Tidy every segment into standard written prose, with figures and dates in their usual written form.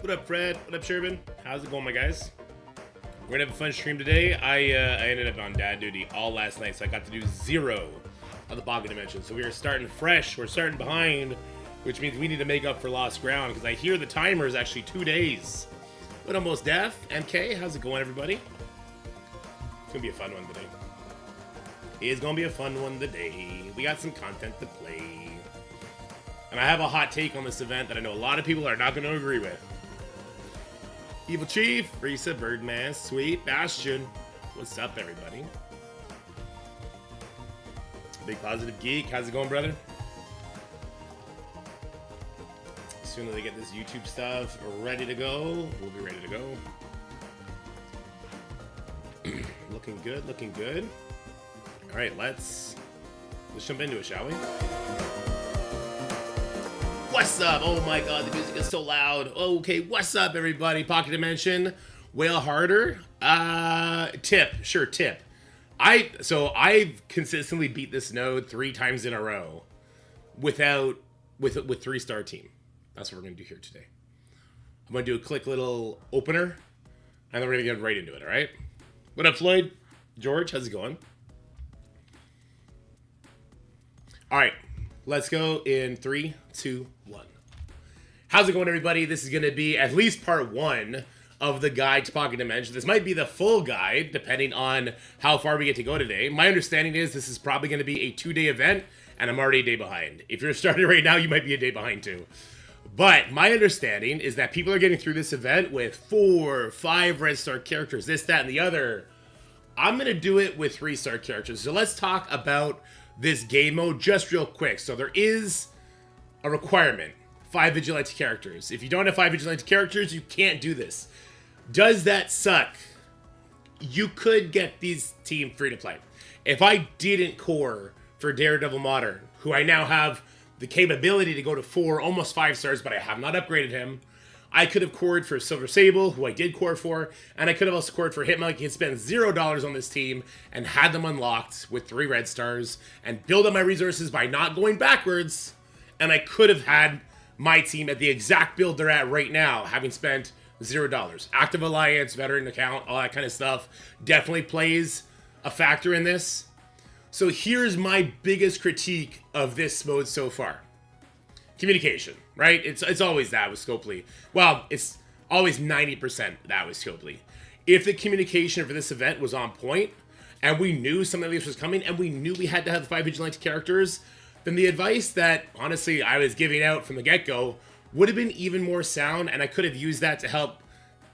What up, Fred? What up, Sherman? How's it going, my guys? We're gonna have a fun stream today. I ended up on dad duty all last night, so I got to do 0 of the Pocket Dimension. So we are starting fresh. We're starting behind, which means we need to make up for lost ground, because I hear the timer is actually 2 days. But almost deaf. MK, how's it going, everybody? It's gonna be a fun one today. It's gonna be a fun one today. We got some content to play. And I have a hot take on this event that I know a lot of people are not gonna agree with. Evil Chief, Risa, Birdman, Sweet, Bastion. What's up, everybody? Big Positive Geek, how's it going, brother? As soon as they get this YouTube stuff ready to go, we'll be ready to go. Looking good, looking good. All right, let's jump into it, shall we? What's up? Oh my god, the music is so loud. Okay, what's up, everybody? Pocket Dimension, Whale Harder. Tip. I've consistently beat this node 3 times in a row with 3-star team. That's what we're gonna do here today. I'm gonna do a quick little opener, and then we're gonna get right into it. All right? What up, Floyd? George, how's it going? All right, let's go in 3, 2, 1. How's it going, everybody? This is going to be at least part 1 of the guide to Pocket Dimension. This might be the full guide, depending on how far we get to go today. My understanding is this is probably going to be a 2-day event, and I'm already a day behind. If you're starting right now, you might be a day behind too. But my understanding is that people are getting through this event with 4, 5 red star characters, this, that, and the other. I'm going to do it with 3-star characters. So let's talk about this game mode just real quick. So there is a requirement, 5 Vigilante characters. If you don't have 5 Vigilante characters, you can't do this. Does that suck? You could get these team free to play. If I didn't core for Daredevil Modern, who I now have the capability to go to 4, almost 5 stars, but I have not upgraded him, I could have cored for Silver Sable, who I did core for, and I could have also cored for Hitmonkey and spent $0 on this team and had them unlocked with 3 red stars and build up my resources by not going backwards, and I could have had my team at the exact build they're at right now, having spent $0. Active Alliance, veteran account, all that kind of stuff definitely plays a factor in this. So here's my biggest critique of this mode so far. Communication, right? It's always that with Scopely. Well, it's always 90% that with Scopely. If the communication for this event was on point, and we knew something like this was coming, and we knew we had to have the 5 Vigilante characters, then the advice that, honestly, I was giving out from the get-go would have been even more sound, and I could have used that to help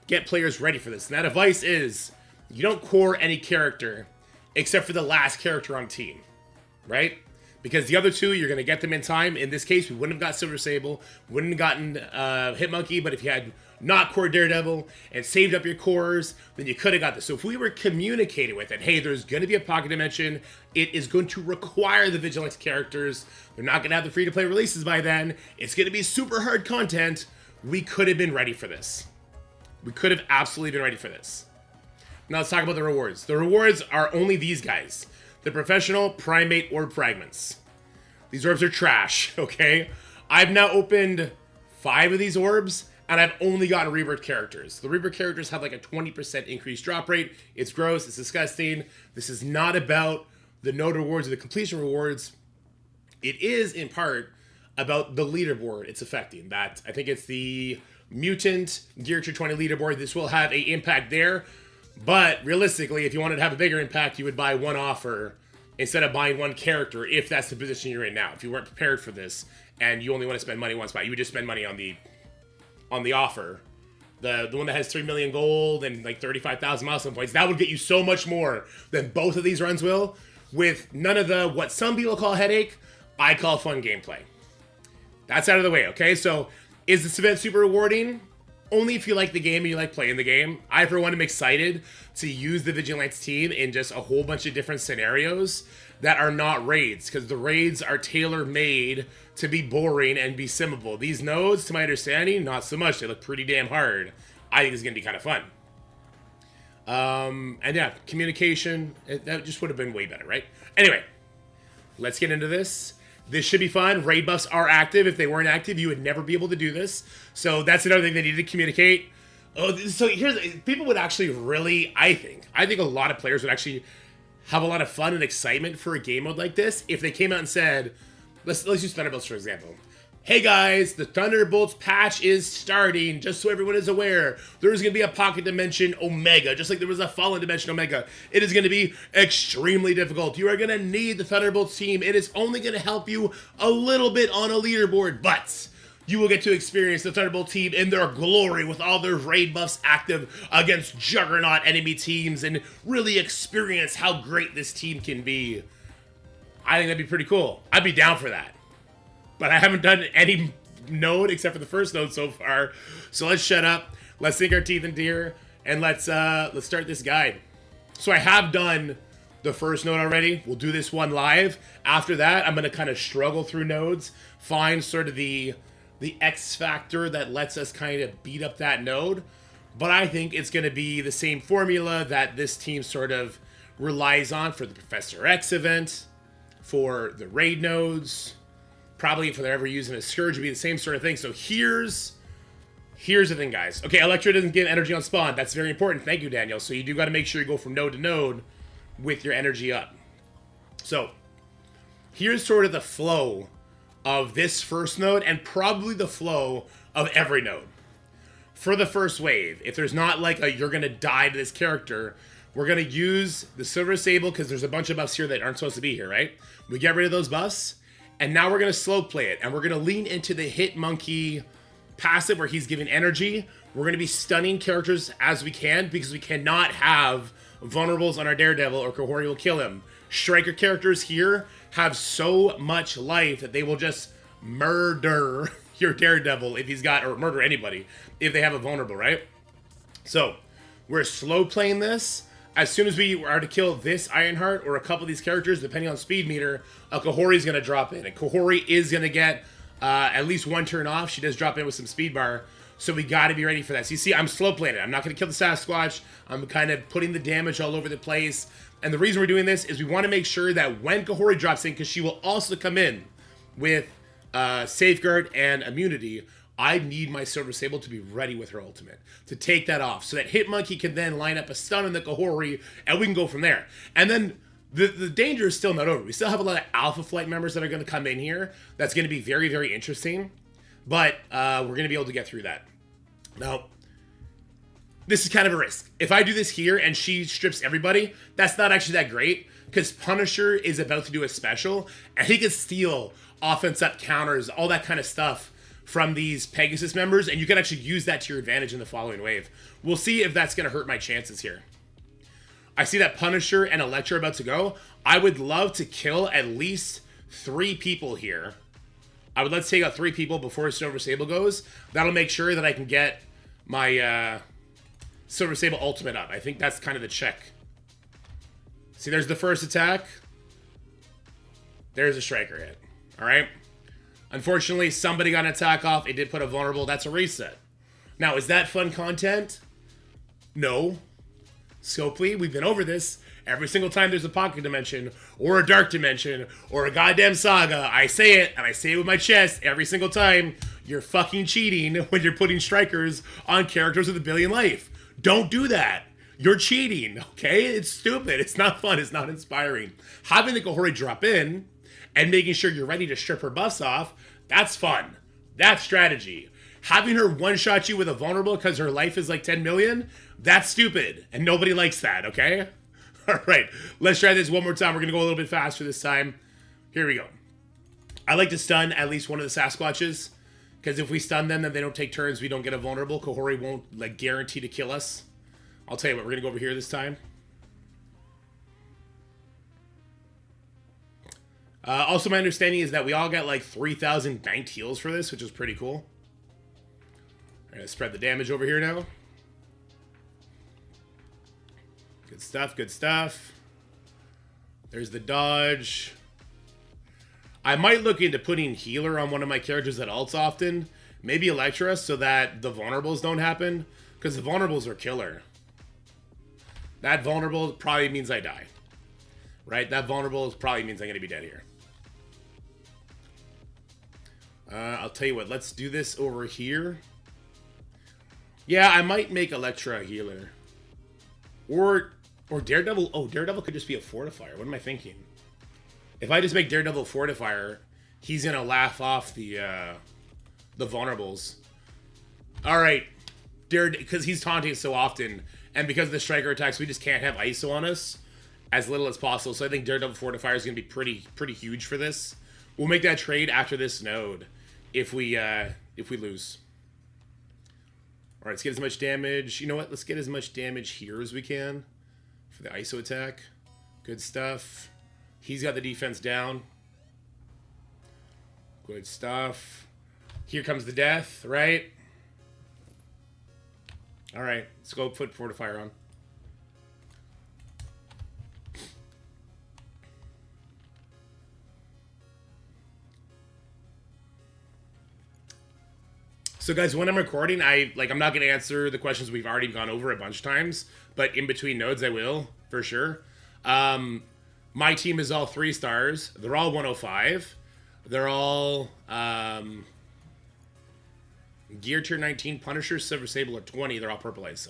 get players ready for this. And that advice is, you don't core any character except for the last character on team, right? Because the other 2, you're going to get them in time. In this case, we wouldn't have got Silver Sable, wouldn't have gotten Hitmonkey, but if you had not core Daredevil and saved up your cores, then you could have got this. So if we were communicating with it, hey, there's going to be a Pocket Dimension, it is going to require the Vigilante characters, they're not going to have the free-to-play releases by then, it's going to be super hard content, we could have been ready for this. We could have absolutely been ready for this. Now let's talk about the rewards. The rewards are only these guys. The Professional Primate Orb Fragments. These orbs are trash, okay? I've now opened 5 of these orbs, and I've only gotten Rebirth characters. The Rebirth characters have like a 20% increased drop rate. It's gross, it's disgusting. This is not about the node rewards or the completion rewards. It is, in part, about the leaderboard it's affecting. That, I think it's the Mutant Gear Tier 20 leaderboard. This will have an impact there. But realistically, if you wanted to have a bigger impact, you would buy one offer instead of buying one character, if that's the position you're in now. If you weren't prepared for this and you only want to spend money one spot, you would just spend money on the offer. The one that has 3 million gold and like 35,000 milestone points. That would get you so much more than both of these runs will, with none of the, what some people call headache, I call fun gameplay. That's out of the way, okay? So, is this event super rewarding? Only if you like the game and you like playing the game. I, for one, am excited to use the Vigilance team in just a whole bunch of different scenarios that are not raids, because the raids are tailor-made to be boring and be simmable. These nodes, to my understanding, not so much. They look pretty damn hard. I think it's going to be kind of fun. And yeah, communication, that just would have been way better, right? Anyway, let's get into this. This should be fun. Raid buffs are active. If they weren't active, you would never be able to do this. So that's another thing they need to communicate. Oh, so here's people would actually really, I think a lot of players would actually have a lot of fun and excitement for a game mode like this if they came out and said, let's use Thunderbolts for example. Hey guys, the Thunderbolts patch is starting, just so everyone is aware. There's going to be a Pocket Dimension Omega, just like there was a Fallen Dimension Omega. It is going to be extremely difficult. You are going to need the Thunderbolts team. It is only going to help you a little bit on a leaderboard, but you will get to experience the Thunderbolt team in their glory with all their raid buffs active against juggernaut enemy teams and really experience how great this team can be. I think that'd be pretty cool. I'd be down for that. But I haven't done any node except for the first node so far. So let's shut up. Let's sink our teeth into here. And let's start this guide. So I have done the first node already. We'll do this one live. After that, I'm going to kind of struggle through nodes. Find sort of the X factor that lets us kind of beat up that node. But I think it's going to be the same formula that this team sort of relies on for the Professor X event, for the raid nodes. Probably if they're ever using a Scourge, would be the same sort of thing. So here's the thing, guys. Okay, Electro doesn't get energy on spawn. That's very important. Thank you, Daniel. So you do got to make sure you go from node to node with your energy up. So here's sort of the flow of this first node and probably the flow of every node. For the first wave, if there's not like a you're going to die to this character, we're going to use the Silver Sable because there's a bunch of buffs here that aren't supposed to be here, right? We get rid of those buffs. And now we're going to slow play it, and we're going to lean into the Hit Monkey passive where he's giving energy. We're going to be stunning characters as we can because we cannot have vulnerables on our Daredevil or Kahori will kill him. Striker characters here have so much life that they will just murder your Daredevil if he's got, or murder anybody if they have a vulnerable, right? So we're slow playing this. As soon as we are to kill this Ironheart or a couple of these characters, depending on speed meter, a Kahori is going to drop in. And Kahori is going to get at least one turn off. She does drop in with some speed bar. So we got to be ready for that. So you see, I'm slow playing it. I'm not going to kill the Sasquatch. I'm kind of putting the damage all over the place. And the reason we're doing this is we want to make sure that when Kahori drops in, because she will also come in with Safeguard and Immunity, I need my Silver Sable to be ready with her ultimate, to take that off, so that Hit Monkey can then line up a stun on the Kahori, and we can go from there. And then the danger is still not over. We still have a lot of Alpha Flight members that are going to come in here. That's going to be very, very interesting. But we're going to be able to get through that. Now, this is kind of a risk. If I do this here and she strips everybody, that's not actually that great, because Punisher is about to do a special, and he can steal offense up counters, all that kind of stuff from these Pegasus members, and you can actually use that to your advantage in the following wave. We'll see if that's going to hurt my chances here. I see that Punisher and Electra are about to go. I would love to kill at least 3 people here. I would let's take out 3 people before Silver Sable goes. That'll make sure that I can get my Silver Sable ultimate up. I think that's kind of the check. See, there's the first attack. There's a striker hit. All right. Unfortunately, somebody got an attack off. It did put a vulnerable. That's a reset. Now, is that fun content? No. Scopely, we've been over this. Every single time there's a pocket dimension, or a dark dimension, or a goddamn saga, I say it, and I say it with my chest every single time. You're fucking cheating when you're putting strikers on characters with a billion life. Don't do that. You're cheating, okay? It's stupid. It's not fun. It's not inspiring. Having the Kahori drop in and making sure you're ready to strip her buffs off, that's fun. That's strategy. Having her one-shot you with a vulnerable because her life is like 10 million, that's stupid. And nobody likes that, okay? All right, let's try this one more time. We're going to go a little bit faster this time. Here we go. I like to stun at least one of the Sasquatches, because if we stun them, then they don't take turns. We don't get a vulnerable. Kahori won't like guarantee to kill us. I'll tell you what, we're going to go over here this time. Also, my understanding is that we all got like 3,000 banked heals for this, which is pretty cool. I'm going to spread the damage over here now. Good stuff, good stuff. There's the dodge. I might look into putting healer on one of my characters that ults often. Maybe Electra, so that the vulnerables don't happen. Because the vulnerables are killer. That vulnerable probably means I die. Right? That vulnerable probably means I'm going to be dead here. I'll tell you what, let's do this over here. Yeah, I might make Electra a healer. Or Daredevil. Oh, Daredevil could just be a fortifier. What am I thinking? If I just make Daredevil fortifier, he's gonna laugh off the vulnerables. All right, because he's taunting so often, and because of the striker attacks, we just can't have ISO on us as little as possible. So I think Daredevil fortifier is gonna be pretty huge for this. We'll make that trade after this node if we lose. All right, let's get as much damage. You know what? Let's get as much damage here as we can for the ISO attack. Good stuff. He's got the defense down. Good stuff. Here comes the death, right? All right, let's go put fortifier on. So guys, when I'm recording, I'm not going to answer the questions we've already gone over a bunch of times, but in between nodes I will, for sure. My team is all 3 stars. They're all 105. They're all Gear Tier 19, Punisher, Silver Sable are 20. They're all purple ISO.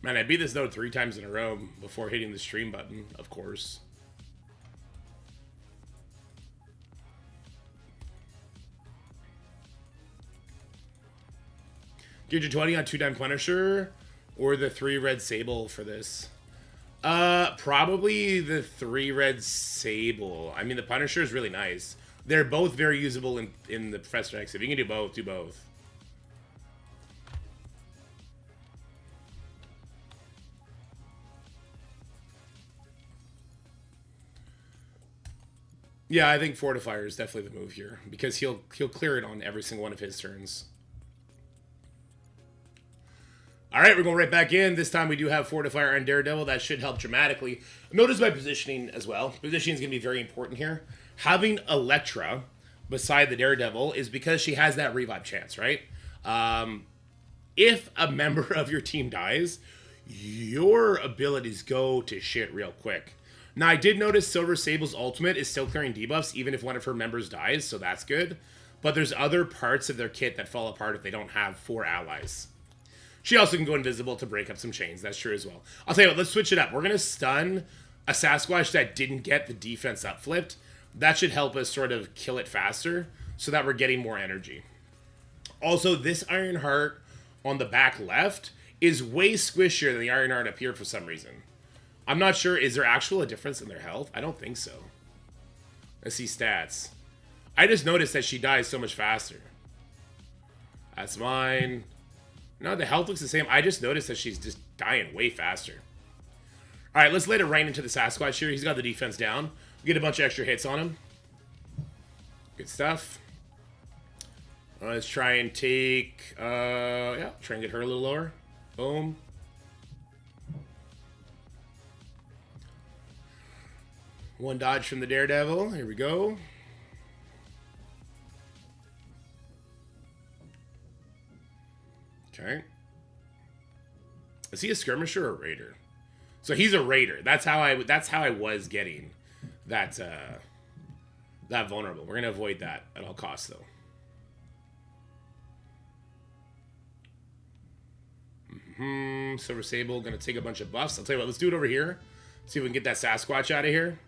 Man, I beat this node 3 times in a row before hitting the stream button, of course. Gear to 20 on 2-time Punisher, or the 3 red Sable for this? Probably the 3 red Sable. I mean, the Punisher is really nice. They're both very usable in the Professor X. If you can do both, do both. Yeah, I think Fortifier is definitely the move here, because he'll clear it on every single one of his turns. All right, we're going right back in. This time we do have Fortifier and Daredevil. That should help dramatically. Notice my positioning as well. Positioning is going to be very important here. Having Electra beside the Daredevil is because she has that revive chance, right? If a member of your team dies, your abilities go to shit real quick. Now, I did notice Silver Sable's ultimate is still clearing debuffs even if one of her members dies, so that's good. But there's other parts of their kit that fall apart if they don't have 4 allies. She also can go invisible to break up some chains. That's true as well. I'll tell you what, let's switch it up. We're going to stun a Sasquatch that didn't get the defense up flipped. That should help us sort of kill it faster so that we're getting more energy. Also, this Ironheart on the back left is way squishier than the Ironheart up here for some reason. I'm not sure. Is there actual a difference in their health? I don't think so. Let's see stats. I just noticed that she dies so much faster. That's mine. No, the health looks the same. I just noticed that she's just dying way faster. All right, let's let it right into the Sasquatch here. He's got the defense down. We get a bunch of extra hits on him. Good stuff. Let's try and take... yeah, try and get her a little lower. Boom. One dodge from the Daredevil. Here we go. Okay. Is he a skirmisher or a raider? So he's a raider. That's how I was getting that that vulnerable. We're gonna avoid that at all costs though. Silver Sable gonna take a bunch of buffs. I'll tell you what, let's do it over here. See if we can get that Sasquatch out of here.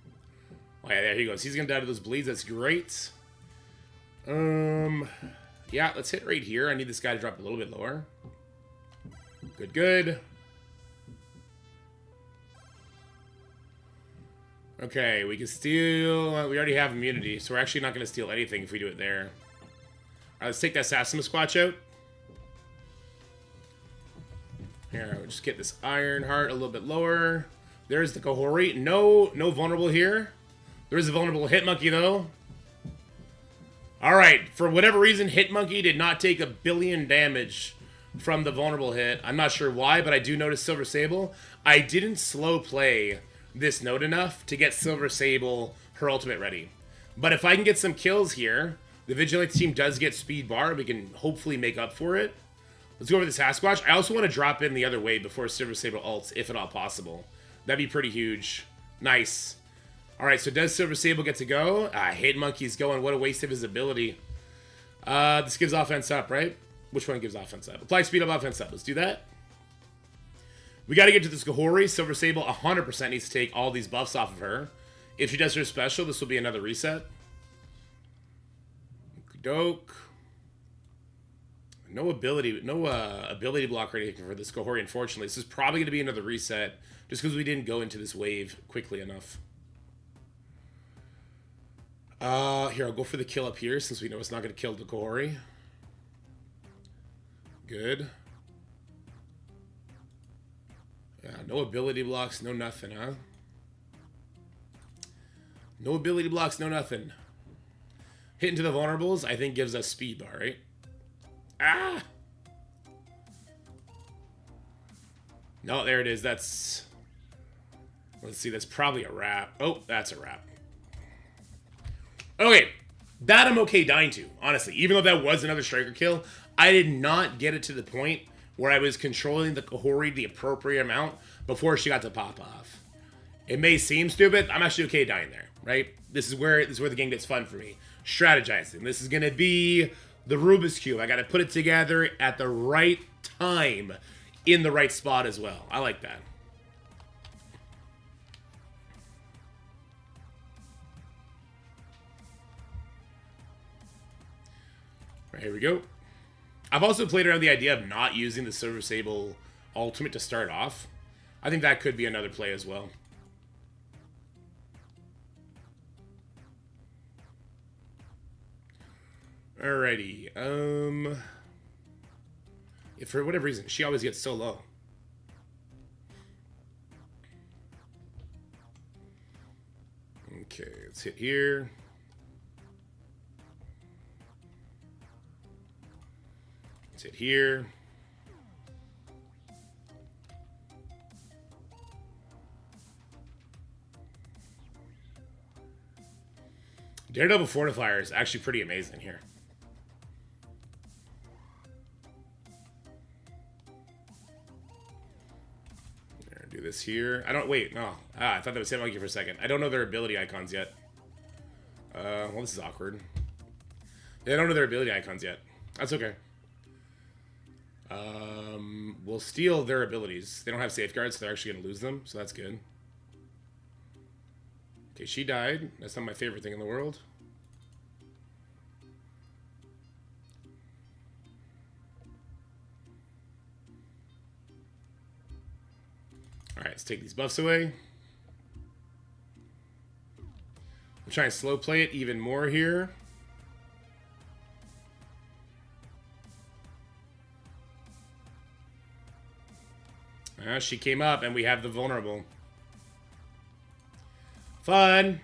Oh yeah, there he goes. He's gonna die to those bleeds. That's great. Yeah, let's hit right here. I need this guy to drop a little bit lower. Good, good. Okay, we can steal... We already have immunity, so we're actually not going to steal anything if we do it there. Alright, let's take that Sasquatch out. Here, we'll just get this Ironheart a little bit lower. There's the Kahori. No vulnerable here. There is a vulnerable Hitmonkey, though. Alright, for whatever reason, Hitmonkey did not take 1 billion damage from the vulnerable hit. I'm not sure why, but I do notice Silver Sable. I didn't slow play this node enough to get Silver Sable her ultimate ready. But if I can get some kills here, the Vigilante team does get speed bar. We can hopefully make up for it. Let's go over the Sasquatch. I also want to drop in the other way before Silver Sable ults, if at all possible. That'd be pretty huge. Nice. All right, so does Silver Sable get to go? Hit Monkey's going. What a waste of his ability. This gives offense up, right? Which one gives offense up? Apply speed up, offense up. Let's do that. We got to get to this Gohori. Silver Sable 100% needs to take all these buffs off of her. If she does her special, this will be another reset. Doke. No ability block or anything for this Gohori, unfortunately. This is probably going to be another reset, just because we didn't go into this wave quickly enough. Here, I'll go for the kill up here, since we know it's not going to kill the Gohori. Good. Yeah, no ability blocks, no nothing, huh? No ability blocks, no nothing. Hit into the vulnerables, I think gives us speed bar, right? Ah! No, there it is. That's... Let's see, that's probably a wrap. Oh, that's a wrap. Okay, that I'm okay dying to, honestly. Even though that was another striker kill, I did not get it to the point where I was controlling the Gohori the appropriate amount before she got to pop off. It may seem stupid. I'm actually okay dying there, right? This is where the game gets fun for me. Strategizing. This is going to be the Rubik's Cube. I got to put it together at the right time in the right spot as well. I like that. Right, here we go. I've also played around the idea of not using the Silver Sable ultimate to start off. I think that could be another play as well. Alrighty. If for whatever reason, she always gets so low. Okay, let's hit here. Let's hit here. Daredevil Fortifier is actually pretty amazing here. Do this here. I don't... Wait, no. I thought that was Hit Monkey for a second. I don't know their ability icons yet. Well, this is awkward. They don't know their ability icons yet. That's okay. We'll steal their abilities. They don't have safeguards, so they're actually going to lose them, so that's good. Okay, she died. That's not my favorite thing in the world. Alright, let's take these buffs away. We'll try and slow play it even more here. She came up, and we have the vulnerable. Fun!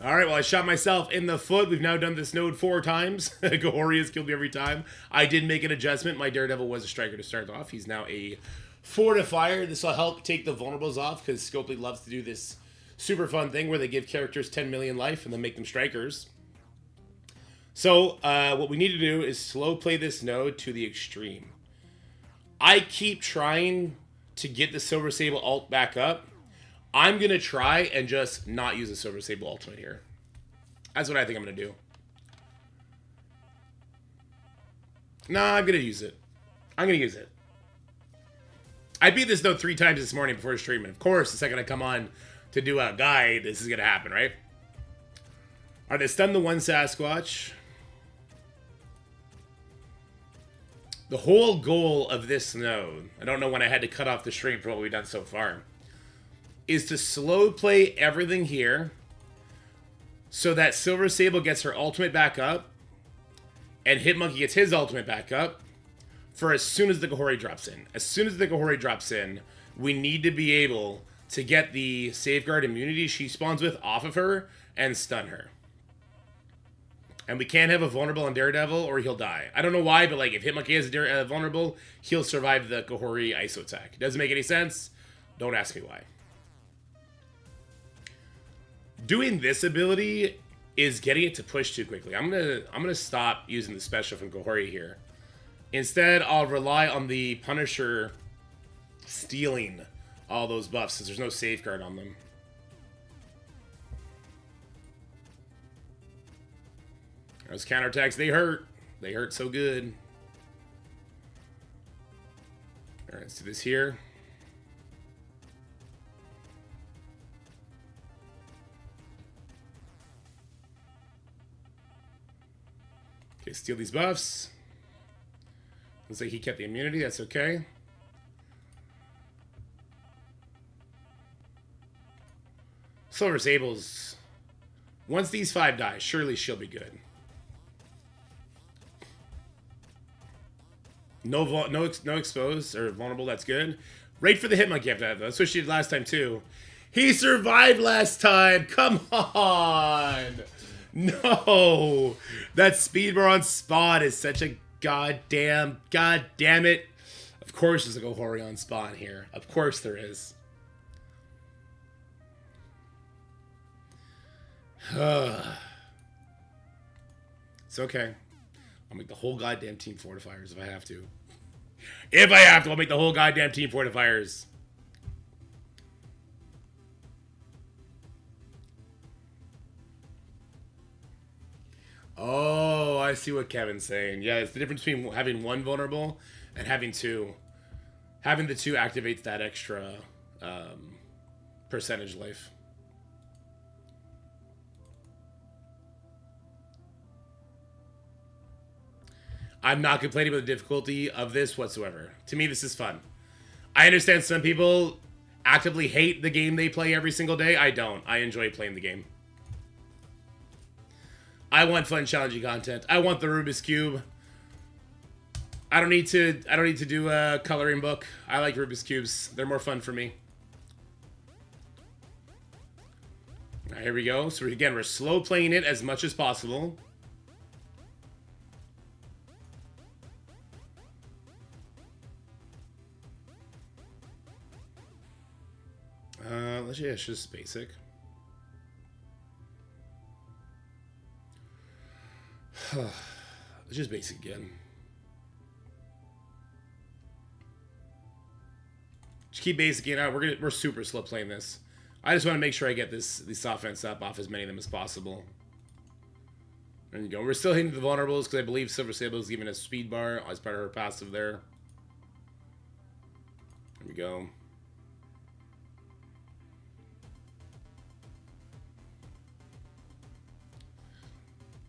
Alright, well, I shot myself in the foot. We've now done this node 4 times. Gohori has killed me every time. I did make an adjustment. My Daredevil was a striker to start off. He's now a fortifier. This will help take the vulnerables off, because Scopely loves to do this super fun thing where they give characters 10 million life and then make them strikers. So, what we need to do is slow play this node to the extreme. I keep trying to get the Silver Sable ult back up. I'm going to try and just not use the Silver Sable ultimate here. That's what I think I'm going to do. Nah, I'm going to use it. I'm going to use it. I beat this, though, 3 times this morning before stream. And of course, the second I come on to do a guide, this is going to happen, right? Alright, they stunned the one Sasquatch. The whole goal of this node, I don't know when I had to cut off the stream for what we've done so far, is to slow play everything here so that Silver Sable gets her ultimate back up and Hit Monkey gets his ultimate back up for as soon as the Gohori drops in. As soon as the Gohori drops in, we need to be able to get the safeguard immunity she spawns with off of her and stun her. And we can't have a vulnerable on Daredevil or he'll die. I don't know why, but like if Hit Monkey has a vulnerable, he'll survive the Gohori ISO attack. It doesn't make any sense. Don't ask me why. Doing this ability is getting it to push too quickly. I'm gonna stop using the special from Gohori here. Instead, I'll rely on the Punisher stealing all those buffs since there's no safeguard on them. Those counterattacks, they hurt. They hurt so good. Alright, let's do this here. Okay, steal these buffs. Looks like he kept the immunity, that's okay. Silver Sable's... Once these 5 die, surely she'll be good. No exposed or vulnerable, that's good. Right for the Hitmonkey after that, though. That's what she did last time, too. He survived last time! Come on! No! That speedbar on Spawn is such a god damn it. Of course there's a Gohori on Spawn here. Of course there is. It's okay. I'll make the whole goddamn team fortifiers if I have to. If I have to, I'll make the whole goddamn team fortifiers. Oh, I see what Kevin's saying. Yeah, it's the difference between having 1 vulnerable and having 2. Having the 2 activates that extra percentage life. I'm not complaining about the difficulty of this whatsoever. To me, this is fun. I understand some people actively hate the game they play every single day. I don't. I enjoy playing the game. I want fun, challenging content. I want the Rubik's Cube. I don't need to do a coloring book. I like Rubik's Cubes. They're more fun for me. All right, here we go. So again, we're slow playing it as much as possible. Yeah, it's just basic. It's just basic again. Just keep basicing out. We're super slow playing this. I just want to make sure I get this offense up off as many of them as possible. There you go. We're still hitting the vulnerables because I believe Silver Sable is giving us speed bar as part of her passive there. There we go.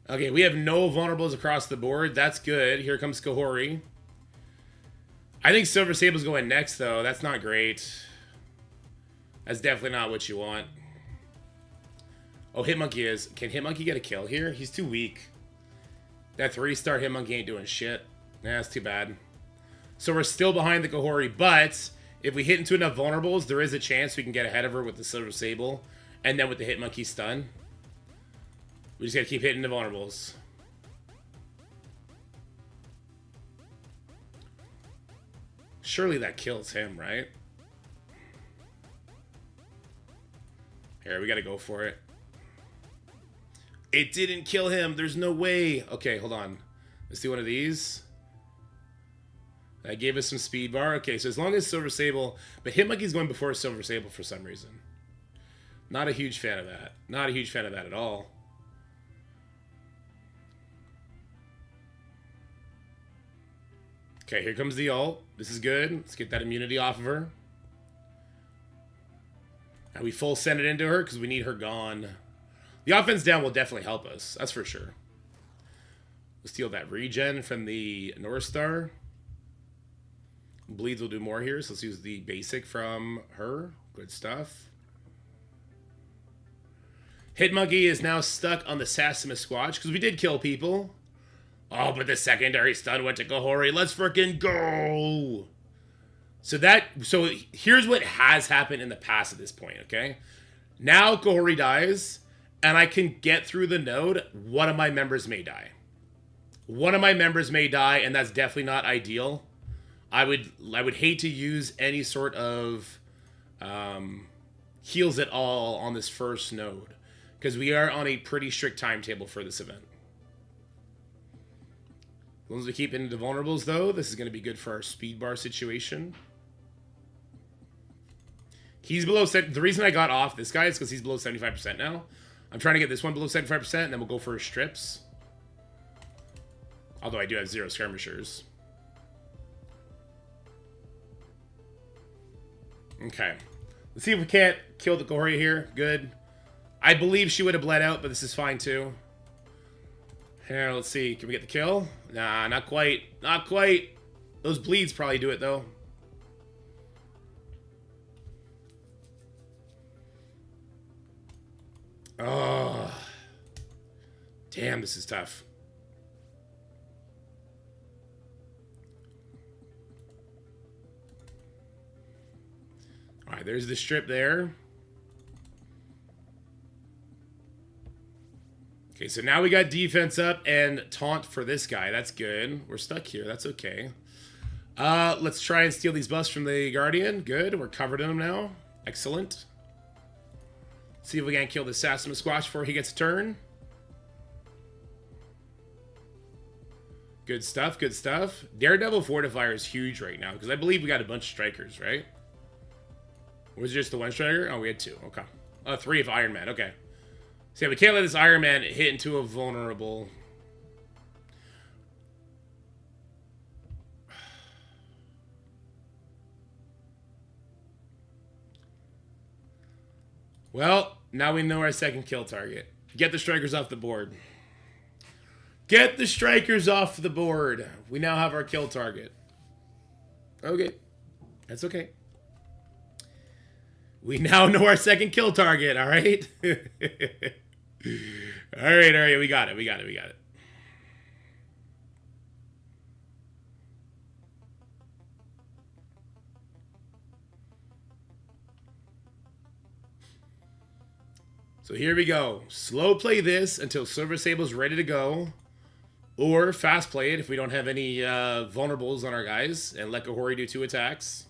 Okay, we have no vulnerables across the board. That's good. Here comes Gohori. I think Silver Sable's going next, though. That's not great. That's definitely not what you want. Oh, Hitmonkey is. Can Hitmonkey get a kill here? He's too weak. That 3-star Hitmonkey ain't doing shit. Nah, that's too bad. So we're still behind the Gohori, but if we hit into enough vulnerables, there is a chance we can get ahead of her with the Silver Sable, and then with the Hitmonkey stun. We just gotta keep hitting the vulnerables. Surely that kills him, right? Here, we gotta go for it. It didn't kill him. There's no way. Okay, hold on. Let's do one of these. That gave us some speed bar. Okay, so as long as Silver Sable... But Hitmonkey's going before Silver Sable for some reason. Not a huge fan of that. Not a huge fan of that at all. Okay, here comes the ult. This is good. Let's get that immunity off of her. And we full send it into her because we need her gone. The offense down will definitely help us. That's for sure. We'll steal that regen from the North Star. Bleeds will do more here, so let's use the basic from her. Good stuff. Hitmonkey is now stuck on the Sassimus Squatch because we did kill people. Oh, but the secondary stun went to Gohori. Let's freaking go! So here's what has happened in the past at this point, okay? Now Gohori dies, and I can get through the node. One of my members may die. One of my members may die, and that's definitely not ideal. I would hate to use any sort of heals at all on this first node. because we are on a pretty strict timetable for this event. As long as we keep into the vulnerables, though, this is going to be good for our speed bar situation. He's below... The reason I got off this guy is because he's below 75% now. I'm trying to get this one below 75%, and then we'll go for his strips. Although I do have 0 skirmishers. Okay. Let's see if we can't kill the Goria here. Good. I believe she would have bled out, but this is fine, too. Here, let's see. Can we get the kill? Nah, not quite. Not quite. Those bleeds probably do it, though. Oh. Damn, this is tough. Alright, there's the strip there. Okay, so now we got defense up and taunt for this guy. That's good. We're stuck here. That's okay. Let's try and steal these buffs from the Guardian. Good. We're covered in them now. Excellent. See if we can't kill the Sassima Squash before he gets a turn. Good stuff. Good stuff. Daredevil Fortifier is huge right now because I believe we got a bunch of strikers, right? Or was it just the one striker? Oh, we had 2. Okay. 3 of Iron Man. Okay. So yeah, we can't let this Iron Man hit into a vulnerable. Well, now we know our second kill target. Get the strikers off the board. Get the strikers off the board. We now have our kill target. Okay. That's okay. We now know our second kill target, all right? All right, we got it. So here we go. Slow play this until Silver Sable's ready to go. Or fast play it if we don't have any vulnerables on our guys. And let Kahori do 2 attacks.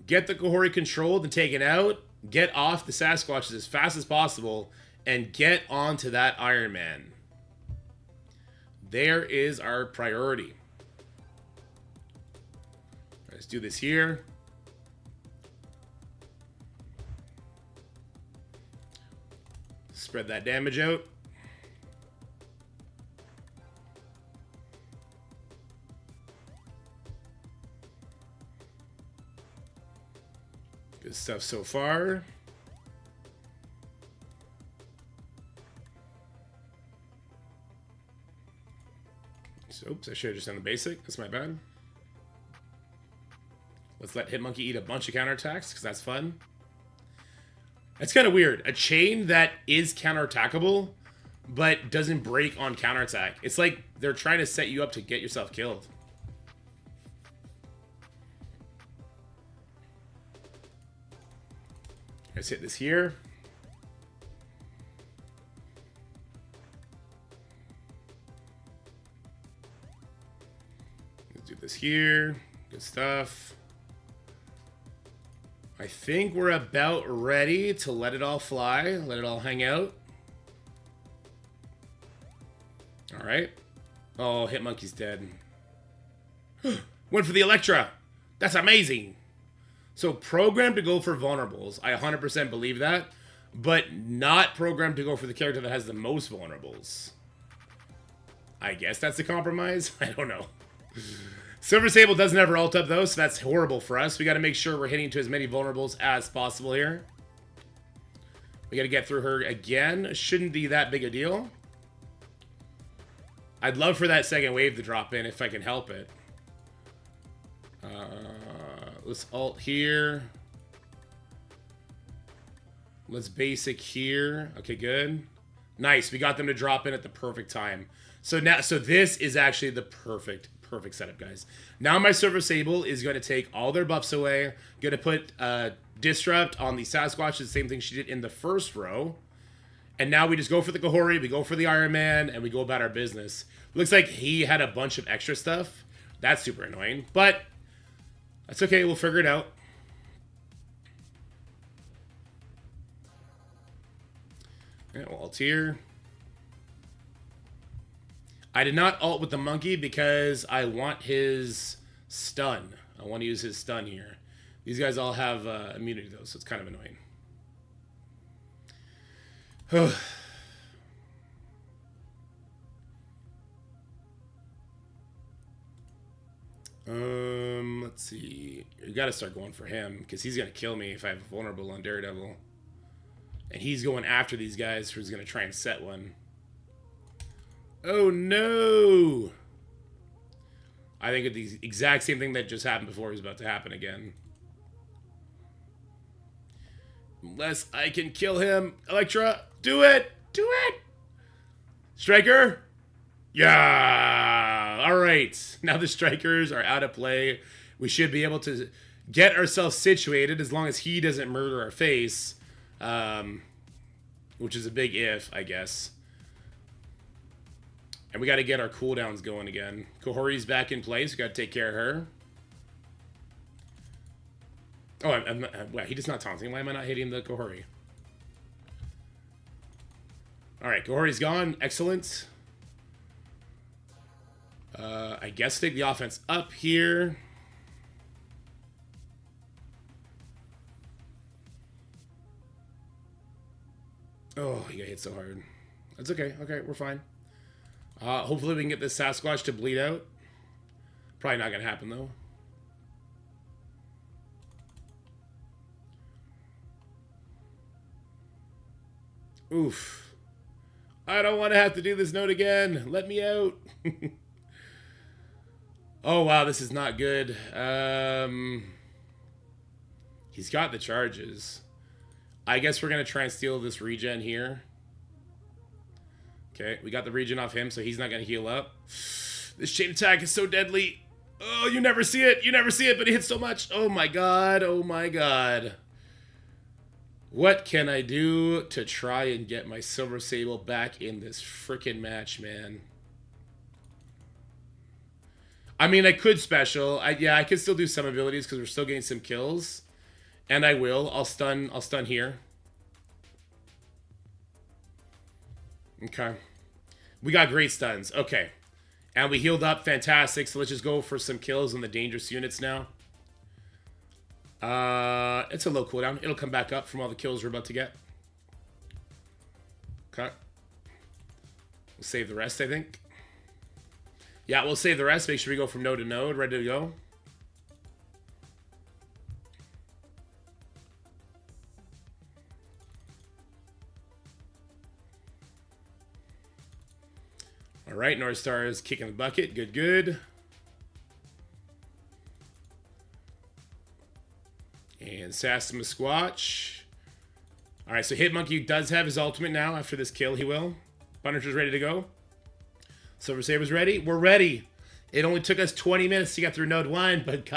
Get the Kahori controlled and taken out. Get off the Sasquatches as fast as possible. And get onto that Iron Man. There is our priority. Let's do this here. Spread that damage out. Good stuff so far. Oops, I should have just done the basic. That's my bad. Let's let Hitmonkey eat a bunch of counterattacks, because that's fun. That's kind of weird. A chain that is counterattackable, but doesn't break on counterattack. It's like they're trying to set you up to get yourself killed. Let's hit this here. Let's do this here. Good stuff. I think we're about ready to let it all fly. Let it all hang out. Alright. Oh, Hitmonkey's dead. Went for the Electra. That's amazing. So programmed to go for vulnerables. I 100% believe that. But not programmed to go for the character that has the most vulnerables. I guess that's the compromise. I don't know. Silver Sable doesn't have her ult up, though, so that's horrible for us. We got to make sure we're hitting to as many vulnerables as possible here. We got to get through her again. Shouldn't be that big a deal. I'd love for that second wave to drop in if I can help it. Let's ult here. Let's basic here. Okay, good. Nice. We got them to drop in at the perfect time. So this is actually the perfect setup, guys. Now my Silver Sable is going to take all their buffs away. Going to put Disrupt on the Sasquatch, the same thing she did in the first row. And now we just go for the Kahori, we go for the Iron Man, and we go about our business. Looks like he had a bunch of extra stuff. That's super annoying, but that's okay. We'll figure it out. Yeah, we'll ult here. I did not ult with the monkey because I want his stun. I want to use his stun here. These guys all have immunity though, so it's kind of annoying. Let's see. You got to start going for him because he's gonna kill me if I have vulnerable on Daredevil, and he's going after these guys who's gonna try and set one. Oh no! I think the exact same thing that just happened before is about to happen again. Unless I can kill him. Electra, do it! Do it! Striker? Yeah! Alright. Now the strikers are out of play. We should be able to get ourselves situated as long as he doesn't murder our face. Which is a big if, I guess. And we got to get our cooldowns going again. Kohori's back in place. We got to take care of her. Oh, I'm not, well, he just not taunting. Why am I not hitting the Kohori? Alright, Kohori's gone. Excellent. I guess take the offense up here. Oh, he got hit so hard. That's okay. Okay, we're fine. Hopefully we can get this Sasquatch to bleed out. Probably not going to happen, though. Oof. I don't want to have to do this note again. Let me out. Oh, wow, this is not good. He's got the charges. I guess we're going to try and steal this regen here. Okay, we got the regen off him, so he's not going to heal up. This chain attack is so deadly. Oh, you never see it. You never see it, but it hits so much. Oh, my God. Oh, my God. What can I do to try and get my Silver Sable back in this freaking match, man? I mean, I could special. Yeah, I could still do some abilities because we're still getting some kills. And I will. I'll stun here. Okay. We got great stuns. Okay. And we healed up. Fantastic. So let's just go for some kills on the dangerous units now. It's a low cooldown. It'll come back up from all the kills we're about to get. Okay. We'll save the rest, I think. Yeah, we'll save the rest. Make sure we go from node to node. Ready to go. All right, North Star is kicking the bucket. Good, good. And Sassima Squatch. All right, so Hitmonkey does have his ultimate now. After this kill, he will. Punisher's ready to go. Silver Saber's ready. We're ready. It only took us 20 minutes to get through Node 1, but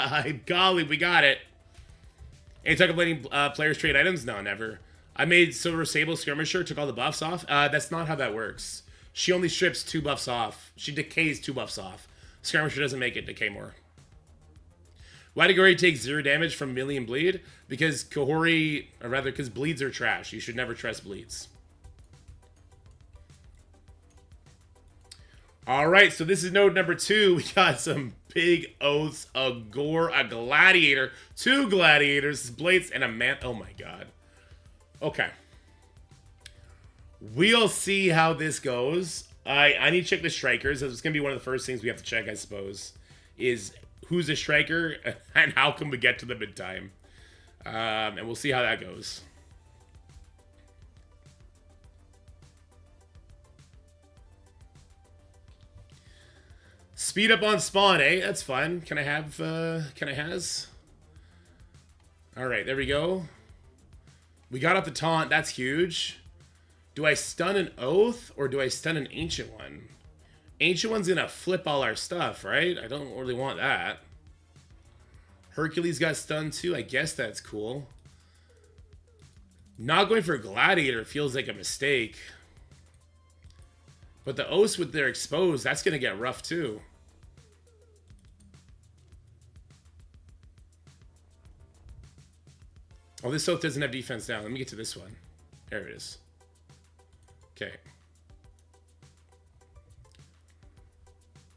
golly, we got it. Any talk of letting players trade items? No, never. I made Silver Sable Skirmisher, took all the buffs off. That's not how that works. She only strips 2 buffs off. She decays 2 buffs off. Skirmisher doesn't make it decay more. Why did Kohori take 0 damage from melee and bleed? Because Kohori, or rather, because bleeds are trash. You should never trust bleeds. All right, so this is node number 2. We got some big oaths, a gore, a gladiator, 2 gladiators, blades, and a man. Oh my god. Okay. We'll see how this goes. I need to check the strikers. It's going to be one of the first things we have to check, I suppose, is who's a striker and how can we get to them in time. And we'll see how that goes. Speed up on spawn, eh? That's fun. Can I have, can I has? All right, there we go. We got up the taunt. That's huge. Do I stun an Oath or do I stun an Ancient One? Ancient One's gonna flip all our stuff, right? I don't really want that. Hercules got stunned too. I guess that's cool. Not going for Gladiator feels like a mistake. But the Oaths with their exposed, that's gonna get rough too. Oh, this Oath doesn't have defense down. Let me get to this one. There it is. Okay.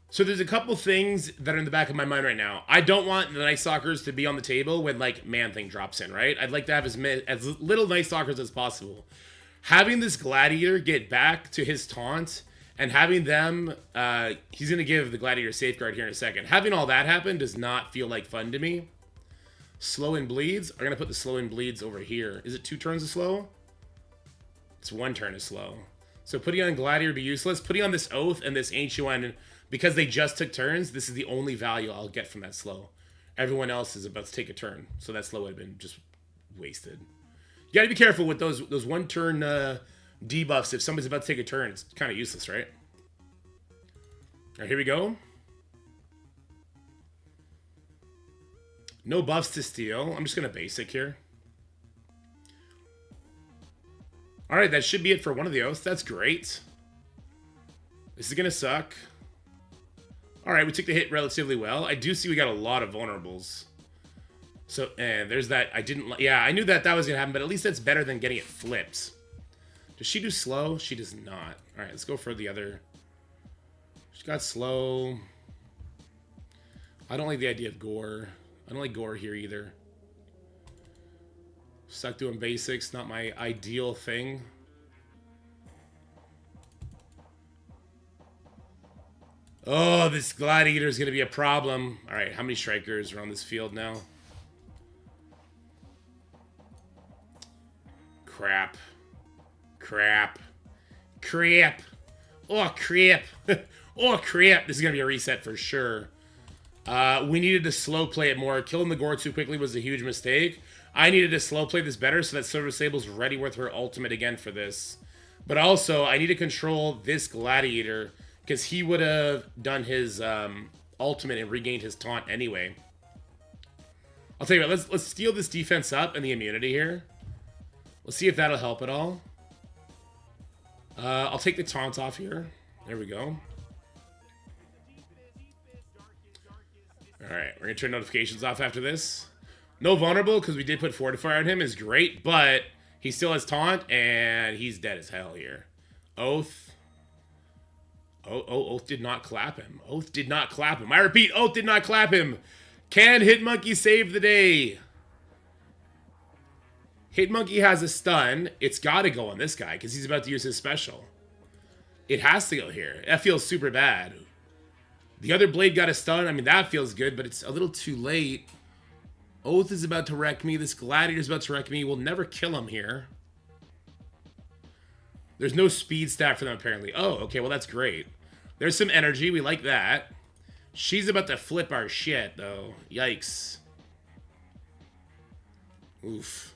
So there's a couple things that are in the back of my mind right now. I don't want the Night Stalkers to be on the table when, like, Man-Thing drops in, right? I'd like to have as little Night Stalkers as possible. Having this Gladiator get back to his taunt and having them, he's going to give the Gladiator Safeguard here in a second. Having all that happen does not feel like fun to me. Slow and Bleeds. I'm going to put the Slow and Bleeds over here. Is it 2 turns of slow? It's 1 turn of slow. So putting on Gladiator would be useless. Putting on this Oath and this Ancient One, because they just took turns, this is the only value I'll get from that slow. Everyone else is about to take a turn, so that slow would have been just wasted. You got to be careful with those 1 turn debuffs. If somebody's about to take a turn, it's kind of useless, right? All right, here we go. No buffs to steal. I'm just going to basic here. All right, that should be it for one of the oaths. That's great. This is going to suck. All right, we took the hit relatively well. I do see we got a lot of vulnerables. So, there's that. Yeah, I knew that was going to happen, but at least that's better than getting it flipped. Does she do slow? She does not. All right, let's go for the other. She got slow. I don't like the idea of gore. I don't like gore here either. Stuck doing basics, not my ideal thing. Oh, this Gladiator is going to be a problem. All right, how many strikers are on this field now? Crap. Crap. Crap. Oh, crap. Oh, crap. This is going to be a reset for sure. We needed to slow play it more. Killing the gore too quickly was a huge mistake. I needed to slow play this better so that Silver Sable's ready with her ultimate again for this. But also, I need to control this Gladiator because he would have done his ultimate and regained his taunt anyway. I'll tell you what, let's steal this defense up and the immunity here. Let's see if that'll help at all. I'll take the taunt off here. There we go. Alright, we're going to turn notifications off after this. No vulnerable, because we did put Fortify on him, is great, but he still has taunt, and he's dead as hell here. Oath. Oath did not clap him. Oath did not clap him. I repeat, Oath did not clap him. Can Hitmonkey save the day? Hitmonkey has a stun. It's got to go on this guy, because he's about to use his special. It has to go here. That feels super bad. The other blade got a stun. I mean, that feels good, but it's a little too late. Oath is about to wreck me. This Gladiator is about to wreck me. We'll never kill him here. There's no speed stat for them, apparently. Oh, okay. Well, that's great. There's some energy. We like that. She's about to flip our shit, though. Yikes. Oof.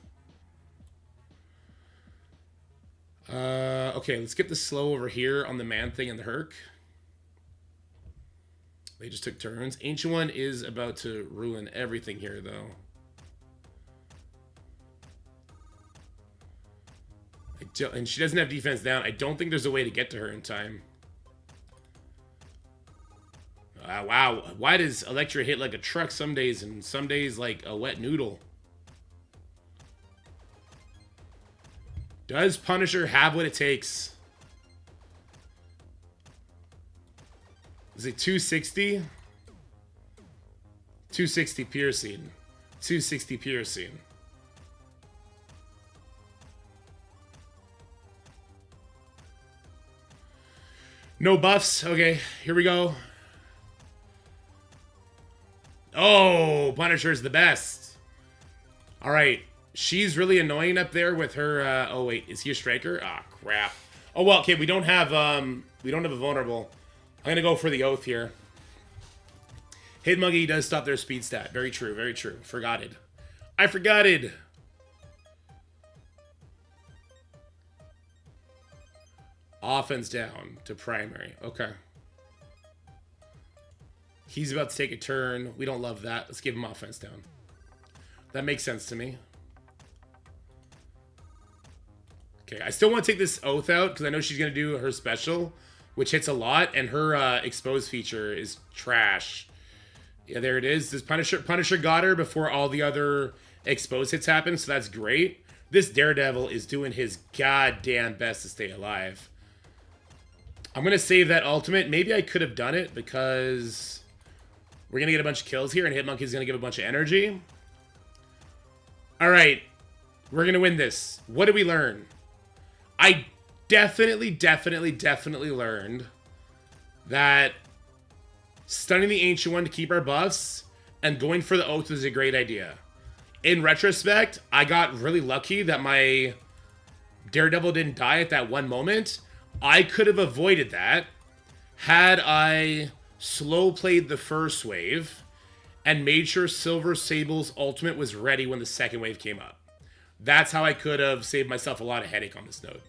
Okay, let's get the slow over here on the Man-Thing and the Herc. They just took turns. Ancient One is about to ruin everything here, though. And she doesn't have defense down. I don't think there's a way to get to her in time. Wow. Why does Electra hit like a truck some days and some days like a wet noodle? Does Punisher have what it takes? Is it 260? 260 piercing. 260 piercing. No buffs. Okay, here we go. Oh, Punisher's the best. All right. She's really annoying up there with her. Oh, wait. Is he a striker? Ah, crap. Oh, well, okay. We don't have a vulnerable. I'm going to go for the Oath here. Hitmonkey does stop their speed stat. Very true, very true. Forgot it. I forgot it. Offense down to primary. Okay. He's about to take a turn. We don't love that. Let's give him offense down. That makes sense to me. Okay, I still want to take this Oath out because I know she's going to do her special, which hits a lot, and her expose feature is trash. Yeah, there it is. This Punisher got her before all the other expose hits happen, so that's great. This Daredevil is doing his goddamn best to stay alive. I'm going to save that ultimate. Maybe I could have done it because we're going to get a bunch of kills here, and Hitmonkey's going to give a bunch of energy. All right. We're going to win this. What did we learn? I definitely learned that stunning the Ancient One to keep our buffs and going for the Oath was a great idea. In retrospect, I got really lucky that my Daredevil didn't die at that one moment. I could have avoided that had I slow played the first wave and made sure Silver Sable's ultimate was ready when the second wave came up. That's how I could have saved myself a lot of headache on this node.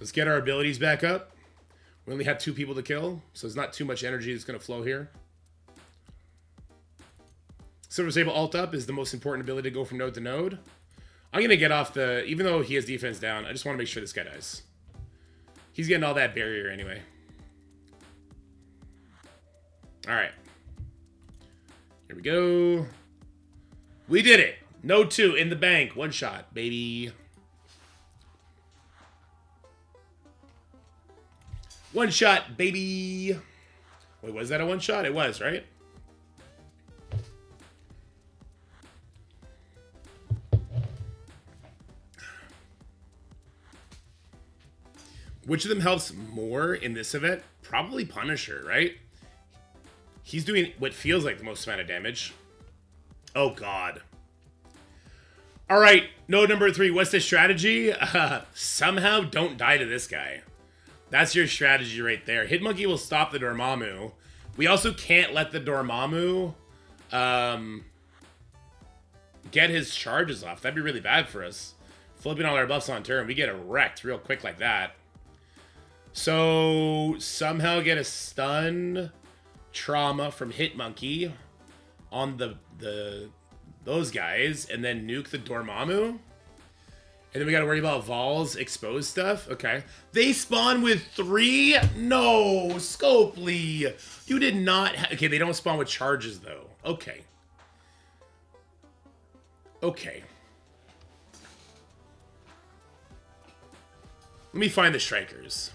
Let's get our abilities back up. We only have 2 people to kill, so there's not too much energy that's going to flow here. Silver Sable ult up is the most important ability to go from node to node. I'm going to get off the... Even though he has defense down, I just want to make sure this guy dies. He's getting all that barrier anyway. Alright. Here we go. We did it! Node 2 in the bank. One shot, baby. One shot, baby. Wait, was that a one shot? It was, right? Which of them helps more in this event? Probably Punisher, right? He's doing what feels like the most amount of damage. Oh, God. All right, node number 3. What's the strategy? Somehow don't die to this guy. That's your strategy right there. Hitmonkey will stop the Dormammu. We also can't let the Dormammu get his charges off. That'd be really bad for us. Flipping all our buffs on turn. We get wrecked real quick like that. So, somehow get a stun trauma from Hitmonkey on those guys, and then nuke the Dormammu. And then we gotta worry about Vol's exposed stuff. Okay. They spawn with 3? No, Scopely. You did not... Okay, they don't spawn with charges, though. Okay. Okay. Let me find the strikers.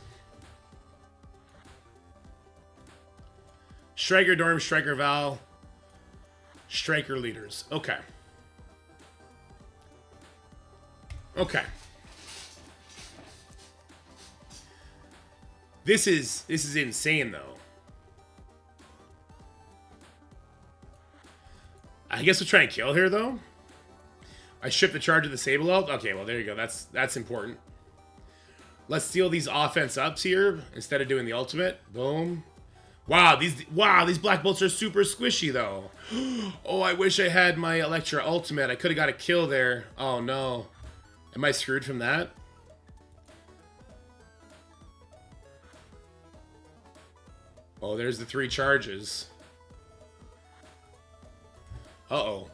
Striker Dorm, Striker Val, Striker leaders. Okay. Okay. This is insane though. I guess we'll try and kill here though. I stripped the charge of the Sable ult. Okay, well there you go. That's important. Let's steal these offense ups here instead of doing the ultimate. Boom. Wow, these black bolts are super squishy though. Oh, I wish I had my Electra ultimate. I could have got a kill there. Oh no. Am I screwed from that? Oh, there's the 3 charges. Uh-oh.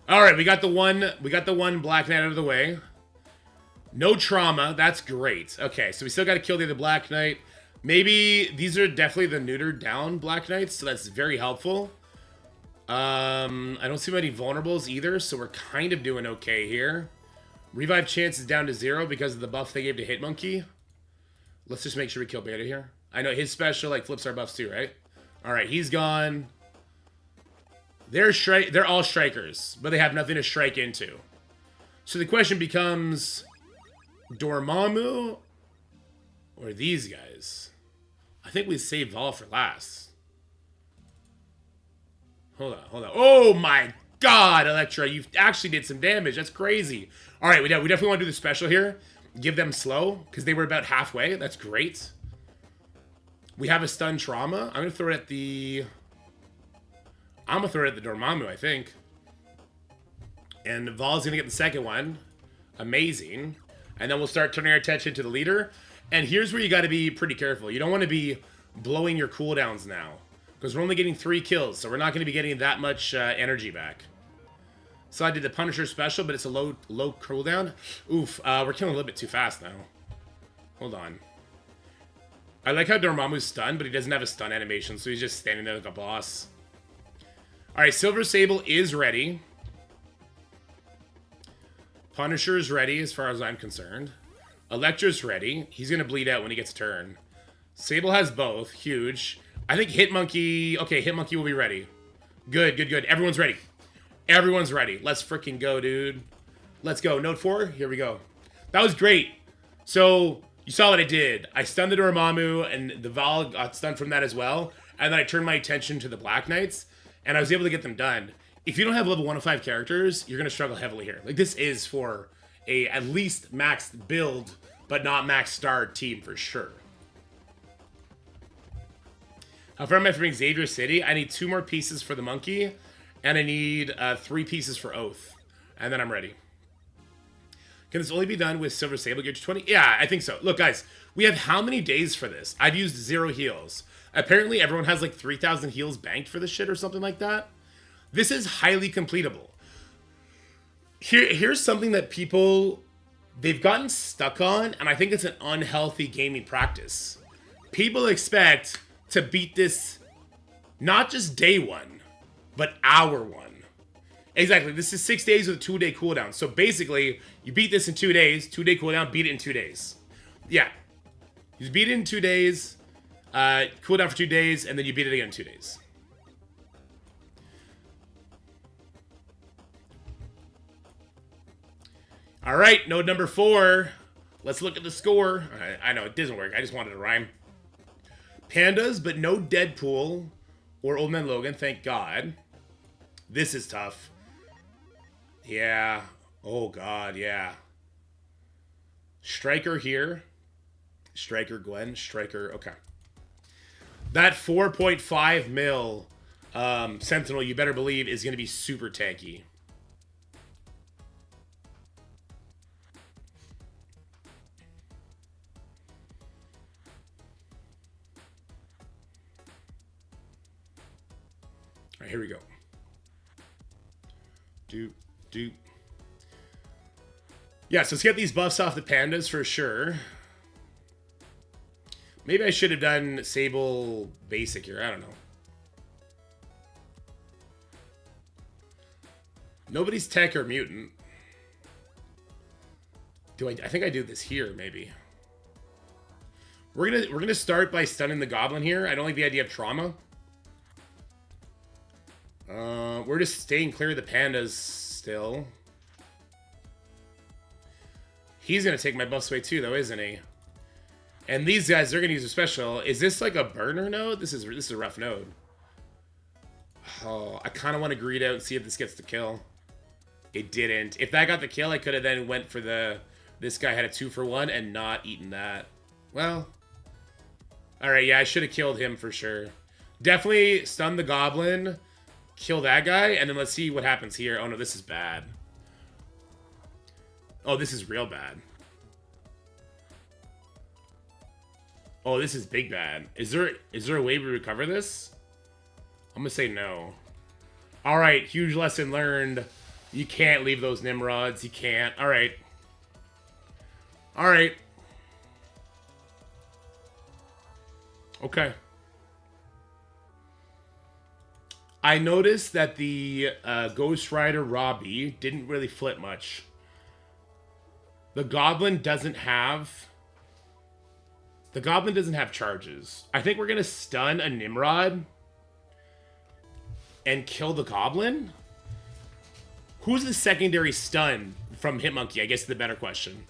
Alright, we got the one Black Knight out of the way. No trauma, that's great. Okay, so we still gotta kill the other Black Knight. Maybe these are definitely the neutered down Black Knights, so that's very helpful. I don't see many vulnerables either, so we're kind of doing okay here. Revive chance is down to 0 because of the buff they gave to Hitmonkey. Let's just make sure we kill Beta here. I know his special like flips our buffs too, right? All right, he's gone. They're all strikers, but they have nothing to strike into. So the question becomes, Dormammu or these guys? I think we saved Vol for last. Hold on. Oh my God, Electra, you actually did some damage. That's crazy. All right, we definitely want to do the special here. Give them slow, because they were about halfway. That's great. We have a stun trauma. I'm going to throw it at the... Dormammu, I think. And Vol's going to get the second one. Amazing. And then we'll start turning our attention to the leader. And here's where you got to be pretty careful. You don't want to be blowing your cooldowns now, because we're only getting 3 kills, so we're not going to be getting that much energy back. So I did the Punisher special, but it's a low cooldown. Oof, we're killing a little bit too fast now. Hold on. I like how Dormammu's stunned, but he doesn't have a stun animation, so he's just standing there like a boss. Alright, Silver Sable is ready. Punisher's ready as far as I'm concerned. Electra's ready. He's going to bleed out when he gets a turn. Sable has both. Huge. I think Hitmonkey... Okay, Hitmonkey will be ready. Good, good, good. Everyone's ready. Everyone's ready. Let's freaking go, dude. Let's go. Note 4. Here we go. That was great. So, you saw what I did. I stunned the Dormammu, and the Val got stunned from that as well. And then I turned my attention to the Black Knights, and I was able to get them done. If you don't have level 105 characters, you're going to struggle heavily here. Like, this is for a at least max build, but not max star team for sure. How far am I from Xavier City? I need 2 more pieces for the monkey, and I need 3 pieces for Oath. And then I'm ready. Can this only be done with Silver Sable Gear 20? Yeah, I think so. Look, guys, we have how many days for this? I've used 0 heals. Apparently, everyone has like 3,000 heals banked for this shit or something like that. This is highly completable. Here's something that people, they've gotten stuck on, and I think it's an unhealthy gaming practice. People expect to beat this not just day 1, but hour 1. Exactly, this is 6 days with a 2-day cooldown. So basically, you beat this in 2 days, 2-day cooldown, beat it in 2 days. Yeah. You beat it in 2 days, cooldown for 2 days, and then you beat it again in 2 days. All right, node number 4. Let's look at the score. I know, it doesn't work. I just wanted to rhyme. Pandas, but no Deadpool or Old Man Logan, thank God. This is tough. Yeah. Oh, God, yeah. Striker here. Striker Gwen. Striker, okay. That 4.5 mil Sentinel, you better believe, is going to be super tanky. All right, here we go. Doop, doop. Yeah, so let's get these buffs off the pandas for sure. Maybe I should have done Sable Basic here. I don't know. Nobody's tech or mutant. I think I do this here, maybe. We're gonna start by stunning the goblin here. I don't like the idea of trauma. We're just staying clear of the pandas still. He's gonna take my buffs away too, though, isn't he? And these guys, they're gonna use a special. Is this like a burner node? This is a rough node. Oh, I kind of want to greed out and see if this gets the kill. It didn't. If that got the kill, I could have then went for the... This guy had a 2-for-1 and not eaten that. Well. Alright, yeah, I should have killed him for sure. Definitely stun the goblin. Kill that guy. And then let's see what happens here. Oh, no, this is bad. Oh, this is real bad. Oh, this is big bad. Is there a way we recover this? I'm gonna say no. Alright, huge lesson learned. You can't leave those Nimrods. You can't. Alright. Alright. Okay. I noticed that the Ghost Rider Robbie didn't really flip much. The Goblin doesn't have... The Goblin doesn't have charges. I think we're going to stun a Nimrod and kill the Goblin? Who's the secondary stun from Hitmonkey? I guess is the better question.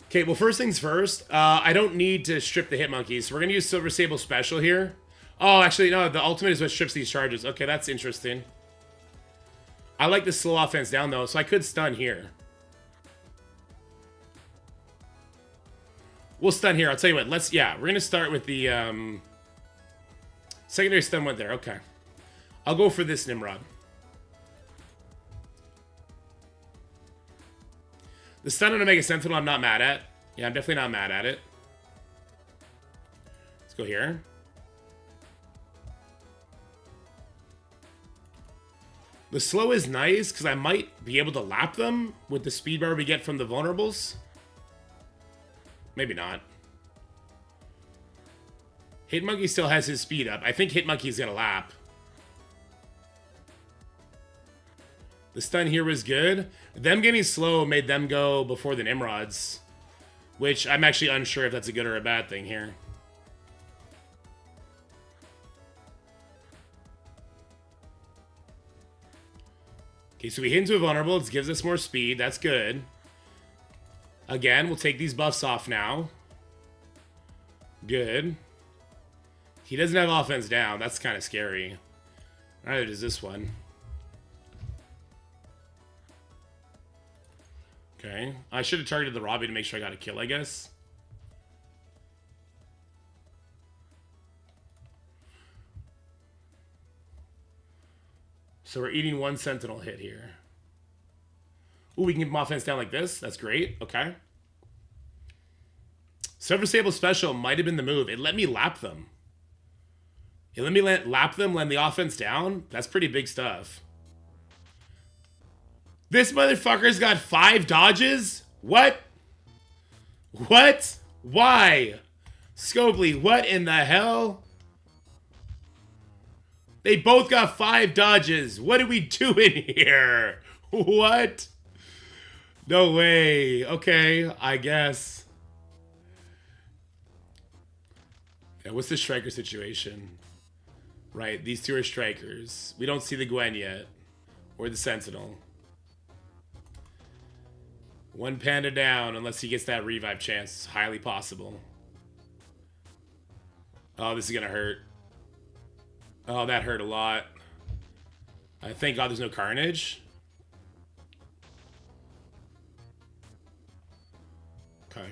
Okay, well, first things first. I don't need to strip the Hitmonkey, so we're going to use Silver Sable Special here. Oh, actually, no, the ultimate is what strips these charges. Okay, that's interesting. I like the slow offense down, though, so I could stun here. We'll stun here. I'll tell you what. Yeah, we're going to start with the secondary stun went there. Okay. I'll go for this Nimrod. The stun on Omega Sentinel I'm not mad at. Yeah, I'm definitely not mad at it. Let's go here. The slow is nice, because I might be able to lap them with the speed bar we get from the vulnerables. Maybe not. Hitmonkey still has his speed up. I think Hitmonkey's gonna lap. The stun here was good. Them getting slow made them go before the Nimrods, which I'm actually unsure if that's a good or a bad thing here. Okay, so we hit into a vulnerable. It gives us more speed. That's good. Again, we'll take these buffs off now. Good. He doesn't have offense down. That's kind of scary. Neither does this one. Okay. I should have targeted the Robbie to make sure I got a kill, I guess. So we're eating one Sentinel hit here. Ooh, we can get offense down like this. That's great. Okay. Silver Sable Special might have been the move. It let me lap them. It let me lap them, land the offense down. That's pretty big stuff. This motherfucker's got 5 dodges? What? What? Why? Scopely, what in the hell? They both got 5 dodges. What are we doing here? What? No way. Okay, I guess. Yeah, what's the striker situation? Right, these two are strikers. We don't see the Gwen yet. Or the Sentinel. One Panda down unless he gets that revive chance. Highly possible. Oh, this is gonna hurt. Oh, that hurt a lot. Thank God there's no Carnage. Okay.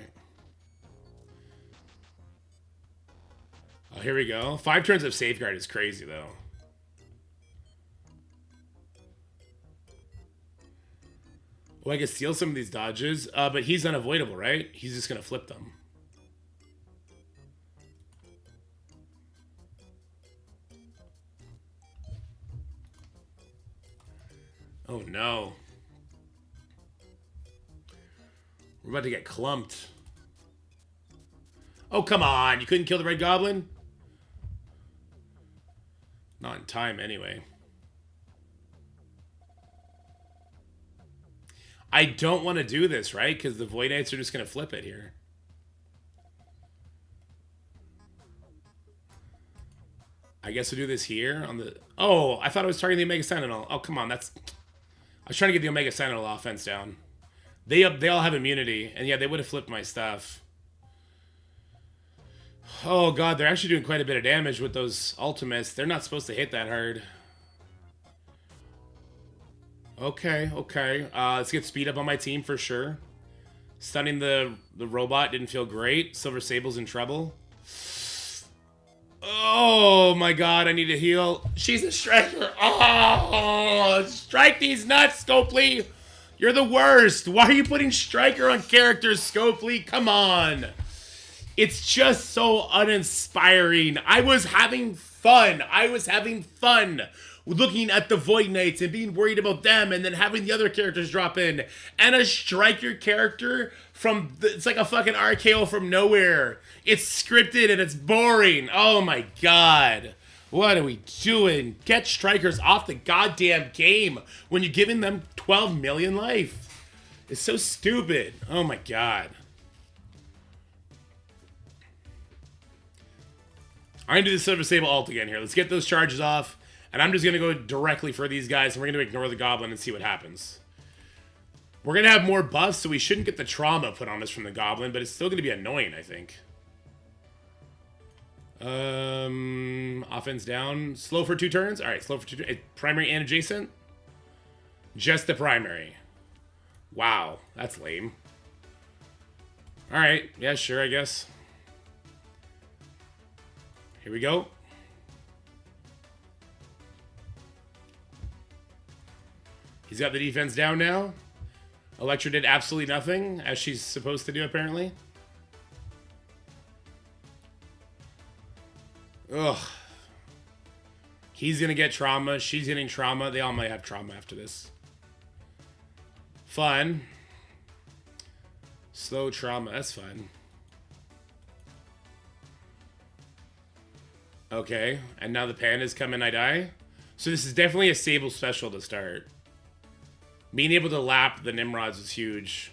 Oh, here we go. 5 turns of Safeguard is crazy, though. Oh, I can steal some of these dodges, but he's unavoidable, right? He's just going to flip them. Oh, no. We're about to get clumped. Oh, come on. You couldn't kill the Red Goblin? Not in time, anyway. I don't want to do this, right? Because the Void Knights are just going to flip it here. I guess we'll do this here on the... Oh, I thought I was targeting the Omega Sentinel. Oh, come on. That's... I was trying to get the Omega Sentinel offense down. They all have immunity. And yeah, they would have flipped my stuff. Oh, God. They're actually doing quite a bit of damage with those ultimates. They're not supposed to hit that hard. Okay, okay. Let's get speed up on my team for sure. Stunning the robot didn't feel great. Silver Sable's in trouble. Oh my God, I need to heal. She's a striker. Oh, strike these nuts, Scopely. You're the worst. Why are you putting striker on characters, Scopely? Come on. It's just so uninspiring. I was having fun. Looking at the Void Knights and being worried about them and then having the other characters drop in. And a striker character from... It's like a fucking RKO from nowhere. It's scripted and it's boring. Oh my God. What are we doing? Get strikers off the goddamn game when you're giving them 12 million life. It's so stupid. Oh my God. I'm going to do the Silver Sable ult again here. Let's get those charges off. And I'm just going to go directly for these guys, and we're going to ignore the Goblin and see what happens. We're going to have more buffs, so we shouldn't get the trauma put on us from the Goblin, but it's still going to be annoying, I think. Offense down. Slow for 2 turns? Alright, slow for 2 turns. Primary and adjacent? Just the primary. Wow, that's lame. Alright, yeah, sure, I guess. Here we go. He's got the defense down now. Electra did absolutely nothing, as she's supposed to do, apparently. Ugh. He's gonna get trauma. She's getting trauma. They all might have trauma after this. Fun. Slow trauma. That's fun. Okay, and now the pandas come and I die. So this is definitely a Sable special to start. Being able to lap the Nimrods is huge.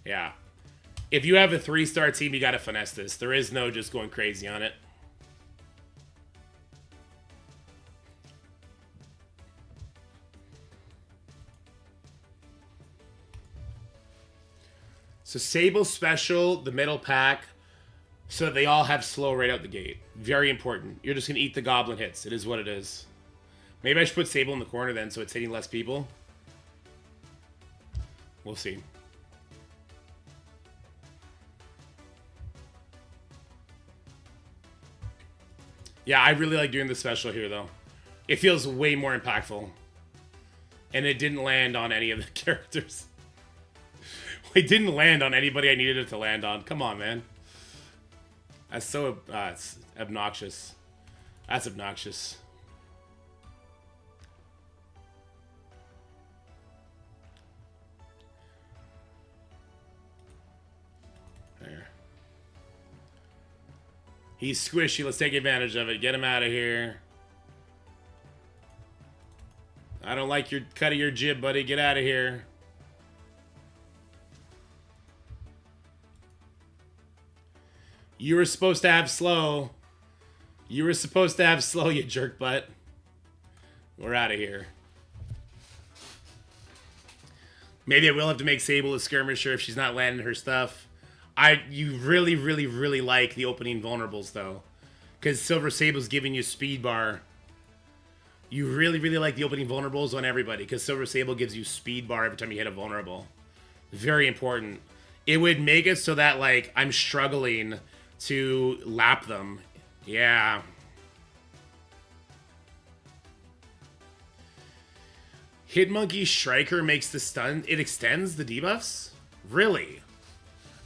Yeah. If you have a 3-star team, you gotta finesse this. There is no just going crazy on it. So Sable special, the middle pack, so that they all have slow right out the gate. Very important. You're just gonna eat the goblin hits. It is what it is. Maybe I should put Sable in the corner then, so it's hitting less people. We'll see. Yeah, I really like doing the special here, though. It feels way more impactful. And it didn't land on any of the characters. It didn't land on anybody I needed it to land on. Come on, man. That's so it's obnoxious. That's obnoxious. There. He's squishy. Let's take advantage of it. Get him out of here. I don't like your cut of your jib, buddy. Get out of here. You were supposed to have slow. You were supposed to have slow, you jerk butt. We're out of here. Maybe I will have to make Sable a skirmisher if she's not landing her stuff. You really, really, really like the opening vulnerables, though. Because Silver Sable's giving you speed bar. You really, really like the opening vulnerables on everybody. Because Silver Sable gives you speed bar every time you hit a vulnerable. Very important. It would make it so that, like, I'm struggling to lap them. Yeah. Hitmonkey Striker makes the stun. It extends the debuffs? Really?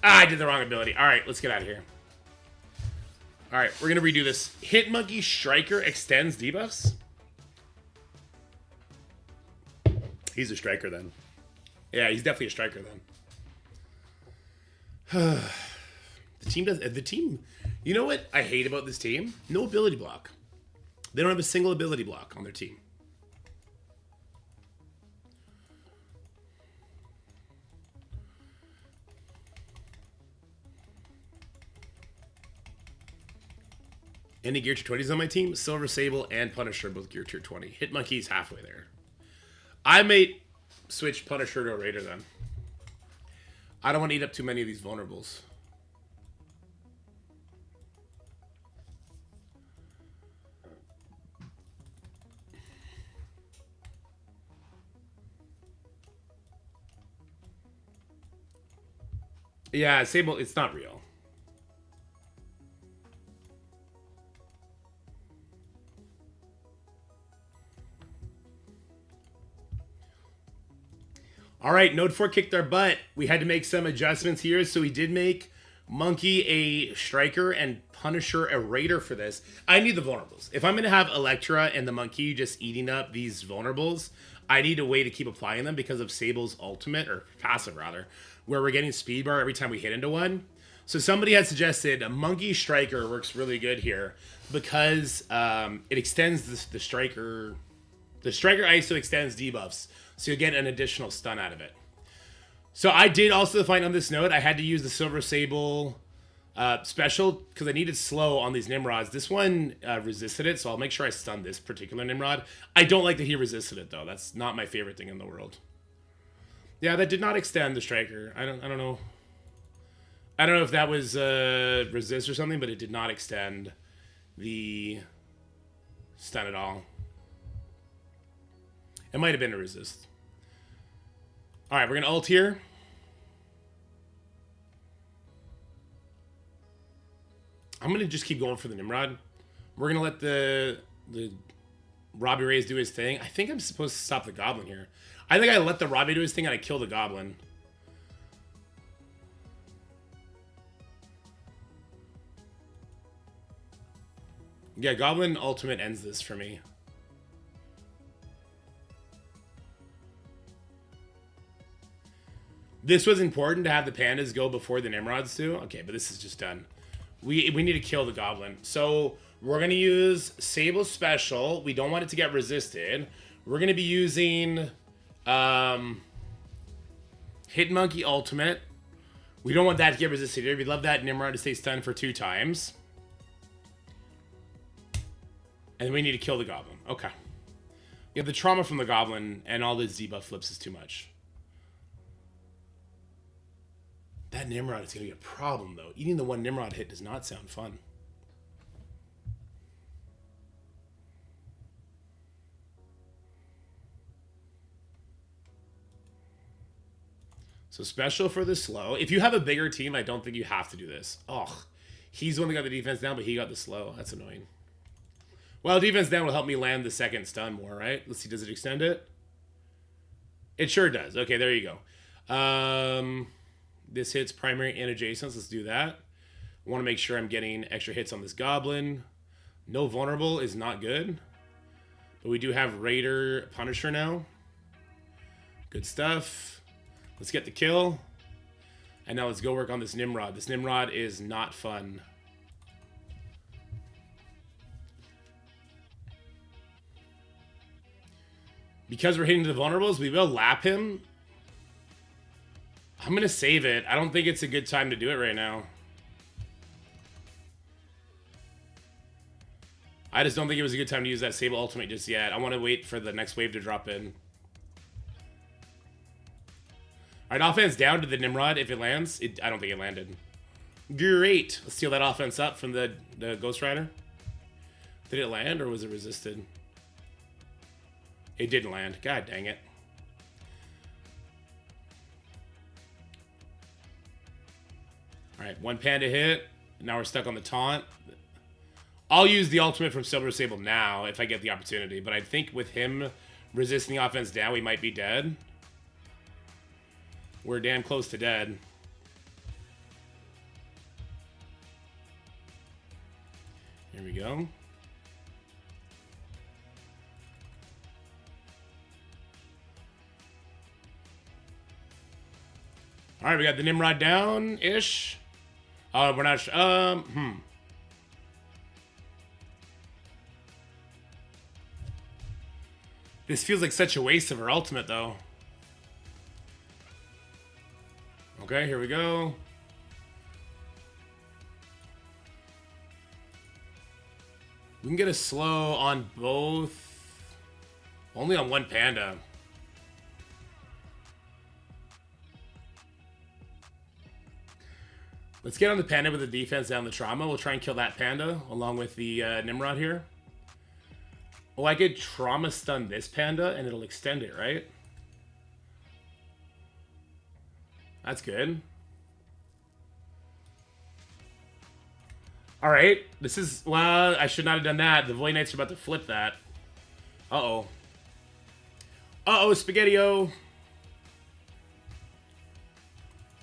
Ah, I did the wrong ability. Alright, let's get out of here. Alright, we're going to redo this. Hitmonkey Striker extends debuffs? He's a striker then. Yeah, he's definitely a striker then. The team, you know what I hate about this team? No ability block. They don't have a single ability block on their team. Any gear tier 20s on my team? Silver Sable and Punisher both gear tier 20. Hitmonkey's halfway there. I may switch Punisher to a Raider then. I don't want to eat up too many of these vulnerables. Yeah, Sable, it's not real. All right, Node 4 kicked our butt. We had to make some adjustments here, so we did make Monkey a Striker and Punisher a Raider for this. I need the vulnerables. If I'm going to have Electra and the Monkey just eating up these vulnerables, I need a way to keep applying them because of Sable's ultimate, or passive rather, where we're getting speed bar every time we hit into one. So somebody had suggested a Monkey Striker works really good here because it extends the Striker. The Striker ISO extends debuffs, so you'll get an additional stun out of it. So I did also find on this note, I had to use the Silver Sable special because I needed slow on these Nimrods. This one resisted it, so I'll make sure I stun this particular Nimrod. I don't like that he resisted it, though. That's not my favorite thing in the world. Yeah, that did not extend the Striker. I don't know. I don't know if that was resist or something, but it did not extend the stun at all. It might have been a resist. All right, we're going to ult here. I'm going to just keep going for the Nimrod. We're going to let the Robbie Reyes do his thing. I think I'm supposed to stop the Goblin here. I think I let the Robbie do his thing and I kill the Goblin. Yeah, Goblin ultimate ends this for me. This was important to have the pandas go before the Nimrods do. Okay, but this is just done. We need to kill the goblin. So we're gonna use Sable Special. We don't want it to get resisted. We're gonna be using Hit Monkey Ultimate. We don't want that to get resisted here. We love that Nimrod to stay stunned for 2 times. And we need to kill the goblin. Okay. Yeah, the trauma from the goblin and all the debuff flips is too much. That Nimrod is going to be a problem, though. Eating the 1 Nimrod hit does not sound fun. So special for the slow. If you have a bigger team, I don't think you have to do this. Oh, he's the one that got the defense down, but he got the slow. That's annoying. Well, defense down will help me land the second stun more, right? Let's see, does it extend it? It sure does. Okay, there you go. This hits primary and adjacents. Let's do that. I want to make sure I'm getting extra hits on this goblin. No vulnerable is not good. But we do have Raider Punisher now. Good stuff. Let's get the kill. And now let's go work on this Nimrod. This Nimrod is not fun. Because we're hitting the vulnerables, we will lap him. I'm going to save it. I don't think it's a good time to do it right now. I just don't think it was a good time to use that Sable Ultimate just yet. I want to wait for the next wave to drop in. Alright, offense down to the Nimrod if it lands. I don't think it landed. Great. Let's steal that offense up from the Ghost Rider. Did it land or was it resisted? It didn't land. God dang it. Alright, 1 panda hit. Now we're stuck on the taunt. I'll use the ultimate from Silver Sable now if I get the opportunity, but I think with him resisting the offense down, we might be dead. We're damn close to dead. Here we go. All right, we got the Nimrod down-ish. We're not... This feels like such a waste of our ultimate, though. Okay, here we go. We can get a slow on both. Only on 1 panda. Let's get on the panda with the defense down the trauma. We'll try and kill that panda along with the Nimrod here. Oh, I could trauma stun this panda and it'll extend it, right? That's good. Alright, this is... Well, I should not have done that. The Void Knights are about to flip that. Uh-oh. Uh-oh, Spaghetti-O!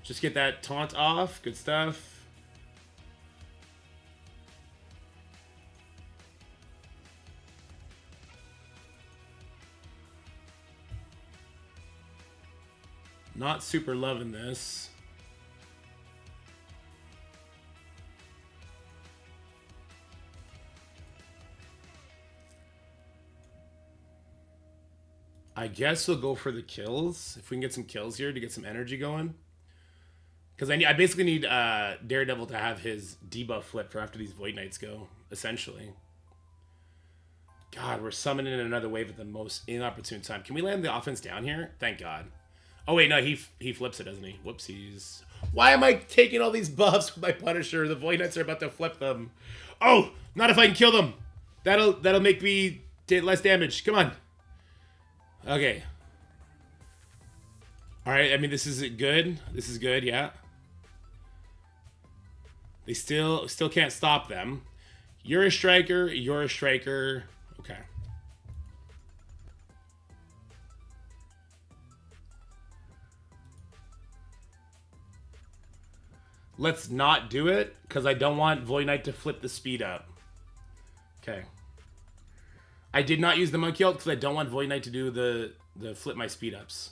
Just get that taunt off. Good stuff. Not super loving this. I guess we'll go for the kills. If we can get some kills here to get some energy going. Because I basically need Daredevil to have his debuff flip for after these Void Knights go, essentially. God, we're summoning another wave at the most inopportune time. Can we land the offense down here? Thank God. Oh, wait, no, he flips it, doesn't he? Whoopsies. Why am I taking all these buffs with my Punisher? The Void Knights are about to flip them. Oh, not if I can kill them. That'll make me take less damage. Come on. Okay. All right, I mean, this is good. This is good, yeah. They still can't stop them. You're a striker. You're a striker. Okay. Let's not do it, because I don't want Void Knight to flip the speed up. Okay. I did not use the Monkey ult, because I don't want Void Knight to do the flip my speed ups.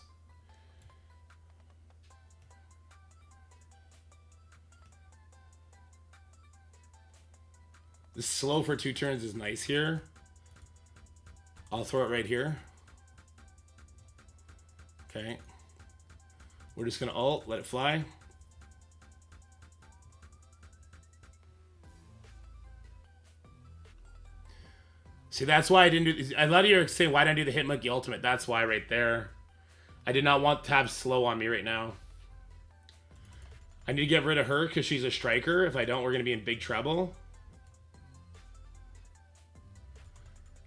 The slow for 2 turns is nice here. I'll throw it right here. Okay. We're just gonna ult, let it fly. See, that's why I didn't do. A lot of you are saying, why didn't I do the Hitmonkey ultimate? That's why right there. I did not want to have slow on me right now. I need to get rid of her because she's a striker. If I don't, we're going to be in big trouble.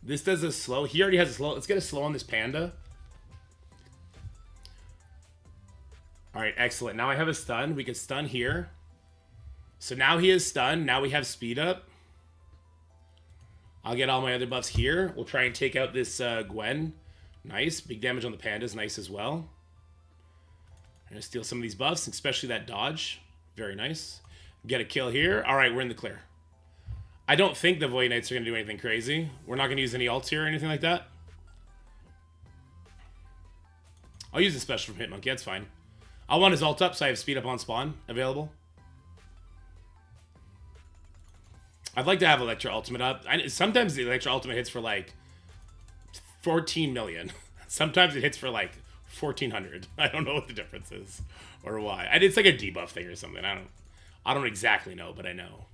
This does a slow. He already has a slow. Let's get a slow on this panda. All right, excellent. Now I have a stun. We can stun here. So now he is stunned. Now we have speed up. I'll get all my other buffs here. We'll try and take out this Gwen. Nice. Big damage on the pandas. Nice as well. I'm going to steal some of these buffs, especially that dodge. Very nice. Get a kill here. All right, we're in the clear. I don't think the Void Knights are going to do anything crazy. We're not going to use any ults here or anything like that. I'll use the special from Hitmonkey. That's fine. I want his ult up, so I have speed up on spawn available. I'd like to have Electra Ultimate up. Sometimes the Electra Ultimate hits for like 14 million. Sometimes it hits for like 1,400. I don't know what the difference is or why. It's like a debuff thing or something. I don't exactly know, but I know.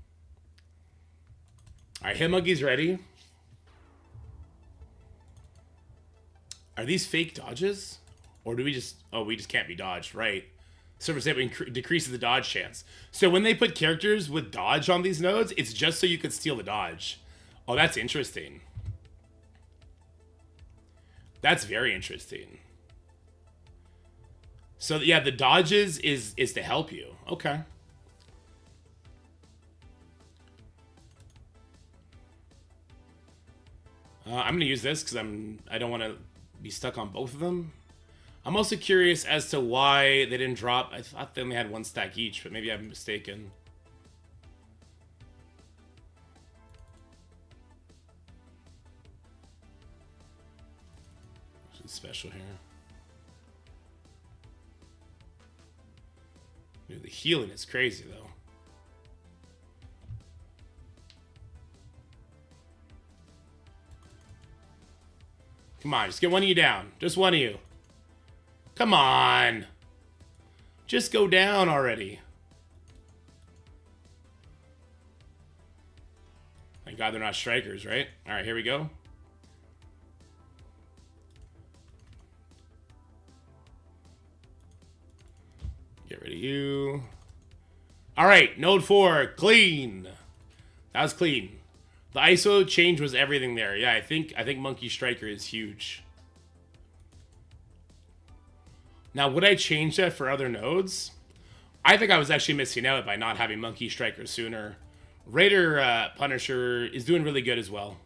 All right, Hitmonkey's ready. Are these fake dodges? Or do we just... Oh, we just can't be dodged, right? Server Stamp decreases the dodge chance. So when they put characters with dodge on these nodes, it's just so you could steal the dodge. Oh, that's interesting. That's very interesting. So yeah, the dodges is to help you. Okay. I'm gonna use this because I don't want to be stuck on both of them. I'm also curious as to why they didn't drop. I thought they only had 1 stack each, but maybe I'm mistaken. There's special here. Dude, the healing is crazy though. Come on, just get one of you down. Just one of you. Come on. Just go down already. Thank God they're not strikers, right? All right, here we go. Get rid of you. All right, node 4, clean. That was clean. The ISO change was everything there. Yeah, I think Monkey Striker is huge. Now, would I change that for other nodes? I think I was actually missing out by not having Monkey Striker sooner. Raider Punisher is doing really good as well.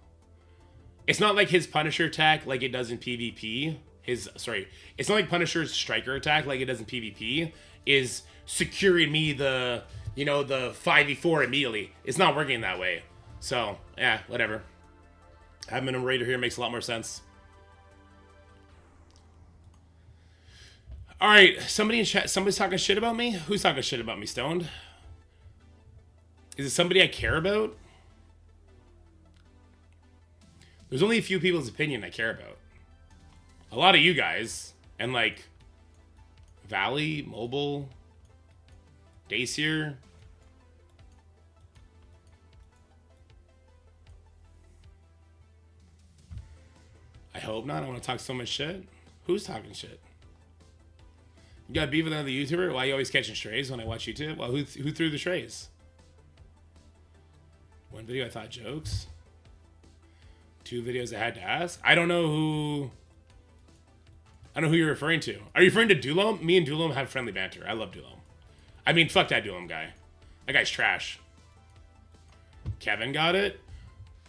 It's not like his Punisher attack like it does in PvP. It's not like Punisher's Striker attack like it does in PvP is securing me the 5v4 immediately. It's not working that way. So, yeah, whatever. Having a Raider here makes a lot more sense. All right, somebody in chat, somebody's talking shit about me? Who's talking shit about me, Stoned? Is it somebody I care about? There's only a few people's opinion I care about. A lot of you guys, and like Valley, Mobile, Dacier. I hope not. I want to talk so much shit. Who's talking shit? You got beef with another YouTuber? Why are you always catching strays when I watch YouTube? Well, who threw the strays? One video I thought jokes. 2 videos I had to ask. I don't know who you're referring to. Are you referring to Dulom? Me and Dulom have friendly banter. I love Dulom. I mean, fuck that Dulom guy. That guy's trash. Kevin got it?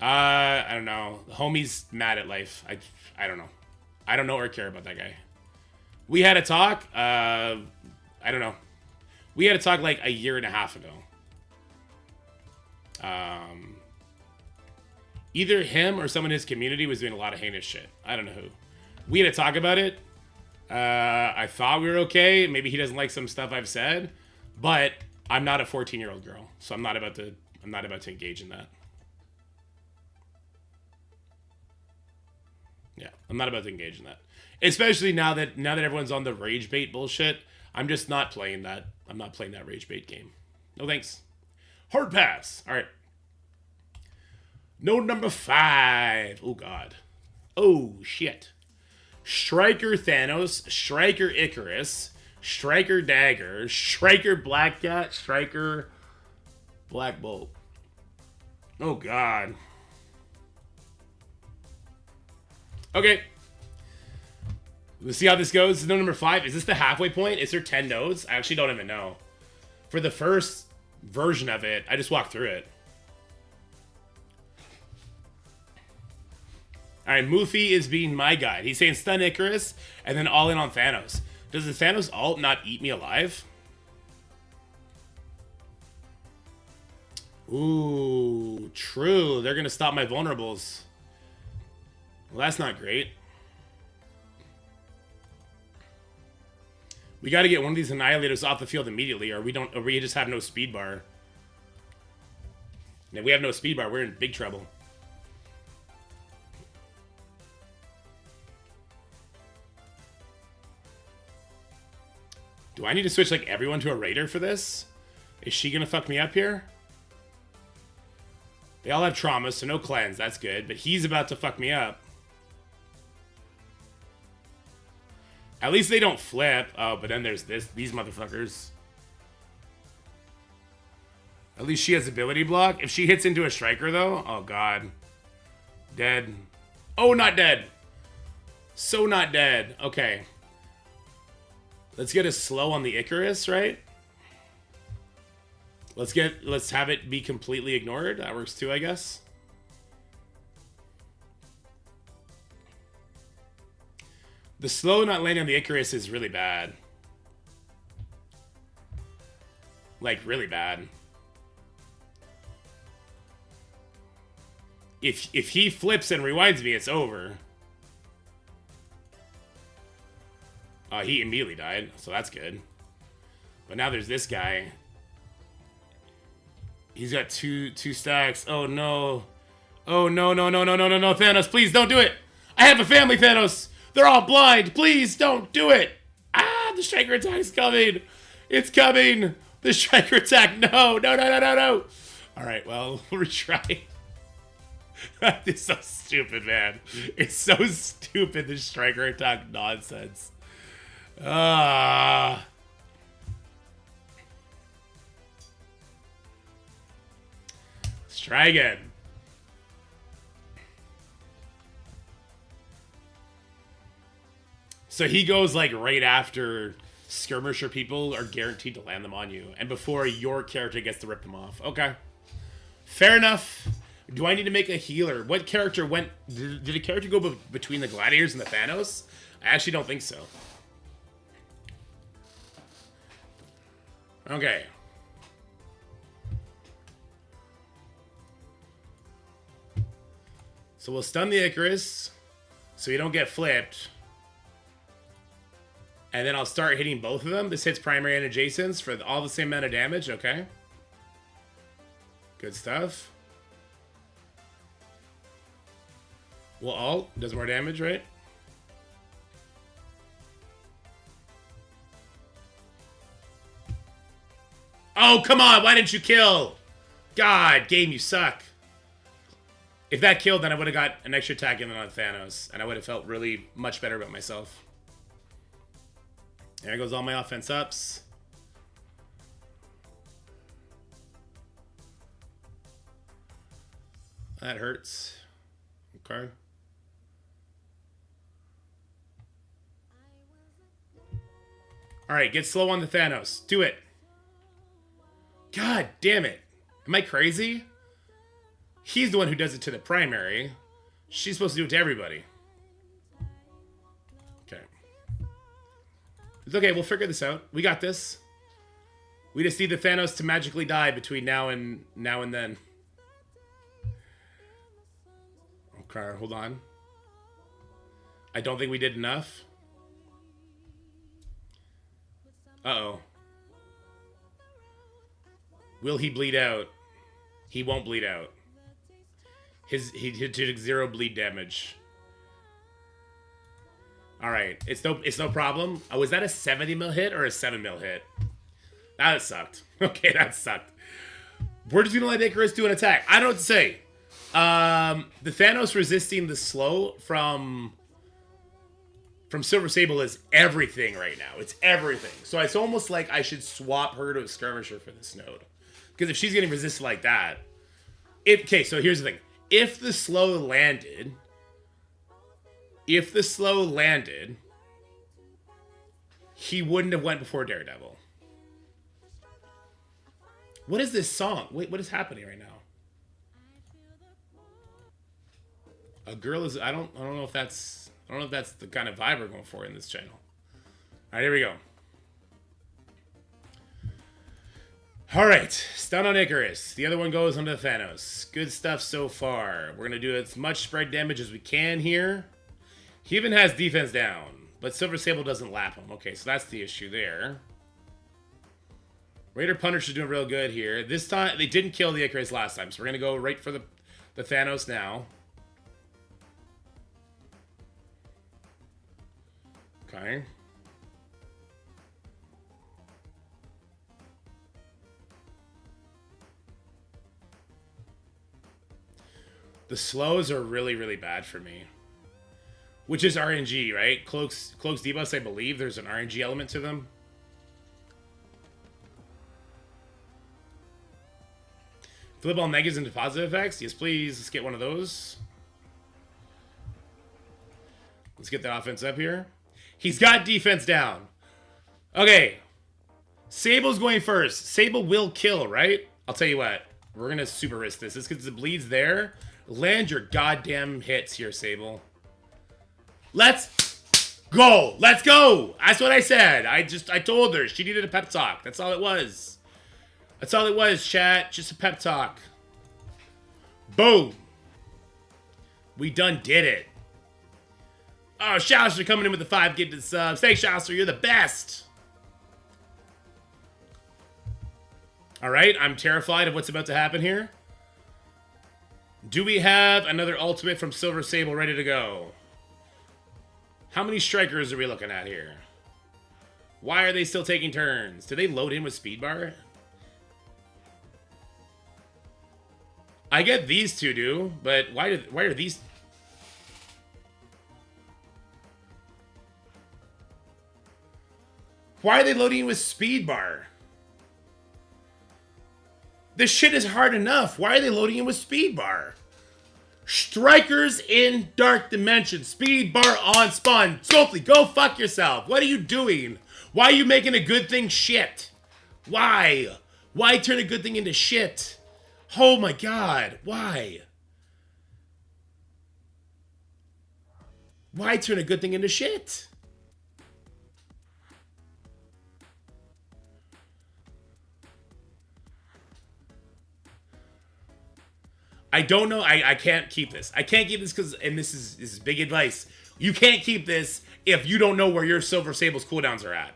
I don't know. The homie's mad at life. I don't know. I don't know or care about that guy. We had a talk, I don't know. We had a talk like a year and a half ago. Either him or someone in his community was doing a lot of heinous shit. I don't know who. We had to talk about it. I thought we were okay. Maybe he doesn't like some stuff I've said, but I'm not a 14-year-old girl, so I'm not about to engage in that. Yeah, I'm not about to engage in that. Especially now that everyone's on the rage bait bullshit. I'm just not playing that. I'm not playing that rage bait game. No thanks. Hard pass. All right. Node number 5. Oh god. Oh shit. Striker Thanos, Striker Icarus, Striker Dagger, Striker Black Cat, Striker Black Bolt. Oh god. Okay. Let's see how this goes. Node number 5. Is this the halfway point? Is there 10 nodes? I actually don't even know. For the first version of it, I just walked through it. Alright, Mufi is being my guide. He's saying stun Icarus and then all in on Thanos. Does the Thanos ult not eat me alive? Ooh, true. They're going to stop my vulnerables. Well, that's not great. We got to get one of these annihilators off the field immediately, or we just have no speed bar. If we have no speed bar, we're in big trouble. Do I need to switch like everyone to a raider for this? Is she gonna fuck me up here? They all have trauma, so no cleanse. That's good. But he's about to fuck me up. At least they don't flip. Oh, but then there's these motherfuckers. At least she has ability block. If she hits into a striker, though, oh god. Dead. Oh, not dead. So not dead. Okay. Let's get a slow on the Icarus, right? Let's have it be completely ignored. That works too, I guess. The slow not landing on the Icarus is really bad. Like, really bad. If he flips and rewinds me, it's over. He immediately died, so that's good. But now there's this guy. He's got two stacks. Oh no. Oh no, no, no, no, no, no, no, Thanos, please don't do it. I have a family, Thanos. They're all blind. Please don't do it. Ah, the striker attack's coming. It's coming. The striker attack. No, no, no, no, no, no. All right, well, we'll retry. This is so stupid, man. It's so stupid, this striker attack nonsense. Let's try again. So he goes like right after skirmisher people are guaranteed to land them on you, and before your character gets to rip them off. Okay, fair enough. Do I need to make a healer? What character went? Did a character go between the gladiators and the Thanos? I actually don't think so. Okay. So we'll stun the Icarus so you don't get flipped. And then I'll start hitting both of them. This hits primary and adjacents for all the same amount of damage. Okay. Good stuff. Well, ult does more damage, right? Oh, come on. Why didn't you kill? God, game, you suck. If that killed, then I would have got an extra attack in on Thanos. And I would have felt really much better about myself. There goes all my offense ups. That hurts. Okay. Alright, get slow on the Thanos. Do it. God damn it. Am I crazy? He's the one who does it to the primary. She's supposed to do it to everybody. Okay. It's okay, we'll figure this out. We got this. We just need the Thanos to magically die between now and then. Okay, hold on. I don't think we did enough. Uh-oh. Will he bleed out? He won't bleed out. He did 0 bleed damage. All right, it's no problem. Oh, was that a 70 mil hit or a 7 mil hit? That sucked. Okay, that sucked. We're just gonna let Icarus do an attack. I don't know what to say. The Thanos resisting the slow from Silver Sable is everything right now. It's everything. So it's almost like I should swap her to a skirmisher for this node. Because if she's getting resisted like that... Okay, so here's the thing. If the slow landed... he wouldn't have went before Daredevil. What is this song? Wait, what is happening right now? A girl is... I don't know if that's the kind of vibe we're going for in this channel. Alright, here we go. Alright, stun on Icarus. The other one goes onto Thanos. Good stuff so far. We're going to do as much spread damage as we can here. He even has defense down, but Silver Sable doesn't lap him. Okay, so that's the issue there. Raider Punisher's doing real good here. This time, they didn't kill the Icarus last time, so we're going to go right for the Thanos now. Okay. The slows are really, really bad for me. Which is RNG, right? Cloak's debuffs, I believe there's an RNG element to them. Flip all negatives into positive effects? Yes, please. Let's get one of those. Let's get the offense up here. He's got defense down. Okay. Sable's going first. Sable will kill, right? I'll tell you what. We're going to super risk this. It's because the bleed's there. Land your goddamn hits here, Sable. Let's go. Let's go. That's what I said. I told her. She needed a pep talk. That's all it was. That's all it was, chat. Just a pep talk. Boom. We done did it. Oh, Shouster coming in with the 5 gifted subs. Thanks, Shouster. You're the best. All right. I'm terrified of what's about to happen here. Do we have another ultimate from Silver Sable ready to go? How many strikers are we looking at here? Why are they still taking turns? Did they load in with speed bar? I get these two do, but why are these... Why are they loading with speed bar? This shit is hard enough. Why are they loading in with speed bar? Strikers in Dark Dimension. Speed bar on spawn. Scopely, go fuck yourself. What are you doing? Why are you making a good thing shit? Why? Why turn a good thing into shit? Oh my god. Why? Why turn a good thing into shit? I don't know. I can't keep this. I can't keep this because, and this is big advice. You can't keep this if you don't know where your Silver Sable's cooldowns are at.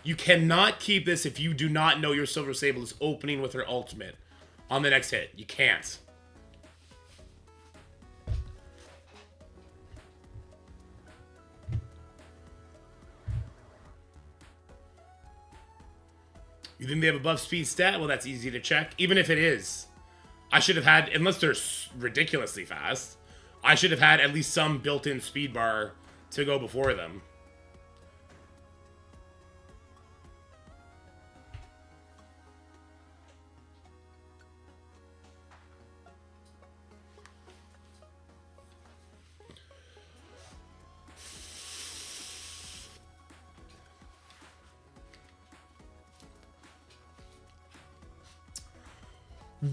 You cannot keep this if you do not know your Silver Sable is opening with her ultimate on the next hit. You can't. You think they have a buff speed stat? Well, that's easy to check. Even if it is, I should have had, unless they're ridiculously fast, I should have had at least some built-in speed bar to go before them.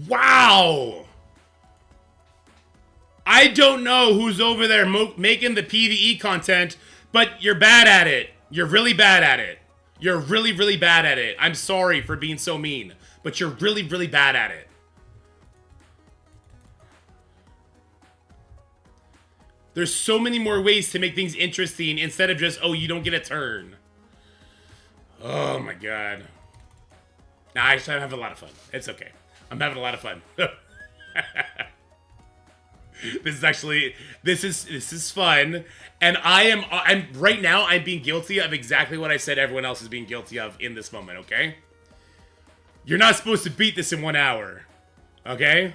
Wow! I don't know who's over there making the PvE content, but you're bad at it. You're really bad at it. You're really, really bad at it. I'm sorry for being so mean, but you're really, really bad at it. There's so many more ways to make things interesting instead of just, oh, you don't get a turn. Oh my god. Nah, I have a lot of fun. It's okay. I'm having a lot of fun. This is actually this is fun, and I'm right now I'm being guilty of exactly what I said everyone else is being guilty of in this moment. Okay, you're not supposed to beat this in 1 hour. Okay,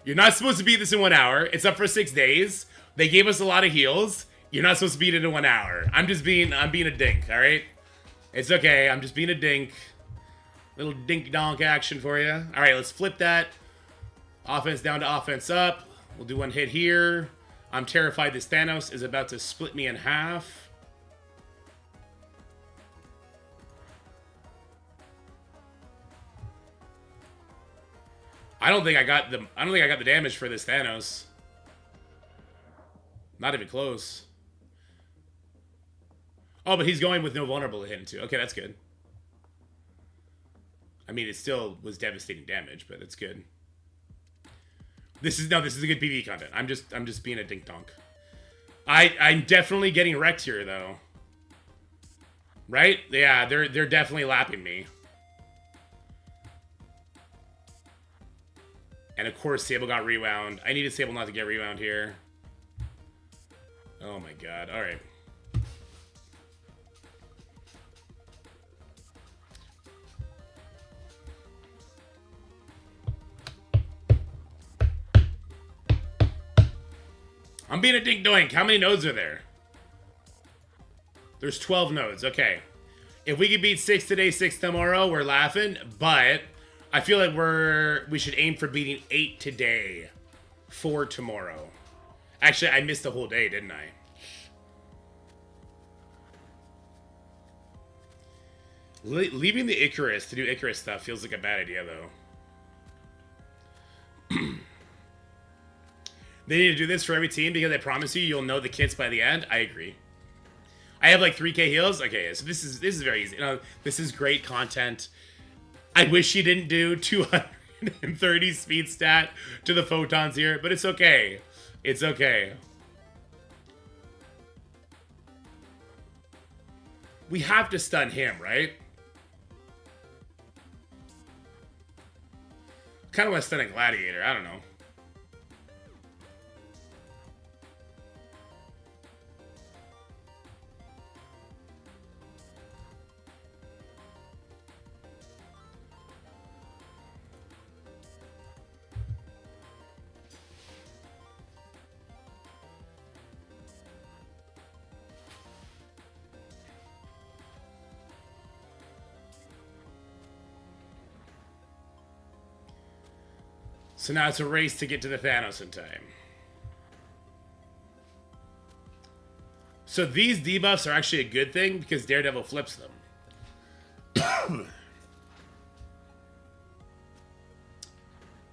you're not supposed to beat this in 1 hour. It's up for 6 days. They gave us a lot of heals. You're not supposed to beat it in 1 hour. I'm being a dink. All right, it's okay. I'm just being a dink. Little dink donk action for you. All right, let's flip that. Offense down to offense up. We'll do one hit here. I'm terrified this Thanos is about to split me in half. I don't think I got the damage for this Thanos. Not even close. Oh, but he's going with no vulnerable to hit into. Okay, that's good. I mean, it still was devastating damage, but it's good. This is a good PvE content. I'm just being a dink donk. I'm definitely getting wrecked here though. Right? Yeah, they're definitely lapping me. And of course Sable got rewound. I needed Sable not to get rewound here. Oh my god. Alright. I'm being a dink doink. How many nodes are there? There's 12 nodes. Okay. If we could beat 6 today, 6 tomorrow, we're laughing. But I feel like we should aim for beating 8 today, 4 tomorrow. Actually, I missed the whole day, didn't I? Leaving the Icarus to do Icarus stuff feels like a bad idea, though. They need to do this for every team because I promise you'll know the kits by the end. I agree. I have like 3k heals. Okay, so this is very easy. You know, this is great content. I wish you didn't do 230 speed stat to the photons here, but it's okay. It's okay. We have to stun him, right? Kind of want to stun a gladiator. I don't know. So now it's a race to get to the Thanos in time. So these debuffs are actually a good thing because Daredevil flips them.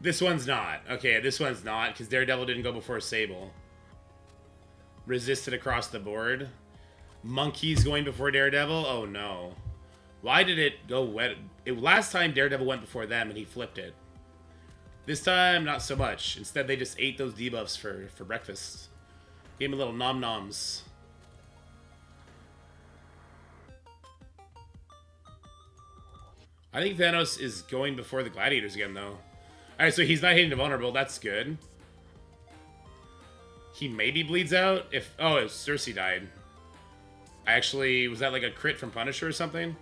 This one's not. Okay, this one's not because Daredevil didn't go before Sable. Resisted across the board. Monkey's going before Daredevil? Oh no. Why did it go wet? Last time Daredevil went before them and he flipped it. This time, not so much. Instead, they just ate those debuffs for breakfast. Gave me little nom-noms. I think Thanos is going before the Gladiators again, though. Alright, so he's not hitting the vulnerable. That's good. He maybe bleeds out. Oh, Cersei died. Was that like a crit from Punisher or something?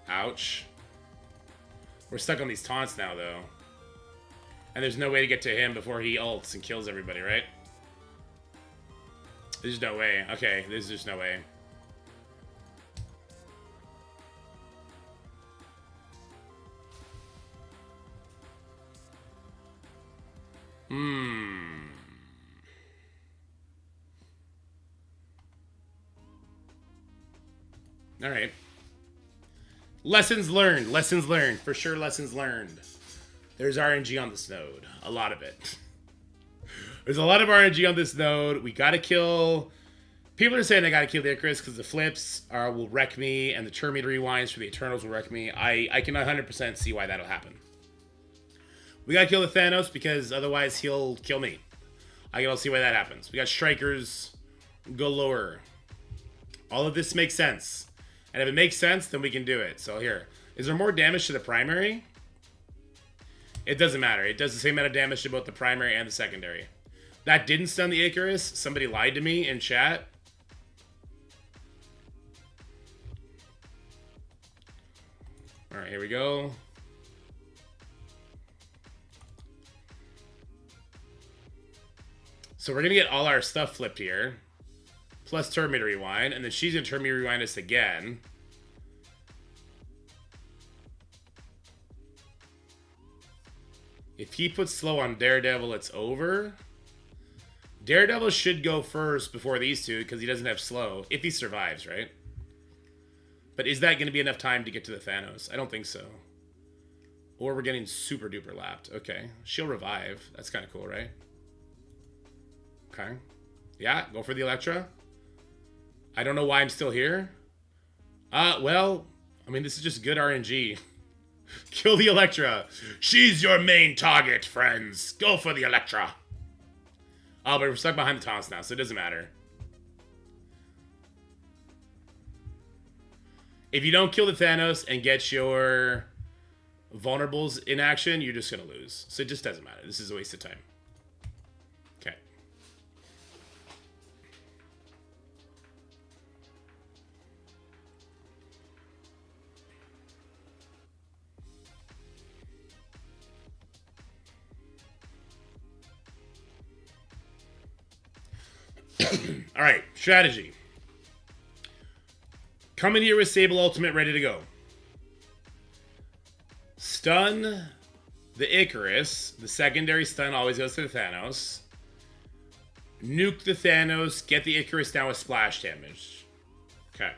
Ouch. We're stuck on these taunts now, though. And there's no way to get to him before he ults and kills everybody, right? There's no way. Okay, there's just no way. Alright. Lessons learned. Lessons learned. For sure, lessons learned. There's RNG on this node. A lot of it. There's a lot of RNG on this node. We gotta kill... People are saying I gotta kill the Icarus because the flips will wreck me and the Terminator rewinds for the Eternals will wreck me. I can 100% see why that'll happen. We gotta kill the Thanos because otherwise he'll kill me. I can all see why that happens. We got Strikers. Go lower. All of this makes sense. And if it makes sense, then we can do it. So here. Is there more damage to the primary? It doesn't matter. It does the same amount of damage to both the primary and the secondary. That didn't stun the Icarus. Somebody lied to me in chat. Alright, here we go. So we're going to get all our stuff flipped here. Plus turn me to rewind. And then she's going to turn me to rewind us again. If he puts slow on Daredevil, it's over. Daredevil should go first before these two because he doesn't have slow. If he survives, right? But is that going to be enough time to get to the Thanos? I don't think so. Or we're getting super duper lapped. Okay. She'll revive. That's kind of cool, right? Okay. Yeah, go for the Elektra. I don't know why I'm still here. Well, I mean, this is just good RNG. Kill the Elektra. She's your main target, friends. Go for the Elektra. Oh, but we're stuck behind the taunts now, so it doesn't matter. If you don't kill the Thanos and get your vulnerables in action, you're just going to lose. So it just doesn't matter. This is a waste of time. Okay. All right, strategy. Come in here with Sable Ultimate ready to go. Stun the Icarus. The secondary stun always goes to the Thanos. Nuke the Thanos. Get the Icarus down with splash damage. Okay.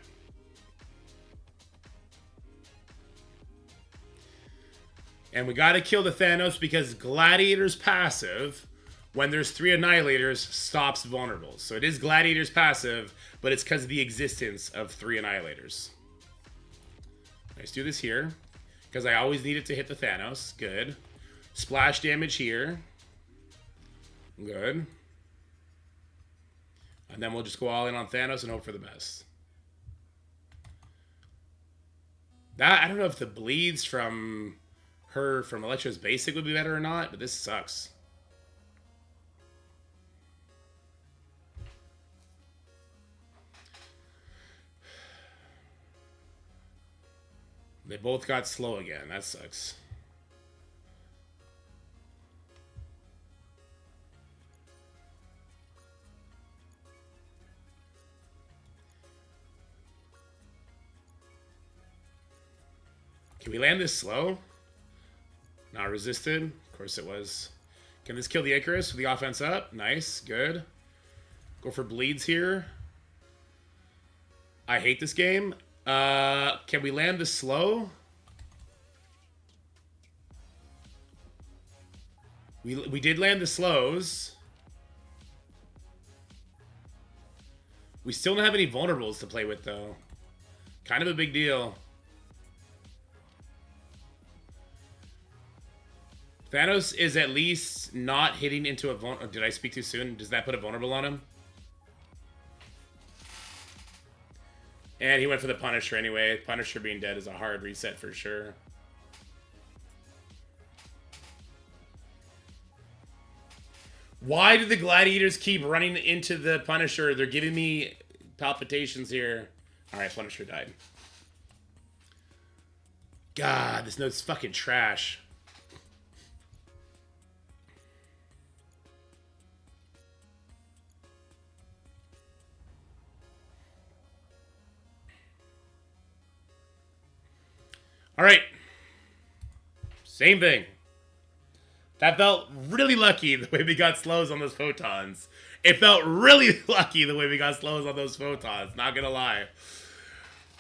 And we gotta kill the Thanos because Gladiator's passive, when there's 3 Annihilators, stops vulnerables. So it is Gladiator's passive, but it's because of the existence of 3 Annihilators. Let's do this here, because I always need it to hit the Thanos. Good. Splash damage here. Good. And then we'll just go all in on Thanos and hope for the best. That, I don't know if the bleeds from her, from Elektra's basic would be better or not, but this sucks. They both got slow again. That sucks. Can we land this slow? Not resisted. Of course it was. Can this kill the Icarus with the offense up? Nice. Good. Go for bleeds here. I hate this game. Can we land the slow? We did land the slows. We still don't have any vulnerables to play with, though. Kind of a big deal. Thanos is at least not hitting into a vulnerable... Did I speak too soon? Does that put a vulnerable on him? And he went for the Punisher anyway. Punisher being dead is a hard reset for sure. Why do the Gladiators keep running into the Punisher? They're giving me palpitations here. Alright, Punisher died. God, this note's fucking trash. Alright. Same thing. That felt really lucky the way we got slows on those photons. It felt really lucky the way we got slows on those photons. Not gonna lie.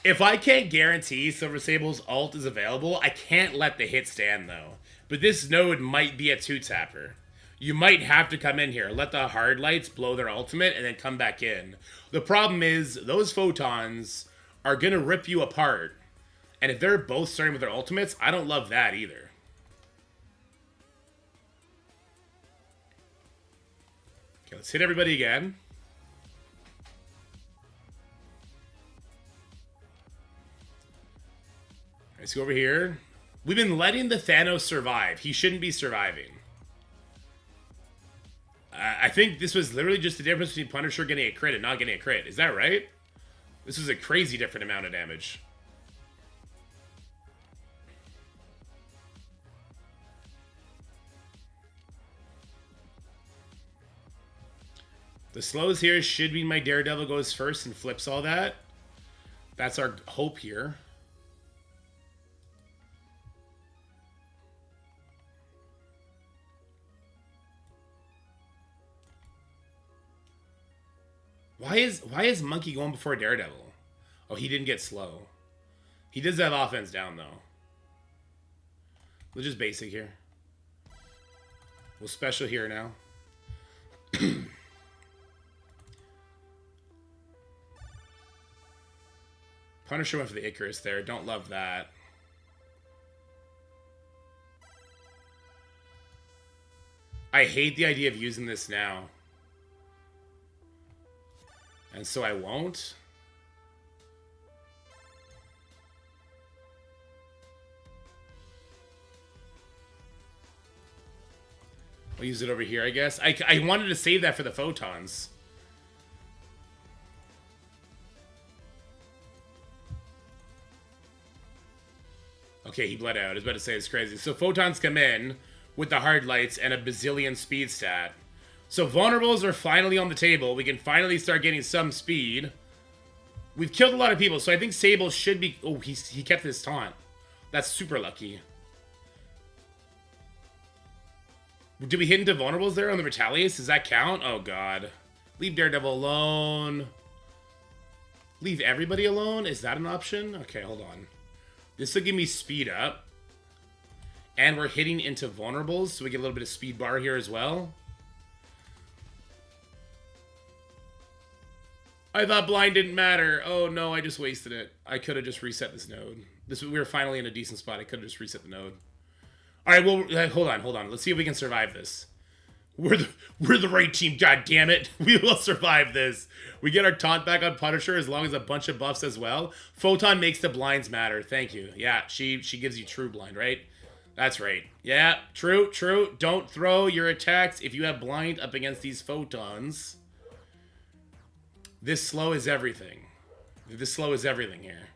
If I can't guarantee Silver Sable's ult is available, I can't let the hit stand though. But this node might be a 2-tapper. You might have to come in here, let the hard lights blow their ultimate, and then come back in. The problem is, those photons are gonna rip you apart. And if they're both starting with their ultimates, I don't love that either. Okay, let's hit everybody again. Let's go over here. We've been letting the Thanos survive. He shouldn't be surviving. I think this was literally just the difference between Punisher getting a crit and not getting a crit. Is that right? This was a crazy different amount of damage. The slows here should be my Daredevil goes first and flips all that. That's our hope here. Why is Monkey going before Daredevil? Oh, he didn't get slow. He does have offense down, though. We'll just basic here. We'll special here now. Punisher went for the Icarus there. Don't love that. I hate the idea of using this now. And so I won't. I'll use it over here, I guess. I wanted to save that for the photons. Okay, he bled out. I was about to say it's crazy. So photons come in with the hard lights and a bazillion speed stat. So vulnerables are finally on the table. We can finally start getting some speed. We've killed a lot of people, so I think Sable should be... Oh, he kept his taunt. That's super lucky. Did we hit into vulnerables there on the Retaliates? Does that count? Oh, God. Leave Daredevil alone. Leave everybody alone? Is that an option? Okay, hold on. This will give me speed up. And we're hitting into vulnerables, so we get a little bit of speed bar here as well. I thought blind didn't matter. Oh no, I just wasted it. I could have just reset this node. We were finally in a decent spot. I could have just reset the node. All right, well, hold on. Let's see if we can survive this. We're the right team. God damn it, we will survive this. We get our taunt back on Punisher as long as a bunch of buffs as well. Photon makes the blinds matter. Thank you. Yeah, she gives you true blind, right? That's right. Yeah, true. Don't throw your attacks if you have blind up against these photons. This slow is everything. This slow is everything here.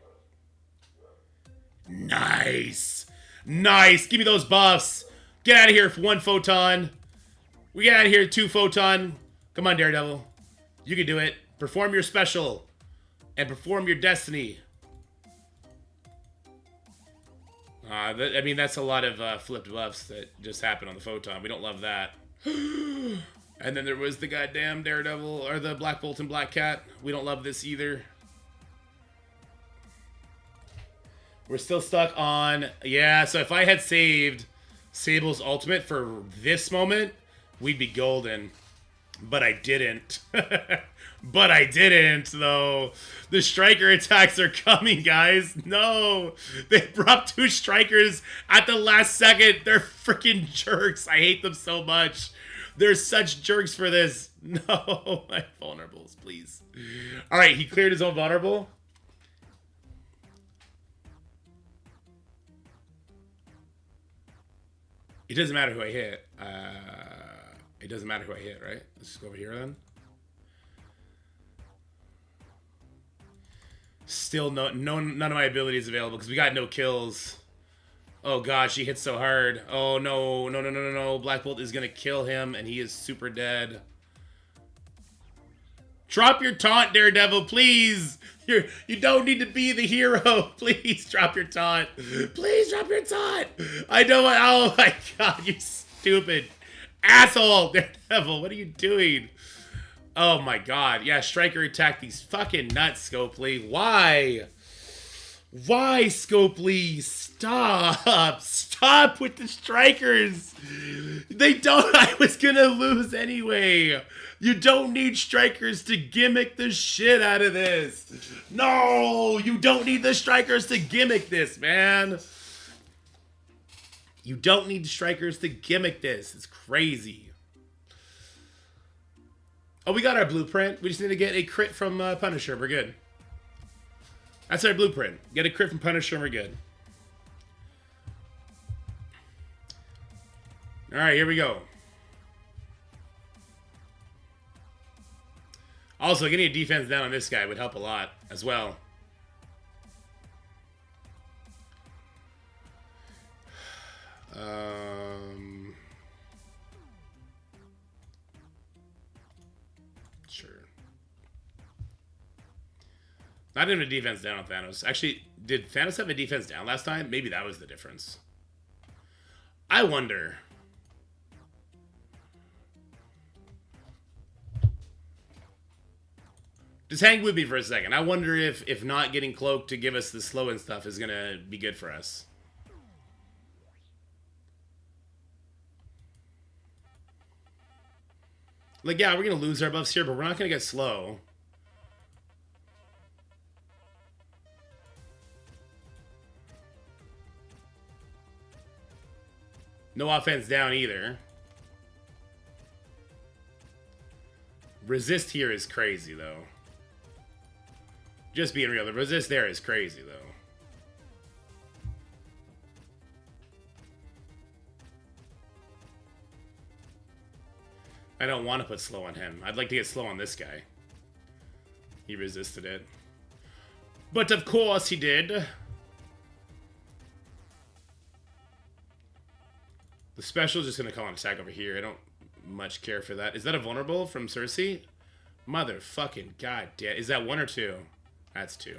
Nice. Nice. Give me those buffs. Get out of here for 1 photon. We get out of here 2 photon. Come on, Daredevil. You can do it. Perform your special. And perform your destiny. I mean, that's a lot of flipped buffs that just happened on the photon. We don't love that. And then there was the goddamn Daredevil, or the Black Bolt and Black Cat. We don't love this either. We're still stuck on... Yeah, so if I had saved Sable's ultimate for this moment, we'd be golden. But I didn't. But I didn't, though. The striker attacks are coming, guys. No. They brought 2 strikers at the last second. They're freaking jerks. I hate them so much. They're such jerks for this. No, my vulnerables, please. All right, he cleared his own vulnerable. It doesn't matter who I hit. It doesn't matter who I hit, right? Let's just go over here then. Still none of my abilities available because we got no kills. Oh gosh, he hit so hard. Oh no. Black Bolt is gonna kill him and he is super dead. Drop your taunt, Daredevil, please. You don't need to be the hero. Please drop your taunt. Please drop your taunt. I don't want... Oh my god, you stupid asshole, Daredevil. What are you doing? Oh my god. Yeah, Stryker attacked these fucking nuts, Scopely. Why? Why, Scopely? Stop. Stop with the Strikers. They don't... I was gonna lose anyway. You don't need Strikers to gimmick the shit out of this. No, you don't need the Strikers to gimmick this, man. You don't need Strikers to gimmick this. It's crazy. Oh, we got our blueprint. We just need to get a crit from Punisher. We're good. That's our blueprint. Get a crit from Punisher and we're good. All right, here we go. Also, getting a defense down on this guy would help a lot as well. Sure. Not even a defense down on Thanos. Actually, did Thanos have a defense down last time? Maybe that was the difference. I wonder. Just hang with me for a second. I wonder if not getting Cloak to give us the slow and stuff is going to be good for us. Like, yeah, we're going to lose our buffs here, but we're not going to get slow. No offense down either. Resist here is crazy, though. Just being real, the resist there is crazy, though. I don't want to put slow on him. I'd like to get slow on this guy. He resisted it. But of course he did. The special is just going to call an attack over here. I don't much care for that. Is that a vulnerable from Cersei? Motherfucking goddamn. Is that 1 or 2? That's 2.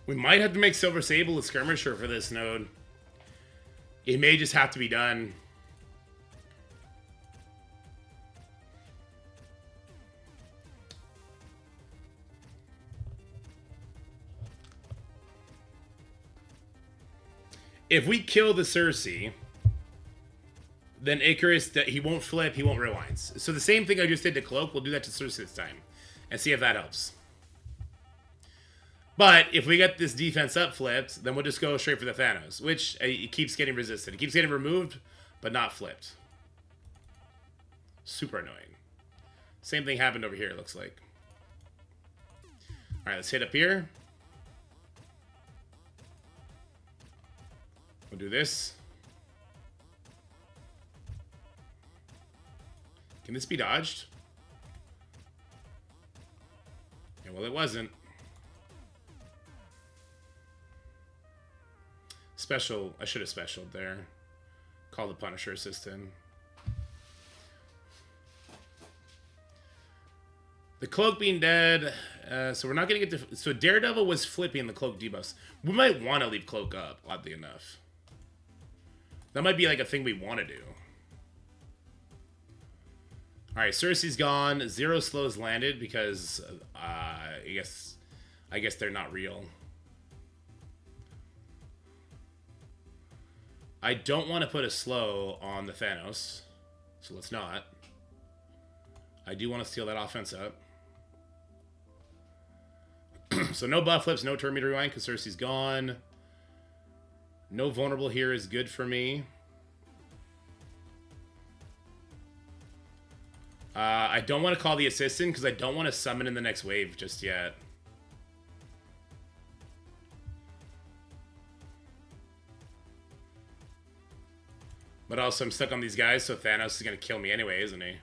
We might have to make Silver Sable a skirmisher for this node. It may just have to be done. If we kill the Cersei, then Icarus, he won't flip, he won't rewind. So the same thing I just did to Cloak, we'll do that to Cersei this time. And see if that helps. But if we get this defense up flipped, then we'll just go straight for the Thanos. Which, it keeps getting resisted. It keeps getting removed, but not flipped. Super annoying. Same thing happened over here, it looks like. Alright, let's hit up here. We'll do this. Can this be dodged? Yeah, well, it wasn't. Special. I should have specialed there. Call the Punisher assistant. The Cloak being dead. So we're not going to get to... So Daredevil was flipping the Cloak debuffs. We might want to leave Cloak up, oddly enough. That might be like a thing we want to do. Alright, Cersei's gone. 0 slows landed because I guess they're not real. I don't want to put a slow on the Thanos, so let's not. I do want to steal that offense up. So no buff flips, no turn meter rewind because Cersei's gone. No vulnerable here is good for me. I don't want to call the assistant because I don't want to summon in the next wave just yet. But also I'm stuck on these guys, so Thanos is going to kill me anyway, isn't he?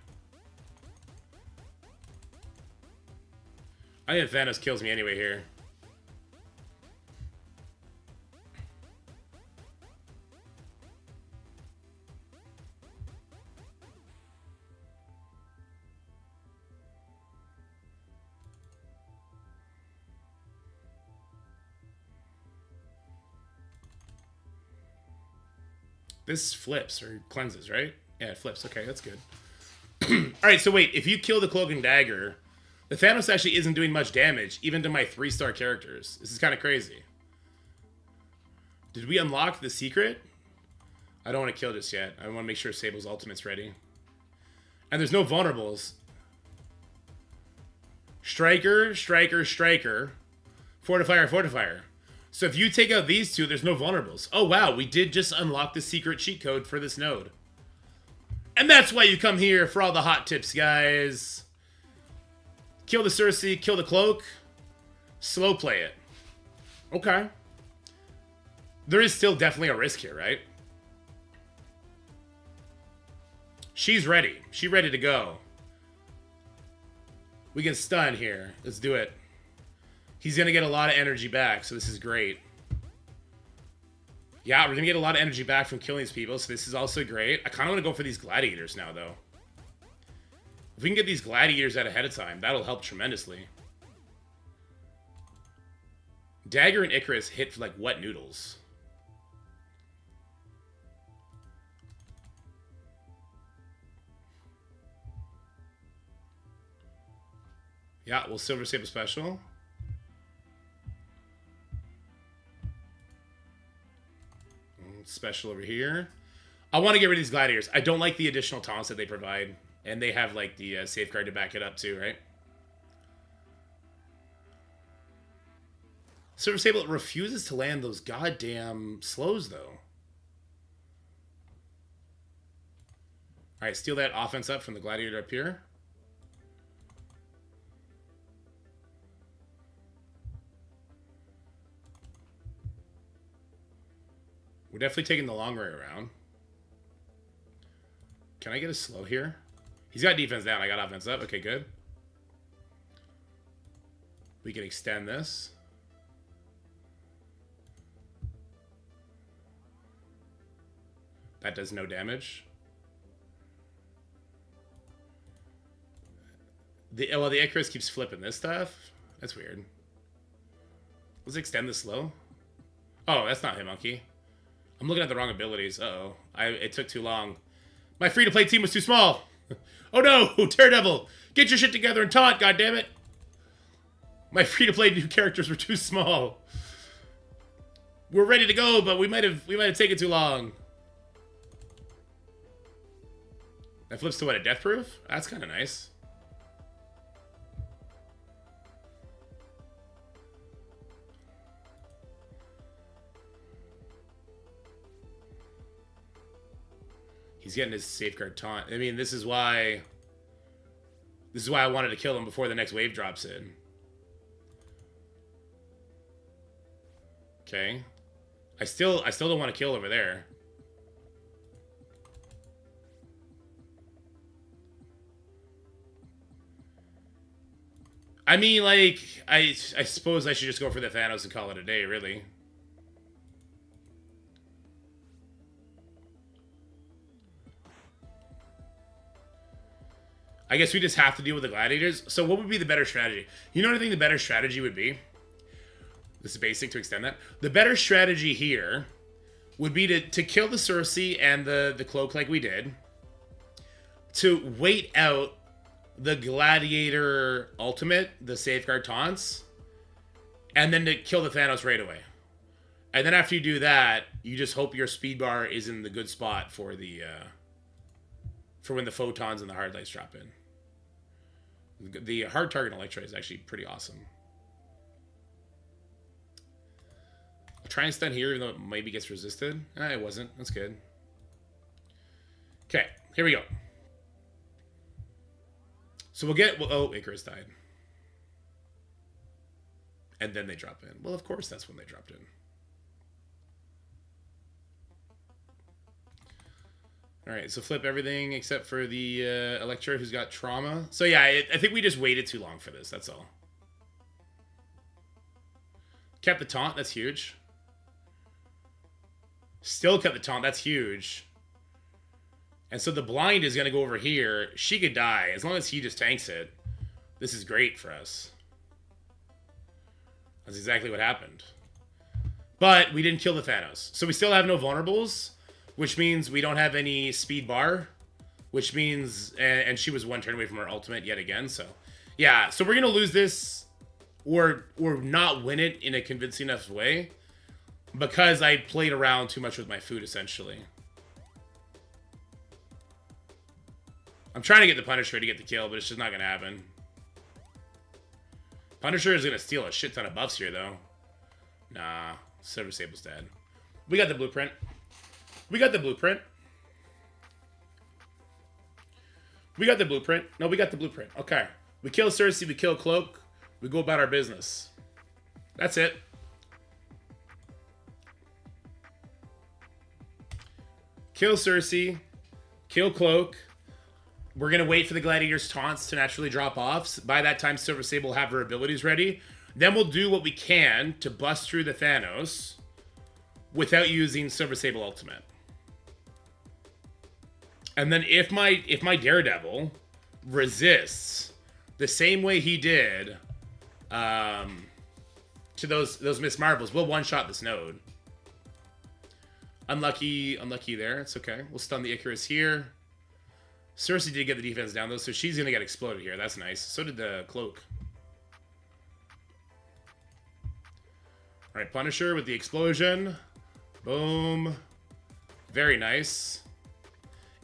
I think Thanos kills me anyway here. This flips or cleanses, right? Yeah, it flips. Okay, that's good. Alright, so wait. If you kill the Cloak and Dagger, the Thanos actually isn't doing much damage, even to my 3-star characters. This is kind of crazy. Did we unlock the secret? I don't want to kill just yet. I want to make sure Sable's ultimate's ready. And there's no vulnerables. Striker, Striker, Striker. Fortifier, Fortifier. So if you take out these two, there's no vulnerables. Oh, wow. We did just unlock the secret cheat code for this node. And that's why you come here for all the hot tips, guys. Kill the Cersei, kill the cloak. Slow play it. Okay. There is still definitely a risk here, right? She's ready. She's ready to go. We can stun here. Let's do it. He's going to get a lot of energy back, so this is great. Yeah, we're going to get a lot of energy back from killing these people, so this is also great. I kind of want to go for these gladiators now, though. If we can get these gladiators out ahead of time, that'll help tremendously. Dagger and Icarus hit like wet noodles. Yeah, we'll Silver Sable special. Special over here. I want to get rid of these gladiators. I don't like the additional taunts that they provide. And they have, like, the safeguard to back it up, too, right? Silver Sable refuses to land those goddamn slows, though. Alright, steal that offense up from the gladiator up here. We're definitely taking the long way around. Can I get a slow here? He's got defense down. I got offense up. Okay, good. We can extend this. That does no damage. Well, the Icarus keeps flipping this stuff. That's weird. Let's extend the slow. Oh, that's not him, monkey. I'm looking at the wrong abilities. Uh-oh. It took too long. My free-to-play team was too small. Oh no, Daredevil! Get your shit together and taunt, goddammit! My free-to-play new characters were too small. We're ready to go, but we might have taken too long. That flips to what, a death proof? That's kind of nice. He's getting his safeguard taunt. I mean, this is why I wanted to kill him before the next wave drops in. Okay. I still don't want to kill over there. I mean, like, I suppose I should just go for the Thanos and call it a day, really. I guess we just have to deal with the gladiators. So what would be the better strategy? You know what I think the better strategy would be? This is basic to extend that. The better strategy here would be to kill the Cersei and the cloak like we did. To wait out the gladiator ultimate, the safeguard taunts. And then to kill the Thanos right away. And then after you do that, you just hope your speed bar is in the good spot for the... for when the photons and the hard lights drop in. The hard target Electro is actually pretty awesome. I'll try and stun here, even though it maybe gets resisted. It wasn't. That's good. Okay, here we go. So we'll get... oh, Icarus died. And then they drop in. Well, of course that's when they dropped in. Alright, so flip everything except for the Electra, who's got trauma. So yeah, I think we just waited too long for this, that's all. Kept the taunt, that's huge. Still kept the taunt, that's huge. And so the blind is going to go over here. She could die, as long as he just tanks it. This is great for us. That's exactly what happened. But we didn't kill the Thanos. So we still have no vulnerables. Which means we don't have any speed bar. Which means... and she was one turn away from her ultimate yet again, so... yeah, so we're going to lose this... or not win it in a convincing enough way. Because I played around too much with my food, essentially. I'm trying to get the Punisher to get the kill, but it's just not going to happen. Punisher is going to steal a shit ton of buffs here, though. Nah, Silver Sable's dead. We got the blueprint. We got the blueprint. We got the blueprint. No, we got the blueprint. Okay. We kill Cersei, we kill Cloak, we go about our business. That's it. Kill Cersei, kill Cloak. We're going to wait for the Gladiator's taunts to naturally drop off. By that time, Silver Sable will have her abilities ready. Then we'll do what we can to bust through the Thanos without using Silver Sable ultimate. And then if my Daredevil resists the same way he did to those Miss Marvels, we'll one-shot this node. Unlucky there. It's okay. We'll stun the Icarus here. Cersei did get the defense down, though, so she's going to get exploded here. That's nice. So did the Cloak. All right, Punisher with the explosion. Boom. Very nice.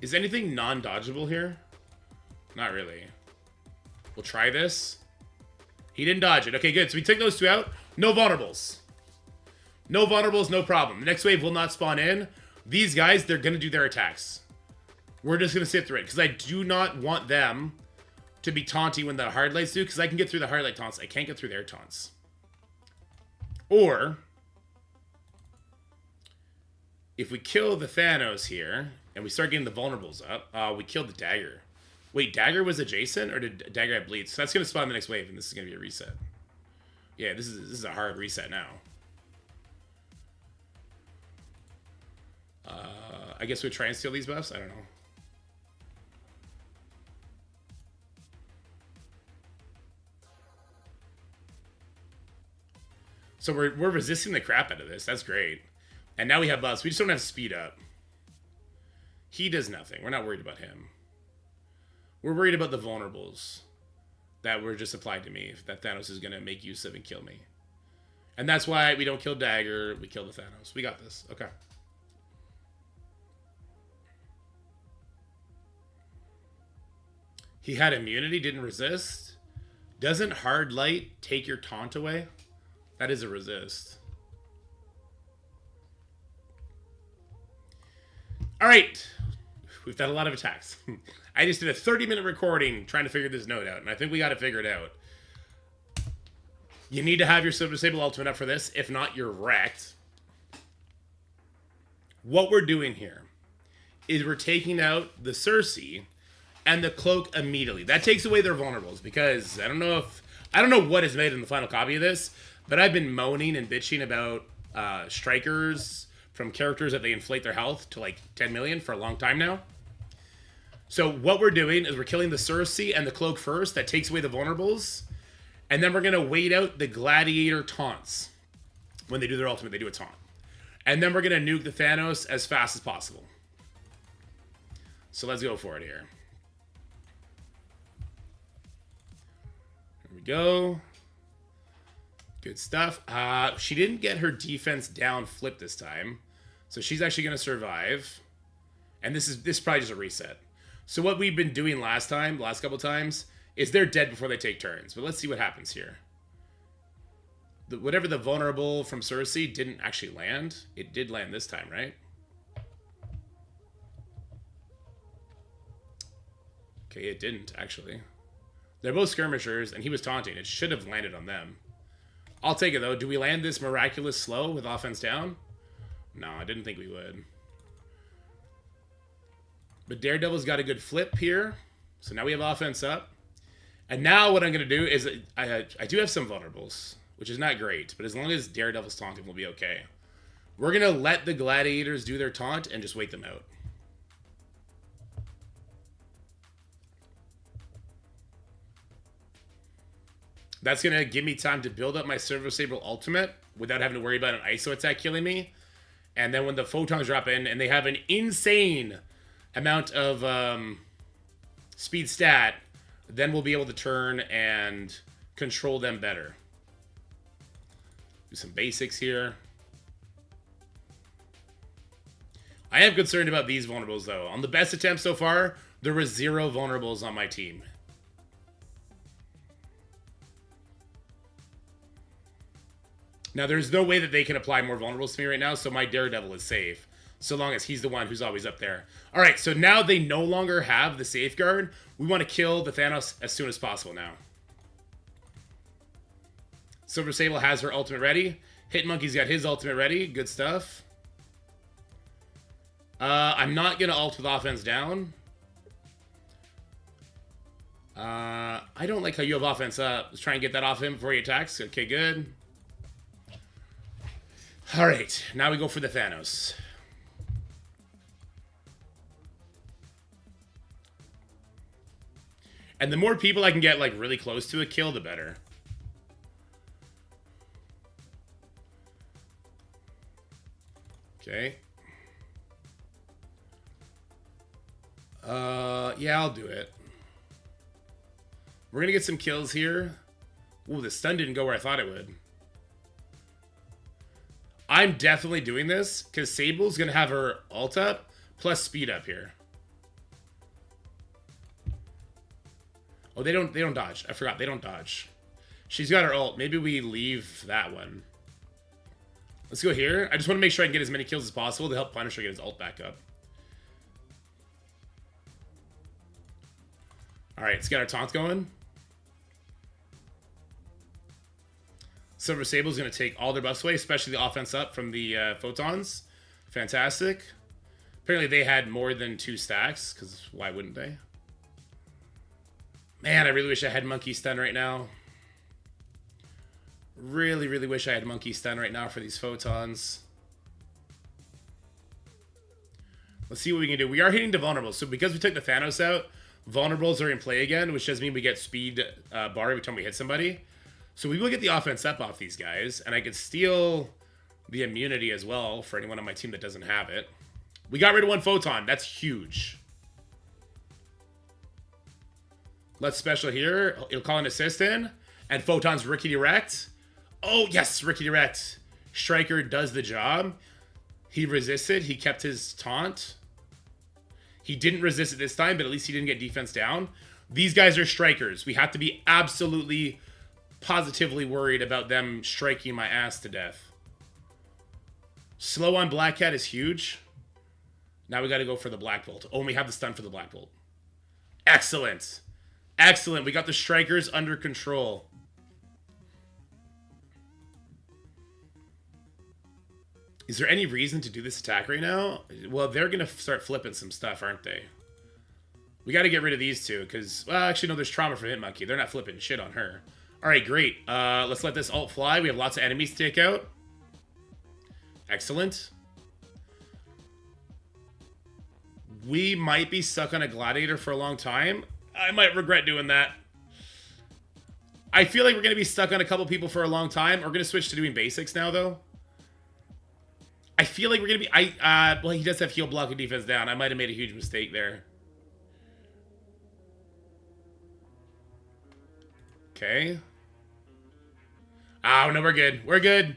Is anything non-dodgeable here? Not really. We'll try this. He didn't dodge it. Okay, good. So we took those two out. No vulnerables. No vulnerables, no problem. The next wave will not spawn in. These guys, they're going to do their attacks. We're just going to sit through it, because I do not want them to be taunting when the hard lights do, because I can get through the hard light taunts. I can't get through their taunts. Or, if we kill the Thanos here, and we start getting the vulnerables up, we kill the Dagger. Wait, Dagger was adjacent, or did Dagger have bleed? So that's going to spawn the next wave, and this is going to be a reset. Yeah, this is a hard reset now. I guess we try and steal these buffs? I don't know. So we're resisting the crap out of this. That's great. And now we have buffs. We just don't have speed up. He does nothing. We're not worried about him. We're worried about the vulnerables that were just applied to me, that Thanos is going to make use of and kill me. And that's why we don't kill Dagger. We kill the Thanos. We got this. Okay. He had immunity, didn't resist. Doesn't hard light take your taunt away? That is a resist. All right. We've done a lot of attacks. I just did a 30-minute recording trying to figure this node out, and I think we got to figure it out. You need to have your Silver Sable ultimate up for this. If not, you're wrecked. What we're doing here is we're taking out the Cersei and the Cloak immediately. That takes away their vulnerables, because I don't know what is made in the final copy of this, but I've been moaning and bitching about strikers from characters that they inflate their health to like 10 million for a long time now. So what we're doing is we're killing the Cersei and the Cloak first. That takes away the vulnerables. And then we're going to wait out the Gladiator taunts. When they do their ultimate, they do a taunt. And then we're going to nuke the Thanos as fast as possible. So let's go for it here. There we go. Good stuff. She didn't get her defense down flip this time. So she's actually going to survive. And this is probably just a reset. So what we've been doing last couple times, is they're dead before they take turns. But let's see what happens here. Whatever the vulnerable from Cersei didn't actually land. It did land this time, right? Okay, it didn't, actually. They're both skirmishers, and he was taunting. It should have landed on them. I'll take it, though. Do we land this miraculous slow with offense down? No, I didn't think we would. But Daredevil's got a good flip here. So now we have offense up. And now what I'm going to do is I do have some vulnerables, which is not great. But as long as Daredevil's taunting, we'll be okay. We're going to let the Gladiators do their taunt and just wait them out. That's going to give me time to build up my Silver Sable ultimate without having to worry about an ISO attack killing me. And then when the photons drop in and they have an insane amount of speed stat, then we'll be able to turn and control them better. Do some basics here. I am concerned about these vulnerables, though. On the best attempt so far, there was 0 vulnerables on my team. Now, there's no way that they can apply more vulnerables to me right now, so my Daredevil is safe, so long as he's the one who's always up there. All right, so now they no longer have the safeguard. We want to kill the Thanos as soon as possible now. Silver Sable has her ultimate ready. Hitmonkey's got his ultimate ready. Good stuff. I'm not going to ult with offense down. I don't like how you have offense up. Let's try and get that off him before he attacks. Okay, good. All right, now we go for the Thanos. And the more people I can get, like, really close to a kill, the better. Okay. Yeah, I'll do it. We're gonna get some kills here. Ooh, the stun didn't go where I thought it would. I'm definitely doing this because Sable's gonna have her ult up plus speed up here. Oh, they don't dodge. I forgot, they don't dodge. She's got her ult. Maybe we leave that one. Let's go here. I just want to make sure I can get as many kills as possible to help Punisher get his ult back up. Alright, let's get our taunt going. Silver Sable's going to take all their buffs away, especially the offense up from the photons. Fantastic. Apparently they had more than 2 stacks, because why wouldn't they? Man, I really wish I had Monkey Stun right now. Really, really wish I had Monkey Stun right now for these photons. Let's see what we can do. We are hitting the vulnerables. So because we took the Thanos out, vulnerables are in play again, which does mean we get speed bar every time we hit somebody. So we will get the offense up off these guys, and I could steal the immunity as well for anyone on my team that doesn't have it. We got rid of 1 photon. That's huge. Let's special here. He'll call an assist in, and photons Rickety Wrecked. Oh, yes, Rickety Wrecked. Striker does the job. He resisted. He kept his taunt. He didn't resist it this time, but at least he didn't get defense down. These guys are strikers. We have to be absolutely, positively worried about them striking my ass to death. Slow on Black Cat is huge. Now we got to go for the Black Bolt. Oh, and we have the stun for the Black Bolt. Excellent. Excellent. We got the strikers under control. Is there any reason to do this attack right now? Well, they're going to start flipping some stuff, aren't they? We got to get rid of these two, because... Well, actually, no, there's trauma from Hitmonkey. They're not flipping shit on her. Alright, great. Let's let this ult fly. We have lots of enemies to take out. Excellent. We might be stuck on a Gladiator for a long time. I might regret doing that. I feel like we're going to be stuck on a couple people for a long time. We're going to switch to doing basics now, though. I feel like we're going to be... well, he does have heal, block, and defense down. I might have made a huge mistake there. Okay. Oh, no, we're good. We're good.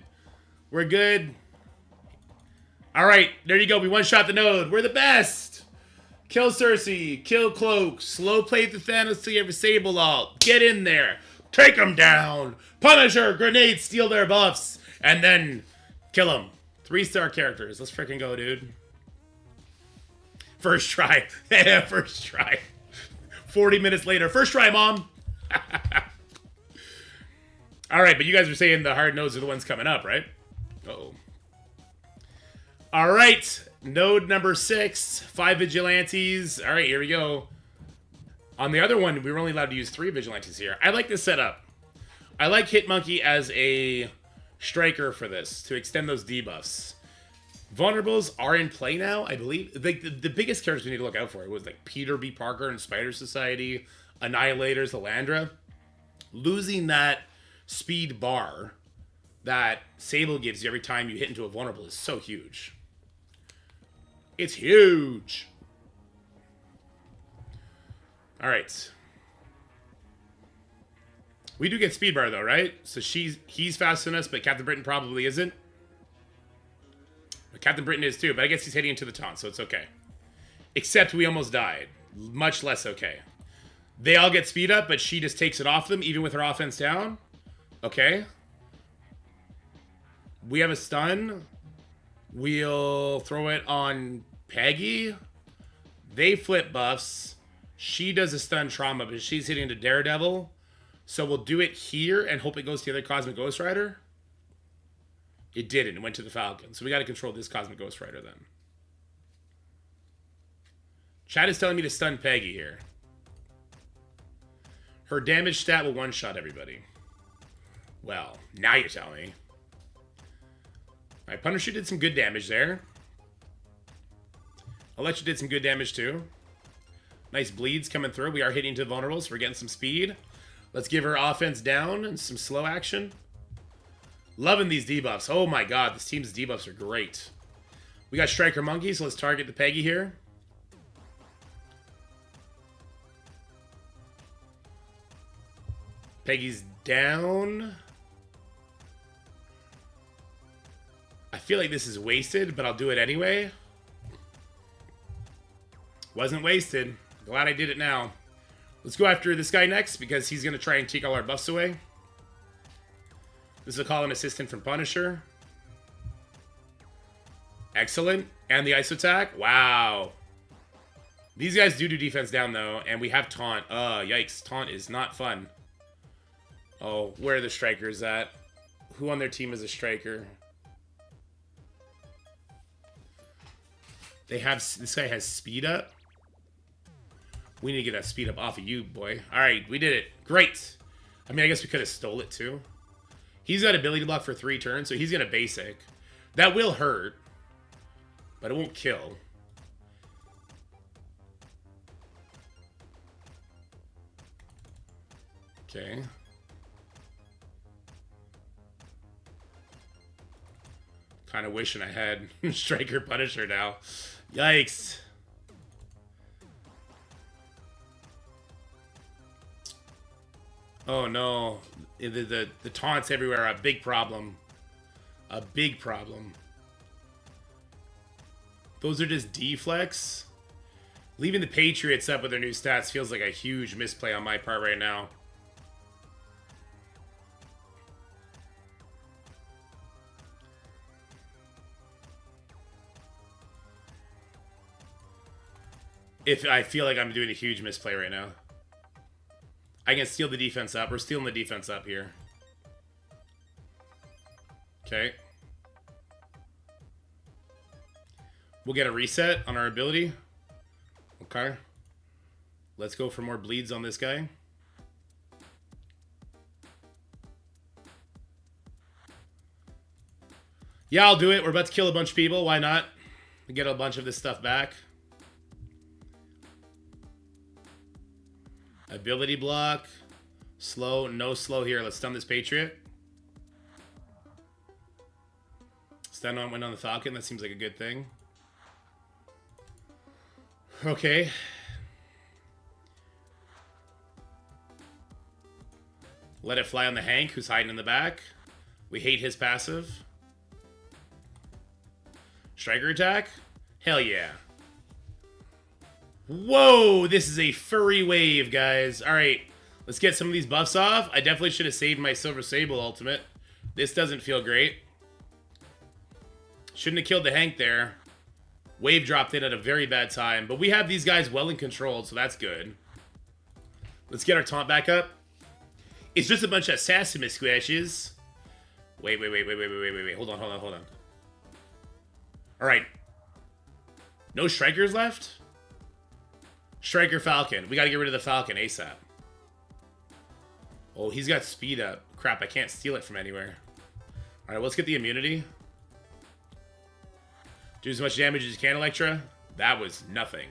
We're good. All right, there you go. We one-shot the node. We're the best. Kill Cersei. Kill Cloak. Slow play the Thanos till you have a Sable ult. Get in there. Take them down. Punisher. Grenade. Steal their buffs. And then kill them. 3-star characters. Let's freaking go, dude. First try. First try. 40 minutes later. First try, Mom. All right, but you guys are saying the hard nodes are the ones coming up, right? Uh-oh. All right. Node number 6. 5 Vigilantes. All right, here we go. On the other one, we were only allowed to use 3 Vigilantes here. I like this setup. I like Hitmonkey as a... striker for this to extend those debuffs. Vulnerables are in play now, I believe. The biggest characters we need to look out for was like Peter B. Parker and Spider Society, Annihilators, Elandra. Losing that speed bar that Sable gives you every time you hit into a vulnerable is so huge. It's huge. All right. We do get speed bar though, right? So he's faster than us, but Captain Britain probably isn't. But Captain Britain is too, but I guess he's hitting into the taunt, so it's okay. Except we almost died. Much less okay. They all get speed up, but she just takes it off them, even with her offense down. Okay. We have a stun. We'll throw it on Peggy. They flip buffs. She does a stun trauma, but she's hitting the Daredevil. So we'll do it here and hope it goes to the other Cosmic Ghost Rider. It didn't. It went to the Falcon. So we got to control this Cosmic Ghost Rider then. Chat is telling me to stun Peggy here. Her damage stat will one-shot everybody. Well, now you're telling me. Alright, Punisher did some good damage there. Electra did some good damage too. Nice bleeds coming through. We are hitting to vulnerables. We're getting some speed. Let's give her offense down and some slow action. Loving these debuffs. Oh my god, this team's debuffs are great. We got Striker Monkey, so let's target the Peggy here. Peggy's down. I feel like this is wasted, but I'll do it anyway. Wasn't wasted. Glad I did it now. Let's go after this guy next, because he's going to try and take all our buffs away. This is a call an assistant from Punisher. Excellent. And the ice attack. Wow. These guys do defense down, though, and we have taunt. Yikes. Taunt is not fun. Oh, where are the strikers at? Who on their team is a striker? They have... This guy has speed up. We need to get that speed up off of you, boy. Alright, we did it. Great. I mean, I guess we could have stole it, too. He's got ability block for 3 turns, so he's going to basic. That will hurt. But it won't kill. Okay. Kind of wishing I had Striker Punisher now. Yikes. Oh no. The taunts everywhere are a big problem. A big problem. Those are just deflex. Leaving the Patriots up with their new stats feels like a huge misplay on my part right now. If I feel like I'm doing a huge misplay right now. I can steal the defense up. We're stealing the defense up here. Okay. We'll get a reset on our ability. Okay. Let's go for more bleeds on this guy. Yeah, I'll do it. We're about to kill a bunch of people. Why not? We get a bunch of this stuff back. Ability block. Slow. No slow here. Let's stun this Patriot. Stun on win on the Falcon. That seems like a good thing. Okay. Let it fly on the Hank, who's hiding in the back. We hate his passive. Striker attack? Hell yeah. Whoa, this is a furry wave, guys. Alright, let's get some of these buffs off. I definitely should have saved my Silver Sable ultimate. This doesn't feel great. Shouldn't have killed the Hank there. Wave dropped in at a very bad time. But we have these guys well in control, so that's good. Let's get our taunt back up. It's just a bunch of Sasima squashes. Wait. Hold on. Alright. No strikers left? Striker Falcon. We gotta get rid of the Falcon ASAP. Oh, he's got speed up. Crap, I can't steal it from anywhere. Alright, let's get the immunity. Do as much damage as you can, Electra. That was nothing.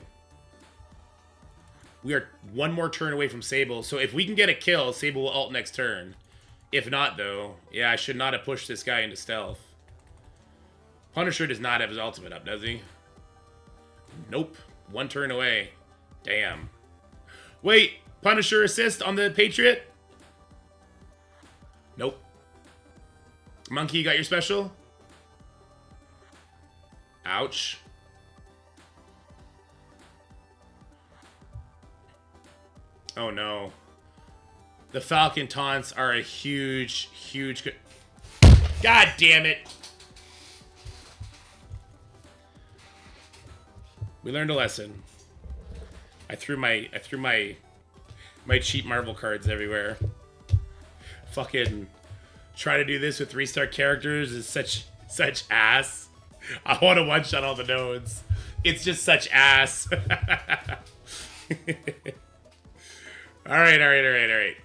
We are one more turn away from Sable, so if we can get a kill, Sable will ult next turn. If not, though, yeah, I should not have pushed this guy into stealth. Punisher does not have his ultimate up, does he? Nope. One turn away. Damn. Wait, Punisher assist on the Patriot? Nope. Monkey, you got your special? Ouch. Oh no. The Falcon taunts are a huge... God damn it! We learned a lesson. I threw my cheap Marvel cards everywhere. Fucking try to do this with 3-star characters is such ass. I want to one-shot all the nodes. It's just such ass. Alright.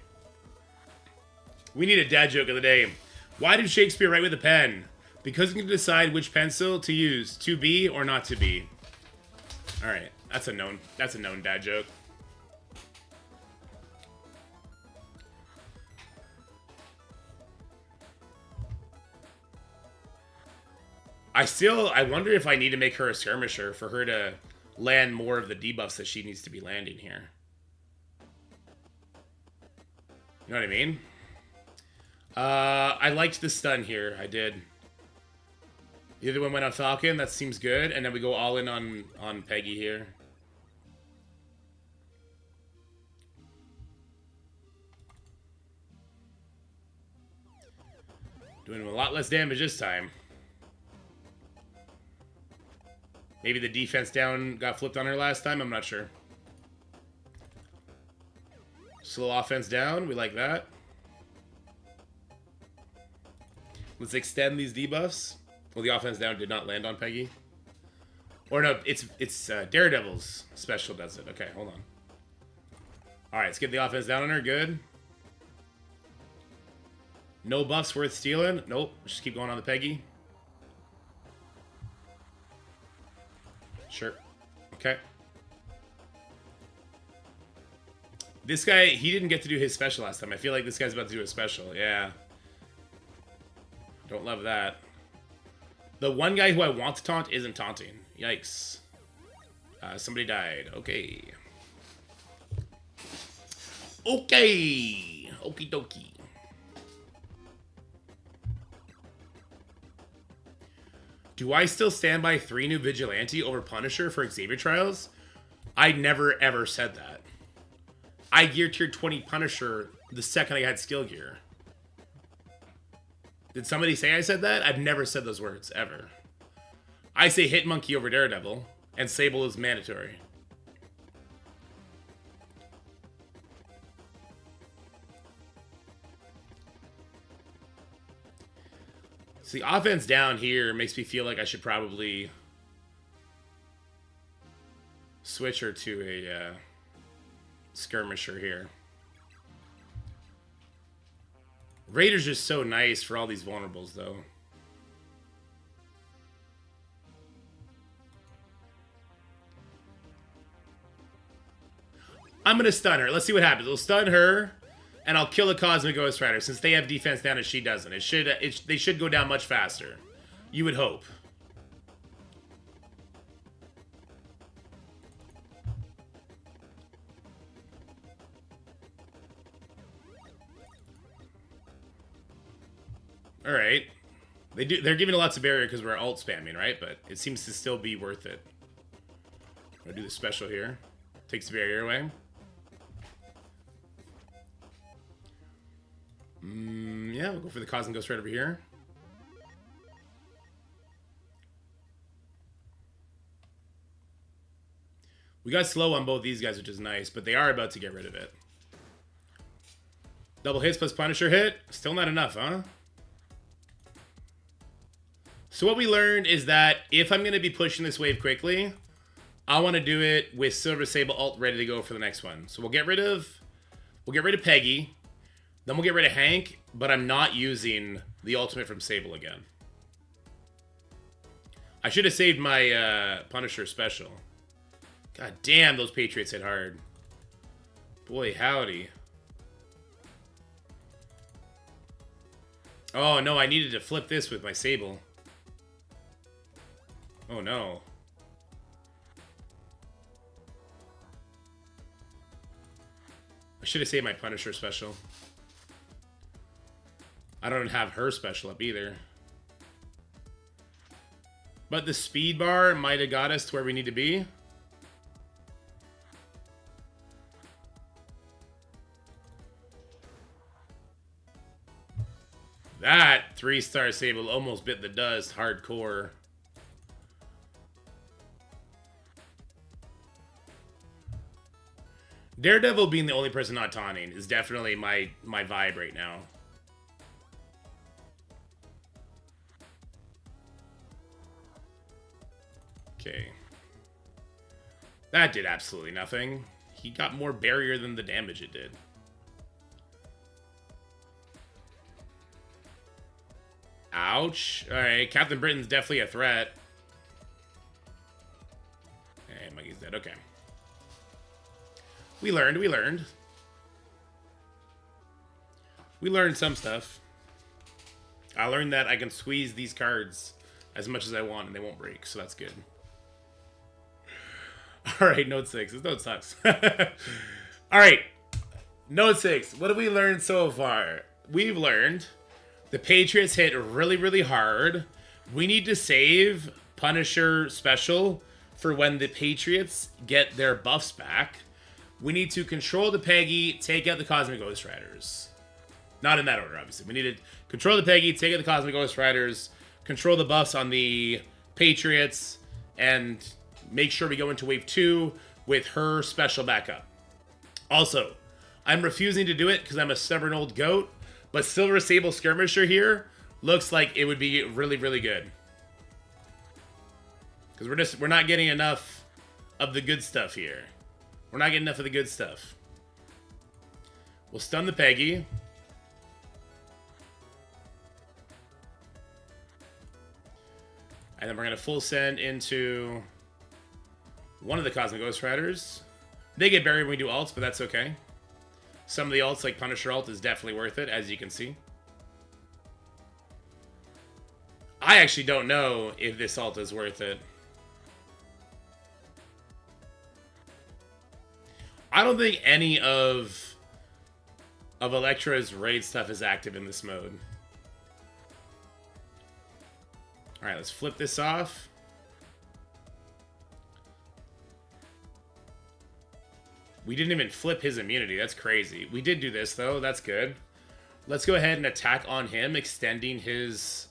We need a dad joke of the day. Why did Shakespeare write with a pen? Because he can decide which pencil to use, to be or not to be. Alright, that's a known dad joke. I wonder if I need to make her a skirmisher for her to land more of the debuffs that she needs to be landing here. You know what I mean? I liked the stun here. I did. The other one went on Falcon. That seems good. And then we go all in on Peggy here. Doing a lot less damage this time. Maybe the defense down got flipped on her last time. I'm not sure. Slow offense down. We like that. Let's extend these debuffs. Well, the offense down did not land on Peggy. Or no, it's Daredevil's special does it. Okay, hold on. All right, let's get the offense down on her. Good. No buffs worth stealing. Nope. Let's just keep going on the Peggy. Sure. Okay. This guy, he didn't get to do his special last time. I feel like this guy's about to do a special. Yeah. Don't love that. The one guy who I want to taunt isn't taunting. Yikes. Somebody died. Okay. Okay. Okie dokie. Do I still stand by 3 new Vigilante over Punisher for Xavier Trials? I never ever said that. I gear tier 20 Punisher the second I had skill gear. Did somebody say I said that? I've never said those words, ever. I say Hitmonkey over Daredevil, and Sable is mandatory. See, offense down here makes me feel like I should probably switch her to a skirmisher here. Raider's just so nice for all these vulnerables, though. I'm going to stun her. Let's see what happens. We'll stun her, and I'll kill a Cosmic Ghost Rider, since they have defense down and she doesn't. They should go down much faster. You would hope. Alright. They're giving lots of barrier because we're alt spamming, right? But it seems to still be worth it. I'll do the special here. Takes the barrier away. Yeah, we'll go for the Cosmic Ghost right over here. We got slow on both these guys, which is nice, but they are about to get rid of it. Double hits plus Punisher hit. Still not enough, huh? So what we learned is that if I'm going to be pushing this wave quickly, I want to do it with Silver Sable ult ready to go for the next one. So we'll get rid of Peggy. Then we'll get rid of Hank, but I'm not using the ultimate from Sable again. I should have saved my Punisher special. God damn, those Patriots hit hard. Boy, howdy. Oh, no, I needed to flip this with my Sable. Oh, no. I should have saved my Punisher special. I don't have her special up either. But the speed bar might have got us to where we need to be. That 3-star Sable almost bit the dust hardcore. Daredevil being the only person not taunting is definitely my vibe right now. That did absolutely nothing. He got more barrier than the damage it did. Ouch. Alright, Captain Britain's definitely a threat. Hey, Mikey's dead. Okay. We learned. We learned. We learned some stuff. I learned that I can squeeze these cards as much as I want and they won't break, so that's good. Alright, Note 6. This note sucks. Alright. Note 6. What have we learned so far? We've learned the Patriots hit really, really hard. We need to save Punisher Special for when the Patriots get their buffs back. We need to control the Peggy, take out the Cosmic Ghost Riders. Not in that order, obviously. We need to control the Peggy, take out the Cosmic Ghost Riders, control the buffs on the Patriots, and make sure we go into Wave 2 with her special backup. Also, I'm refusing to do it because I'm a stubborn old goat, but Silver Sable Skirmisher here looks like it would be really, really good. Because we're not getting enough of the good stuff here. We're not getting enough of the good stuff. We'll stun the Peggy. And then we're going to full send into one of the Cosmic Ghost Riders. They get buried when we do ults, but that's okay. Some of the ults, like Punisher ult, is definitely worth it, as you can see. I actually don't know if this ult is worth it. I don't think any of Elektra's raid stuff is active in this mode. Alright, let's flip this off. We didn't even flip his immunity. That's crazy. We did do this, though. That's good. Let's go ahead and attack on him, extending his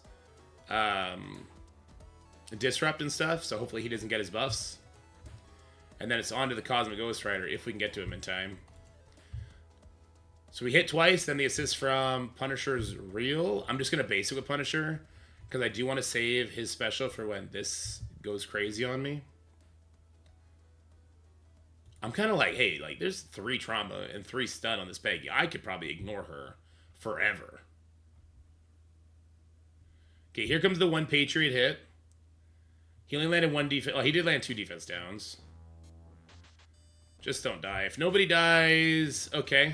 disrupt and stuff. So hopefully he doesn't get his buffs. And then it's on to the Cosmic Ghost Rider if we can get to him in time. So we hit twice, then the assist from Punisher's real. I'm just going to base it with Punisher because I do want to save his special for when this goes crazy on me. I'm kind of like, hey, like there's 3 trauma and 3 stun on this Peggy. I could probably ignore her forever. Okay, here comes the 1 Patriot hit. He only landed 1 defense. Oh, he did land 2 defense downs. Just don't die. If nobody dies, okay.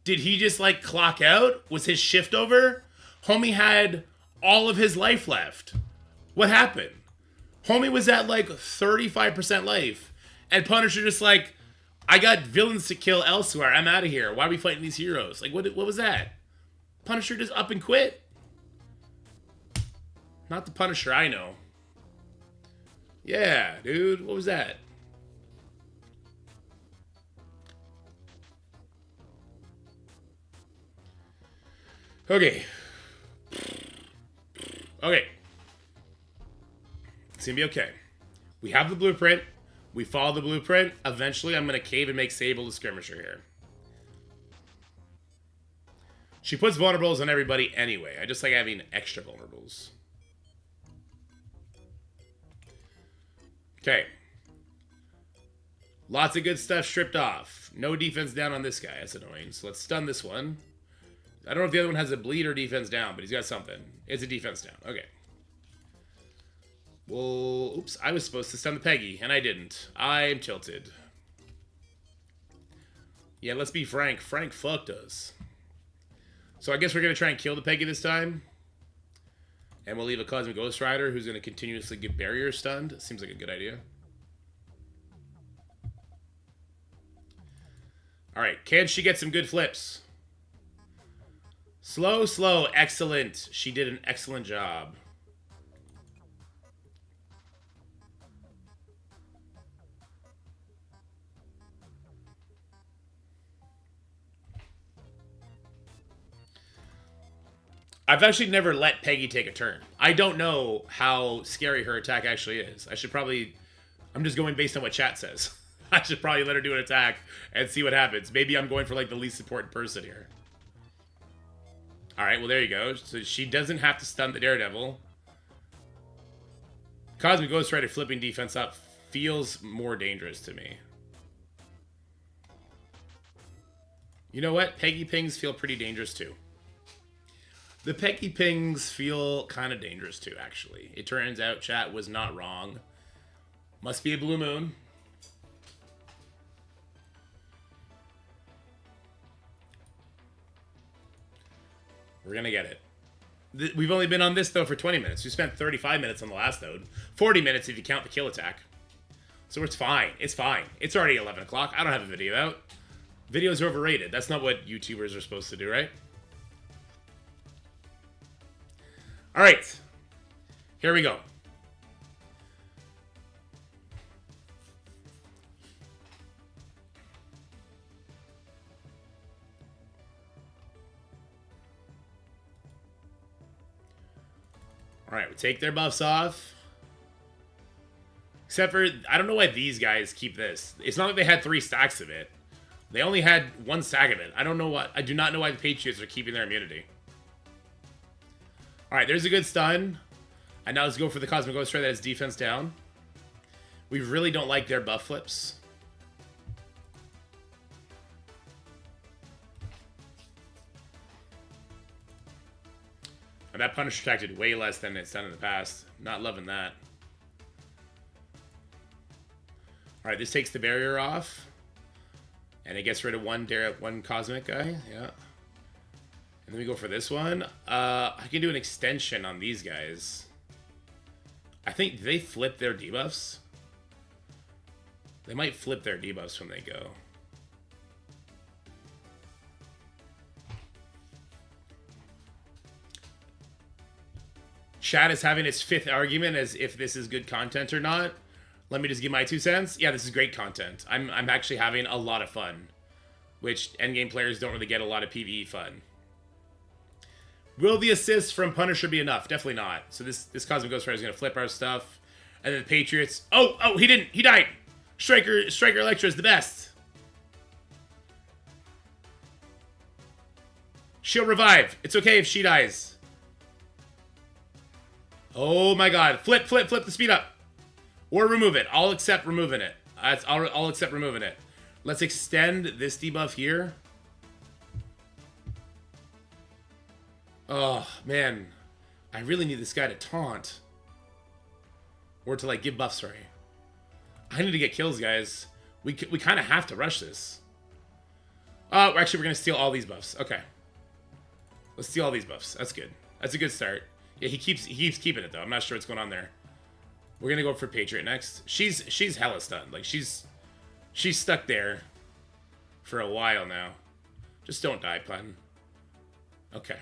Did he just like clock out? Was his shift over? Homie had all of his life left. What happened? Homie was at like 35% life. And Punisher just like, I got villains to kill elsewhere. I'm out of here. Why are we fighting these heroes? Like, what was that? Punisher just up and quit? Not the Punisher I know. Yeah, dude. What was that? Okay. Okay. It's gonna be okay. We have the blueprint. We follow the blueprint. Eventually, I'm gonna cave and make Sable the skirmisher here. She puts vulnerables on everybody anyway. I just like having extra vulnerables. Okay. Lots of good stuff stripped off. No defense down on this guy. That's annoying. So let's stun this one. I don't know if the other one has a bleed or defense down, but he's got something. It's a defense down. Okay. Well, oops. I was supposed to stun the Peggy, and I didn't. I'm tilted. Yeah, let's be frank. Frank fucked us. So I guess we're going to try and kill the Peggy this time. And we'll leave a Cosmic Ghost Rider who's going to continuously get barrier stunned. Seems like a good idea. Alright, can she get some good flips? Slow, slow, excellent. She did an excellent job. I've actually never let Peggy take a turn. I don't know how scary her attack actually is. I should probably... I'm just going based on what chat says. I should probably let her do an attack and see what happens. Maybe I'm going for like the least important person here. Alright, well there you go. So she doesn't have to stun the Daredevil. Cosmic Ghost Rider flipping defense up feels more dangerous to me. You know what? Peggy Pings feel pretty dangerous too. The Peggy Pings feel kind of dangerous too, actually. It turns out chat was not wrong. Must be a blue moon. We're going to get it. We've only been on this, though, for 20 minutes. We spent 35 minutes on the last node. 40 minutes if you count the kill attack. So it's fine. It's fine. It's already 11 o'clock. I don't have a video out. Videos are overrated. That's not what YouTubers are supposed to do, right? All right. Here we go. All right, we take their buffs off. Except for, I don't know why these guys keep this. It's not like they had 3 stacks of it. They only had 1 stack of it. I don't know what. I do not know why the Patriots are keeping their immunity. All right, there's a good stun. And now let's go for the Cosmic Ghost Rider that has defense down. We really don't like their buff flips. And that Punisher attack did way less than it's done in the past. Not loving that. Alright, this takes the barrier off. And it gets rid of one Cosmic guy. Yeah. And then we go for this one. I can do an extension on these guys. I think they flip their debuffs. They might flip their debuffs when they go. Chat is having its 5th argument as if this is good content or not. Let me just give my 2 cents. Yeah, this is great content. I'm actually having a lot of fun, which endgame players don't really get a lot of PvE fun. Will the assist from Punisher be enough? Definitely not. So this Cosmic Ghost Rider is going to flip our stuff. And then the Patriots... Oh, he didn't. He died. Striker Electra is the best. She'll revive. It's okay if she dies. Oh my god. Flip the speed up. Or remove it. I'll accept removing it. I'll accept removing it. Let's extend this debuff here. Oh, man. I really need this guy to taunt. Or to, like, give buffs, sorry. I need to get kills, guys. We kind of have to rush this. Oh, actually, we're going to steal all these buffs. Okay. Let's steal all these buffs. That's good. That's a good start. Yeah, he keeps keeping it, though. I'm not sure what's going on there. We're going to go for Patriot next. She's hella stunned. Like, she's stuck there for a while now. Just don't die, Platin. Okay.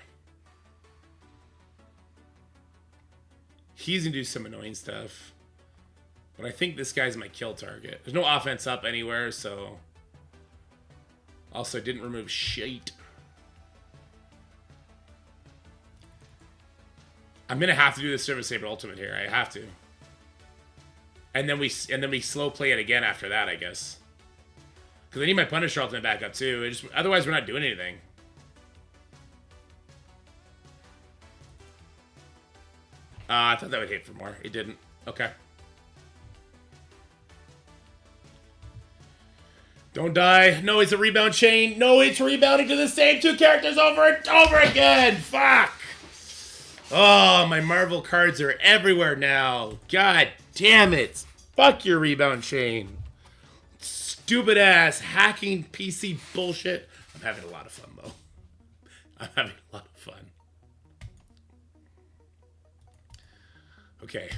He's going to do some annoying stuff. But I think this guy's my kill target. There's no offense up anywhere, so... Also, didn't remove shit. I'm going to have to do the Service Saber Ultimate here. I have to. And then we slow play it again after that, I guess. Because I need my Punisher Ultimate back up, too. Otherwise, we're not doing anything. I thought that would hit for more. It didn't. Okay. Don't die. No, it's a rebound chain. No, it's rebounding to the same 2 characters over and over again. Fuck. Oh, my Marvel cards are everywhere now. God damn it. Fuck your rebound chain. Stupid ass hacking PC bullshit. I'm having a lot of fun, though. I'm having a lot of fun. Okay.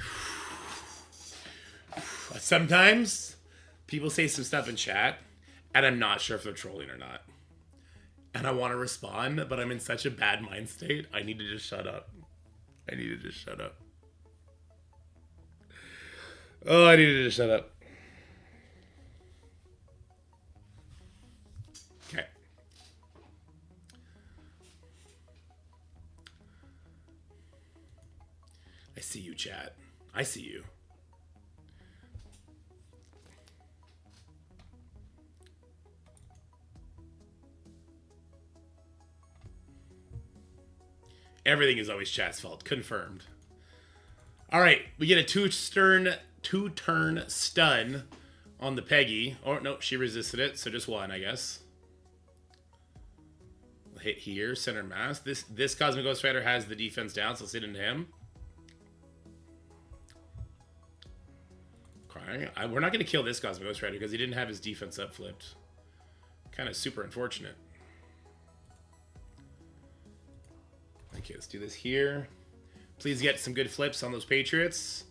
Sometimes people say some stuff in chat, and I'm not sure if they're trolling or not. And I want to respond, but I'm in such a bad mind state, I need to just shut up. I need to just shut up. Oh, I need to just shut up. Okay. I see you, chat. I see you. Everything is always chat's fault. Confirmed. All right, we get a two-turn stun on the Peggy. Oh, no, she resisted it, so just one, I guess. Hit here, center mass. This Cosmic Ghost Rider has the defense down, so let's hit into him. Okay, we're not going to kill this Cosmic Ghost Rider because he didn't have his defense up flipped. Kind of super unfortunate. Okay, let's do this here. Please get some good flips on those Patriots.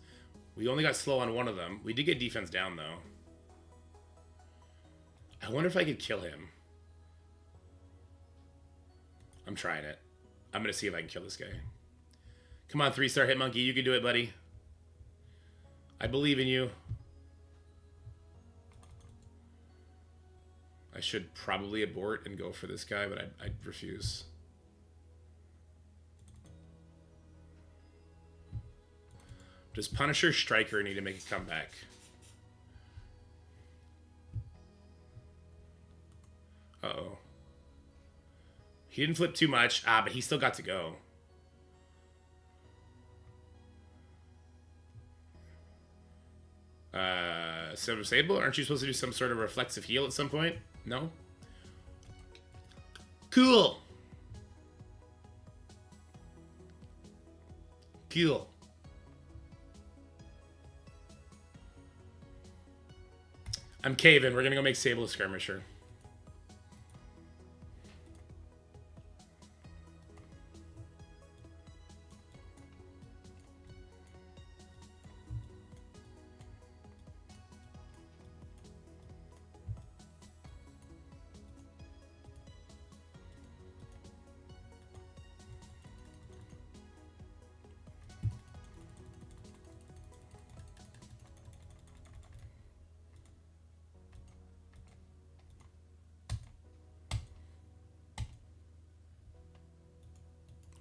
We only got slow on one of them. We did get defense down, though. I wonder if I could kill him. I'm trying it. I'm going to see if I can kill this guy. Come on, 3-star Hit Monkey. You can do it, buddy. I believe in you. I should probably abort and go for this guy, but I refuse. Does Punisher Striker need to make a comeback? Uh-oh. He didn't flip too much. Ah, but he still got to go. Silver Sable? Aren't you supposed to do some sort of reflexive heal at some point? No? Cool. Cool. I'm caving. We're gonna go make Sable a skirmisher.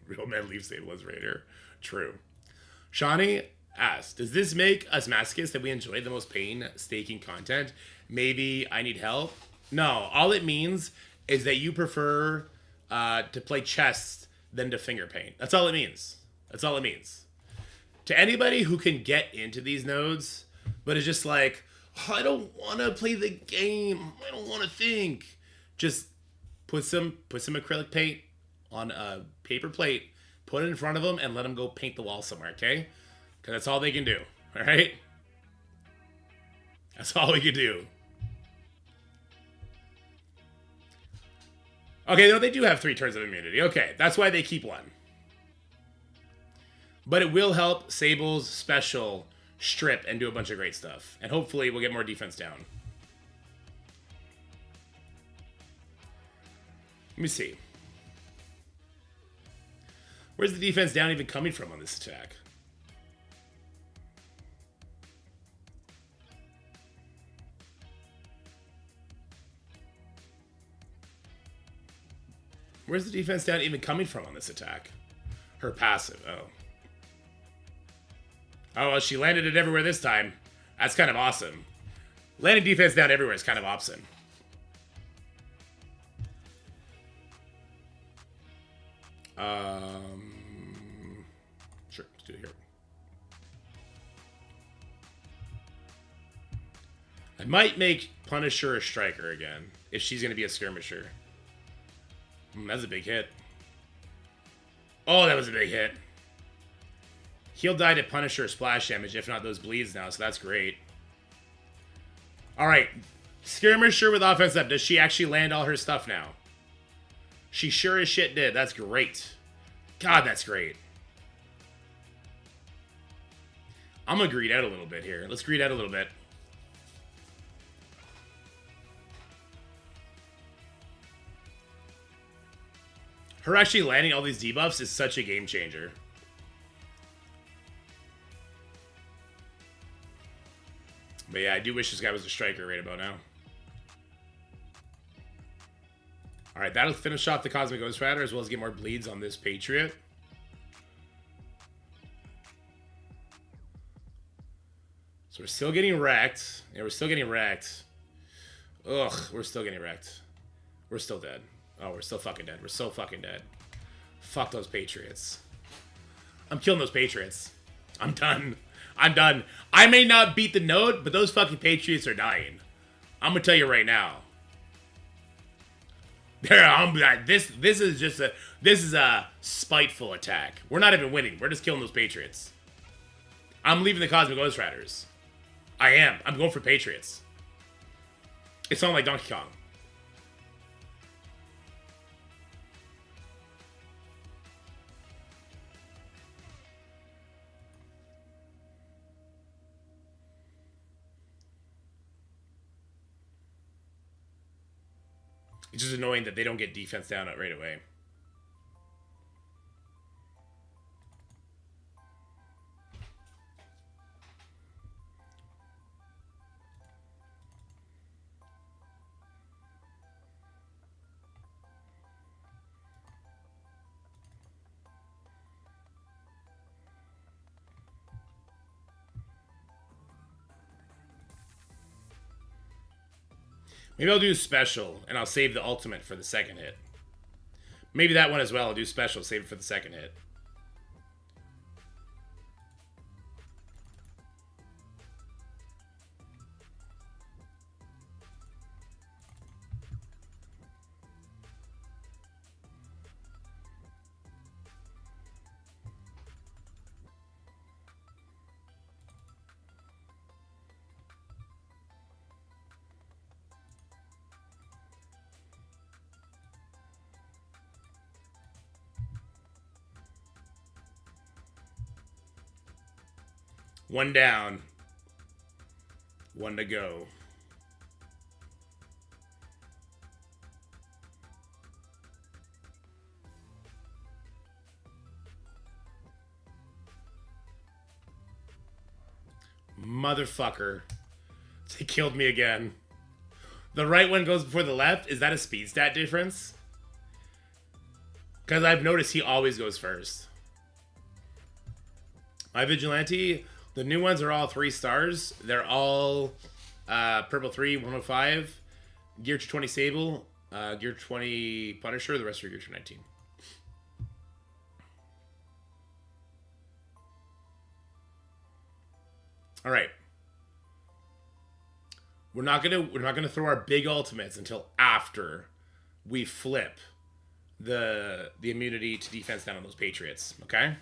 Real men leave Sable as Raider. True. Shawnee asks, does this make us masochists that we enjoy the most painstaking content? Maybe I need help? No, all it means is that you prefer to play chess than to finger paint. That's all it means. That's all it means. To anybody who can get into these nodes, but is just like, oh, I don't want to play the game. I don't want to think. Just put some acrylic paint on a paper plate, put it in front of them, and let them go paint the wall somewhere, okay? Because that's all they can do, all right? That's all we can do. Okay, no, they do have 3 turns of immunity. Okay, that's why they keep 1. But it will help Sable's special strip and do a bunch of great stuff. And hopefully we'll get more defense down. Let me see. Where's the defense down even coming from on this attack? Where's the defense down even coming from on this attack? Her passive, oh. Oh, well, she landed it everywhere this time. That's kind of awesome. Landing defense down everywhere is kind of awesome. Sure, let's do it here. I might make Punisher a striker again, if she's going to be a skirmisher. That's a big hit. Oh, that was a big hit. He'll die to Punisher splash damage, if not those bleeds now, so that's great. Alright, skirmisher with offense up. Does she actually land all her stuff now? She sure as shit did. That's great. God, that's great. I'm gonna greed out a little bit here. Let's greed out a little bit. Her actually landing all these debuffs is such a game changer. But yeah, I do wish this guy was a striker right about now. Alright, that'll finish off the Cosmic Ghost Rider as well as get more bleeds on this Patriot. So we're still getting wrecked. Yeah, we're still getting wrecked. Ugh, we're still getting wrecked. We're still dead. Oh, we're still fucking dead. We're so fucking dead. Fuck those Patriots. I'm killing those Patriots. I'm done. I'm done. I may not beat the note, but those fucking Patriots are dying. I'm gonna tell you right now. This is just a spiteful attack. We're not even winning. We're just killing those Patriots. I'm leaving the Cosmic Ghost Riders. I am. I'm going for Patriots. It's not like Donkey Kong. It's just annoying that they don't get defense down right away. Maybe I'll do special, and I'll save the ultimate for the second hit. Maybe that one as well. I'll do special, save it for the second hit. One down. One to go. Motherfucker. They killed me again. The right one goes before the left? Is that a speed stat difference? Because I've noticed he always goes first. My Vigilante... The new ones are all 3 stars. They're all Purple 3, 105, Gear 20 Sable, Gear 20 Punisher, the rest are Gear 19. All right. We're not gonna throw our big ultimates until after we flip the immunity to defense down on those Patriots, okay?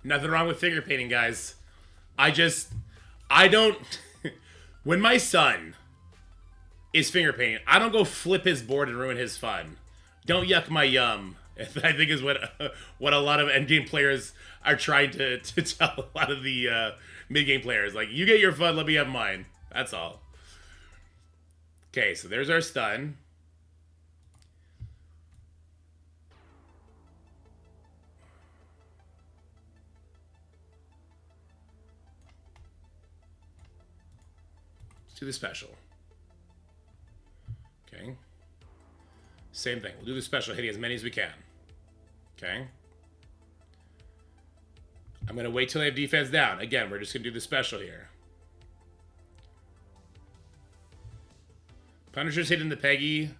Nothing wrong with finger painting, guys. I don't... When my son is finger painting, I don't go flip his board and ruin his fun. Don't yuck my yum. I think is what a lot of endgame players are trying to tell a lot of the mid-game players. Like, you get your fun, let me have mine. That's all. Okay, so there's our stun. Do the special. Okay. Same thing. We'll do the special, hitting as many as we can. Okay. I'm going to wait till I have defense down. Again, we're just going to do the special here. Punisher's hitting the Peggy.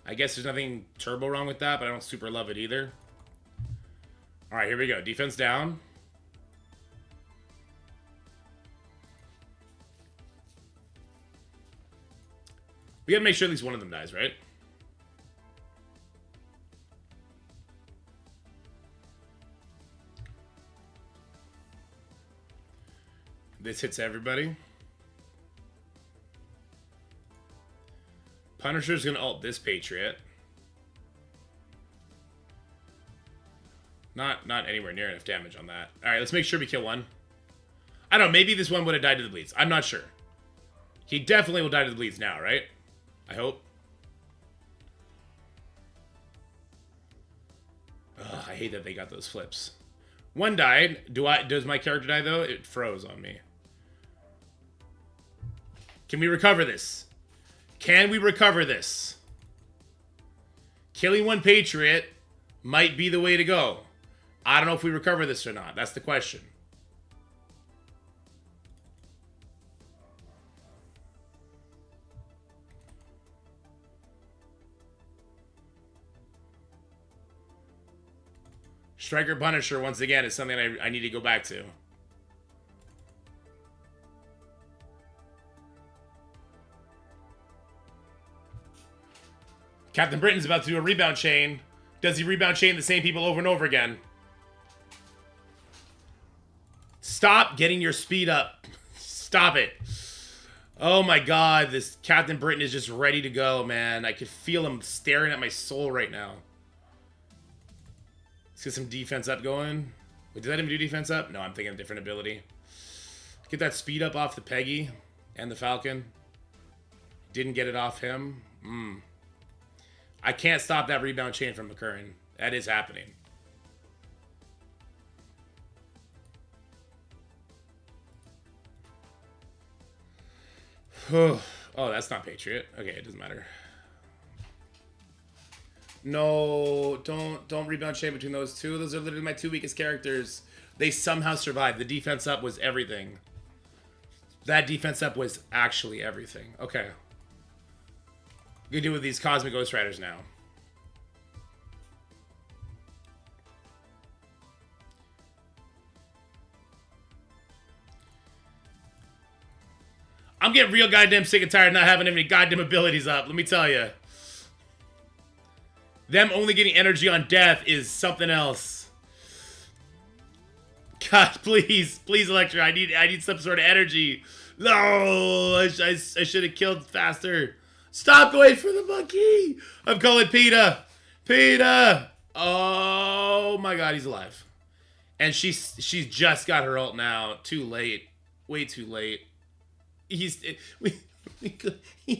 I guess there's nothing turbo wrong with that, but I don't super love it either. Alright, here we go. Defense down. We gotta make sure at least one of them dies, right? This hits everybody. Punisher's gonna ult this Patriot. Not anywhere near enough damage on that. Alright, let's make sure we kill one. I don't know, maybe this one would have died to the bleeds. I'm not sure. He definitely will die to the bleeds now, right? I hope. Ugh, I hate that they got those flips. One died. Does my character die though? It froze on me. Can we recover this? Can we recover this? Killing one Patriot might be the way to go. I don't know if we recover this or not. That's the question. Striker Punisher, once again, is something I need to go back to. Captain Britain's about to do a rebound chain. Does he rebound chain the same people over and over again? Stop getting your speed up. Stop it. Oh my god, this Captain Britain is just ready to go, man. I could feel him staring at my soul right now. Let's get some defense up going. Wait, did that even do defense up? No, I'm thinking of a different ability. Get that speed up off the Peggy and the Falcon. Didn't get it off him. I can't stop that rebound chain from occurring. That is happening. Oh, that's not Patriot. Okay, it doesn't matter. No, don't rebound chain between those two. Those are literally my two weakest characters. They somehow survived. The defense up was everything. That defense up was actually everything. Okay. What do you do with these Cosmic Ghost Riders now? I'm getting real goddamn sick and tired of not having any goddamn abilities up, let me tell you. Them only getting energy on death is something else. God, please, please, Electra, I need some sort of energy. No, I should have killed faster. Stop going for the monkey. I'm calling PETA. PETA. Oh my god, he's alive. And she's just got her ult now. Too late. Way too late. He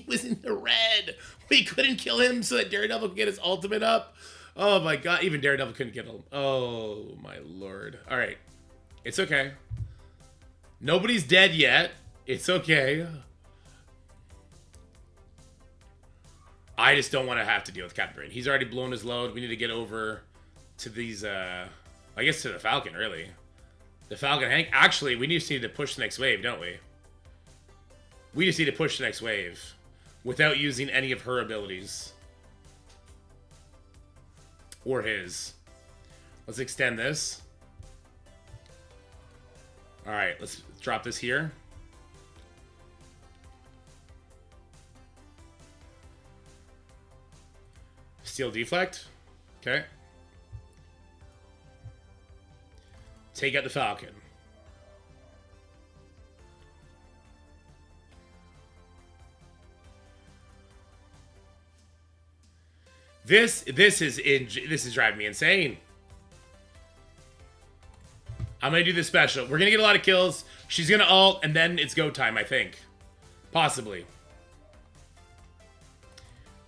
was in the red. We couldn't kill him so that Daredevil could get his ultimate up. Oh my god, even Daredevil couldn't get him. Oh my lord. All right, it's okay. Nobody's dead yet. It's okay. I just don't want to have to deal with Captain Britain. He's already blown his load. We need to get over to these, I guess to the Falcon, really. The Falcon Hank. Actually, we just need to push the next wave, don't we? We just need to push the next wave without using any of her abilities. Or his. Let's extend this. Alright, let's drop this here. Steel deflect. Okay. Take out the Falcon. This is driving me insane. I'm gonna do this special. We're gonna get a lot of kills. She's gonna ult, and then it's go time, I think. Possibly.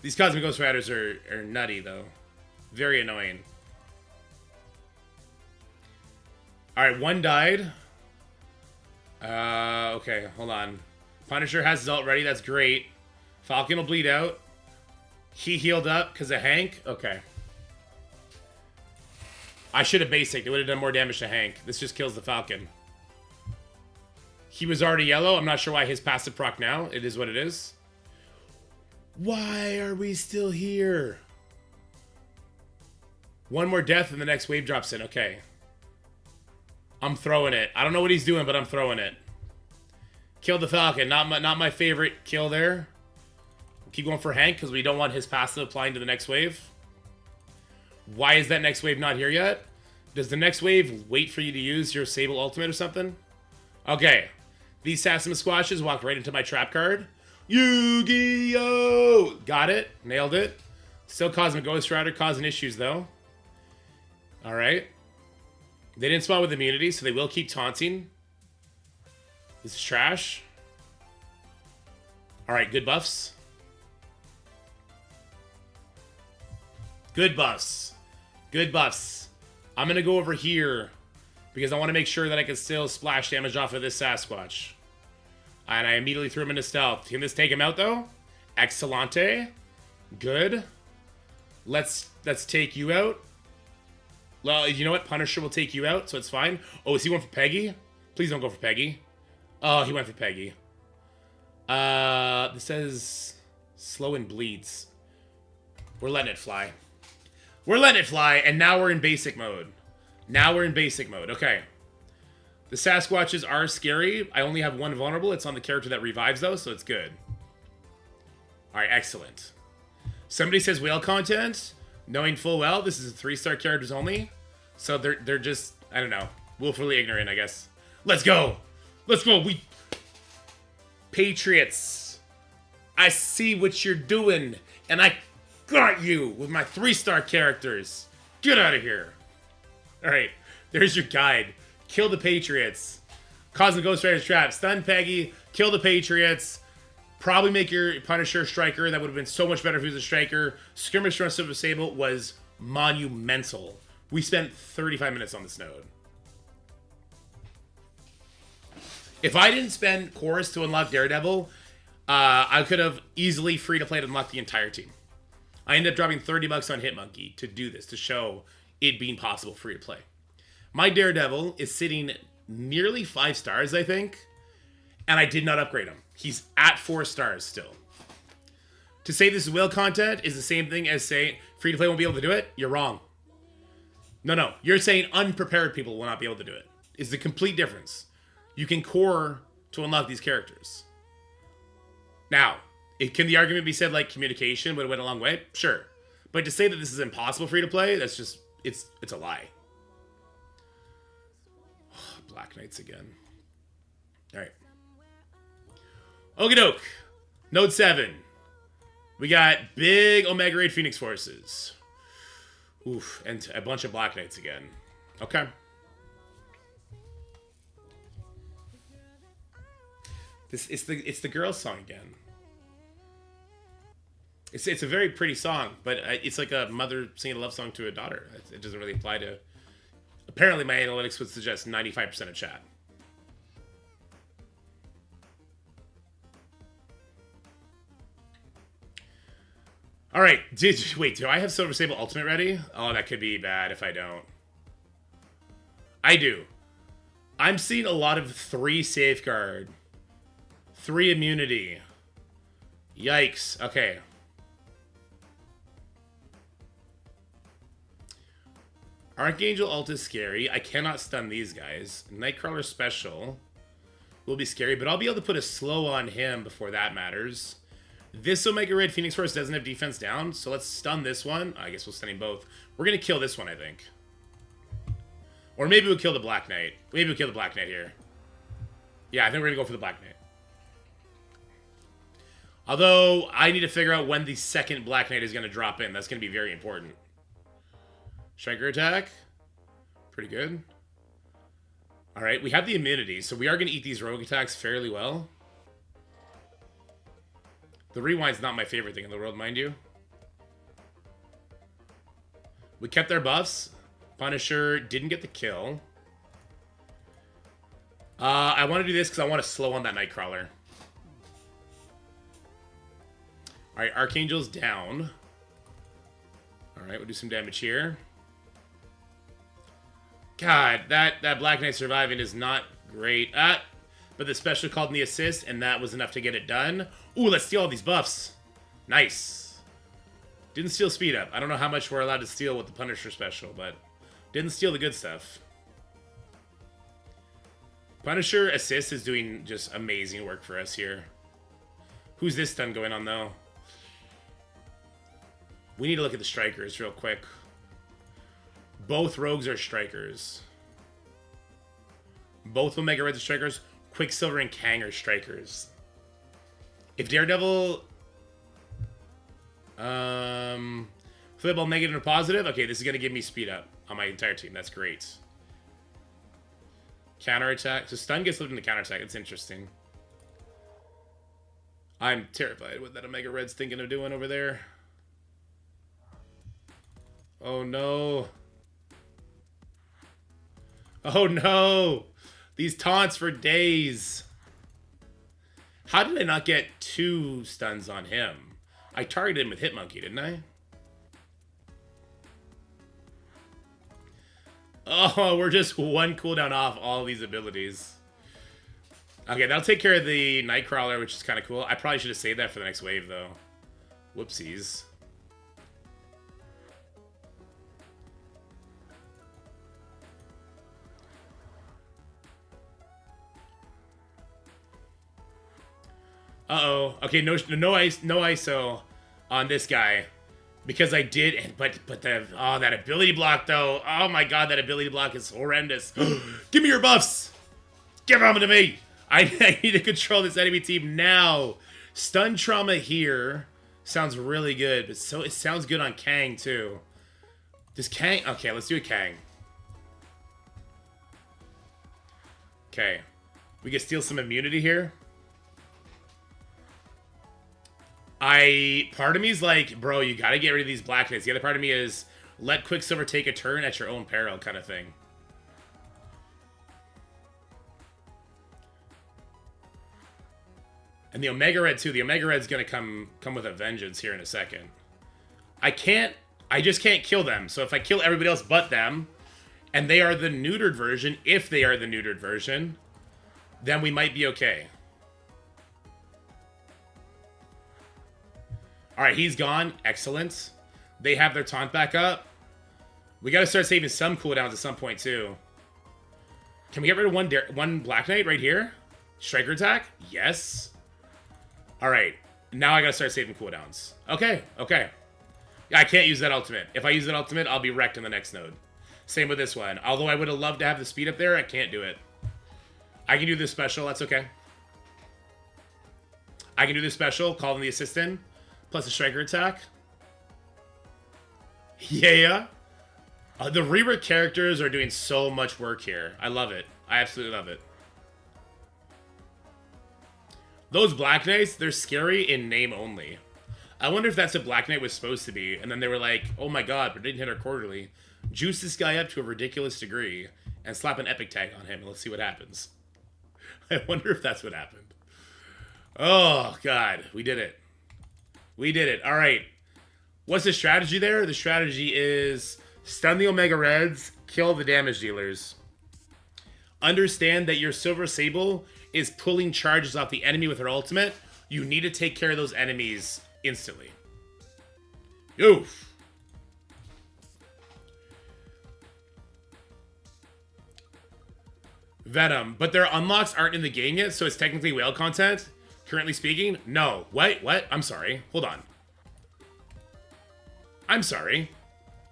These Cosmic Ghost Riders are nutty, though. Very annoying. Alright, one died. Okay, hold on. Punisher has his ult ready, that's great. Falcon will bleed out. He healed up because of Hank? Okay. I should have basic. It would have done more damage to Hank. This just kills the Falcon. He was already yellow. I'm not sure why his passive proc now. It is what it is. Why are we still here? One more death and the next wave drops in. Okay. I'm throwing it. I don't know what he's doing, but I'm throwing it. Killed the Falcon. Not my favorite kill there. Keep going for Hank because we don't want his passive applying to the next wave. Why is that next wave not here yet? Does the next wave wait for you to use your Sable ultimate or something? Okay. These Sassima Squashes walked right into my trap card. Yu-Gi-Oh! Got it. Nailed it. Still Cosmic Ghost Rider causing issues though. Alright. They didn't spawn with immunity, so they will keep taunting. This is trash. Alright, good buffs. Good buffs. Good buffs. I'm going to go over here because I want to make sure that I can still splash damage off of this Sasquatch. And I immediately threw him into stealth. Can this take him out, though? Excellente. Good. Let's take you out. Well, you know what? Punisher will take you out, so it's fine. Oh, is he going for Peggy? Please don't go for Peggy. Oh, he went for Peggy. This says slow and bleeds. We're letting it fly. We're letting it fly, and now we're in basic mode. Now we're in basic mode. Okay. The Sasquatches are scary. I only have one vulnerable. It's on the character that revives, though, so it's good. Alright, excellent. Somebody says whale content. Knowing full well, this is 3-star characters only. So they're just, I don't know, willfully ignorant, I guess. Let's go! Let's go! We... Patriots! I see what you're doing, and I got you with my 3-star characters. Get out of here. Alright, there's your guide. Kill the Patriots. Cause the Ghost Rider's trap. Stun Peggy. Kill the Patriots. Probably make your Punisher striker. That would have been so much better if he was a striker. Skirmish Run Silver Sable was monumental. We spent 35 minutes on this node. If I didn't spend Chorus to unlock Daredevil, I could have easily free to play to unlock the entire team. I ended up dropping $30 on Hitmonkey to do this, to show it being possible free to play. My Daredevil is sitting nearly 5 stars, I think, and I did not upgrade him. He's at 4 stars still. To say this is whale content is the same thing as saying free to play won't be able to do it. You're wrong. No. You're saying unprepared people will not be able to do it. It's the complete difference. You can core to unlock these characters. Now, can the argument be said like communication would have went a long way? Sure. But to say that this is impossible free to play, that's just, it's a lie. Black Knights again. Alright. Okie doke. Node 7. We got big Omega Raid Phoenix forces. Oof, and a bunch of Black Knights again. Okay. It's the girls' song again. It's a very pretty song, but it's like a mother singing a love song to a daughter. It doesn't really apply to... Apparently my analytics would suggest 95% of chat. Alright, wait, do I have Silver Sable Ultimate ready? Oh, that could be bad if I don't. I do. I'm seeing a lot of 3 Safeguard. 3 Immunity. Yikes. Okay. Archangel ult is scary. I cannot stun these guys. Nightcrawler special will be scary, but I'll be able to put a slow on him before that matters. This Omega Red Phoenix Force doesn't have defense down, so let's stun this one. I guess we'll stun him both. We're going to kill this one, I think. Or maybe we'll kill the Black Knight. Maybe we'll kill the Black Knight here. Yeah, I think we're going to go for the Black Knight. Although, I need to figure out when the second Black Knight is going to drop in. That's going to be very important. Striker attack. Pretty good. Alright, we have the immunity, so we are going to eat these rogue attacks fairly well. The rewind's not my favorite thing in the world, mind you. We kept our buffs. Punisher didn't get the kill. I want to do this because I want to slow on that Nightcrawler. Alright, Archangel's down. Alright, we'll do some damage here. God, that Black Knight surviving is not great. But the special called in the assist, and that was enough to get it done. Ooh, let's steal all these buffs. Nice. Didn't steal speed up. I don't know how much we're allowed to steal with the Punisher special, but didn't steal the good stuff. Punisher assist is doing just amazing work for us here. Who's this stun going on, though? We need to look at the strikers real quick. Both rogues are strikers. Both Omega Reds are strikers. Quicksilver and Kang are strikers. If Daredevil... flip all negative or positive? Okay, this is going to give me speed up on my entire team. That's great. Counterattack. So stun gets flipped into counterattack. It's interesting. I'm terrified what that Omega Red's thinking of doing over there. Oh no. Oh no! These taunts for days. How did I not get 2 stuns on him? I targeted him with Hitmonkey, didn't I? Oh, we're just 1 cooldown off all these abilities. Okay, that'll take care of the Nightcrawler, which is kind of cool. I probably should have saved that for the next wave, though. Whoopsies. Uh-oh. Okay, no ISO on this guy. Because I did, but that ability block though. Oh my god, that ability block is horrendous. Give me your buffs. Give them to me. I need to control this enemy team now. Stun trauma here sounds really good, but it sounds good on Kang too. Does Kang? Okay, let's do a Kang. Okay, we can steal some immunity here. Part of me is like, bro, you gotta get rid of these Black Knights. The other part of me is, let Quicksilver take a turn at your own peril kind of thing. And the Omega Red too. The Omega Red's gonna come with a vengeance here in a second. I just can't kill them. So if I kill everybody else but them, and they are the neutered version, if they are the neutered version, then we might be okay. Alright, he's gone. Excellent. They have their taunt back up. We gotta start saving some cooldowns at some point, too. Can we get rid of one Black Knight right here? Striker attack? Yes. Alright. Now I gotta start saving cooldowns. Okay, okay. I can't use that ultimate. If I use that ultimate, I'll be wrecked in the next node. Same with this one. Although I would have loved to have the speed up there, I can't do it. I can do this special. That's okay. I can do this special. Call in the assistant. Plus a striker attack. Yeah. The Reaver characters are doing so much work here. I love it. I absolutely love it. Those Black Knights, they're scary in name only. I wonder if that's what Black Knight was supposed to be. And then they were like, oh my god, but didn't hit our quarterly. Juice this guy up to a ridiculous degree and slap an epic tag on him and let's see what happens. I wonder if that's what happened. Oh god, we did it. We did it. All right. What's the strategy there? The strategy is stun the Omega Reds, kill the damage dealers. Understand that your Silver Sable is pulling charges off the enemy with her ultimate. You need to take care of those enemies instantly. Oof. Venom. But their unlocks aren't in the game yet, so it's technically whale content. Currently speaking? No. What? I'm sorry. Hold on. I'm sorry.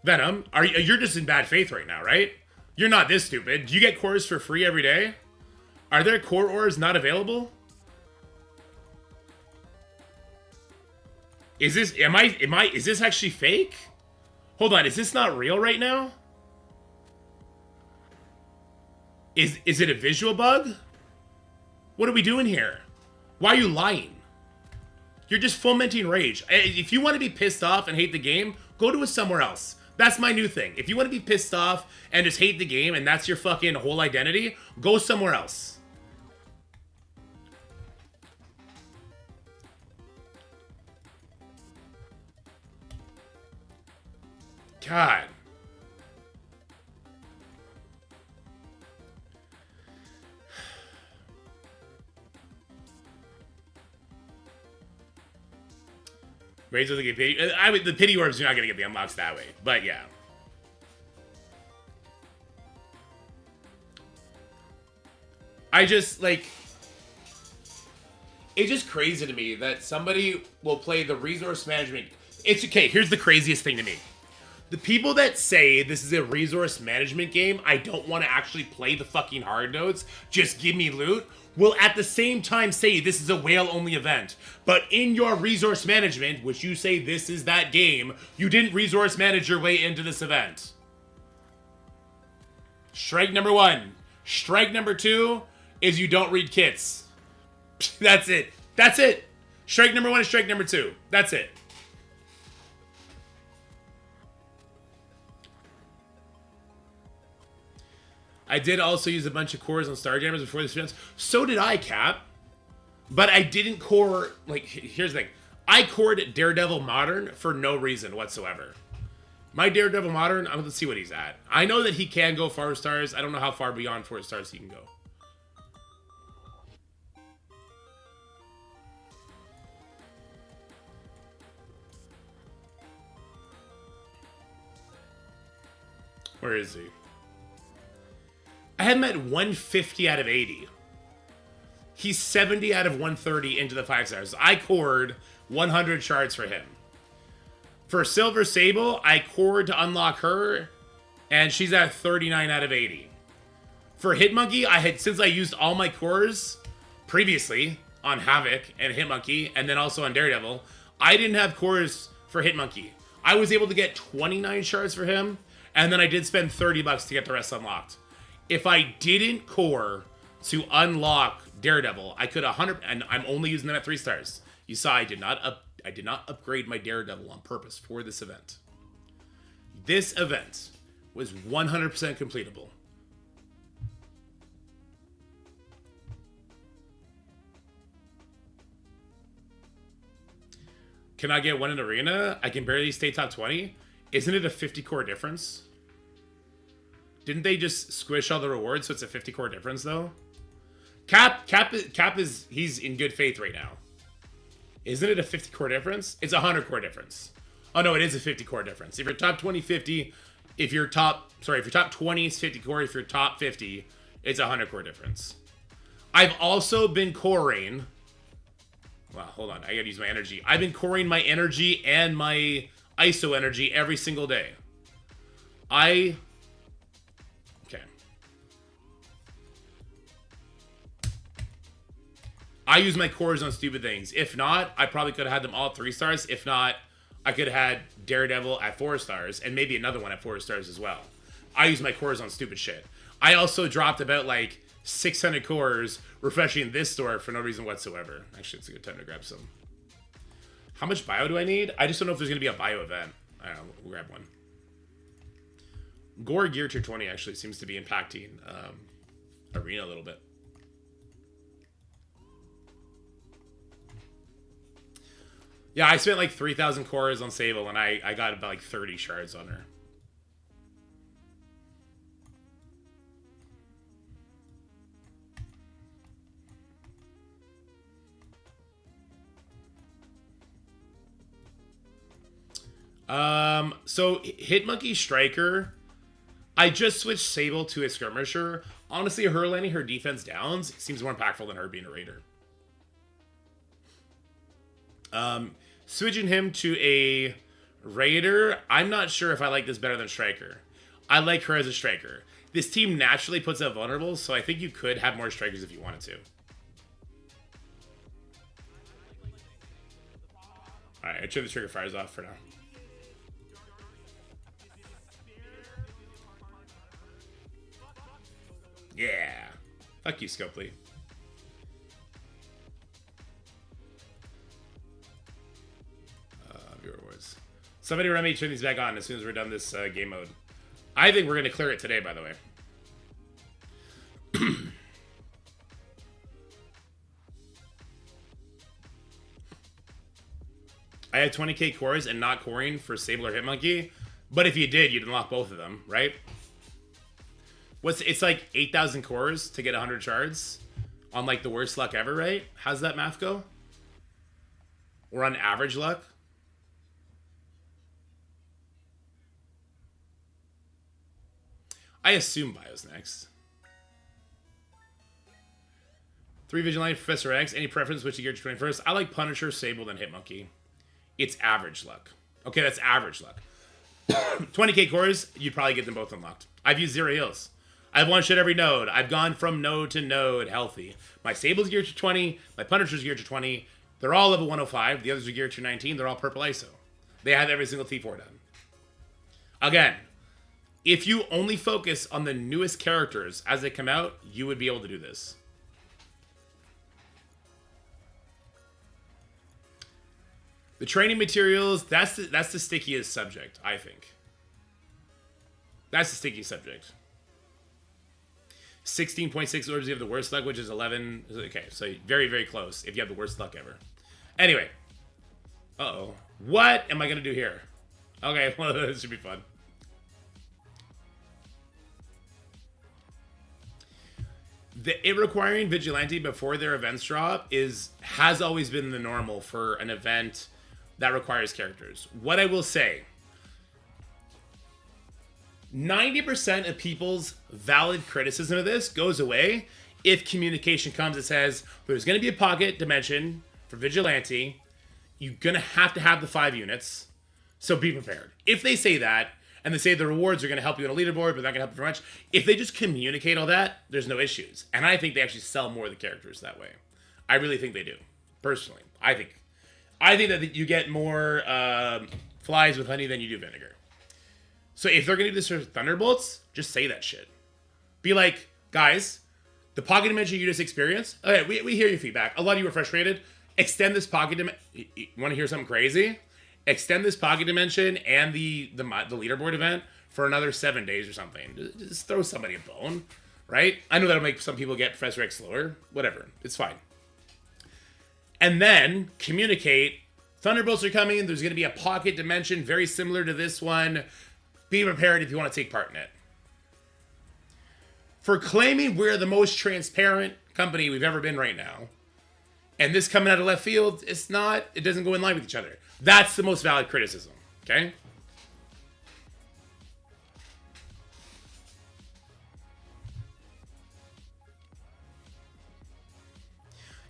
Venom, you're just in bad faith right now, right? You're not this stupid. Do you get cores for free every day? Are there core ores not available? Is this is this actually fake? Hold on, is this not real right now? Is it a visual bug? What are we doing here? Why are you lying? You're just fomenting rage. If you want to be pissed off and hate the game, go to somewhere else. That's my new thing. If you want to be pissed off and just hate the game and that's your fucking whole identity, go somewhere else. God. Raids doesn't get pity. The pity orbs are not going to get the unlocks that way. But yeah. I just, like... It's just crazy to me that somebody will play the resource management... It's okay, here's the craziest thing to me. The people that say this is a resource management game, I don't want to actually play the fucking hard nodes, just give me loot, will at the same time say this is a whale-only event. But in your resource management, which you say this is that game, you didn't resource manage your way into this event. Strike number 1. Strike number 2 is you don't read kits. That's it. That's it. Strike number 1 is strike number 2. That's it. I did also use a bunch of cores on Starjammers before this event. So did I, Cap. But I didn't core... Like, here's the thing. I cored Daredevil Modern for no reason whatsoever. My Daredevil Modern, let's see what he's at. I know that he can go 4 stars. I don't know how far beyond 4 stars he can go. Where is he? I had him at 150 out of 80. He's 70 out of 130 into the 5 stars. I cored 100 shards for him. For Silver Sable, I cored to unlock her, and she's at 39 out of 80. For Hitmonkey, since I used all my cores previously on Havoc and Hitmonkey, and then also on Daredevil, I didn't have cores for Hitmonkey. I was able to get 29 shards for him, and then I did spend $30 to get the rest unlocked. If I didn't core to unlock Daredevil, I could 100, and I'm only using them at 3 stars. You saw I did not upgrade my Daredevil on purpose for this event. This event was 100% completable. Can I get one in arena? I can barely stay top 20. Isn't it a 50 core difference? Didn't they just squish all the rewards so it's a 50 core difference though? Cap is he's in good faith right now. Isn't it a 50 core difference? It's a 100 core difference. Oh no, it is a 50 core difference. If you're top 20, 50. If you're top 20, it's 50 core. If you're top 50, it's a 100 core difference. I've also been coring. Wow, hold on. I gotta use my energy. I've been coring my energy and my ISO energy every single day. Okay. I use my cores on stupid things. If not, I probably could have had them all 3 stars. If not, I could have had Daredevil at 4 stars and maybe another one at 4 stars as well. I use my cores on stupid shit. I also dropped about like 600 cores refreshing this store for no reason whatsoever. Actually, it's a good time to grab some. How much bio do I need? I just don't know if there's going to be a bio event. I don't know. We'll grab one. Gore Gear Tier 20 actually seems to be impacting Arena a little bit. Yeah, I spent like 3,000 cores on Sable, and I got about like 30 shards on her. So Hitmonkey Striker, I just switched Sable to a Skirmisher. Honestly, her landing her defense downs seems more impactful than her being a Raider. Switching him to a Raider, I'm not sure if I like this better than Striker. I like her as a Striker. This team naturally puts out vulnerables, so I think you could have more Strikers if you wanted to. Alright, I turn the trigger fires off for now. Yeah. Fuck you, Scopely. Viewer awards. Somebody run me turn these back on as soon as we're done this game mode. I think we're going to clear it today, by the way. I had 20k cores and not coring for Sable or Hitmonkey. But if you did, you'd unlock both of them, right? It's like 8,000 cores to get 100 shards on like the worst luck ever, right? How's that math go? Or on average luck? I assume Bio's next. 3 Vigilante, Professor X. Any preference which you gear to 21st? I like Punisher, Sable, then Hitmonkey. It's average luck. Okay, that's average luck. 20k cores, you'd probably get them both unlocked. I've used 0 heals. I've one-shot every node. I've gone from node to node healthy. My Sable's geared to 20. My Punisher's geared to 20. They're all level 105. The others are geared to 19. They're all purple ISO. They have every single T4 done. Again, if you only focus on the newest characters as they come out, you would be able to do this. The training materials, that's the stickiest subject, I think. That's the sticky subject. 16.6 orders, you have the worst luck, which is 11. Okay, so very, very close if you have the worst luck ever. Anyway. Uh-oh. What am I going to do here? Okay, well, this should be fun. It requiring Vigilante before their events drop has always been the normal for an event that requires characters. What I will say, 90% of people's valid criticism of this goes away if communication comes that says there's going to be a pocket dimension for Vigilante, you're going to have the 5 units, so be prepared. If they say that, and they say the rewards are going to help you on a leaderboard, but not going to help you very much, if they just communicate all that, there's no issues. And I think they actually sell more of the characters that way. I really think they do, personally. I think that you get more flies with honey than you do vinegar. So if they're going to do this for Thunderbolts, just say that shit. Be like, guys, the pocket dimension you just experienced, okay, we hear your feedback. A lot of you were frustrated. Extend this pocket dimension. You want to hear something crazy? Extend this pocket dimension and the leaderboard event for another 7 days or something. Just throw somebody a bone, right? I know that'll make some people get Professor X slower. Whatever. It's fine. And then communicate. Thunderbolts are coming. There's going to be a pocket dimension very similar to this one. Be prepared if you want to take part in it. For claiming we're the most transparent company we've ever been right now, and this coming out of left field, it's not, it doesn't go in line with each other. That's the most valid criticism, okay?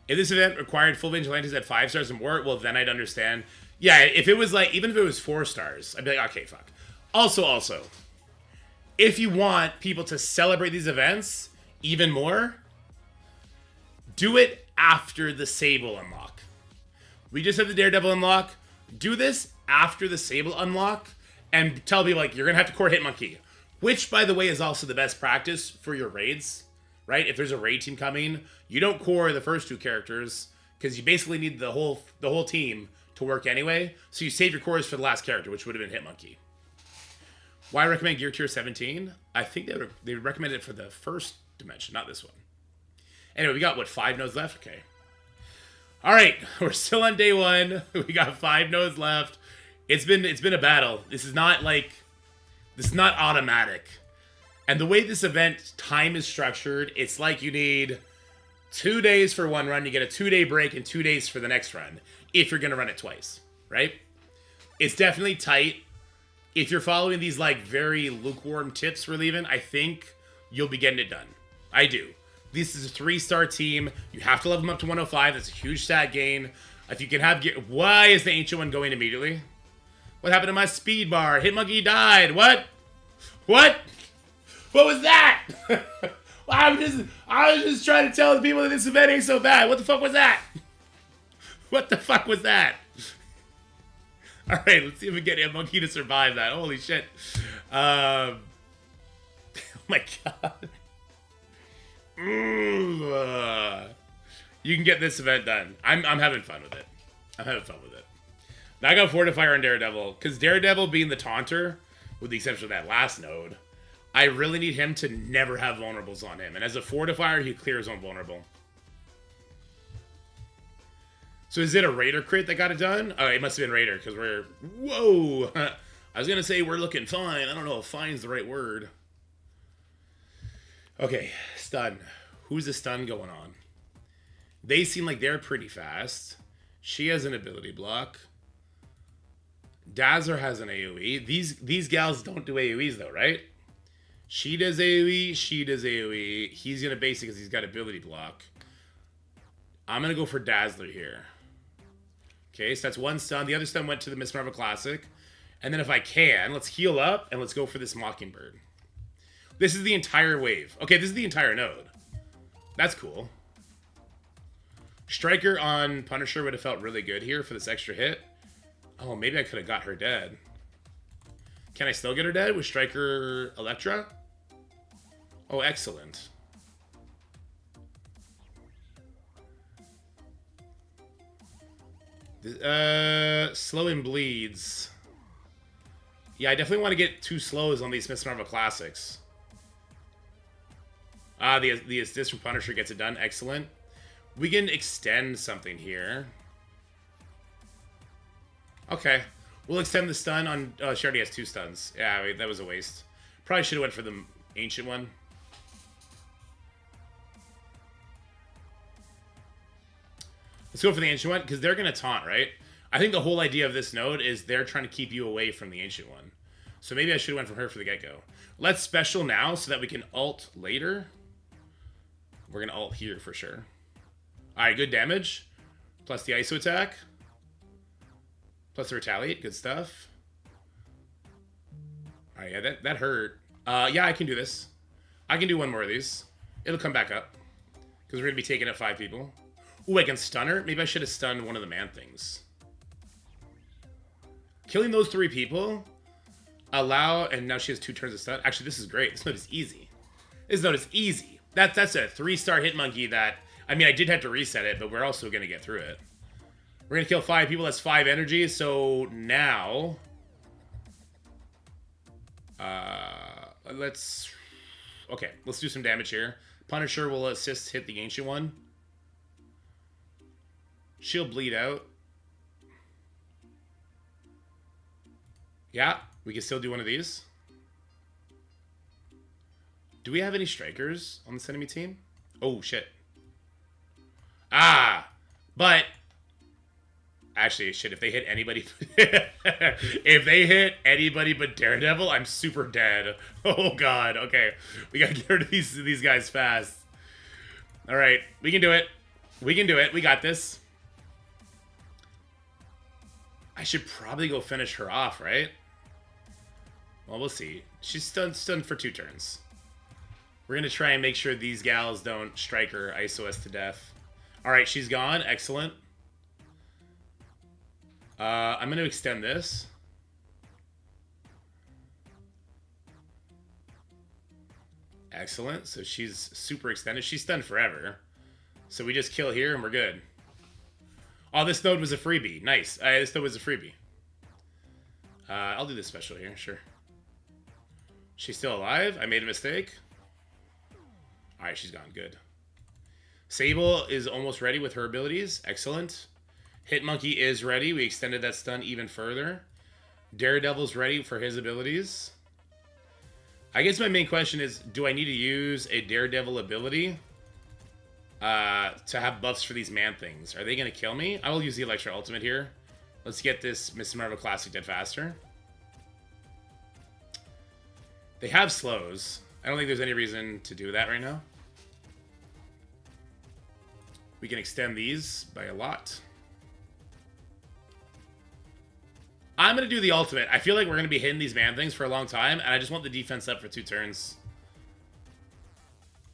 If this event required full vigilantes at 5 stars or more, well, then I'd understand. Yeah, if it was like, even if it was 4 stars, I'd be like, okay, fuck. Also, if you want people to celebrate these events even more, do it after the Sable unlock. We just had the Daredevil unlock. Do this after the Sable unlock and tell people, like, you're going to have to core Hitmonkey, which, by the way, is also the best practice for your raids, right? If there's a raid team coming, you don't core the first 2 characters because you basically need the whole team to work anyway. So you save your cores for the last character, which would have been Hitmonkey. Why recommend Gear Tier 17? I think they would recommend it for the first dimension, not this one. Anyway, we got, what, 5 nodes left? Okay. All right, we're still on day 1. We got 5 nodes left. It's been a battle. This is not automatic. And the way this event time is structured, it's like you need 2 days for one run, you get a 2-day break, and 2 days for the next run, if you're going to run it twice, right? It's definitely tight. If you're following these, like, very lukewarm tips we're leaving, I think you'll be getting it done. I do. This is a 3-star team. You have to level them up to 105. That's a huge stat gain. If you can have... Why is the Ancient One going immediately? What happened to my speed bar? Hitmonkey died. What? What? What was that? I was just trying to tell the people that this event ain't so bad. What the fuck was that? What the fuck was that? All right, let's see if we get Hitmonkey to survive that. Holy shit. Oh my god. You can get this event done. I'm having fun with it. Now I got Fortifier on Daredevil, because Daredevil being the taunter, with the exception of that last node, I really need him to never have vulnerables on him. And as a Fortifier, he clears on vulnerable. So is it a Raider crit that got it done? Oh, it must have been Raider, because we're... Whoa! I was going to say we're looking fine. I don't know if fine's the right word. Okay, stun. Who's the stun going on? They seem like they're pretty fast. She has an ability block. Dazzler has an AoE. These gals don't do AoEs though, right? She does AoE, she does AoE. He's going to base it because he's got ability block. I'm going to go for Dazzler here. Okay, so that's one stun. The other stun went to the Miss Marvel Classic. And then if I can, let's heal up and let's go for this Mockingbird. This is the entire wave. Okay, this is the entire node. That's cool. Striker on Punisher would have felt really good here for this extra hit. Oh, maybe I could have got her dead. Can I still get her dead with Striker Elektra? Oh, excellent. Slow and bleeds. Yeah, I definitely want to get 2 slows on these Miss Marvel Classics. The assist from Punisher gets it done. Excellent. We can extend something here. Okay. We'll extend the stun on... Oh, she already has 2 stuns. Yeah, wait, that was a waste. Probably should have went for the Ancient One. Let's go for the Ancient One, because they're going to taunt, right? I think the whole idea of this node is they're trying to keep you away from the Ancient One. So maybe I should have went for her for the get-go. Let's special now so that we can ult later. We're going to ult here for sure. Alright, good damage. Plus the ISO attack. Plus the retaliate. Good stuff. Alright, yeah, that hurt. Yeah, I can do this. I can do one more of these. It'll come back up. Because we're going to be taking out 5 people. Ooh, I can stun her? Maybe I should have stunned one of the Man-Things. Killing those 3 people... Allow... And now she has 2 turns of stun. Actually, this is great. This note is easy. This note is easy. That's a 3-star Hitmonkey that... I mean, I did have to reset it, but we're also going to get through it. We're going to kill 5 people. That's 5 energy. So now... let's... Okay, let's do some damage here. Punisher will assist hit the Ancient One. She'll bleed out. Yeah, we can still do one of these. Do we have any strikers on this enemy team? Oh, shit. Ah! But... Actually, shit, if they hit anybody... if they hit anybody but Daredevil, I'm super dead. Oh, God. Okay. We gotta get rid of these guys fast. Alright. We can do it. We can do it. We got this. I should probably go finish her off, right? Well, we'll see. She's stunned for 2 turns. We're gonna try and make sure these gals don't strike her ISO-S to death. Alright, she's gone. Excellent. I'm going to extend this. Excellent. So she's super extended. She's stunned forever. So we just kill here and we're good. Oh, this node was a freebie. Nice. This node was a freebie. I'll do this special here. Sure. She's still alive. I made a mistake. Alright, she's gone. Good. Sable is almost ready with her abilities. Excellent. Hitmonkey is ready. We extended that stun even further. Daredevil's ready for his abilities. I guess my main question is, do I need to use a Daredevil ability to have buffs for these Man-Things? Are they going to kill me? I will use the Electro Ultimate here. Let's get this Miss Marvel Classic dead faster. They have slows. I don't think there's any reason to do that right now. We can extend these by a lot. I'm going to do the ultimate. I feel like we're going to be hitting these Man-Things for a long time, and I just want the defense up for 2 turns.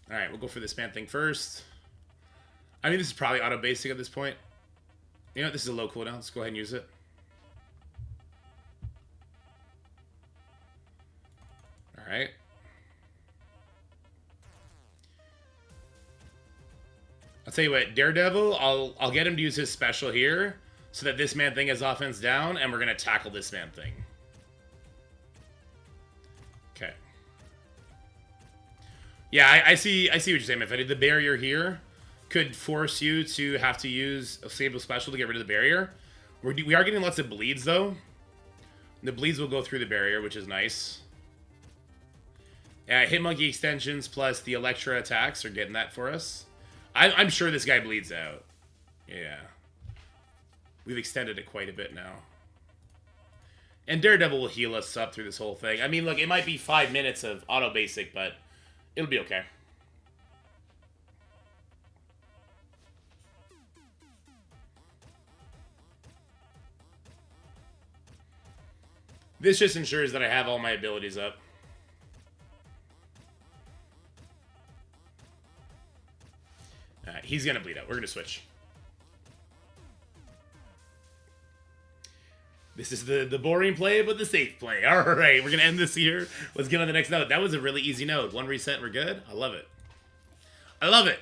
Alright, we'll go for this Man-Thing first. I mean, this is probably auto-basic at this point. You know what? This is a low cooldown. Let's go ahead and use it. Alright. I'll tell you what, Daredevil, I'll get him to use his special here, so that this Man-Thing has offense down, and we're going to tackle this Man-Thing. Okay. Yeah, I see what you're saying, Method. The barrier here could force you to have to use a Sable Special to get rid of the barrier. We are getting lots of bleeds, though. The bleeds will go through the barrier, which is nice. Hitmonkey extensions plus the Electra attacks are getting that for us. I'm sure this guy bleeds out. Yeah. We've extended it quite a bit now. And Daredevil will heal us up through this whole thing. I mean, look, it might be 5 minutes of auto-basic, but it'll be okay. This just ensures that I have all my abilities up. He's going to bleed out. We're going to switch. This is the boring play, but the safe play. All right, we're going to end this here. Let's get on the next note. That was a really easy note. 1 reset, we're good. I love it. I love it.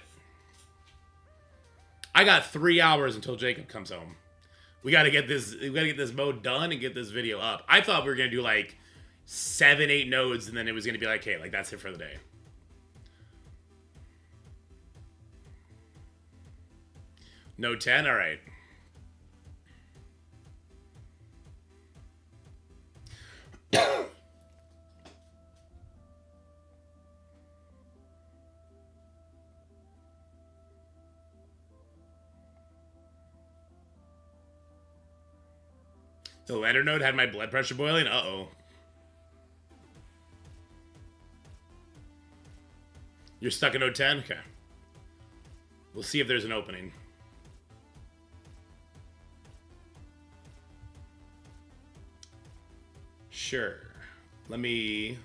I got 3 hours until Jacob comes home. We got to get this. We got to get this mode done and get this video up. I thought we were going to do like 7, 8 nodes, and then it was going to be like, hey, like that's it for the day. Node 10, all right. The lander node had my blood pressure boiling? Uh-oh. You're stuck in node 10? Okay. We'll see if there's an opening. Sure. Let me...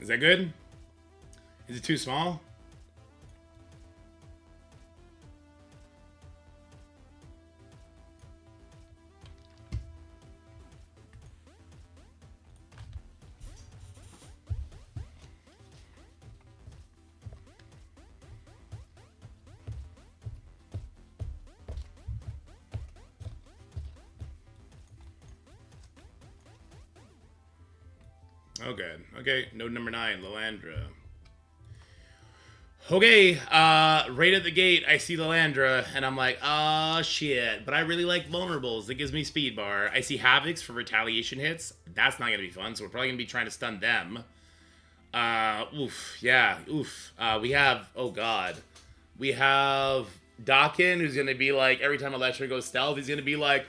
Is that good? Is it too small? Oh, good. Okay, node number 9, Lilandra. Okay, right at the gate, I see Lilandra, and I'm like, oh, shit. But I really like Vulnerables. That gives me speed bar. I see Havocs for retaliation hits. That's not going to be fun, so we're probably going to be trying to stun them. Oof, yeah, oof. We have, oh, God. We have Dakin, who's going to be like, every time Electra goes stealth, he's going to be like...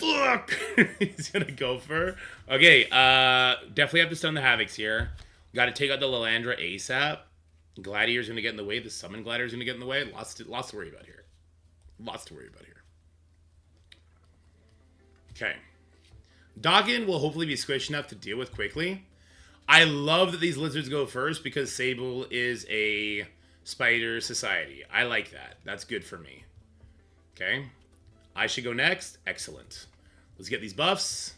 Fuck! He's gonna go for... Okay, definitely have to stun the Havocs here. Gotta take out the Lilandra ASAP. Gladiator's gonna get in the way. The Summon Gladiator's gonna get in the way. Lots to worry about here. Lots to worry about here. Okay. Dakin will hopefully be squished enough to deal with quickly. I love that these lizards go first because Sable is a spider society. I like that. That's good for me. Okay. I should go next. Excellent. Let's get these buffs.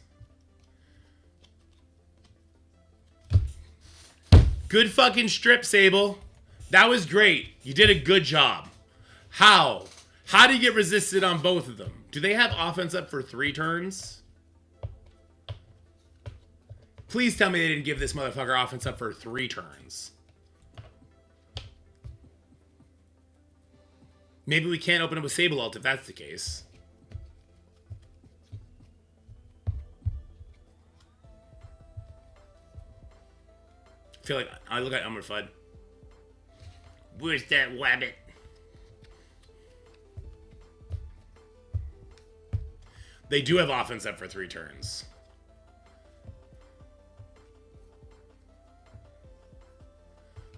Good fucking strip, Sable. That was great. You did a good job. How? How do you get resisted on both of them? Do they have offense up for 3 turns? Please tell me they didn't give this motherfucker offense up for 3 turns. Maybe we can't open up with Sable ult if that's the case. I feel like I look at Elmer Fudd. Where's that wabbit? They do have offense up for 3 turns.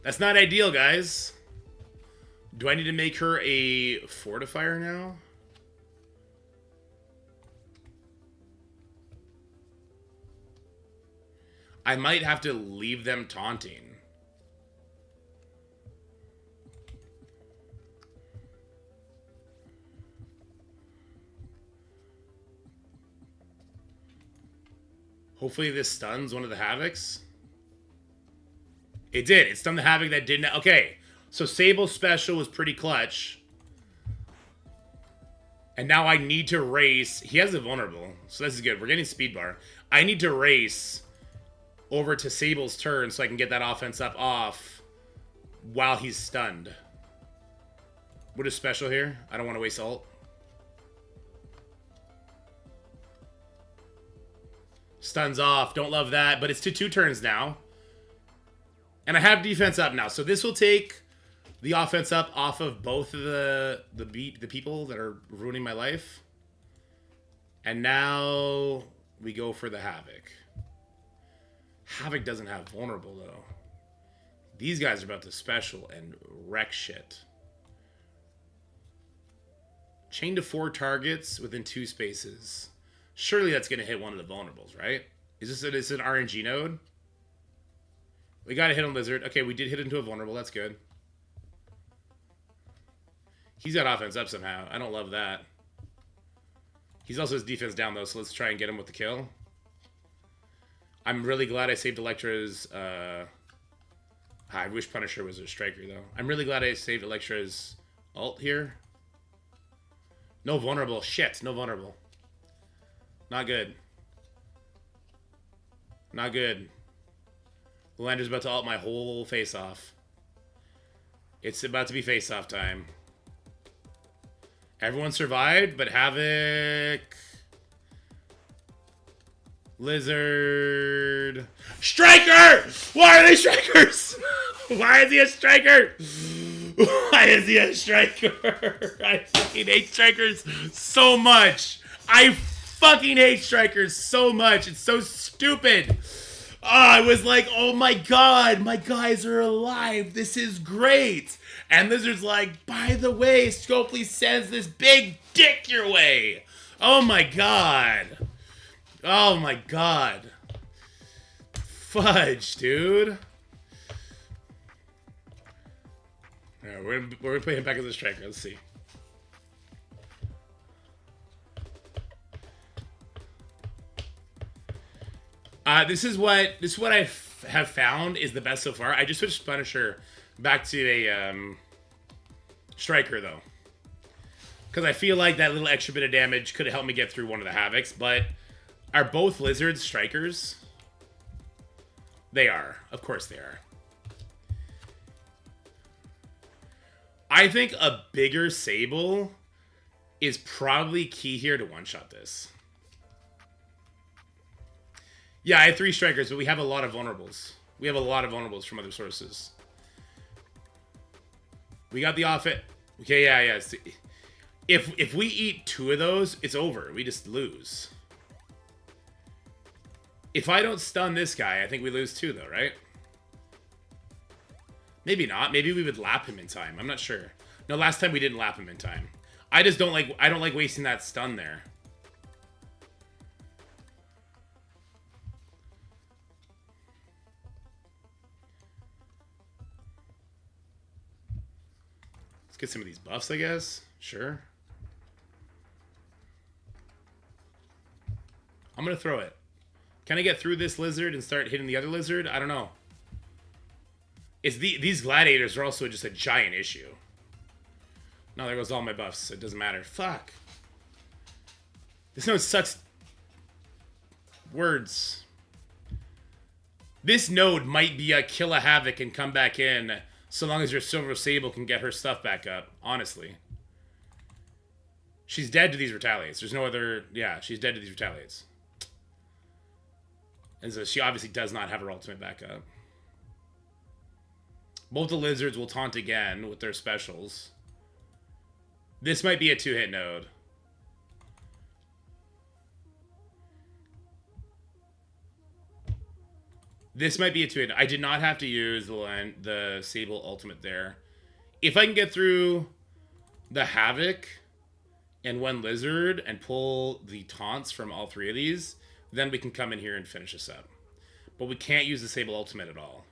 That's not ideal, guys. Do I need to make her a fortifier now? I might have to leave them taunting. Hopefully this stuns one of the Havocs. It did. It stunned the Havoc that didn't... Okay, so Sable's special was pretty clutch. And now I need to race... He has a vulnerable, so this is good. We're getting speed bar. I need to race over to Sable's turn so I can get that offense up off while he's stunned. What is special here? I don't want to waste ult. Stuns off. Don't love that, but it's to 2 turns now. And I have defense up now, so this will take the offense up off of both of the people that are ruining my life. And now we go for the Havoc. Havoc doesn't have vulnerable, though. These guys are about to special and wreck shit. Chain to 4 targets within 2 spaces. Surely that's going to hit one of the vulnerables, right? Is this an RNG node? We got to hit on Lizard. Okay, we did hit into a vulnerable. That's good. He's got offense up somehow. I don't love that. He's also his defense down, though, so let's try and get him with the kill. I'm really glad I saved Electra's... I wish Punisher was a striker, though. I'm really glad I saved Electra's ult here. No vulnerable. Shit, no vulnerable. Not good. Not good. Lander's about to ult my whole face off. It's about to be face-off time. Everyone survived, but Havoc... Lizard... Striker! Why are they strikers? Why is he a striker? Why is he a striker? I fucking hate strikers so much. I fucking hate strikers so much. It's so stupid. Oh, I was like, oh my god, my guys are alive. This is great. And Lizard's like, by the way, Scopely sends this big dick your way. Oh my god. Oh my god. Fudge, dude. Alright, we're gonna play him back as a striker. Let's see. This is what I have found is the best so far. I just switched Punisher back to a striker though, because I feel like that little extra bit of damage could have helped me get through one of the Havocs. But are both Lizards strikers? They are. Of course they are. I think a bigger Sable is probably key here to one-shot this. Yeah, I have 3 strikers, but we have a lot of vulnerables. We have a lot of vulnerables from other sources. We got the off it. Okay, yeah. If we eat 2 of those, it's over. We just lose. If I don't stun this guy, I think we lose 2, though, right? Maybe not. Maybe we would lap him in time. I'm not sure. No, last time we didn't lap him in time. I don't like wasting that stun there. Let's get some of these buffs, I guess. Sure. I'm gonna throw it. Can I get through this lizard and start hitting the other lizard? I don't know. These gladiators are also just a giant issue. No, there goes all my buffs. It doesn't matter. Fuck. This node sucks. Words. This node might be a kill a Havoc and come back in so long as your Silver Sable can get her stuff back up. Honestly. She's dead to these retaliates. There's no other... Yeah, she's dead to these retaliates. And so she obviously does not have her ultimate back up. Both the lizards will taunt again with their specials. This might be a 2-hit node. This might be a 2-hit. I did not have to use the Sable ultimate there. If I can get through the Havoc and one lizard and pull the taunts from all 3 of these, then we can come in here and finish this up. But we can't use the Sable ultimate at all.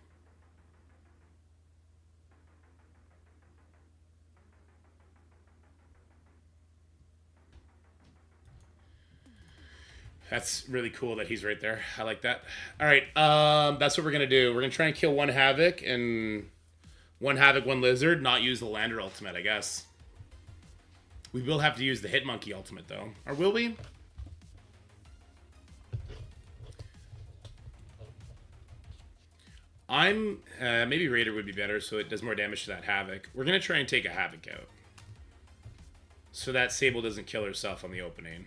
That's really cool that he's right there. I like that. All right, that's what we're going to do. We're going to try and kill one Havoc, one Lizard, not use the Lander ultimate, I guess. We will have to use the Hitmonkey ultimate, though. Or will we? Maybe Raider would be better, so it does more damage to that Havoc. We're going to try and take a Havoc out. So that Sable doesn't kill herself on the opening.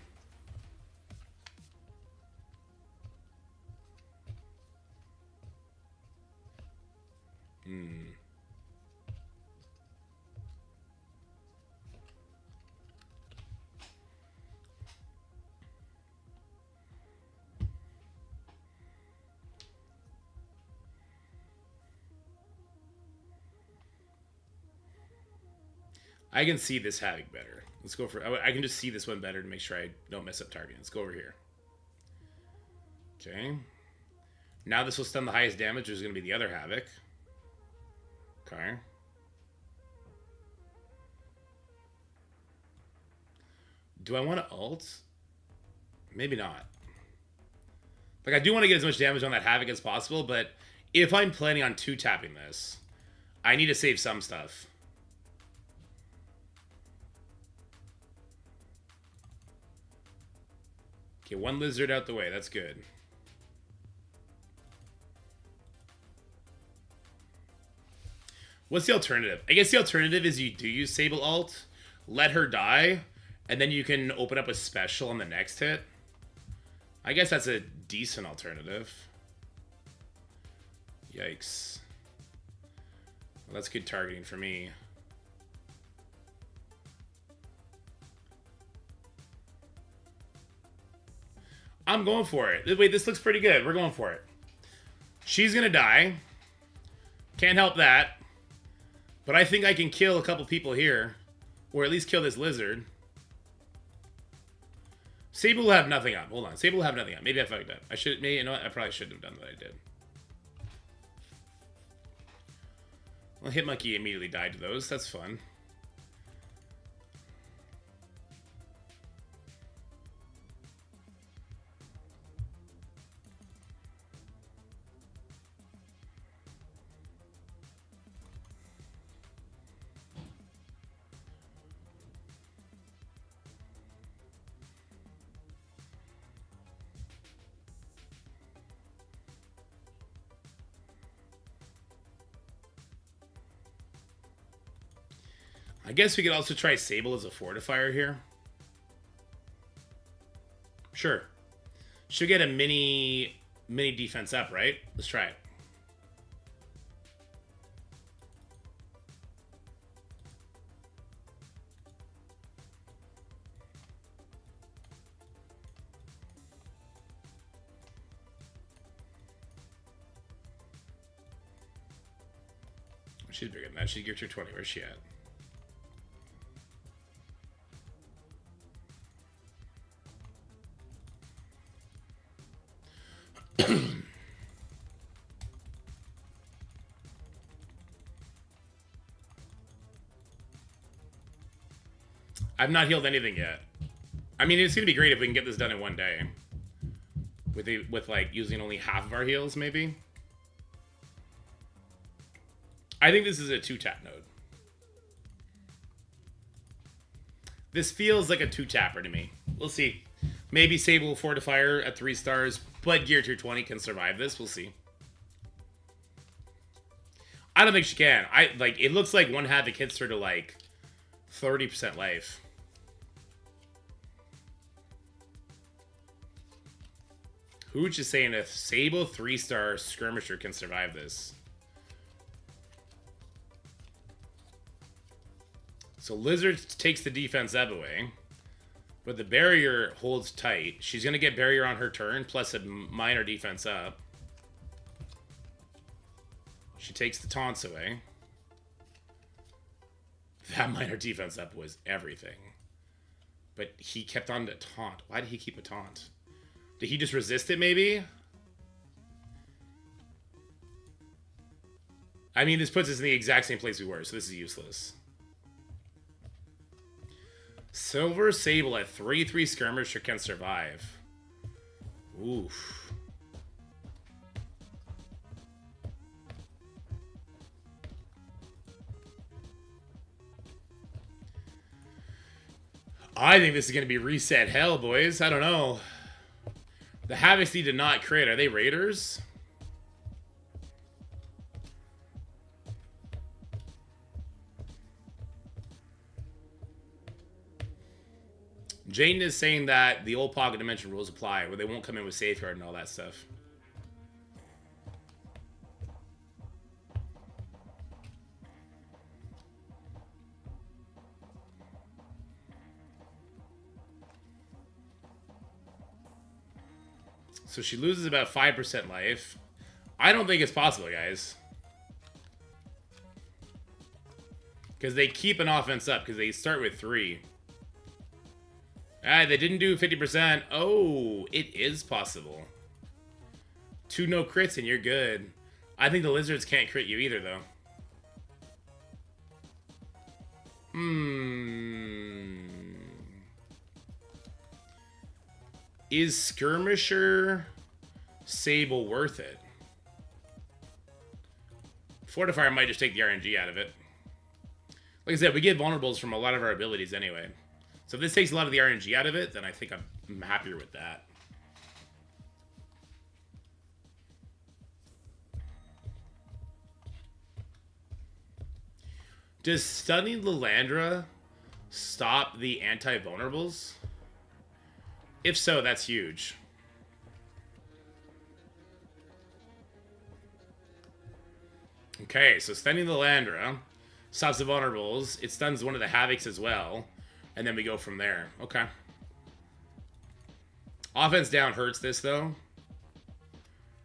I can see this Havoc better. Let's go for... I can just see this one better to make sure I don't mess up target. Let's go over here. Okay. Now this will stun the highest damage, which is going to be the other Havoc. Okay. Do I want to ult? Maybe not. Like, I do want to get as much damage on that Havoc as possible, but if I'm planning on 2-tapping this, I need to save some stuff. Okay, one lizard out the way. That's good. What's the alternative? I guess the alternative is you do use Sable ult, let her die, and then you can open up a special on the next hit. I guess that's a decent alternative. Yikes. Well, that's good targeting for me. I'm going for it. Wait, this looks pretty good. We're going for it. She's gonna die. Can't help that. But I think I can kill a couple people here. Or at least kill this lizard. Sable will have nothing up. Hold on. Sable will have nothing up. Maybe I fucked up. I should, maybe, you know what? I probably shouldn't have done what I did. Well, Hitmonkey immediately died to those. That's fun. I guess we could also try Sable as a fortifier here. Sure. She'll get a mini defense up, right? Let's try it. She's bigger than that. She's geared to 20. Where's she at? I've not healed anything yet. I mean, it's gonna be great if we can get this done in one day. With like using only half of our heals, maybe. I think this is a 2-tap node. This feels like a 2-tapper to me. We'll see. Maybe Sable Fortifier at 3 stars, but Gear Tier 20 can survive this. We'll see. I don't think she can. It looks like one Havoc hits her to like 30% life. Hooch is saying if Sable 3-star Skirmisher can survive this. So Lizard takes the defense up away. But the barrier holds tight. She's going to get barrier on her turn, plus a minor defense up. She takes the taunts away. That minor defense up was everything. But he kept on to taunt. Why did he keep a taunt? Did he just resist it, maybe? I mean, this puts us in the exact same place we were, so this is useless. Silver Sable at 3/3 Skirmisher can survive. Oof. I think this is going to be reset hell, boys. I don't know. The Havocs need to not crit. Are they Raiders? Jaden is saying that the old Pocket Dimension rules apply, where they won't come in with Safeguard and all that stuff. So she loses about 5% life. I don't think it's possible, guys. Because they keep an offense up, because they start with 3. They didn't do 50%. Oh, it is possible. 2 no crits and you're good. I think the lizards can't crit you either, though. Is Skirmisher Sable worth it? Fortifier might just take the RNG out of it. Like I said, we get vulnerables from a lot of our abilities anyway. So if this takes a lot of the RNG out of it, then I think I'm happier with that. Does stunning Lilandra stop the anti-vulnerables? If so, that's huge. Okay, so stunning Lilandra stops the vulnerables. It stuns one of the Havocs as well. And then we go from there. Okay. Offense down hurts this, though.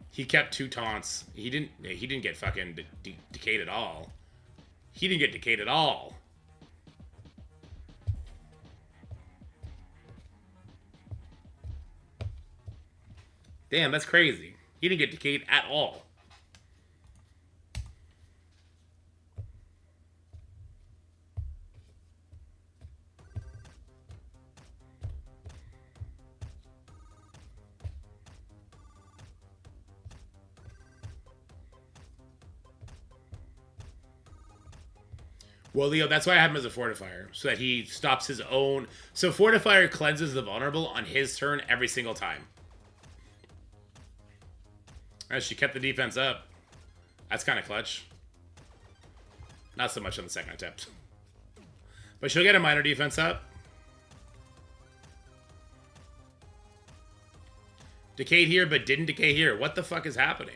He kept 2 taunts. He didn't get fucking decayed at all. He didn't get decayed at all. Damn, that's crazy. He didn't get decayed at all. Well, Leo, that's why I have him as a Fortifier, so that he stops his own... So Fortifier cleanses the vulnerable on his turn every single time. As she kept the defense up. That's kind of clutch. Not so much on the second attempt. But she'll get a minor defense up. Decayed here, but didn't decay here. What the fuck is happening?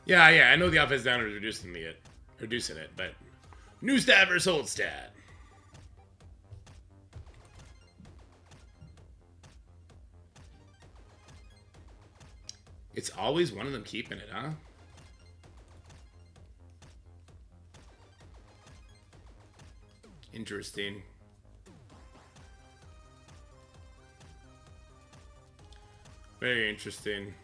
Yeah, I know the offense down is reducing it, but new stat versus old stat. It's always one of them keeping it, huh? Interesting. Very interesting.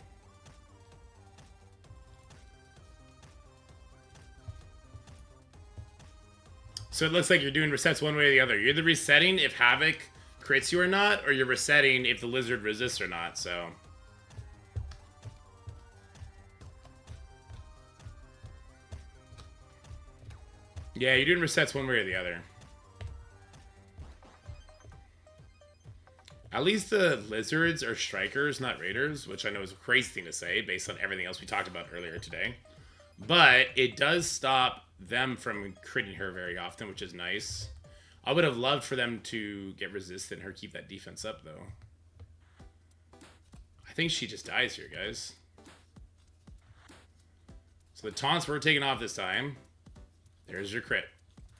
So it looks like you're doing resets one way or the other. You're either resetting if Havoc crits you or not, or you're resetting if the Lizard resists or not, so... Yeah, you're doing resets one way or the other. At least the Lizards are Strikers, not Raiders, which I know is a crazy thing to say based on everything else we talked about earlier today. But it does stop them from critting her very often, which is nice. I would have loved for them to get resistant and her keep that defense up, though. I think she just dies here, guys. So the taunts were taken off this time. There's your crit.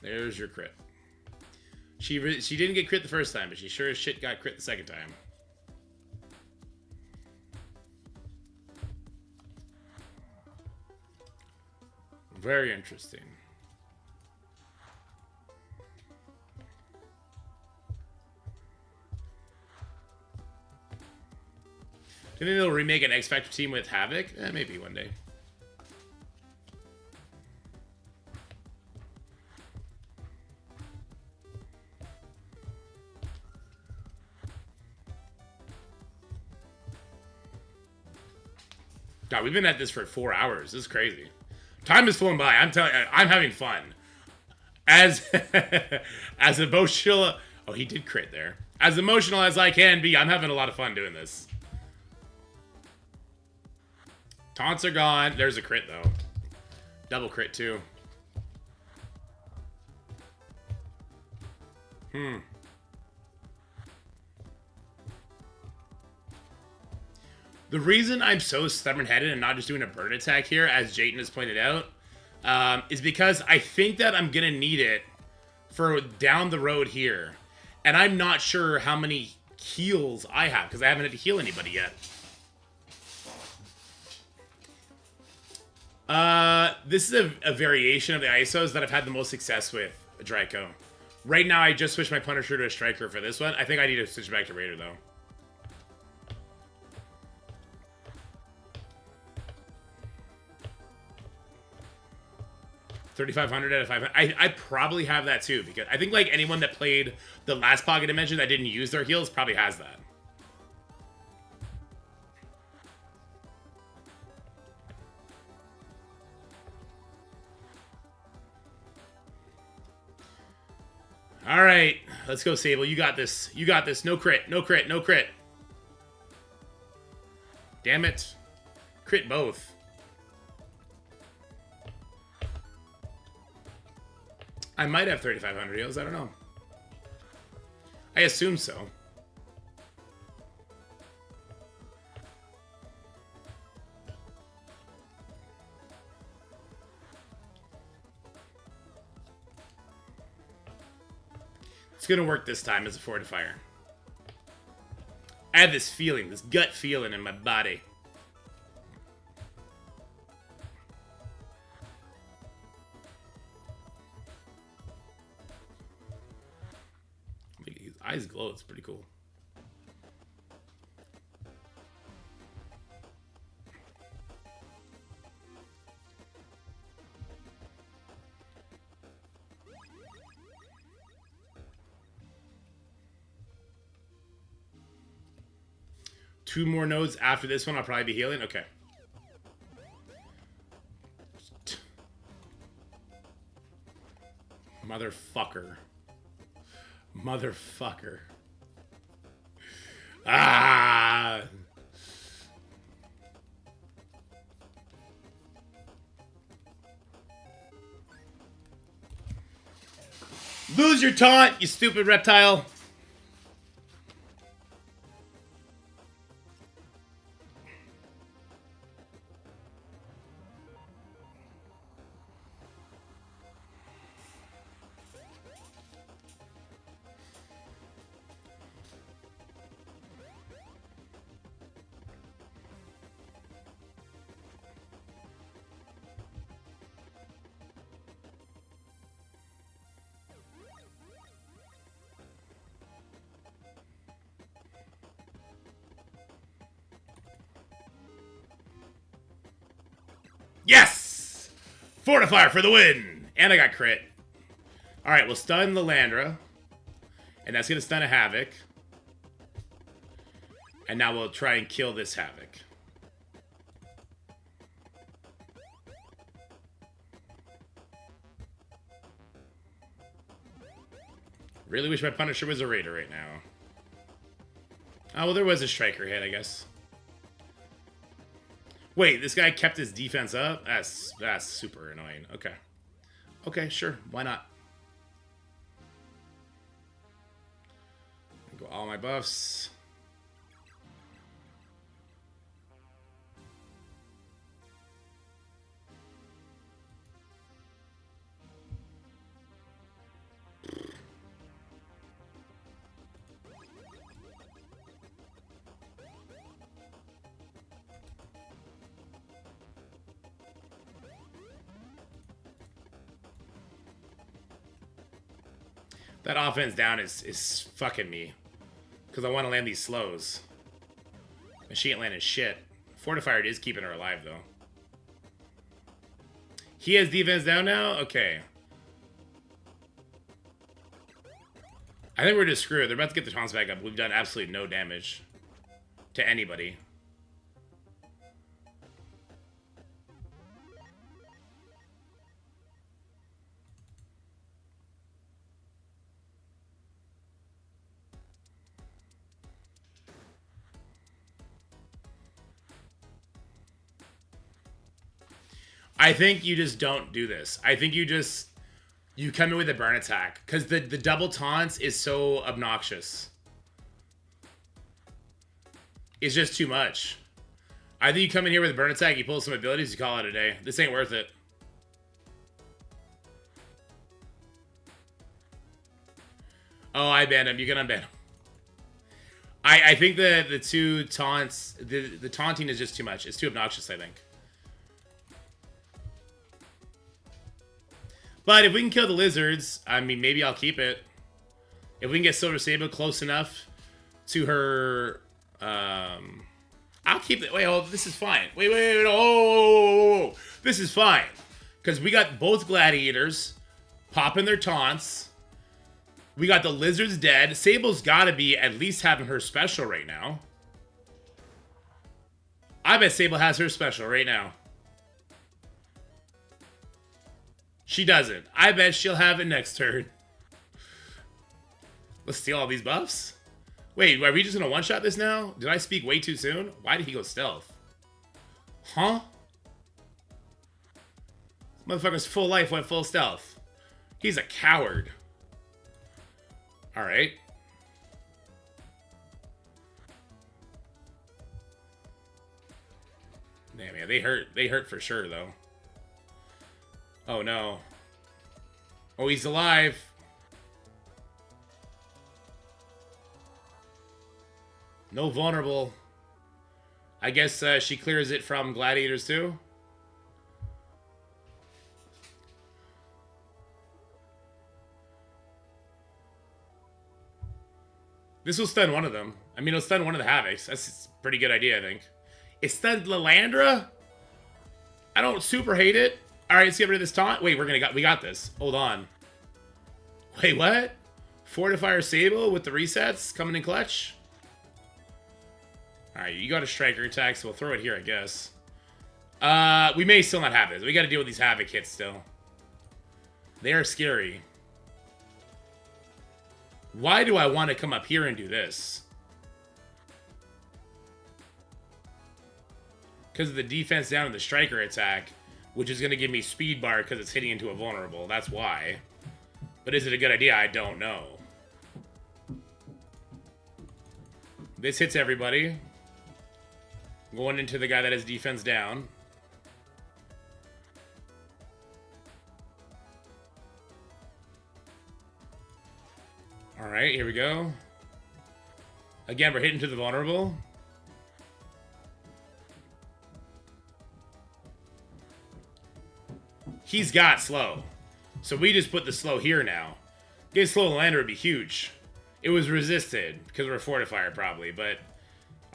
There's your crit. She didn't get crit the first time, but she sure as shit got crit the second time. Very interesting. Do you think they'll remake an X Factor team with Havoc? Maybe one day. God, we've been at this for 4 hours. This is crazy. Time is flown by. I'm telling you, I'm having fun. As emotional... Oh, he did crit there. As emotional as I can be, I'm having a lot of fun doing this. Taunts are gone. There's a crit, though. Double crit, too. The reason I'm so stubborn-headed and not just doing a burn attack here, as Jayden has pointed out, is because I think that I'm going to need it for down the road here. And I'm not sure how many heals I have, because I haven't had to heal anybody yet. This is a variation of the ISOs that I've had the most success with, Draco. Right now, I just switched my Punisher to a Striker for this one. I think I need to switch back to Raider, though. $3,500 out of 500. I probably have that too, because I think like anyone that played the last Pocket Dimension that didn't use their heals probably has that. All right, let's go, Sable. You got this. You got this. No crit. No crit. No crit. Damn it. Crit both. I might have 3,500 heals. I don't know. I assume so. It's going to work this time as a fortifier. I have this feeling, this gut feeling in my body. His eyes glow. It's pretty cool. Two more nodes after this one, I'll probably be healing. Okay. Motherfucker. Motherfucker. Ah! Lose your taunt, you stupid reptile. Yes! Fortifier for the win! And I got crit. Alright, we'll stun Lilandra. And that's going to stun a Havoc. And now we'll try and kill this Havoc. Really wish my Punisher was a Raider right now. Oh, well, there was a Striker hit, I guess. Wait, this guy kept his defense up? That's super annoying. Okay. Okay, sure. Why not? Go all my buffs. That offense down is fucking me. Because I want to land these slows. And she ain't landing shit. Fortifier is keeping her alive, though. He has defense down now? Okay. I think we're just screwed. They're about to get the taunts back up. We've done absolutely no damage to anybody. I think you just don't do this. I think you come in with a burn attack because the double taunts is so obnoxious. It's just too much. I think you come in here with a burn attack, you pull some abilities, you call it a day. This ain't worth it. Oh, I banned him. You can unban him. I think the two taunts, the taunting is just too much. It's too obnoxious, I think. But if we can kill the lizards, I mean, maybe I'll keep it. If we can get Silver Sable close enough to her, I'll keep it. Wait, oh, this is fine. Wait, oh, this is fine. Because we got both gladiators popping their taunts. We got the lizards dead. Sable's got to be at least having her special right now. I bet Sable has her special right now. She doesn't. I bet she'll have it next turn. Let's steal all these buffs. Wait, are we just gonna one-shot this now? Did I speak way too soon? Why did he go stealth? Huh? Motherfucker's full life went full stealth. He's a coward. Alright. Damn, yeah, they hurt. They hurt for sure, though. Oh, no. Oh, he's alive. No vulnerable. I guess she clears it from gladiators, too. This will stun one of them. I mean, it'll stun one of the Havocs. That's a pretty good idea, I think. It stunned Lilandra? I don't super hate it. Alright, let's get rid of this taunt. Wait, we got this. Hold on. Wait, what? Fortifier Sable with the resets coming in clutch? Alright, you got a striker attack, so we'll throw it here, I guess. We may still not have this. We gotta deal with these Havoc hits still. They are scary. Why do I want to come up here and do this? Because of the defense down and the striker attack, which is going to give me speed bar because it's hitting into a vulnerable. That's why. But is it a good idea? I don't know. This hits everybody. Going into the guy that has defense down. Alright, here we go. Again, we're hitting to the vulnerable. He's got slow. So we just put the slow here now. Getting slow Lander would be huge. It was resisted, because we're a fortifier probably, but...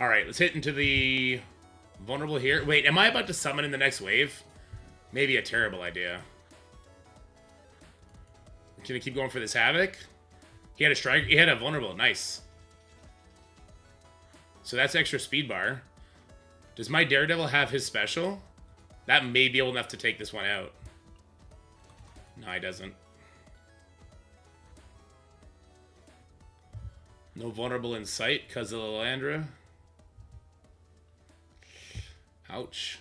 Alright, let's hit into the vulnerable here. Wait, am I about to summon in the next wave? Maybe a terrible idea. Can I keep going for this Havoc? He had a strike. He had a vulnerable. Nice. So that's extra speed bar. Does my Daredevil have his special? That may be able enough to take this one out. No, he doesn't. No vulnerable in sight because of Lilandra. Ouch.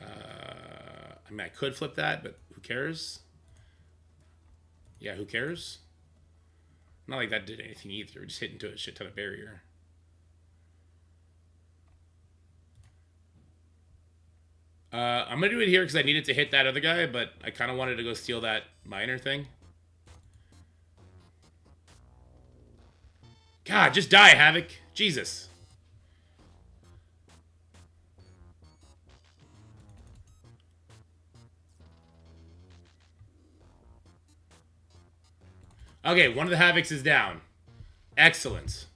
I mean, I could flip that, but who cares? Yeah, who cares? Not like that did anything either. We just hit into a shit ton of barrier. I'm going to do it here because I needed to hit that other guy, but I kind of wanted to go steal that minor thing. God, just die, Havoc. Jesus. Okay, one of the Havocs is down. Excellent.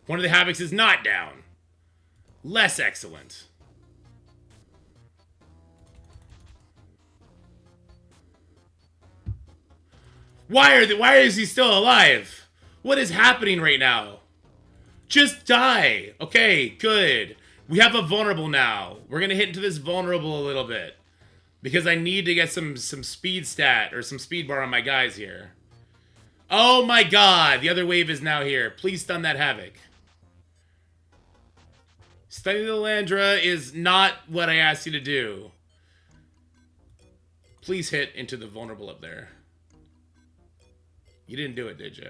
One of the Havocs is not down. Less excellent. Why is he still alive? What is happening right now? Just die. Okay, good. We have a vulnerable now. We're going to hit into this vulnerable a little bit. Because I need to get some speed stat or some speed bar on my guys here. Oh my god. The other wave is now here. Please stun that Havoc. Stunning the Landra is not what I asked you to do. Please hit into the vulnerable up there. You didn't do it, did you?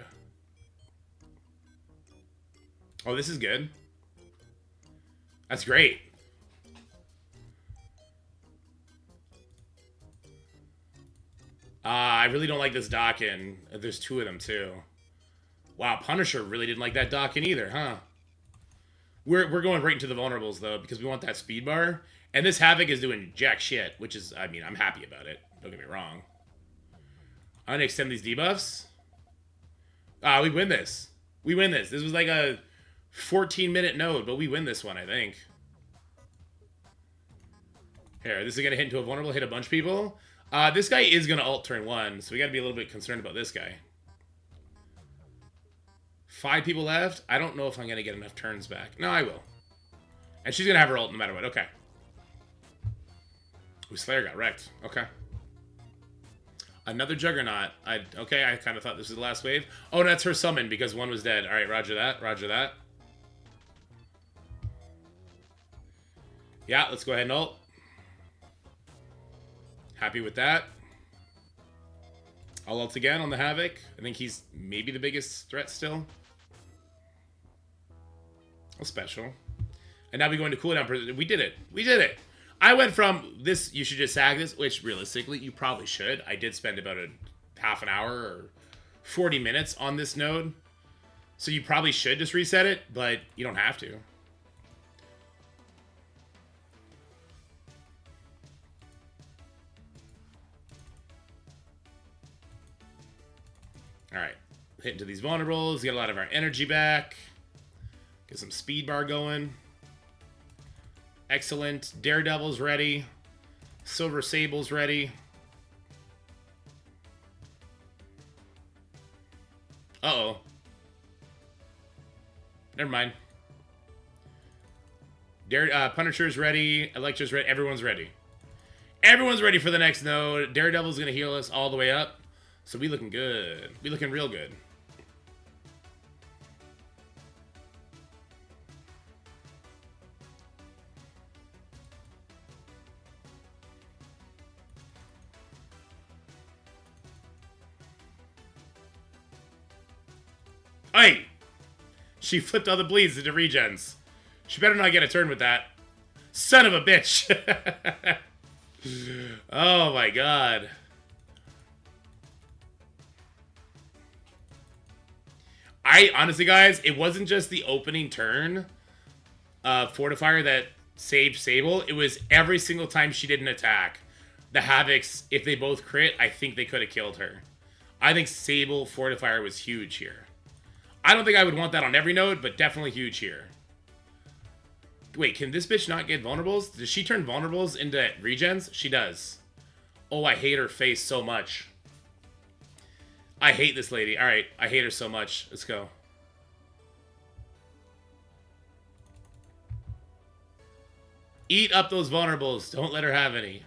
Oh, this is good. That's great. I really don't like this Dakin. There's two of them, too. Wow, Punisher really didn't like that Dakin either, huh? We're going right into the vulnerables, though, because we want that speed bar. And this Havoc is doing jack shit, which is, I mean, I'm happy about it. Don't get me wrong. I'm going to extend these debuffs. We win this. We win this. This was like a 14-minute node, but we win this one, I think. Here, this is going to hit into a vulnerable, hit a bunch of people. This guy is going to ult turn 1, so we got to be a little bit concerned about this guy. 5 people left. I don't know if I'm going to get enough turns back. No, I will. And she's going to have her ult no matter what. Okay. Ooh, Slayer got wrecked. Okay. Another Juggernaut. Okay, I kind of thought this was the last wave. Oh, that's her summon because one was dead. All right, roger that. Roger that. Yeah, let's go ahead and ult. Happy with that. I'll ult again on the Havoc. I think he's maybe the biggest threat still. A special. And now we go into cooldown. We did it. We did it. I went from this, you should just sag this, which realistically, you probably should. I did spend about a half an hour or 40 minutes on this node. So you probably should just reset it, but you don't have to. Alright. Hit into these vulnerables, get a lot of our energy back. Get some speed bar going. Excellent. Daredevil's ready. Silver Sable's ready. Uh-oh. Never mind. Punisher's ready. Elektra's ready. Everyone's ready. Everyone's ready for the next node. Daredevil's going to heal us all the way up. So we looking good. We looking real good. Hey! She flipped all the bleeds into regens. She better not get a turn with that. Son of a bitch! Oh my god. Honestly, guys, it wasn't just the opening turn Fortifier that saved Sable. It was every single time she did an attack. The Havocs, if they both crit, I think they could have killed her. I think Sable Fortifier was huge here. I don't think I would want that on every node, but definitely huge here. Wait, can this bitch not get vulnerables? Does she turn vulnerables into regens? She does. Oh, I hate her face so much. I hate this lady. Alright, I hate her so much. Let's go. Eat up those vulnerables. Don't let her have any.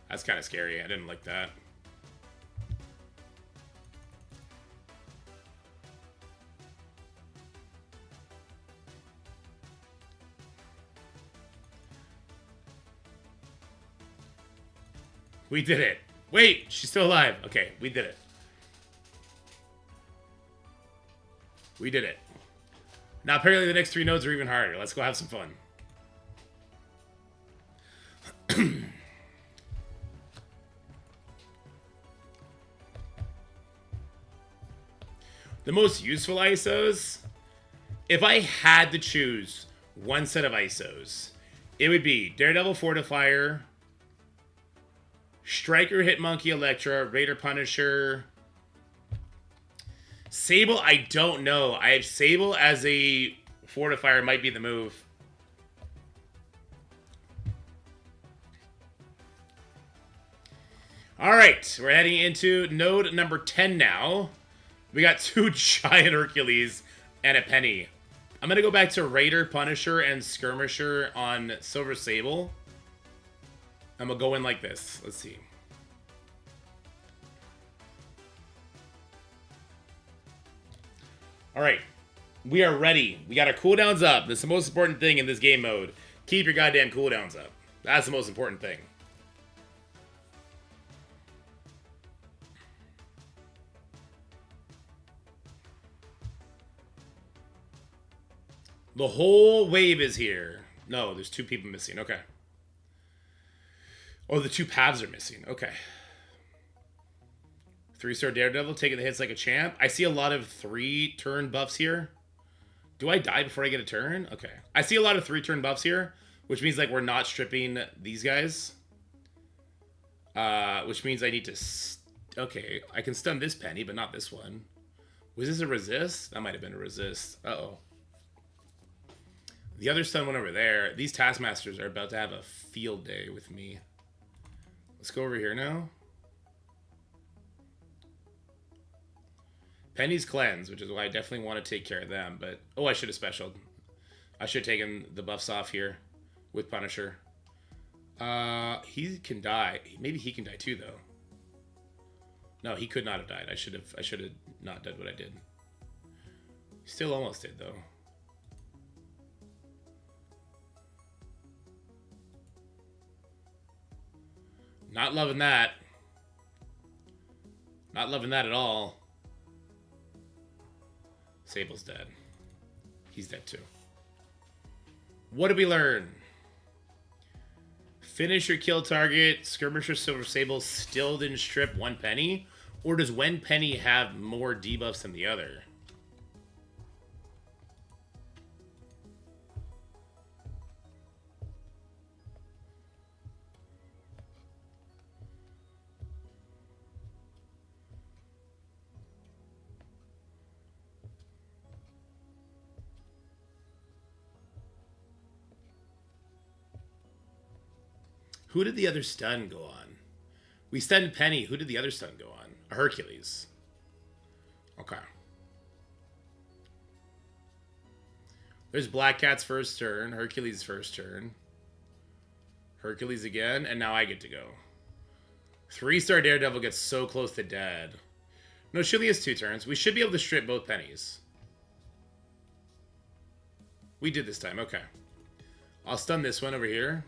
That's kind of scary. I didn't like that. We did it. Wait, she's still alive. Okay, we did it. We did it. Now, apparently the next 3 nodes are even harder. Let's go have some fun. The most useful ISOs, if I had to choose one set of ISOs, it would be Daredevil Fortifier, Striker Hitmonkey Elektra, Raider Punisher, Sable. I don't know. I have Sable as a Fortifier might be the move. All right, we're heading into node number 10 now. We got 2 giant Hercules and a Penny. I'm going to go back to Raider, Punisher, and Skirmisher on Silver Sable. I'm going to go in like this. Let's see. All right. We are ready. We got our cooldowns up. That's the most important thing in this game mode. Keep your goddamn cooldowns up. That's the most important thing. The whole wave is here. No, there's 2 people missing. Okay. Oh, the 2 paths are missing. Okay. 3-star Daredevil taking the hits like a champ. I see a lot of 3-turn buffs here. Do I die before I get a turn? Okay. I see a lot of 3-turn buffs here, which means like we're not stripping these guys. Which means I need to... Okay, I can stun this Penny, but not this one. Was this a resist? That might have been a resist. Uh-oh. The other stun went over there. These Taskmasters are about to have a field day with me. Let's go over here now. Penny's cleanse, which is why I definitely want to take care of them. But oh, I should have specialed. I should have taken the buffs off here with Punisher. He can die. Maybe he can die too, though. No, he could not have died. I should have not done what I did. Still almost did though. Not loving that. Not loving that at all. Sable's dead. He's dead too. What did we learn? Finish your kill target. Skirmisher Silver Sable still didn't strip 1 penny? Or does 1 penny have more debuffs than the other? Who did the other stun go on? We stunned Penny. Who did the other stun go on? A Hercules. Okay. There's Black Cat's first turn. Hercules' first turn. Hercules again. And now I get to go. 3-star Daredevil gets so close to dead. No, she only has 2 turns. We should be able to strip both pennies. We did this time. Okay. I'll stun this one over here.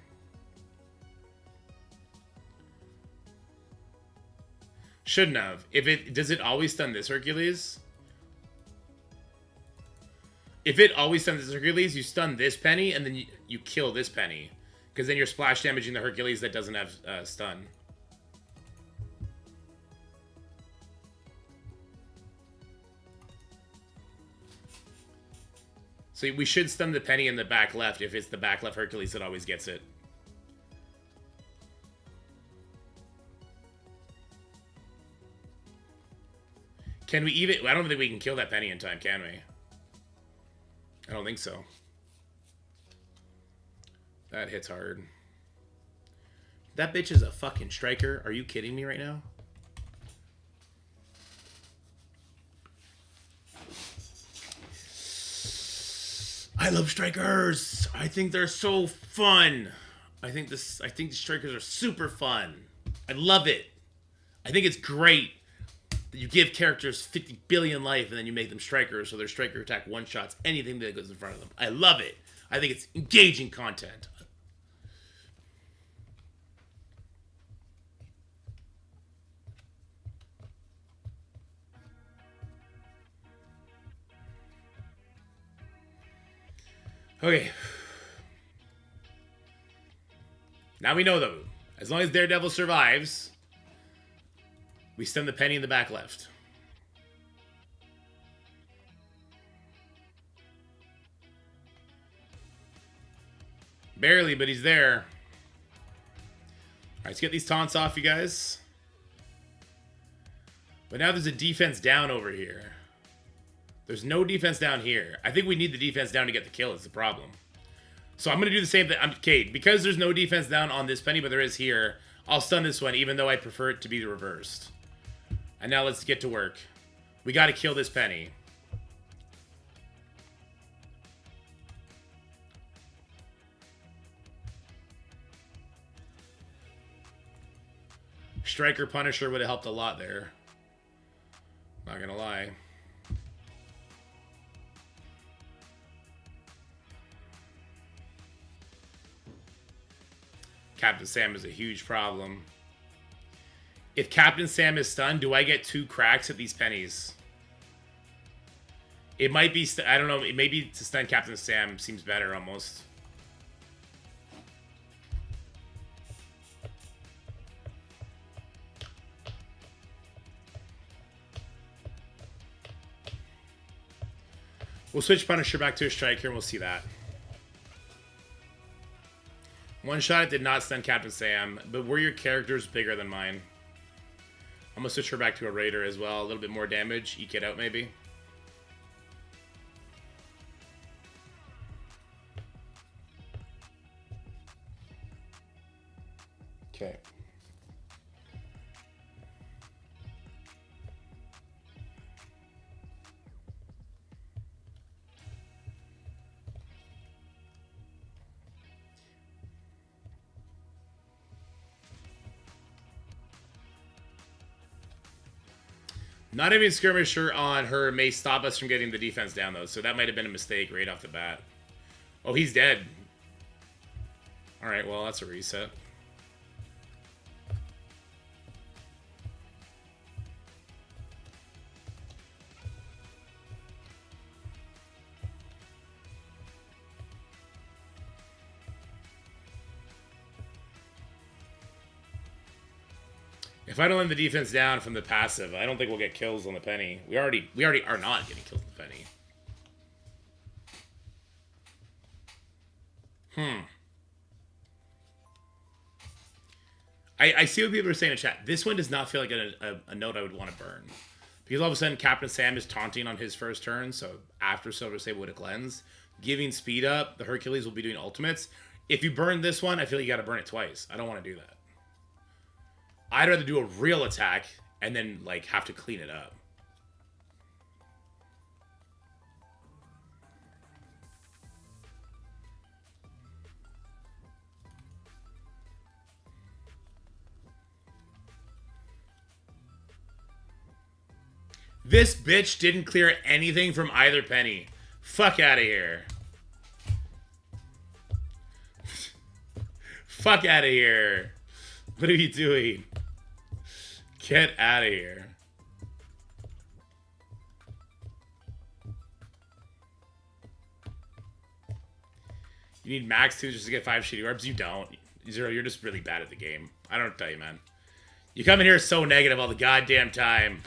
Shouldn't have. Does it always stun this Hercules? If it always stuns this Hercules, you stun this Penny, and then you kill this Penny. Because then you're splash damaging the Hercules that doesn't have stun. So we should stun the Penny in the back left if it's the back left Hercules that always gets it. Can we even... I don't think we can kill that Penny in time, can we? I don't think so. That hits hard. That bitch is a fucking striker. Are you kidding me right now? I love strikers. I think they're so fun. I think the strikers are super fun. I love it. I think it's great. You give characters 50 billion life and then you make them strikers so their striker attack one-shots anything that goes in front of them. I love it. I think it's engaging content. Okay. Now we know though. As long as Daredevil survives... we stun the Penny in the back left. Barely, but he's there. Alright, let's get these taunts off, you guys. But now there's a defense down over here. There's no defense down here. I think we need the defense down to get the kill is the problem. So I'm going to do the same thing. Okay, because there's no defense down on this Penny, but there is here, I'll stun this one, even though I prefer it to be reversed. And now let's get to work. We got to kill this Penny. Striker Punisher would have helped a lot there. Not gonna lie. Captain Sam is a huge problem. If Captain Sam is stunned, do I get 2 cracks at these pennies? It might be, I don't know, maybe to stun Captain Sam seems better almost. We'll switch Punisher back to a striker and we'll see that. One shot, it did not stun Captain Sam, but were your characters bigger than mine? I'm going to switch her back to a Raider as well. A little bit more damage. Eke it out, maybe. Okay. Not even skirmisher on her may stop us from getting the defense down, though. So that might have been a mistake right off the bat. Oh, he's dead. All right, well, that's a reset. If I don't let the defense down from the passive, I don't think we'll get kills on the penny. We already are not getting kills on the penny. I see what people are saying in chat. This one does not feel like a note I would want to burn. Because all of a sudden, Captain Sam is taunting on his first turn, so after Silver Sable would have cleansed. Giving speed up, the Hercules will be doing ultimates. If you burn this one, I feel like you got to burn it twice. I don't want to do that. I'd rather do a real attack and then, like, have to clean it up. This bitch didn't clear anything from either penny. Fuck out of here. Fuck out of here. What are you doing? Get out of here. You need max 2 just to get 5 shitty orbs? You don't. Zero, you're just really bad at the game. I don't tell you, man. You come in here so negative all the goddamn time.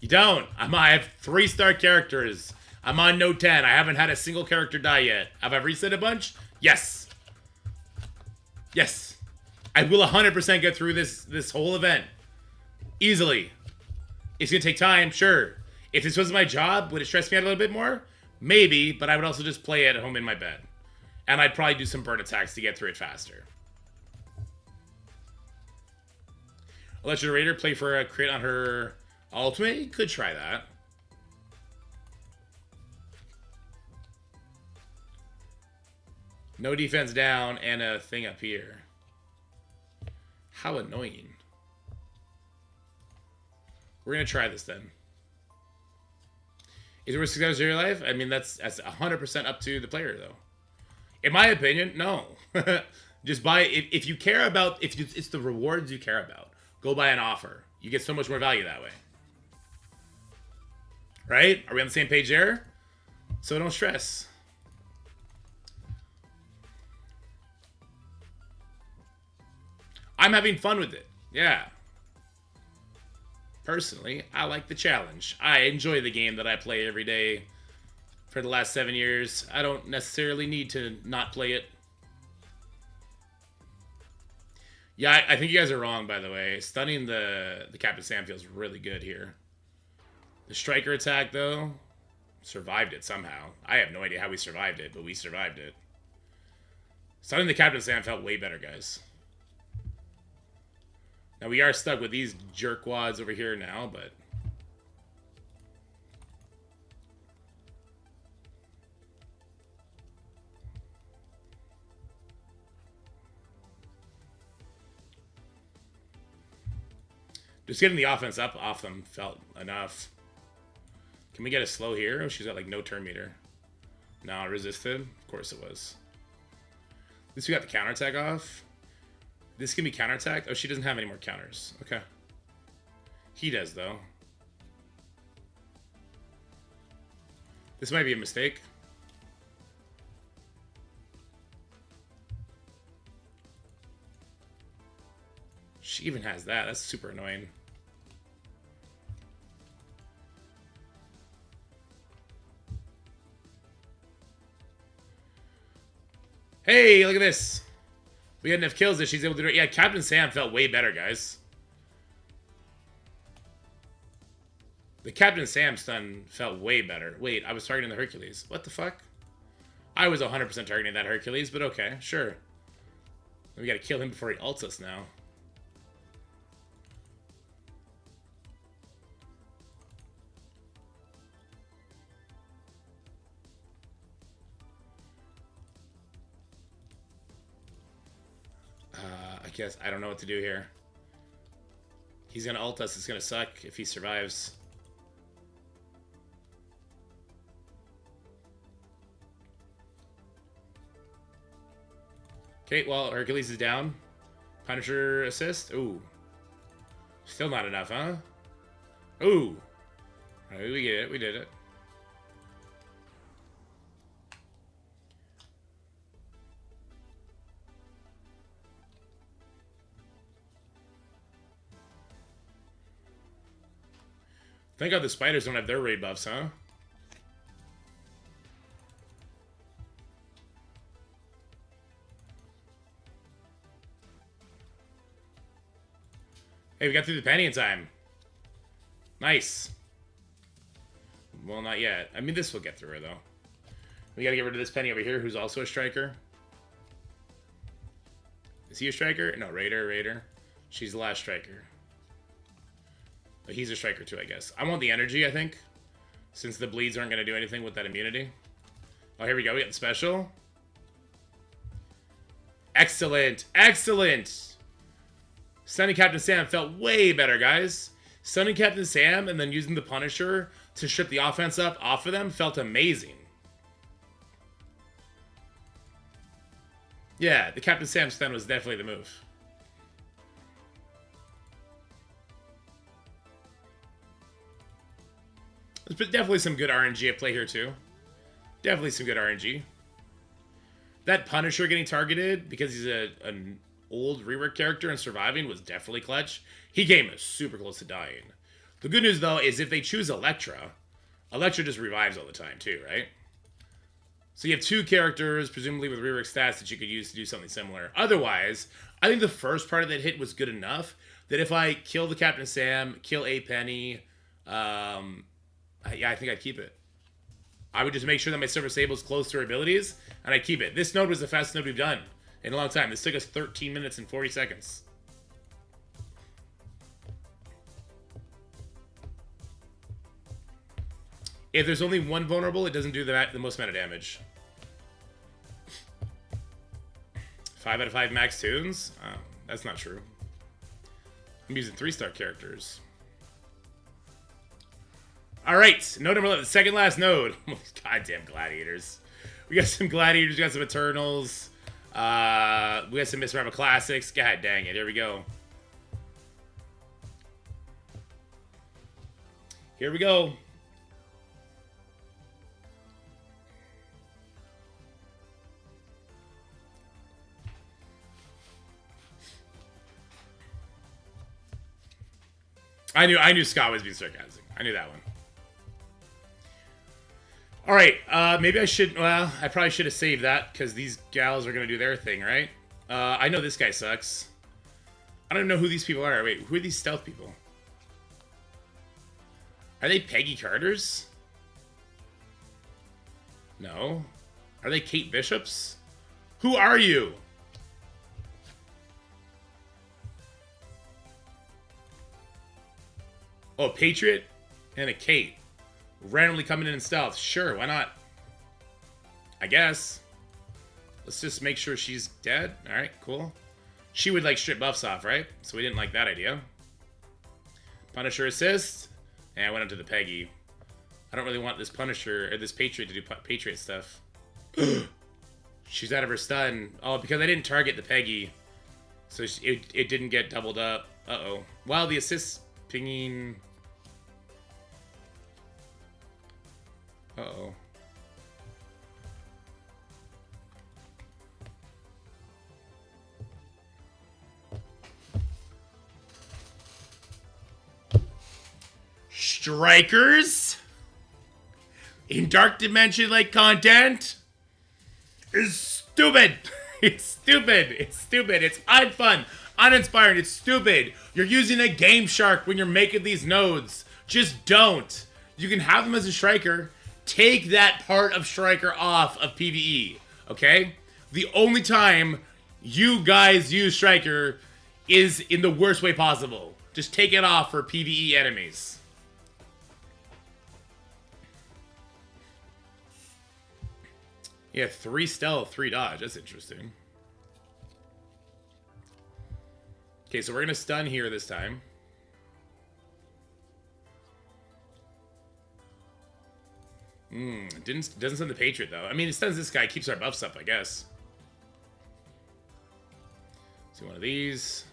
You don't. I have 3-star characters. I'm on note 10. I haven't had a single character die yet. Have I reset a bunch? Yes. Yes. I will 100% get through this whole event. Easily. It's going to take time, sure. If this was my job, would it stress me out a little bit more? Maybe, but I would also just play it at home in my bed. And I'd probably do some burn attacks to get through it faster. I'll let your Raider play for a crit on her ultimate. You could try that. No defense down and a thing up here. How annoying. We're going to try this then. Is it worth 6 hours of your life? I mean, that's 100% up to the player, though. In my opinion, no. Just buy, if you care about, it's the rewards you care about, go buy an offer. You get so much more value that way. Right? Are we on the same page there? So don't stress. I'm having fun with it. Yeah. Personally, I like the challenge. I enjoy the game that I play every day for the last 7 years. I don't necessarily need to not play it. Yeah, I think you guys are wrong, by the way. Stunning the Captain Sam feels really good here. The striker attack, though, survived it somehow. I have no idea how we survived it, but we survived it. Stunning the Captain Sam felt way better, guys. Now, we are stuck with these jerkwads over here now, but... just getting the offense up off them felt enough. Can we get a slow here? Oh, she's got, like, no turn meter. No, resisted? Of course it was. At least we got the counterattack off. This can be counterattacked? Oh, she doesn't have any more counters. Okay. He does, though. This might be a mistake. She even has that. That's super annoying. Hey, look at this. We had enough kills that she's able to do it. Yeah, Captain Sam felt way better, guys. The Captain Sam stun felt way better. Wait, I was targeting the Hercules. What the fuck? I was 100% targeting that Hercules, but okay, sure. We gotta kill him before he ults us now. I guess I don't know what to do here. He's gonna ult us. It's gonna suck if he survives. Okay, well, Hercules is down. Punisher assist. Ooh. Still not enough, huh? Ooh. Alright, we get it. We did it. Thank God the spiders don't have their raid buffs, huh? Hey, we got through the penny in time. Nice. Well, not yet. I mean, this will get through her, though. We gotta get rid of this penny over here, who's also a striker. Is he a striker? No, Raider. She's the last striker. But he's a striker, too, I guess. I want the energy, I think. Since the bleeds aren't gonna do anything with that immunity. Oh, here we go. We got the special. Excellent. Excellent. Stunning Captain Sam felt way better, guys. Stunning Captain Sam and then using the Punisher to strip the offense up off of them felt amazing. Yeah, the Captain Sam stun was definitely the move. There's definitely some good RNG at play here, too. Definitely some good RNG. That Punisher getting targeted because he's an old rework character and surviving was definitely clutch. He came super close to dying. The good news, though, is if they choose Elektra, Elektra just revives all the time, too, right? So you have two characters, presumably with rework stats, that you could use to do something similar. Otherwise, I think the first part of that hit was good enough that if I kill the Captain Sam, kill a Penny, yeah, I think I'd keep it. I would just make sure that my Silver Sable is close to her abilities, and I'd keep it. This node was the fastest node we've done in a long time. This took us 13 minutes and 40 seconds. If there's only one vulnerable, it doesn't do the most amount of damage. 5 out of 5 max tunes? Oh, that's not true. I'm using 3-star characters. Alright, node number 11, the second last node. Goddamn gladiators. We got some gladiators, we got some Eternals. We got some Miss Marvel Classics. God dang it, here we go. Here we go. I knew Scott was being sarcastic. I knew that one. All right, maybe I should. Well, I probably should have saved that because these gals are gonna do their thing, right? I know this guy sucks. I don't know who these people are. Wait, who are these stealth people? Are they Peggy Carters? No. Are they Kate Bishops? Who are you? Oh, a Patriot and a Kate. Randomly coming in stealth. Sure, why not? I guess. Let's just make sure she's dead. Alright, cool. She would, like, strip buffs off, right? So we didn't like that idea. Punisher assist. And I went up to the Peggy. I don't really want this Punisher, or this Patriot to do Patriot stuff. She's out of her stun. Oh, because I didn't target the Peggy. So it didn't get doubled up. Uh-oh. Wow, the assist pinging... Uh-oh. Strikers in Dark Dimension like content is stupid. It's stupid. It's stupid. It's unfun, uninspiring. It's stupid. You're using a Game Shark when you're making these nodes. Just don't. You can have them as a striker. Take that part of striker off of PvE. Okay? The only time you guys use striker is in the worst way possible. Just take it off for PvE enemies. Yeah, 3 stealth, 3 dodge. That's interesting. Okay, so we're going to stun here this time. Doesn't stun the Patriot, though. I mean, it stuns this guy, keeps our buffs up, I guess. Let's do one of these.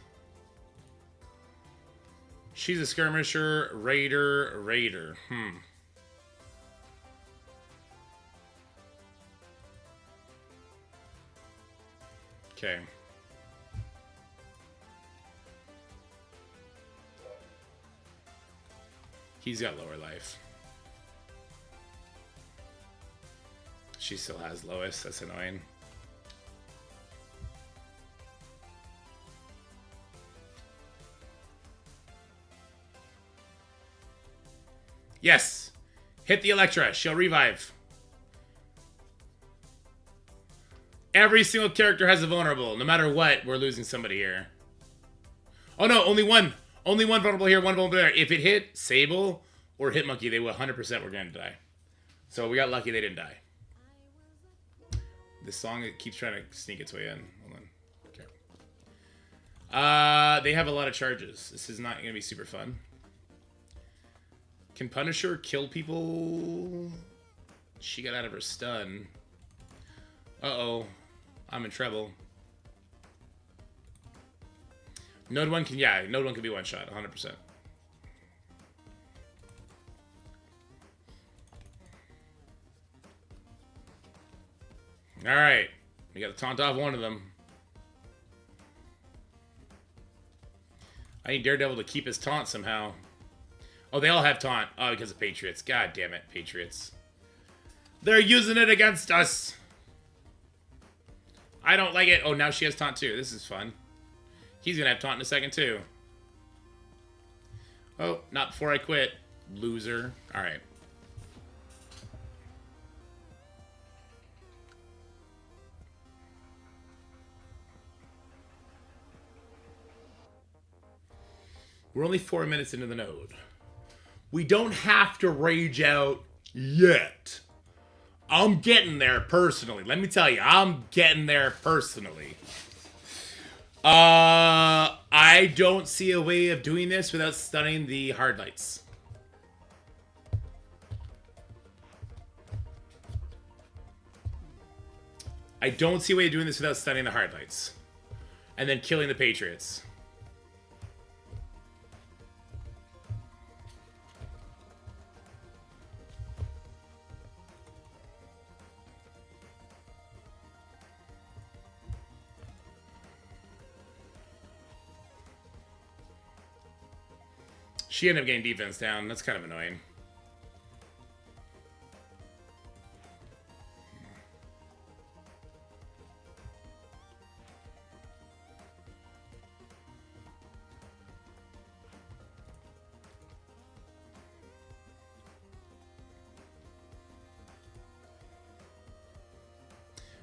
She's a skirmisher. Raider. Okay. He's got lower life. She still has lowest. That's annoying. Yes! Hit the Electra. She'll revive. Every single character has a vulnerable. No matter what, we're losing somebody here. Oh no, only one. Only one vulnerable here, one vulnerable there. If it hit Sable or Hitmonkey, they will 100% were going to die. So we got lucky they didn't die. This song, it keeps trying to sneak its way in. Hold on. Okay. They have a lot of charges. This is not going to be super fun. Can Punisher kill people? She got out of her stun. Uh-oh. I'm in trouble. Node 1 can... Yeah, Node 1 can be one-shot. 100%. Alright. We got to taunt off one of them. I need Daredevil to keep his taunt somehow. Oh, they all have taunt. Oh, because of Patriots. God damn it, Patriots. They're using it against us. I don't like it. Oh, now she has taunt too. This is fun. He's going to have taunt in a second too. Oh, not before I quit. Loser. Alright. We're only 4 minutes into the node. We don't have to rage out yet. I'm getting there personally. Let me tell you, I'm getting there personally. I don't see a way of doing this without stunning the hard lights. I don't see a way of doing this without stunning the hard lights. And then killing the Patriots. She ended up getting defense down. That's kind of annoying.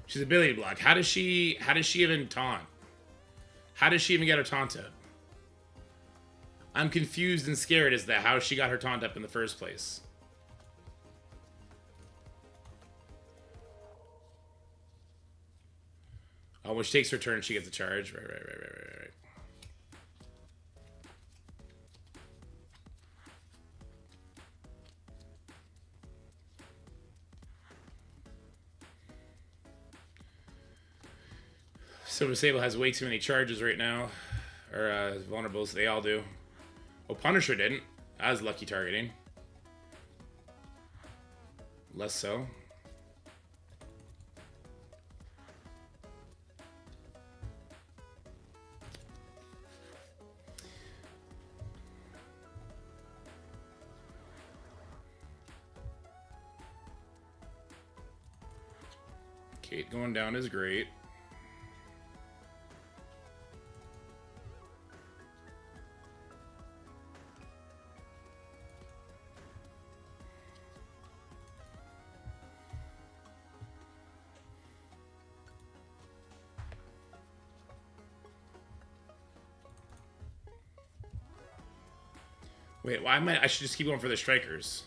She's ability block. How does she even taunt? How does she even get her taunt up? I'm confused and scared as to how she got her taunt up in the first place. Oh, when she takes her turn, she gets a charge. Right. Silver Sable has way too many charges right now. Or vulnerables. They all do. Oh, Punisher didn't. That was lucky targeting. Less so. Kate going down is great. Wait, why am I should just keep going for the strikers.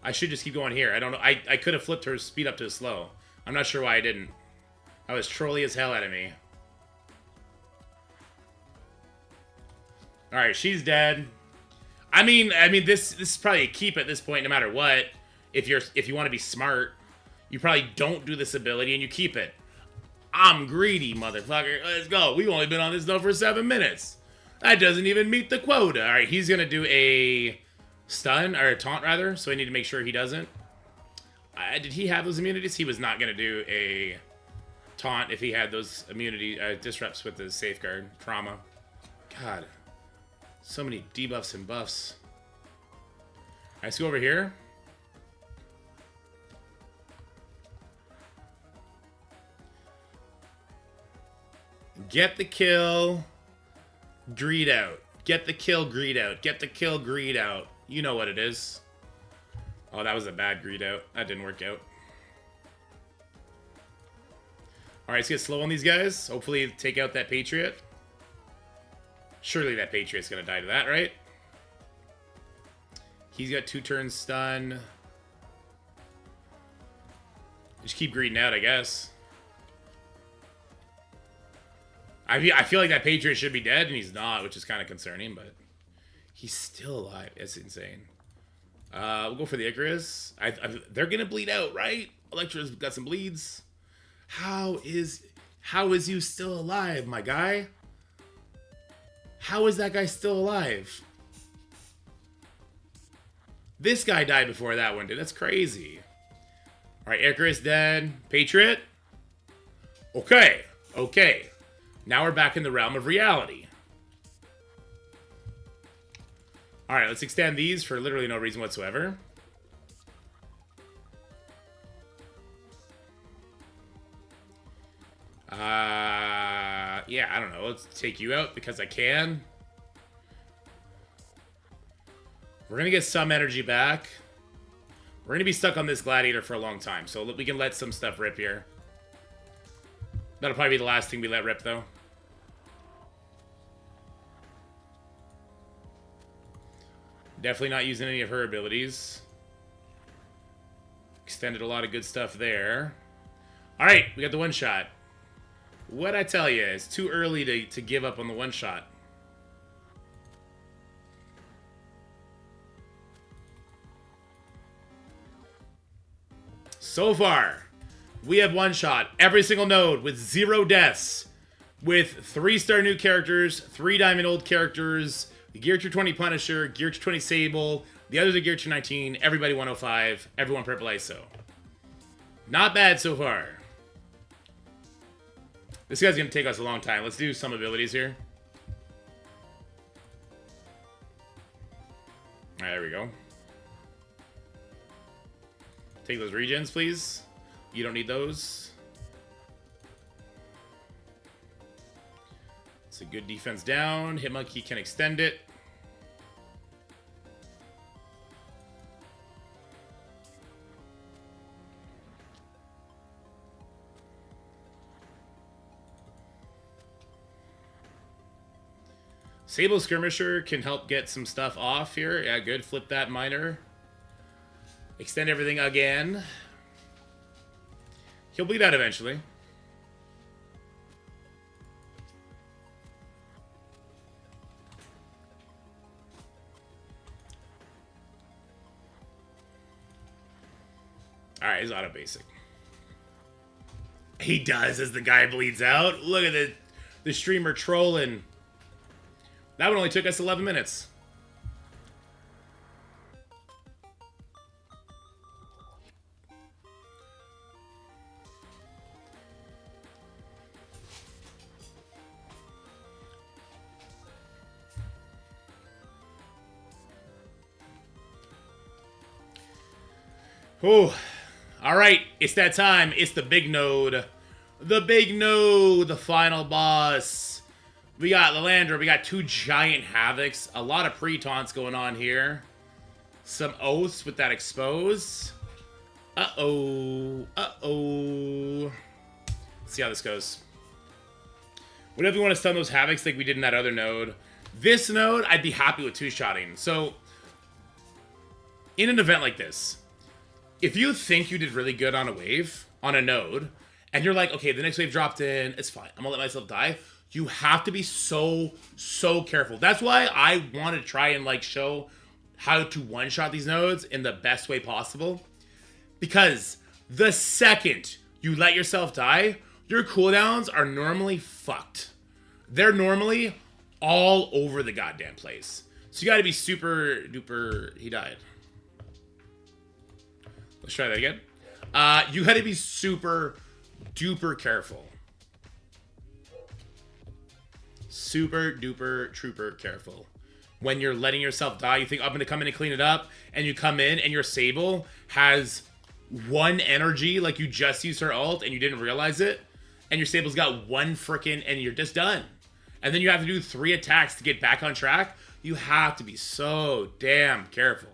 I should just keep going here. I don't know. I could have flipped her speed up to slow. I'm not sure why I didn't. I was trolly as hell out of me. Alright, she's dead. I mean this is probably a keep at this point no matter what. If you want to be smart, you probably don't do this ability and you keep it. I'm greedy, motherfucker. Let's go. We've only been on this though for 7 minutes. That doesn't even meet the quota. Alright, he's gonna do a stun, or a taunt rather, so I need to make sure he doesn't. Did he have those immunities? He was not gonna do a taunt if he had those immunity disrupts with the safeguard trauma. God, so many debuffs and buffs. Alright, let's go over here. Get the kill. Greed out. Get the kill, greed out. Get the kill, greed out. You know what it is. Oh, that was a bad greed out. That didn't work out. Alright, let's get slow on these guys. Hopefully take out that Patriot. Surely that Patriot's gonna die to that, right? He's got 2 turns stun. Just keep greeding out, I guess. I feel like that Patriot should be dead, and he's not, which is kind of concerning, but he's still alive. It's insane. We'll go for the Icarus. They're going to bleed out, right? Electra's got some bleeds. How is you still alive, my guy? How is that guy still alive? This guy died before that one did. That's crazy. All right, Icarus dead. Patriot? Okay. Okay. Now we're back in the realm of reality. Alright, let's extend these for literally no reason whatsoever. Yeah, I don't know. Let's take you out because I can. We're going to get some energy back. We're going to be stuck on this Gladiator for a long time, so we can let some stuff rip here. That'll probably be the last thing we let rip, though. Definitely not using any of her abilities. Extended a lot of good stuff there. Alright, we got the one-shot. What'd I tell you? It's too early to give up on the one-shot. So far, we have one-shot every single node with 0 deaths. With 3-star new characters, 3 diamond old characters, Gear Tier 20 Punisher, Gear Tier 20 Sable, the others are Gear Tier 19, everybody 105, everyone Purple ISO. Not bad so far. This guy's going to take us a long time. Let's do some abilities here. Alright, there we go. Take those regens, please. You don't need those. It's a good defense down. Hitmonkey can extend it. Sable Skirmisher can help get some stuff off here. Yeah, good. Flip that miner. Extend everything again. He'll bleed out eventually. Alright, he's auto basic. He does as the guy bleeds out. Look at the streamer trolling. That one only took us 11 minutes. Oh, all right. It's that time. It's the big node. The big node. The final boss. We got Lilandra. We got 2 giant Havocs. A lot of pre-taunts going on here. Some oaths with that expose. Uh-oh. Uh-oh. Let's see how this goes. Whatever you want to stun those Havocs like we did in that other node. This node, I'd be happy with 2-shotting. So, in an event like this, if you think you did really good on a wave, on a node, and you're like, okay, the next wave dropped in, it's fine, I'm gonna let myself die, you have to be so careful. That's why I want to try and like show how to one-shot these nodes in the best way possible. Because the second you let yourself die, your cooldowns are normally fucked. They're normally all over the goddamn place. So you gotta be super duper... He died. Let's try that again. You gotta be super duper careful. Super duper trooper careful. When you're letting yourself die, you think, I'm gonna come in and clean it up, and you come in and your Sable has 1 energy, like you just used her ult and you didn't realize it, and your Sable's got 1 frickin', and you're just done. And then you have to do 3 attacks to get back on track. You have to be so damn careful.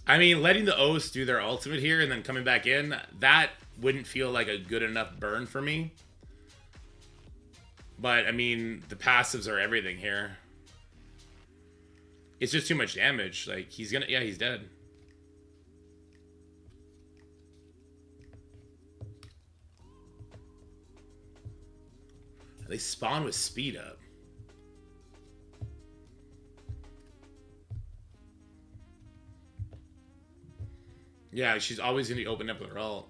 I mean, letting the O's do their ultimate here and then coming back in, that wouldn't feel like a good enough burn for me. But, I mean, the passives are everything here. It's just too much damage. Like, he's gonna... Yeah, he's dead. They spawn with speed up. Yeah, she's always going to be open up with her ult.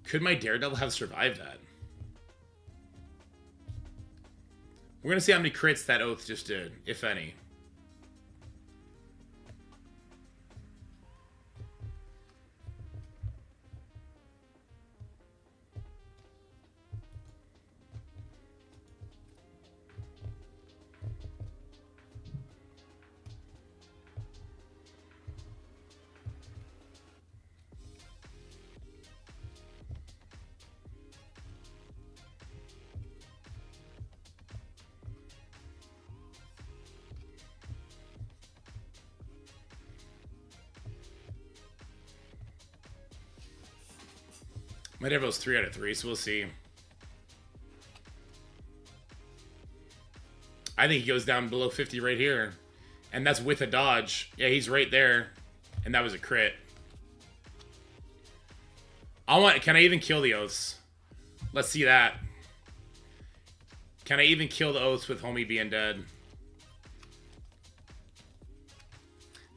Could my Daredevil have survived that? We're going to see how many crits that Oath just did, if any. My Daredevil's 3 out of 3, so we'll see. I think he goes down below 50 right here. And that's with a dodge. Yeah, he's right there. And that was a crit. Can I even kill the Oaths? Let's see that. Can I even kill the Oaths with homie being dead?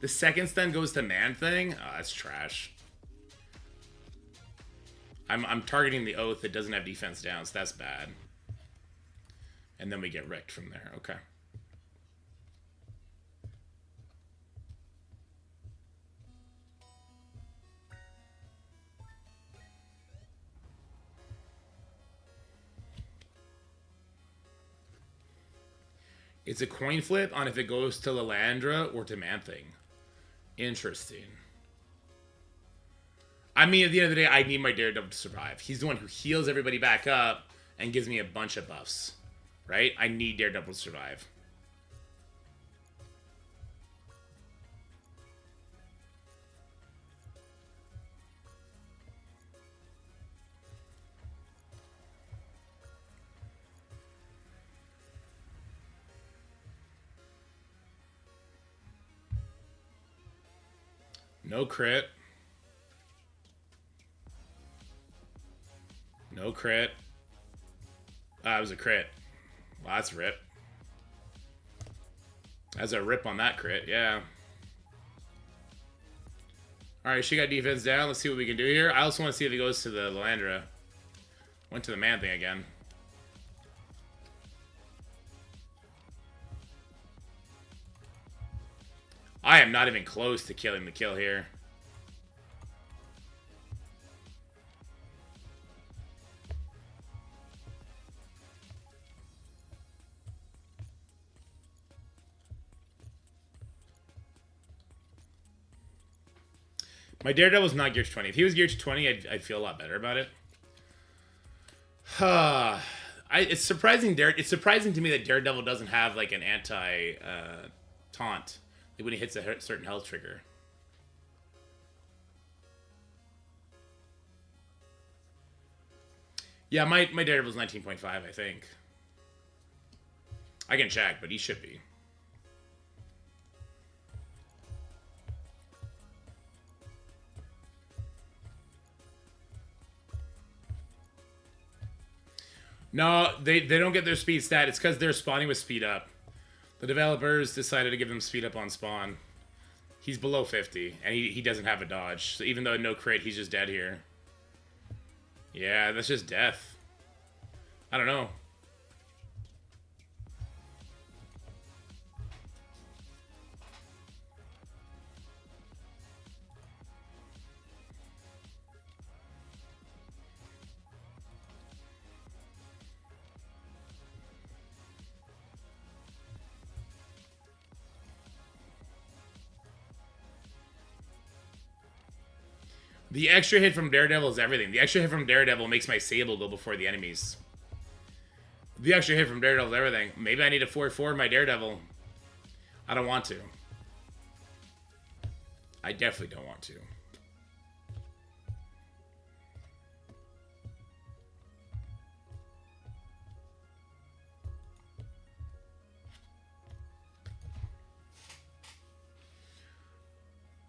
The second stun goes to Man-Thing? Oh, that's trash. I'm targeting the Oath that doesn't have defense down, so that's bad. And then we get wrecked from there. Okay. It's a coin flip on if it goes to Lilandra or to Man-Thing. Interesting. I mean, at the end of the day, I need my Daredevil to survive. He's the one who heals everybody back up and gives me a bunch of buffs. Right? I need Daredevil to survive. No crit. No crit. It was a crit. Well, that's rip. That's a rip on that crit, yeah. Alright, she got defense down. Let's see what we can do here. I also want to see if he goes to the Lilandra. Went to the man thing again. I am not even close to killing the kill here. My Daredevil's not geared to 20. If he was geared to 20, I'd feel a lot better about it. It's surprising. It's surprising to me that Daredevil doesn't have like an anti taunt when he hits a certain health trigger. Yeah, my Daredevil's 19.5, I think. I can check, but he should be. No, they don't get their speed stat. It's because they're spawning with speed up. The developers decided to give them speed up on spawn. He's below 50, and he doesn't have a dodge. So even though no crit, he's just dead here. Yeah, that's just death. I don't know. The extra hit from Daredevil is everything. The extra hit from Daredevil makes my Sable go before the enemies. The extra hit from Daredevil is everything. Maybe I need to 4-4 my Daredevil. I don't want to. I definitely don't want to.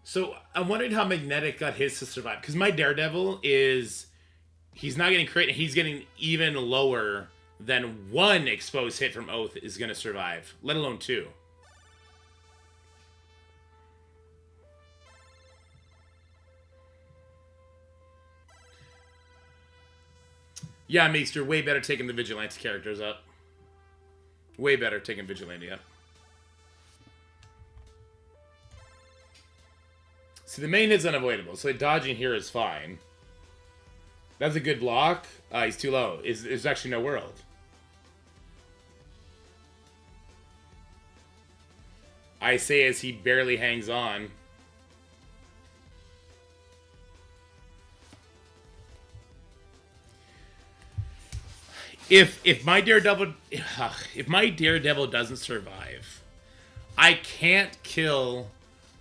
So I'm wondering how Magnetic got his to survive. Because my Daredevil is... He's not getting crit. He's getting even lower than one exposed hit from Oath is going to survive. Let alone two. Yeah, Meekster, way better taking the Vigilante characters up. Way better taking Vigilante up. See, the main hit's unavoidable, so dodging here is fine. That's a good block. He's too low. There's actually no world. I say as he barely hangs on. If my Daredevil doesn't survive, I can't kill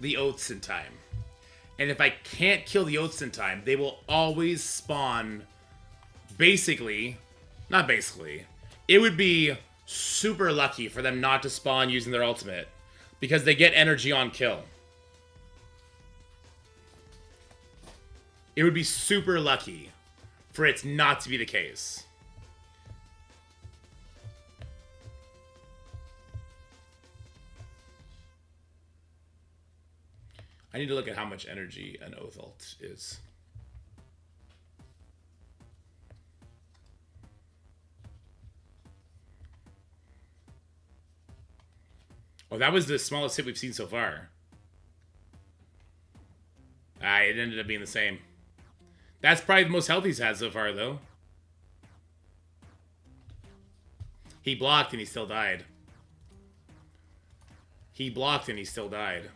the Oaths in time. And if I can't kill the Oaths in time, they will always spawn, basically, not basically, it would be super lucky for them not to spawn using their ultimate, because they get energy on kill. It would be super lucky for it not to be the case. I need to look at how much energy an Oath ult is. Oh, that was the smallest hit we've seen so far. It ended up being the same. That's probably the most health he's had so far, though. He blocked and he still died. He blocked and he still died.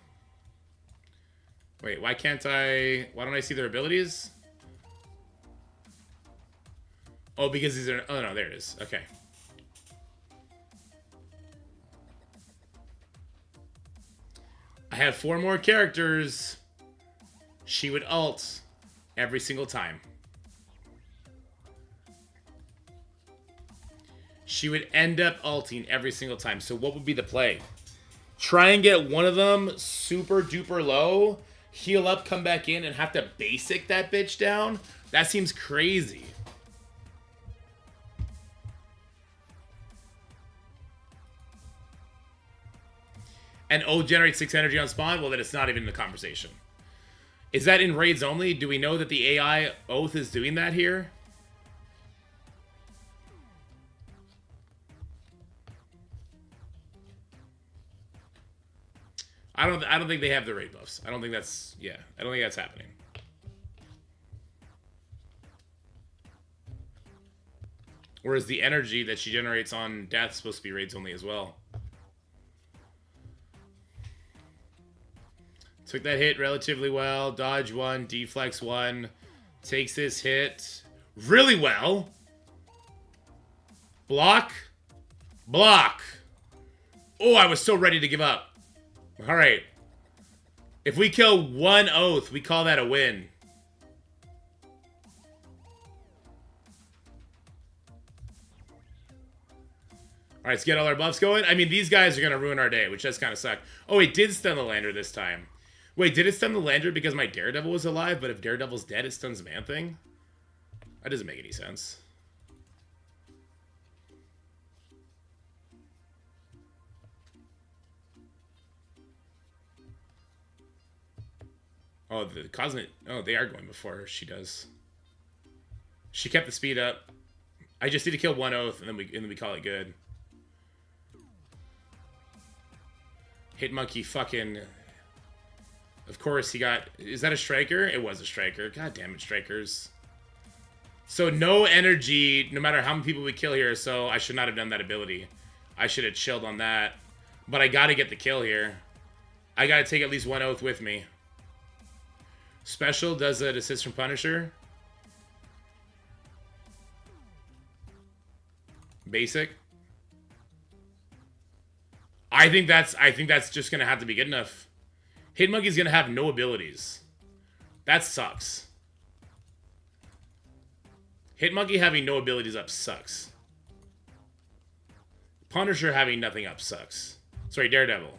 Wait, why don't I see their abilities? Oh, because these are... Oh, no, there it is. Okay. I have 4 more characters. She would ult every single time. She would end up ulting every single time. So what would be the play? Try and get one of them super duper low, heal up, come back in, and have to basic that bitch down? That seems crazy. And Oath generates 6 energy on spawn? Well, then it's not even in the conversation. Is that in raids only? Do we know that the AI Oath is doing that here? I don't think they have the raid buffs. I don't think that's happening. Whereas the energy that she generates on death is supposed to be raids only as well. Took that hit relatively well. Dodge 1, deflex 1. Takes this hit really well. Block. Block. Oh, I was so ready to give up. Alright. If we kill one Oath, we call that a win. Alright, let's get all our buffs going. I mean, these guys are going to ruin our day, which does kind of suck. Oh, it did stun the Lander this time. Wait, did it stun the Lander because my Daredevil was alive, but if Daredevil's dead, it stuns Man-Thing? That doesn't make any sense. Oh, the Cosmic... Oh, they are going before her. She does. She kept the speed up. I just need to kill one Oath, and then we call it good. Hitmonkey fucking... Of course, he got... Is that a Striker? It was a Striker. God damn it, Strikers. So no energy, no matter how many people we kill here, so I should not have done that ability. I should have chilled on that. But I gotta get the kill here. I gotta take at least one Oath with me. Special does an assist from Punisher. Basic. I think that's just gonna have to be good enough. Hitmonkey's gonna have no abilities. That sucks. Hitmonkey having no abilities up sucks. Punisher having nothing up sucks. Sorry, Daredevil.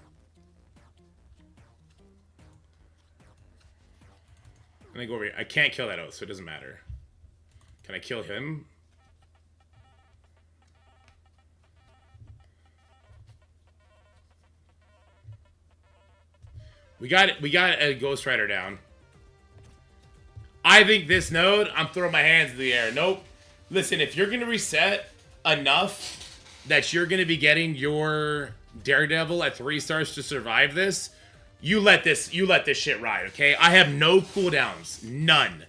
Let me go over here. I can't kill that Oath, so it doesn't matter. Can I kill him? We got a Ghost Rider down. I think this node, I'm throwing my hands in the air. Nope. Listen, if you're going to reset enough that you're going to be getting your Daredevil at 3 stars to survive this, you let this shit ride, okay? I have no cooldowns. None.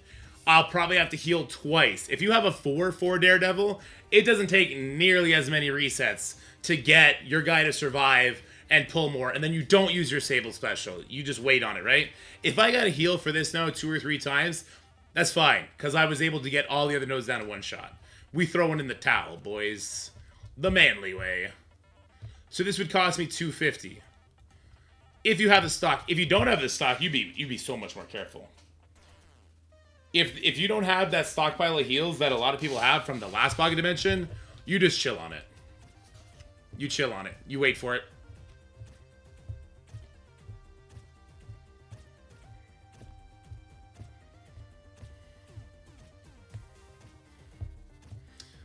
I'll probably have to heal twice. If you have a 4/4 Daredevil, it doesn't take nearly as many resets to get your guy to survive and pull more, and then you don't use your Sable special. You just wait on it, right? If I gotta heal for this node 2 or 3 times, that's fine, because I was able to get all the other nodes down in one shot. We throwing in the towel, boys. The manly way. So this would cost me $250. If you have the stock. If you don't have the stock, you'd be so much more careful. If you don't have that stockpile of heals that a lot of people have from the last Pocket Dimension, you just chill on it. You chill on it. You wait for it.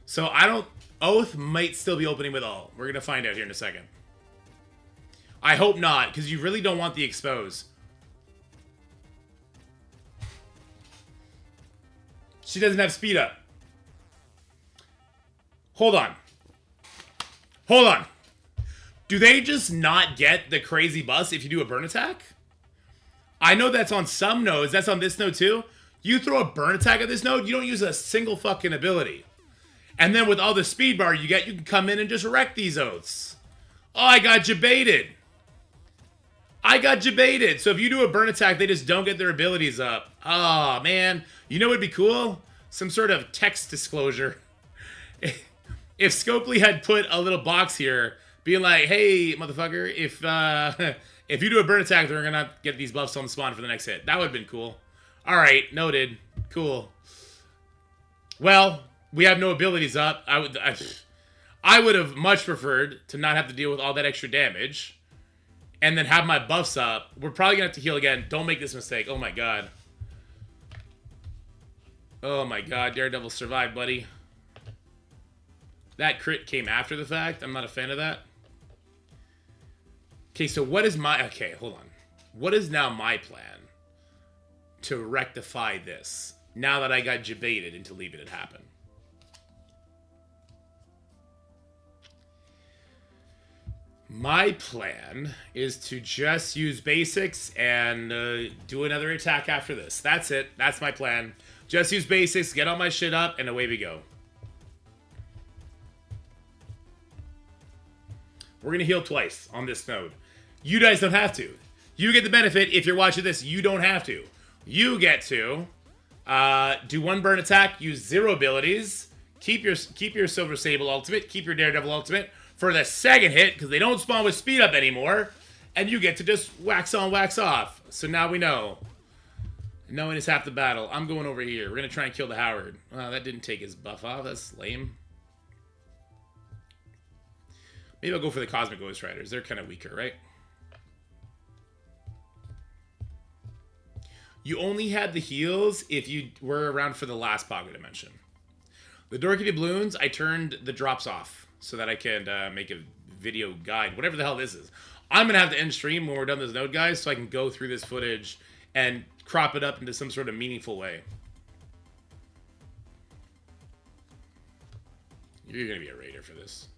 So I don't... Oath might still be opening with all. We're going to find out here in a second. I hope not, because you really don't want the expose. She doesn't have speed up. Hold on. Hold on. Do they just not get the crazy bust if you do a burn attack? I know that's on some nodes. That's on this node too. You throw a burn attack at this node, you don't use a single fucking ability. And then with all the speed bar you get, you can come in and just wreck these Oaths. Oh, I got jebaited. I got jebaited. So if you do a burn attack, they just don't get their abilities up. Oh, man. You know what would be cool? Some sort of text disclosure. If Scopely had put a little box here, being like, hey, motherfucker, if you do a burn attack, they're going to get these buffs on the spawn for the next hit. That would have been cool. All right, noted. Cool. Well, we have no abilities up. I would have much preferred to not have to deal with all that extra damage and then have my buffs up. We're probably going to have to heal again. Don't make this mistake. Oh, my God. Oh, my God. Daredevil survived, buddy. That crit came after the fact. I'm not a fan of that. Okay, so what is my... Okay, hold on. What is now my plan to rectify this now that I got debated into leaving it happen? My plan is to just use basics and do another attack after this. That's it. That's my plan. Just use basics, get all my shit up, and away we go. We're going to heal twice on this node. You guys don't have to. You get the benefit if you're watching this. You don't have to. You get to do one burn attack, use 0 abilities, keep your Silver Sable ultimate, keep your Daredevil ultimate for the second hit, because they don't spawn with speed up anymore, and you get to just wax on, wax off. So now we know. Knowing is half the battle. I'm going over here. We're going to try and kill the Howard. Wow, that didn't take his buff off. That's lame. Maybe I'll go for the Cosmic Ghost Riders. They're kind of weaker, right? You only had the heals if you were around for the last Pocket Dimension. The Dorky Doubloons, I turned the drops off so that I can make a video guide, whatever the hell this is. I'm going to have to end stream when we're done this node, guys, so I can go through this footage and crop it up into some sort of meaningful way. You're going to be a raider for this.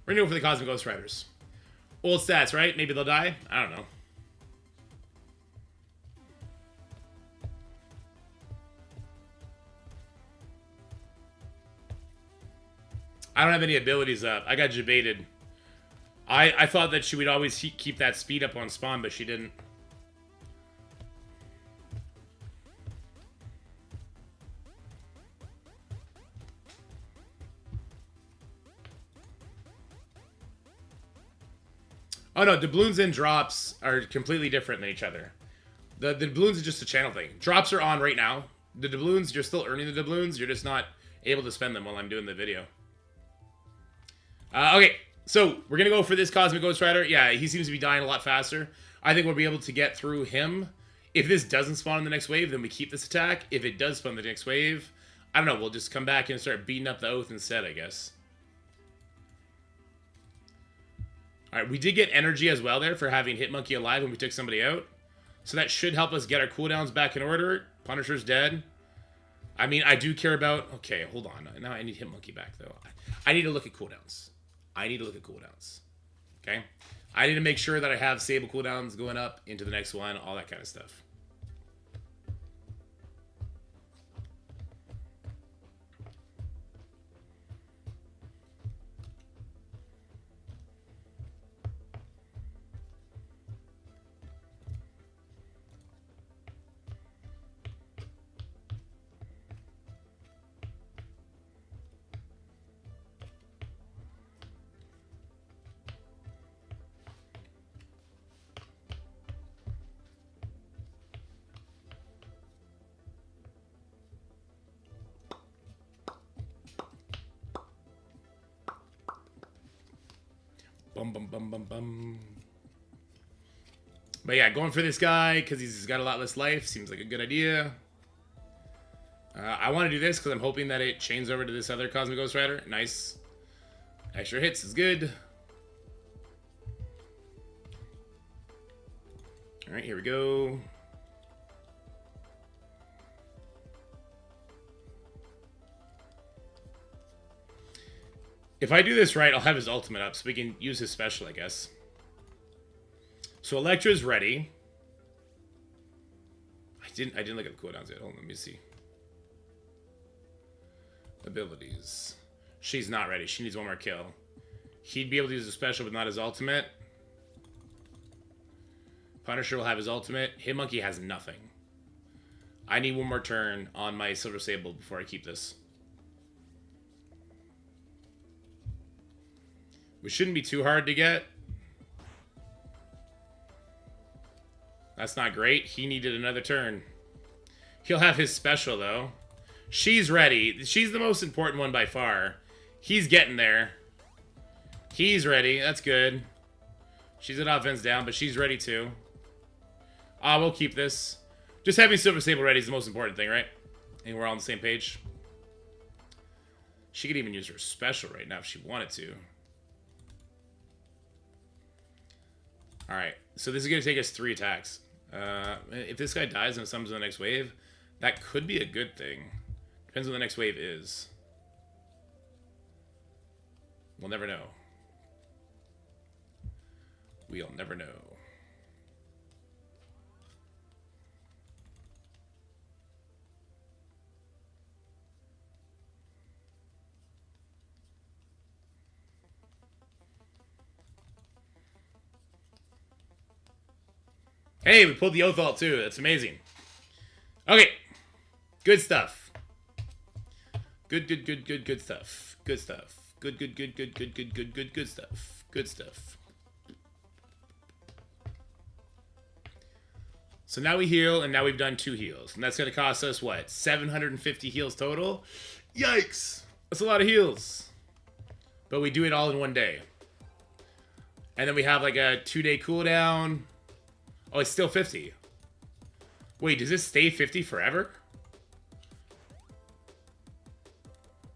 We're going to go for the Cosmic Ghost Riders. Old stats, right? Maybe they'll die? I don't know. I don't have any abilities up. I got debated. I thought that she would always keep that speed up on spawn, but she didn't. Oh no, doubloons and drops are completely different than each other. The doubloons is just a channel thing. Drops are on right now. The doubloons, you're still earning the doubloons. You're just not able to spend them while I'm doing the video. Okay, so we're going to go for this Cosmic Ghost Rider. Yeah, he seems to be dying a lot faster. I think we'll be able to get through him. If this doesn't spawn in the next wave, then we keep this attack. If it does spawn in the next wave, I don't know. We'll just come back and start beating up the Oath instead, I guess. Alright, we did get energy as well there for having Hitmonkey alive when we took somebody out. So that should help us get our cooldowns back in order. Punisher's dead. I mean, I do care about... Okay, hold on. Now I need Hitmonkey back, though. I need to look at cooldowns. Okay? I need to make sure that I have Sable cooldowns going up into the next one, all that kind of stuff. Bum, bum, bum, bum, bum. But yeah, going for this guy because he's got a lot less life seems like a good idea. I want to do this because I'm hoping that it chains over to this other Cosmic Ghost Rider. Nice. Extra hits is good. Alright, here we go. If I do this right, I'll have his ultimate up, so we can use his special, I guess. So Electra's ready. I didn't look at the cooldowns yet. Hold on, let me see. Abilities. She's not ready. She needs one more kill. He'd be able to use his special, but not his ultimate. Punisher will have his ultimate. Hitmonkey has nothing. I need one more turn on my Silver Sable before I keep this. Which shouldn't be too hard to get. That's not great. He needed another turn. He'll have his special, though. She's ready. She's the most important one by far. He's getting there. He's ready. That's good. She's at offense down, but she's ready too. We'll keep this. Just having Silver Sable ready is the most important thing, right? And we're all on the same page. She could even use her special right now if she wanted to. All right, so this is gonna take us 3 attacks. If this guy dies and summons the next wave, that could be a good thing. Depends what the next wave is. We'll never know. We'll never know. Hey, we pulled the Oath Vault too. That's amazing. Okay. Good stuff. Good stuff. Good stuff. Good stuff. Good stuff. So now we heal, and now we've done 2 heals. And that's going to cost us, what, 750 heals total? Yikes! That's a lot of heals. But we do it all in 1 day. And then we have like a 2-day cooldown. Oh, it's still 50. Wait, does this stay 50 forever?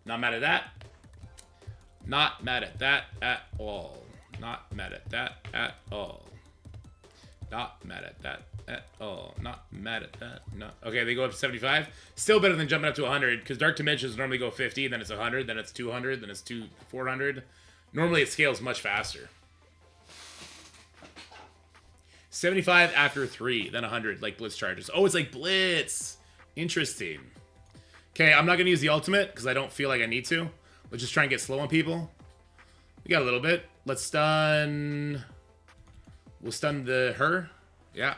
Not mad at that. Not mad at that at all. Not mad at that at all. Not mad at that at all. Not mad at that. No. Okay, they go up to 75. Still better than jumping up to 100, because Dark Dimensions normally go 50, then it's 100, then it's 200, then it's 400. Normally it scales much faster. 75 after 3, then 100, like Blitz charges. Oh, it's like Blitz. Interesting. Okay, I'm not going to use the ultimate, because I don't feel like I need to. Let's just try and get slow on people. We got a little bit. Let's stun... We'll stun her. Yeah.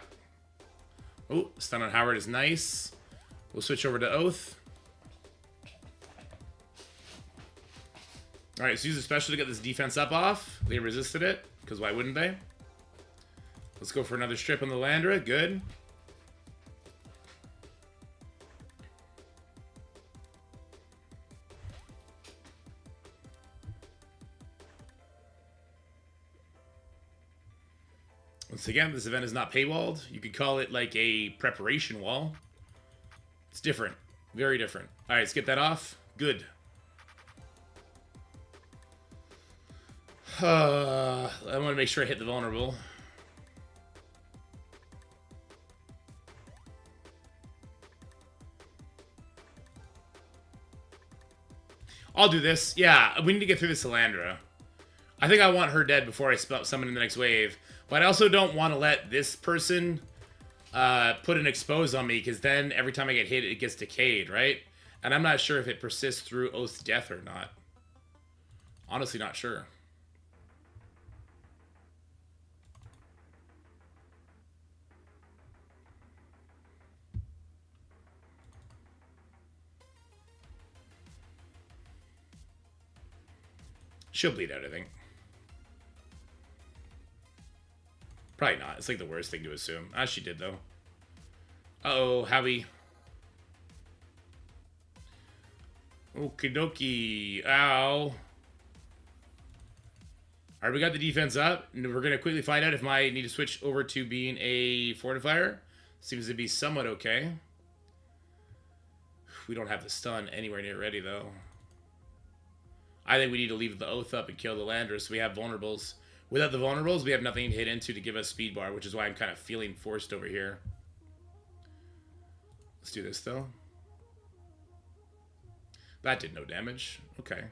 Oh, stun on Howard is nice. We'll switch over to Oath. Alright, so use a special to get this defense up off. They resisted it, because why wouldn't they? Let's go for another strip on the Landra. Good. Once again, this event is not paywalled. You could call it like a preparation wall. It's different. Very different. All right, let's get that off. Good. I want to make sure I hit the vulnerable. I'll do this. Yeah, we need to get through this Salandra. I think I want her dead before I summon in the next wave. But I also don't want to let this person put an expose on me, because then every time I get hit, it gets decayed, right? And I'm not sure if it persists through Oath's death or not. Honestly, not sure. She'll bleed out, I think. Probably not. It's like the worst thing to assume. Ah, she did, though. Uh-oh, Howie. Okie dokie. Ow. Alright, we got the defense up. And we're going to quickly find out if I need to switch over to being a fortifier. Seems to be somewhat okay. We don't have the stun anywhere near ready, though. I think we need to leave the Oath up and kill the Landra, so we have vulnerables. Without the vulnerables, we have nothing to hit into to give us speed bar, which is why I'm kind of feeling forced over here. Let's do this, though. That did no damage. Okay.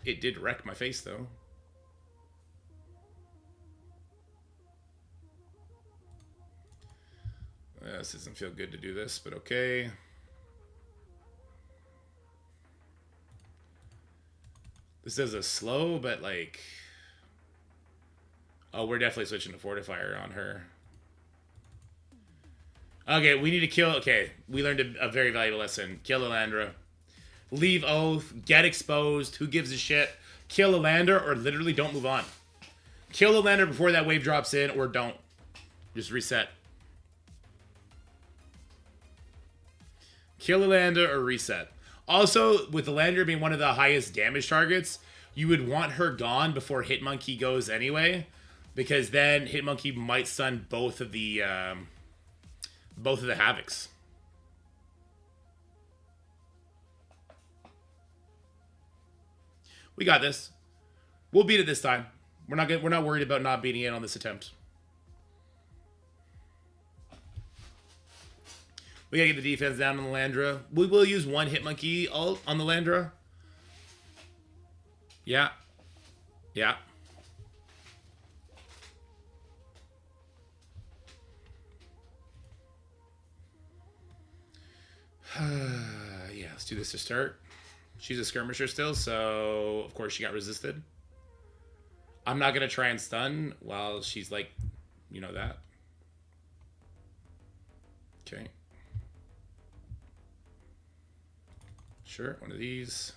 It did wreck my face, though. This doesn't feel good to do this, but okay. This does a slow, but like... Oh, we're definitely switching to Fortifier on her. Okay, we need to kill... Okay, we learned a very valuable lesson. Kill Elandra. Leave Oath. Get exposed. Who gives a shit? Kill Elandra or literally don't move on. Kill Elandra before that wave drops in, or don't. Just reset. Kill Elandra or reset. Also, with Elandra being one of the highest damage targets, you would want her gone before Hitmonkey goes anyway, because then Hitmonkey might stun both of the Havocs. We got this. We'll beat it this time. We're not worried about not beating it on this attempt. We gotta get the defense down on the Landra. We will use one Hitmonkey ult on the Landra. Yeah. Yeah. Yeah, let's do this to start. She's a skirmisher still, so of course she got resisted. I'm not gonna try and stun while she's like, you know that. Okay. Sure, one of these.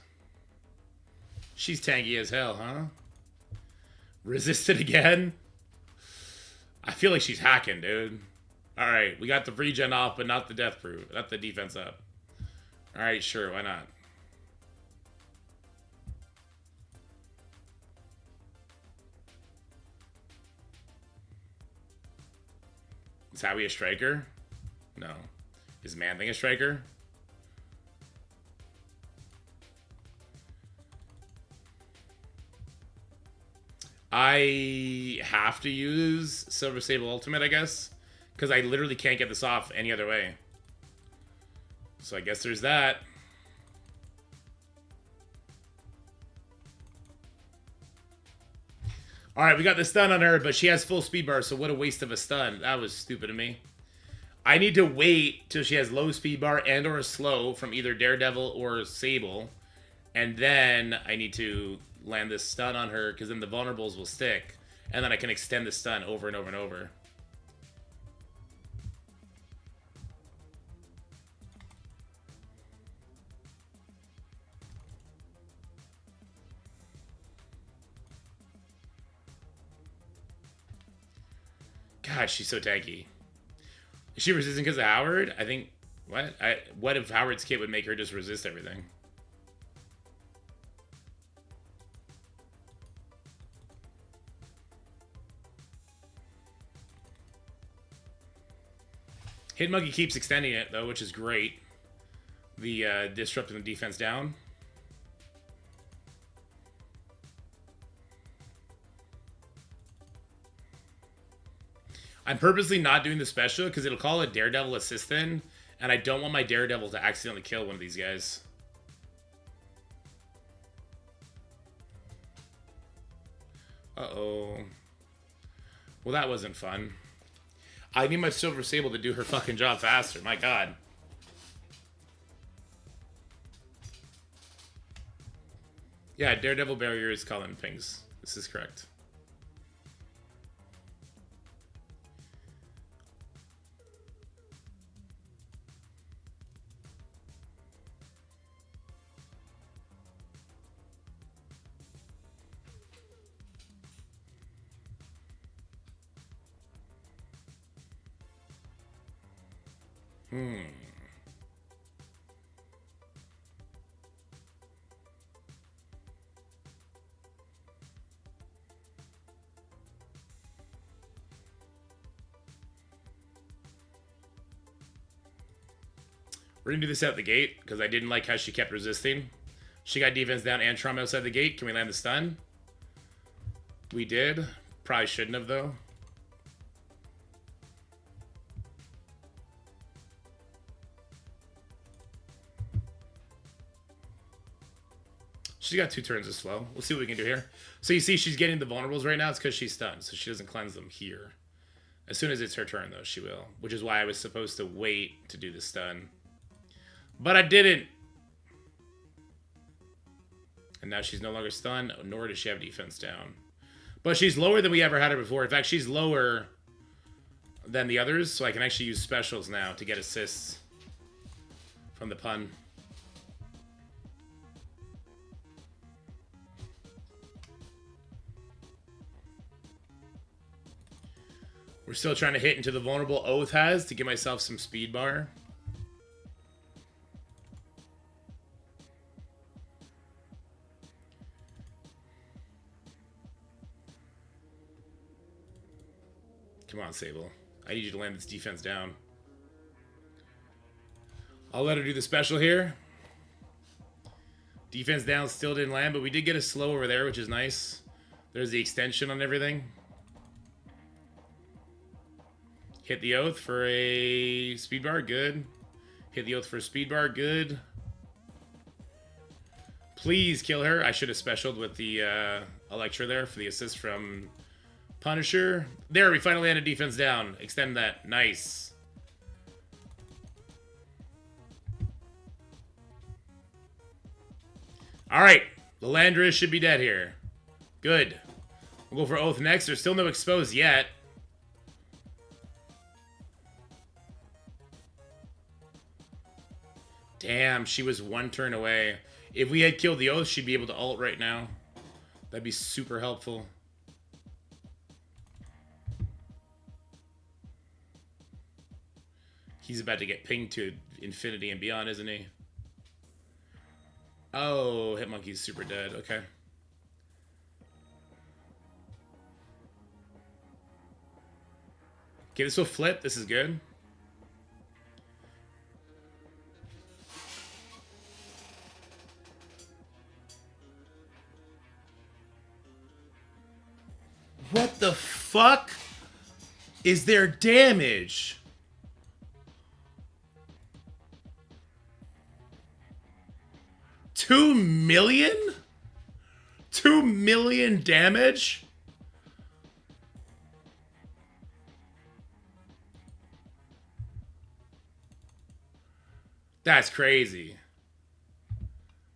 She's tanky as hell, huh? Resisted again? I feel like she's hacking, dude. Alright, we got the regen off, but not the death proof. Not the defense up. Alright, sure, why not? Is Howie a striker? No. Is Man-Thing a striker? I have to use Silver Sable Ultimate, I guess. Because I literally can't get this off any other way. So I guess there's that. Alright, we got the stun on her, but she has full speed bar, so what a waste of a stun. That was stupid of me. I need to wait till she has low speed bar and or slow from either Daredevil or Sable. And then I need to land this stun on her, because then the vulnerables will stick. And then I can extend the stun over and over and over. God, she's so tanky. Is she resisting because of Howard? I think... What? What if Howard's kit would make her just resist everything? Hitmonkey keeps extending it, though, which is great. The disrupting the defense down. I'm purposely not doing the special because it'll call a Daredevil assistant, and I don't want my Daredevil to accidentally kill one of these guys. Uh-oh. Well, that wasn't fun. I need my Silver Sable to do her fucking job faster. My god. Yeah, Daredevil barrier is calling pings. This is correct. We're gonna do this out the gate, because I didn't like how she kept resisting. She got defense down and trauma outside the gate. Can we land the stun? We did. Probably shouldn't have, though. She's got 2 turns of slow. We'll see what we can do here. So you see she's getting the vulnerables right now. It's because she's stunned, so she doesn't cleanse them here. As soon as it's her turn, though, she will. Which is why I was supposed to wait to do the stun. But I didn't. And now she's no longer stunned, nor does she have defense down. But she's lower than we ever had her before. In fact, she's lower than the others, so I can actually use specials now to get assists from the pun. We're still trying to hit into the vulnerable Oath has to give myself some speed bar. Come on, Sable. I need you to land this defense down. I'll let her do the special here. Defense down still didn't land, but we did get a slow over there, which is nice. There's the extension on everything. Hit the Oath for a speed bar. Good. Hit the Oath for a speed bar. Good. Please kill her. I should have specialed with the Electra there for the assist from Punisher. There, we finally had a defense down. Extend that. Nice. Alright. Lilandra should be dead here. Good. We'll go for Oath next. There's still no expose yet. Damn, she was one turn away. If we had killed the Oath, she'd be able to ult right now. That'd be super helpful. He's about to get pinged to infinity and beyond, isn't he? Oh, Hitmonkey's super dead. Okay. Okay, this will flip. This is good. What the fuck is their damage? $2 million? 2 million damage? That's crazy.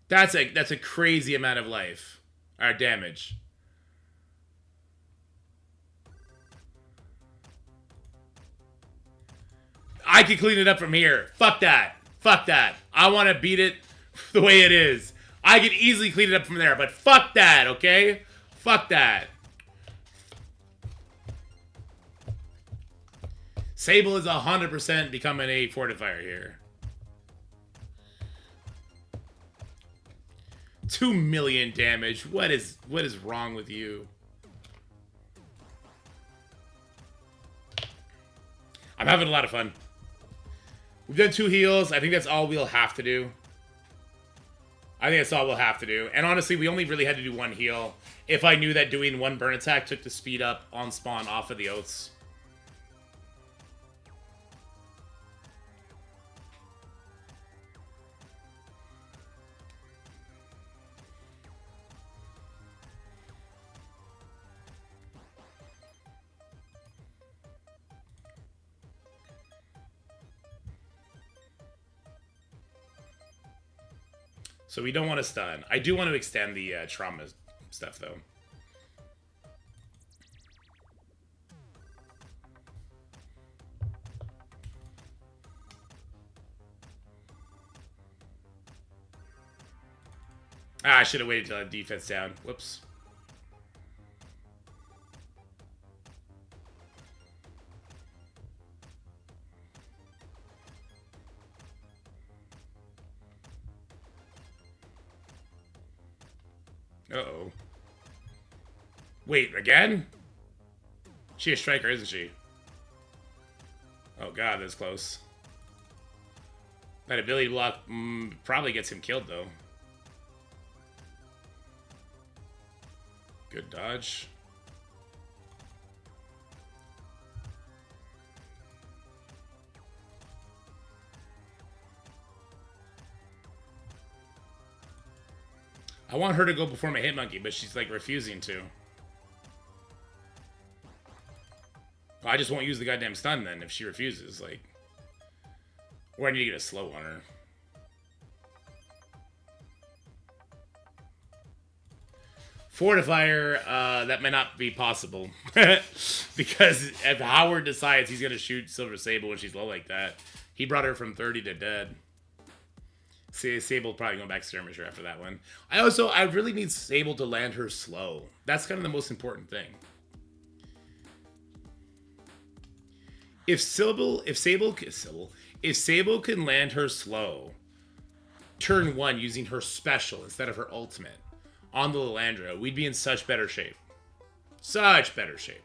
That's a crazy amount of life. Or damage. I can clean it up from here. Fuck that. Fuck that. I want to beat it the way it is. I can easily clean it up from there, but fuck that, okay? Fuck that. Sable is 100% becoming a fortifier here. 2 million damage. What is wrong with you? I'm having a lot of fun. We've done 2 heals. I think that's all we'll have to do. I think that's all we'll have to do. And honestly, we only really had to do 1 heal if I knew that doing 1 burn attack took the speed up on spawn off of the Oaths. So we don't want to stun. I do want to extend the trauma stuff, though. Ah, I should have waited till I had defense down. Whoops. Uh-oh. Wait, again? She a striker, isn't she? Oh god, that's close. That ability block probably gets him killed, though. Good dodge. I want her to go before my Hitmonkey, but she's, like, refusing to. Well, I just won't use the goddamn stun, then, if she refuses, like... Or I need to get a slow on her. Fortifier, that may not be possible. Because if Howard decides he's going to shoot Silver Sable when she's low like that, he brought her from 30 to dead. Sable probably going back skirmisher after that one. I really need Sable to land her slow. That's kind of the most important thing. If Sable can land her slow, turn 1 using her special instead of her ultimate on the Lilandra, we'd be in such better shape. Such better shape.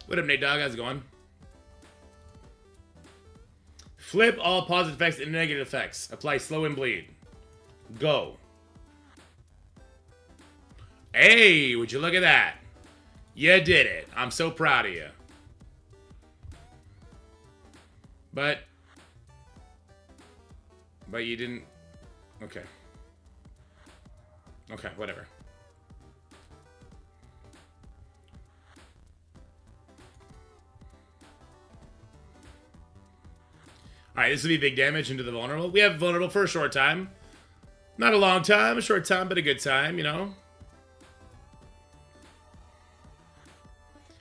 What up, Nate Dogg? How's it going? Flip all positive effects and negative effects. Apply slow and bleed. Go. Hey, would you look at that? You did it. I'm so proud of you. But you didn't... Okay. Okay, whatever. Alright, this will be big damage into the vulnerable. We have vulnerable for a short time. Not a long time, a short time, but a good time, you know?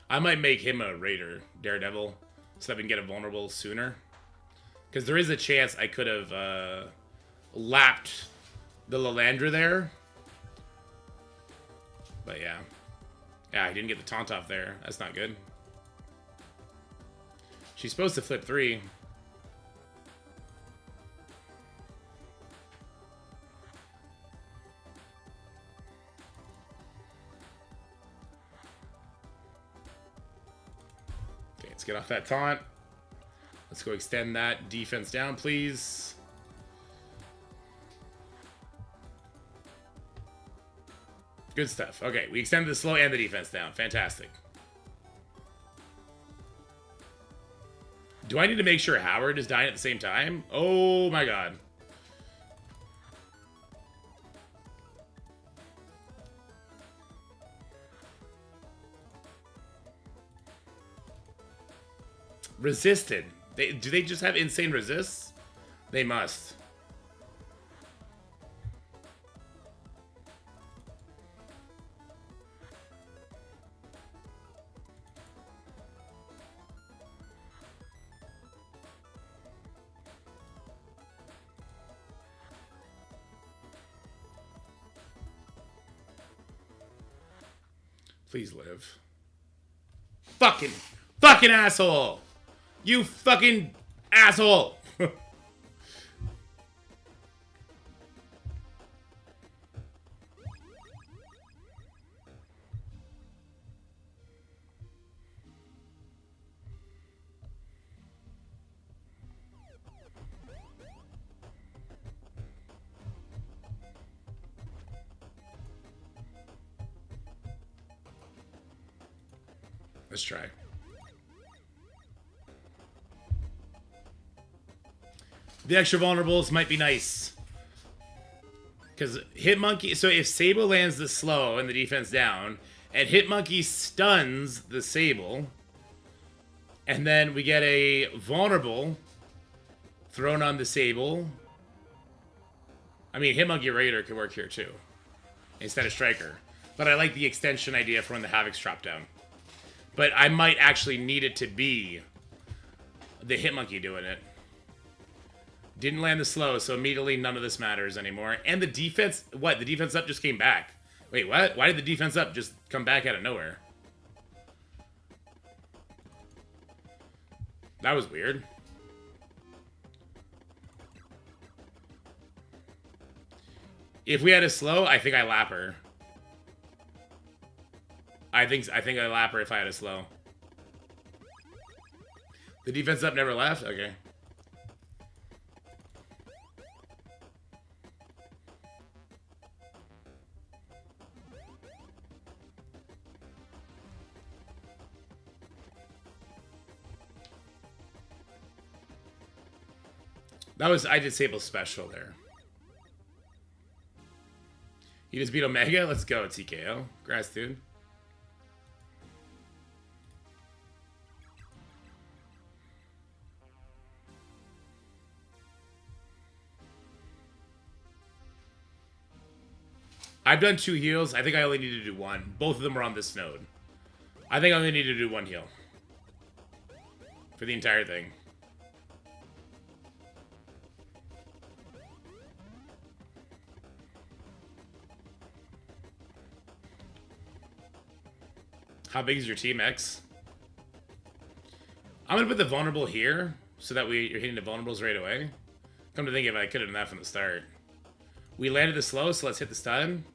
I might make him a Raider, Daredevil, so that we can get a vulnerable sooner. Because there is a chance I could have lapped the Lilandra there. But yeah. Yeah, I didn't get the taunt off there. That's not good. She's supposed to flip 3. Okay, let's get off that taunt. Let's go extend that defense down, please. Good stuff. Okay, we extended the slow and the defense down. Fantastic. Do I need to make sure Howard is dying at the same time? Oh my god. Resisted. Do they just have insane resists? They must. Please live. Fucking asshole! You fucking asshole! Let's try. The extra vulnerables might be nice. Because Hitmonkey... So if Sable lands the slow and the defense down, and Hitmonkey stuns the Sable, and then we get a vulnerable thrown on the Sable. I mean, Hitmonkey Raider could work here too, instead of Striker. But I like the extension idea for when the Havoc's drop down. But I might actually need it to be the Hitmonkey doing it. Didn't land the slow, so immediately none of this matters anymore. And the defense... What? The defense up just came back. Wait, what? Why did the defense up just come back out of nowhere? That was weird. If we had a slow, I think I lap her. I think I lap her if I had a slow. The defense up never left? Okay. That was... I disabled special there. You just beat Omega? Let's go, TKO. Congrats, dude. I've done 2 heals. I think I only need to do 1. Both of them are on this node. I think I only need to do 1 heal. For the entire thing. How big is your team, X? I'm gonna put the vulnerable here, so that you're hitting the vulnerables right away. Come to think of it, I could have done that from the start. We landed the slow, so let's hit the stun.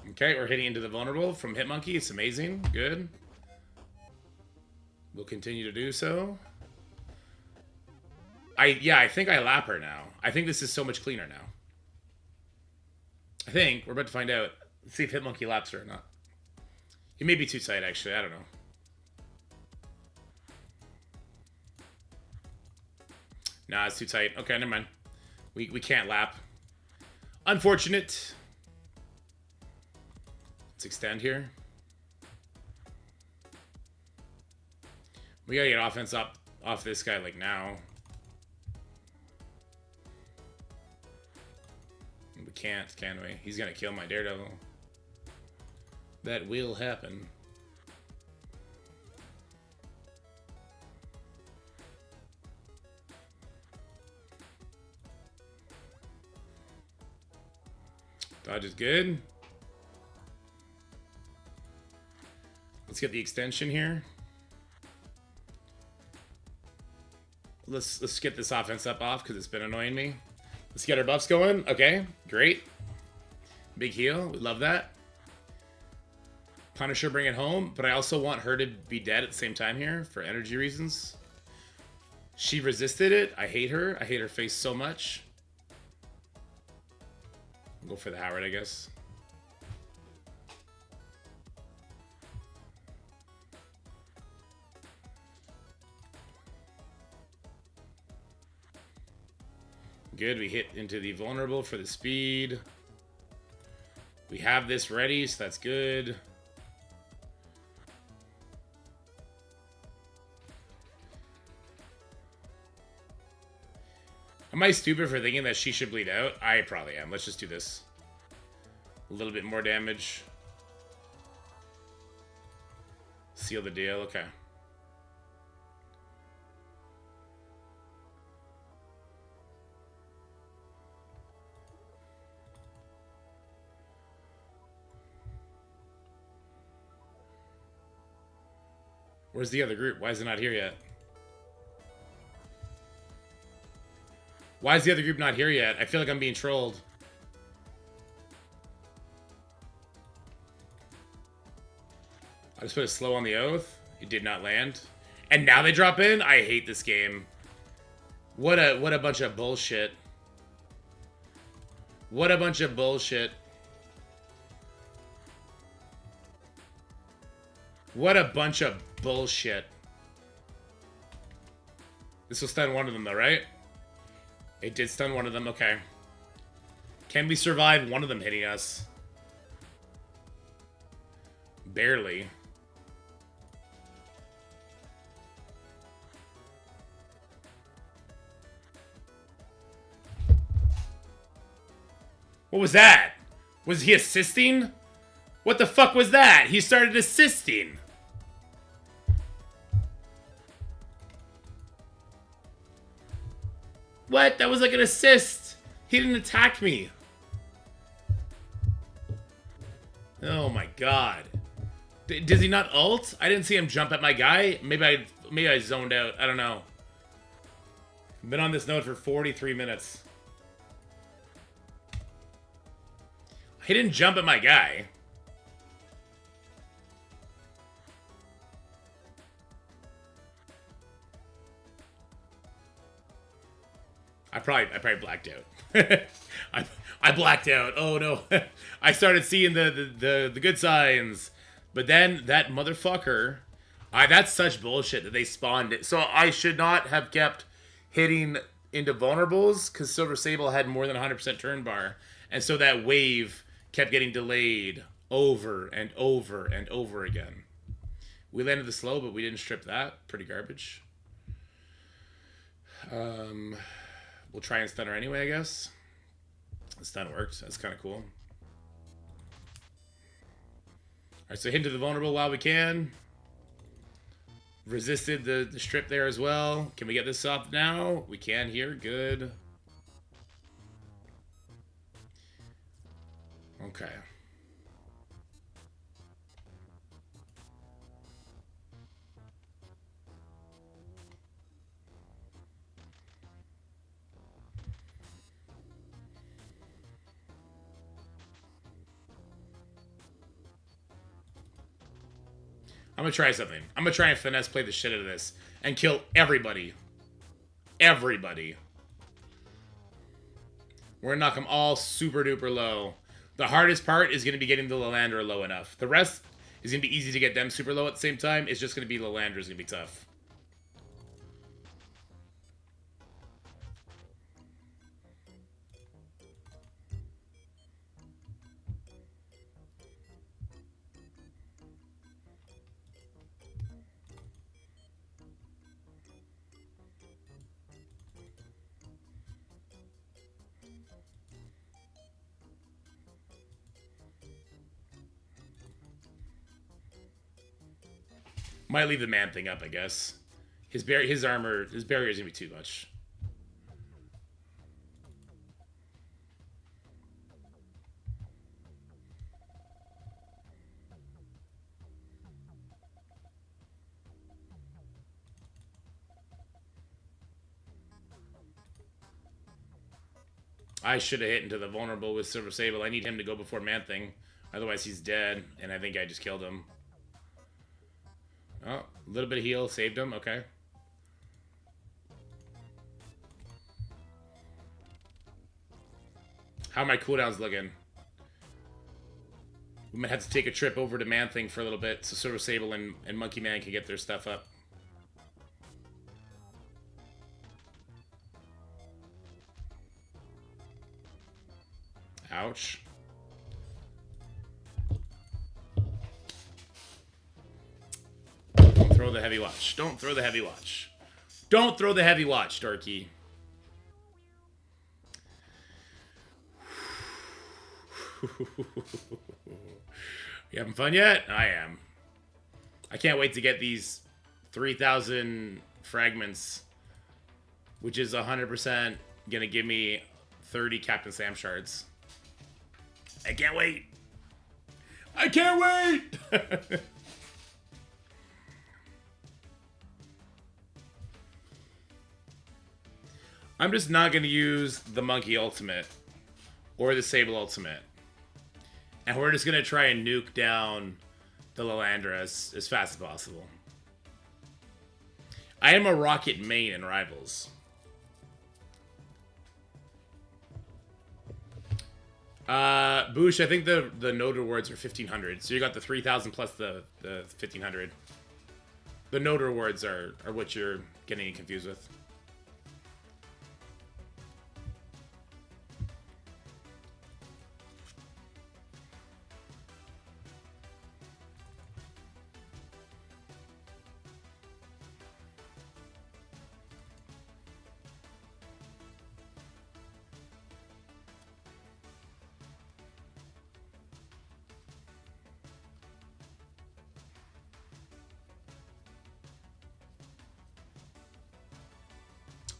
Okay, we're hitting into the vulnerable from Hitmonkey. It's amazing. Good. We'll continue to do so. Yeah, I think I lap her now. I think this is so much cleaner now. I think. We're about to find out. Let's see if Hitmonkey laps her or not. It may be too tight, actually. I don't know. Nah, it's too tight. Okay, never mind. We can't lap. Unfortunate. Let's extend here. We gotta get offense up off this guy like now. We can't, can we? He's gonna kill my Daredevil. That will happen. Dodge is good. Let's get the extension here. Let's get this offense up off because it's been annoying me. Let's get our buffs going. Okay, great. Big heal. We love that. Punisher, bring it home. But I also want her to be dead at the same time here for energy reasons. She resisted it. I hate her. I hate her face so much. I'll go for the Howard, I guess. Good, we hit into the vulnerable for the speed. We have this ready, so that's good. Am I stupid for thinking that she should bleed out? I probably am. Let's just do this. A little bit more damage. Seal the deal, okay. Where's the other group? Why is it not here yet? Why is the other group not here yet? I feel like I'm being trolled. I just put a slow on the oath. It did not land. And now they drop in? I hate this game. What a bunch of bullshit. What a bunch of bullshit. What a bunch of bullshit. This will stun one of them though, right? It did stun one of them, okay. Can we survive one of them hitting us? Barely. What was that? Was he assisting? What the fuck was that? He started assisting. What? That was like an assist. He didn't attack me. Oh my god. Does he not ult? I didn't see him jump at my guy. Maybe I zoned out. I don't know. Been on this node for 43 minutes. He didn't jump at my guy. I probably blacked out. I blacked out. Oh no. I started seeing the good signs. But then that motherfucker, that's such bullshit that they spawned it. So I should not have kept hitting into vulnerables because Silver Sable had more than 100% turn bar. And so that wave kept getting delayed over and over and over again. We landed the slow, but we didn't strip that. Pretty garbage. We'll try and stun her anyway, I guess. The stun worked. That's kind of cool. Alright, so hit into the vulnerable while we can. Resisted the strip there as well. Can we get this up now? We can here. Good. Okay. I'm gonna try something. I'm gonna try and finesse play the shit out of this and kill everybody. everybody. We're going to knock them all super duper low. The hardest part is going to be getting the Lilandra low enough. The rest is going to be easy to get them super low at the same time. It's just going to be Lilandra's going to be tough. Might leave the man thing up, I guess. His barrier is gonna be too much. I should have hit into the vulnerable with Silver Sable. I need him to go before Man Thing. Otherwise he's dead, and I think I just killed him. Oh, a little bit of heal. Saved him. Okay. How are my cooldowns looking? We might have to take a trip over to Man Thing for a little bit so Silver Sable and Monkey Man can get their stuff up. Ouch. Don't throw the heavy watch. Don't throw the heavy watch. Don't throw the heavy watch, Darky. You having fun yet? I am. I can't wait to get these 3,000 fragments, which is 100% gonna give me 30 Captain Sam shards. I can't wait. I can't wait. I'm just not going to use the Monkey Ultimate or the Sable Ultimate. And we're just going to try and nuke down the Lilandra as fast as possible. I am a Rocket main in Rivals. Boosh, I think the node rewards are 1,500. So you got the 3,000 plus the 1,500. The node rewards are what you're getting confused with.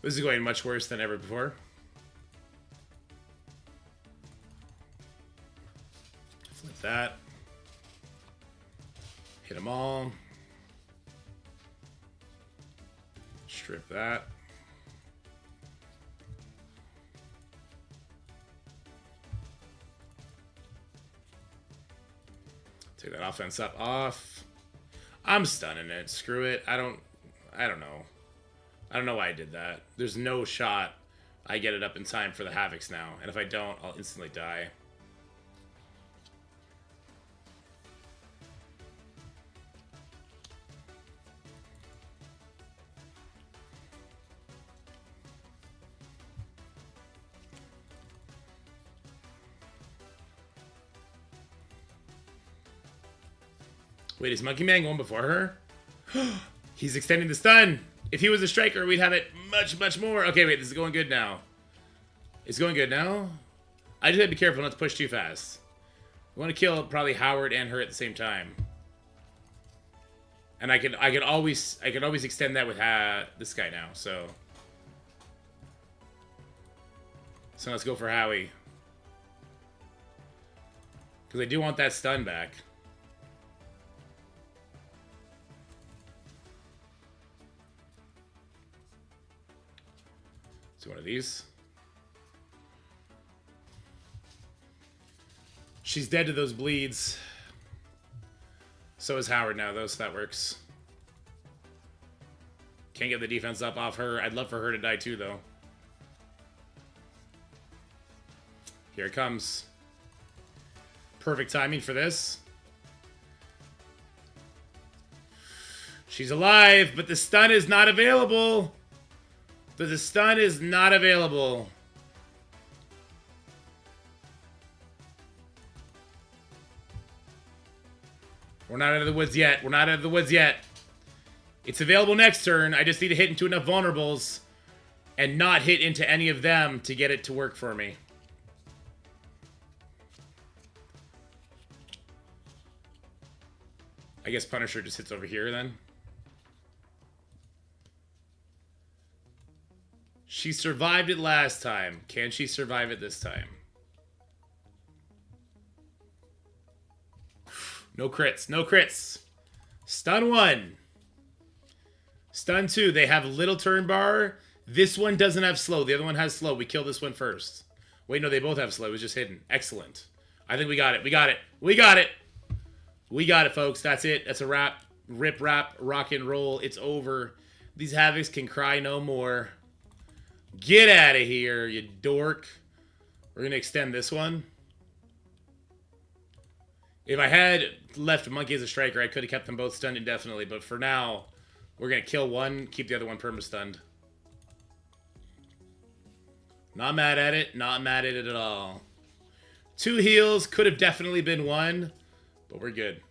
This is going much worse than ever before. Flip that. Hit them all. Strip that. Take that offense up off. I'm stunning it. Screw it. I don't know. I don't know why I did that. There's no shot I get it up in time for the Havocs now. And if I don't, I'll instantly die. Wait, is Monkey Man going before her? He's extending the stun. If he was a striker, we'd have it much, much more. Okay, wait, this is going good now. It's going good now? I just have to be careful not to push too fast. We want to kill probably Howard and her at the same time. And I could always extend that with this guy now, so. So let's go for Howie. Because I do want that stun back. So one of these. She's dead to those bleeds. So is Howard now, though, so that works. Can't get the defense up off her. I'd love for her to die too, though. Here it comes. Perfect timing for this. She's alive, but the stun is not available. The stun is not available. We're not out of the woods yet. We're not out of the woods yet. It's available next turn. I just need to hit into enough vulnerables and not hit into any of them to get it to work for me. I guess Punisher just hits over here then. She survived it last time. Can she survive it this time? No crits. No crits. Stun 1. Stun 2. They have little turn bar. This one doesn't have slow. The other one has slow. We kill this one first. Wait, no, they both have slow. It was just hidden. Excellent. I think we got it. We got it. We got it. We got it, folks. That's it. That's a wrap. Rip, rap, rock and roll. It's over. These Havocs can cry no more. Get out of here, you dork. We're going to extend this one. If I had left Monkey as a striker, I could have kept them both stunned indefinitely. But for now, we're going to kill one, keep the other one perma-stunned. Not mad at it. Not mad at it at all. 2 heals. Could have definitely been 1. But we're good.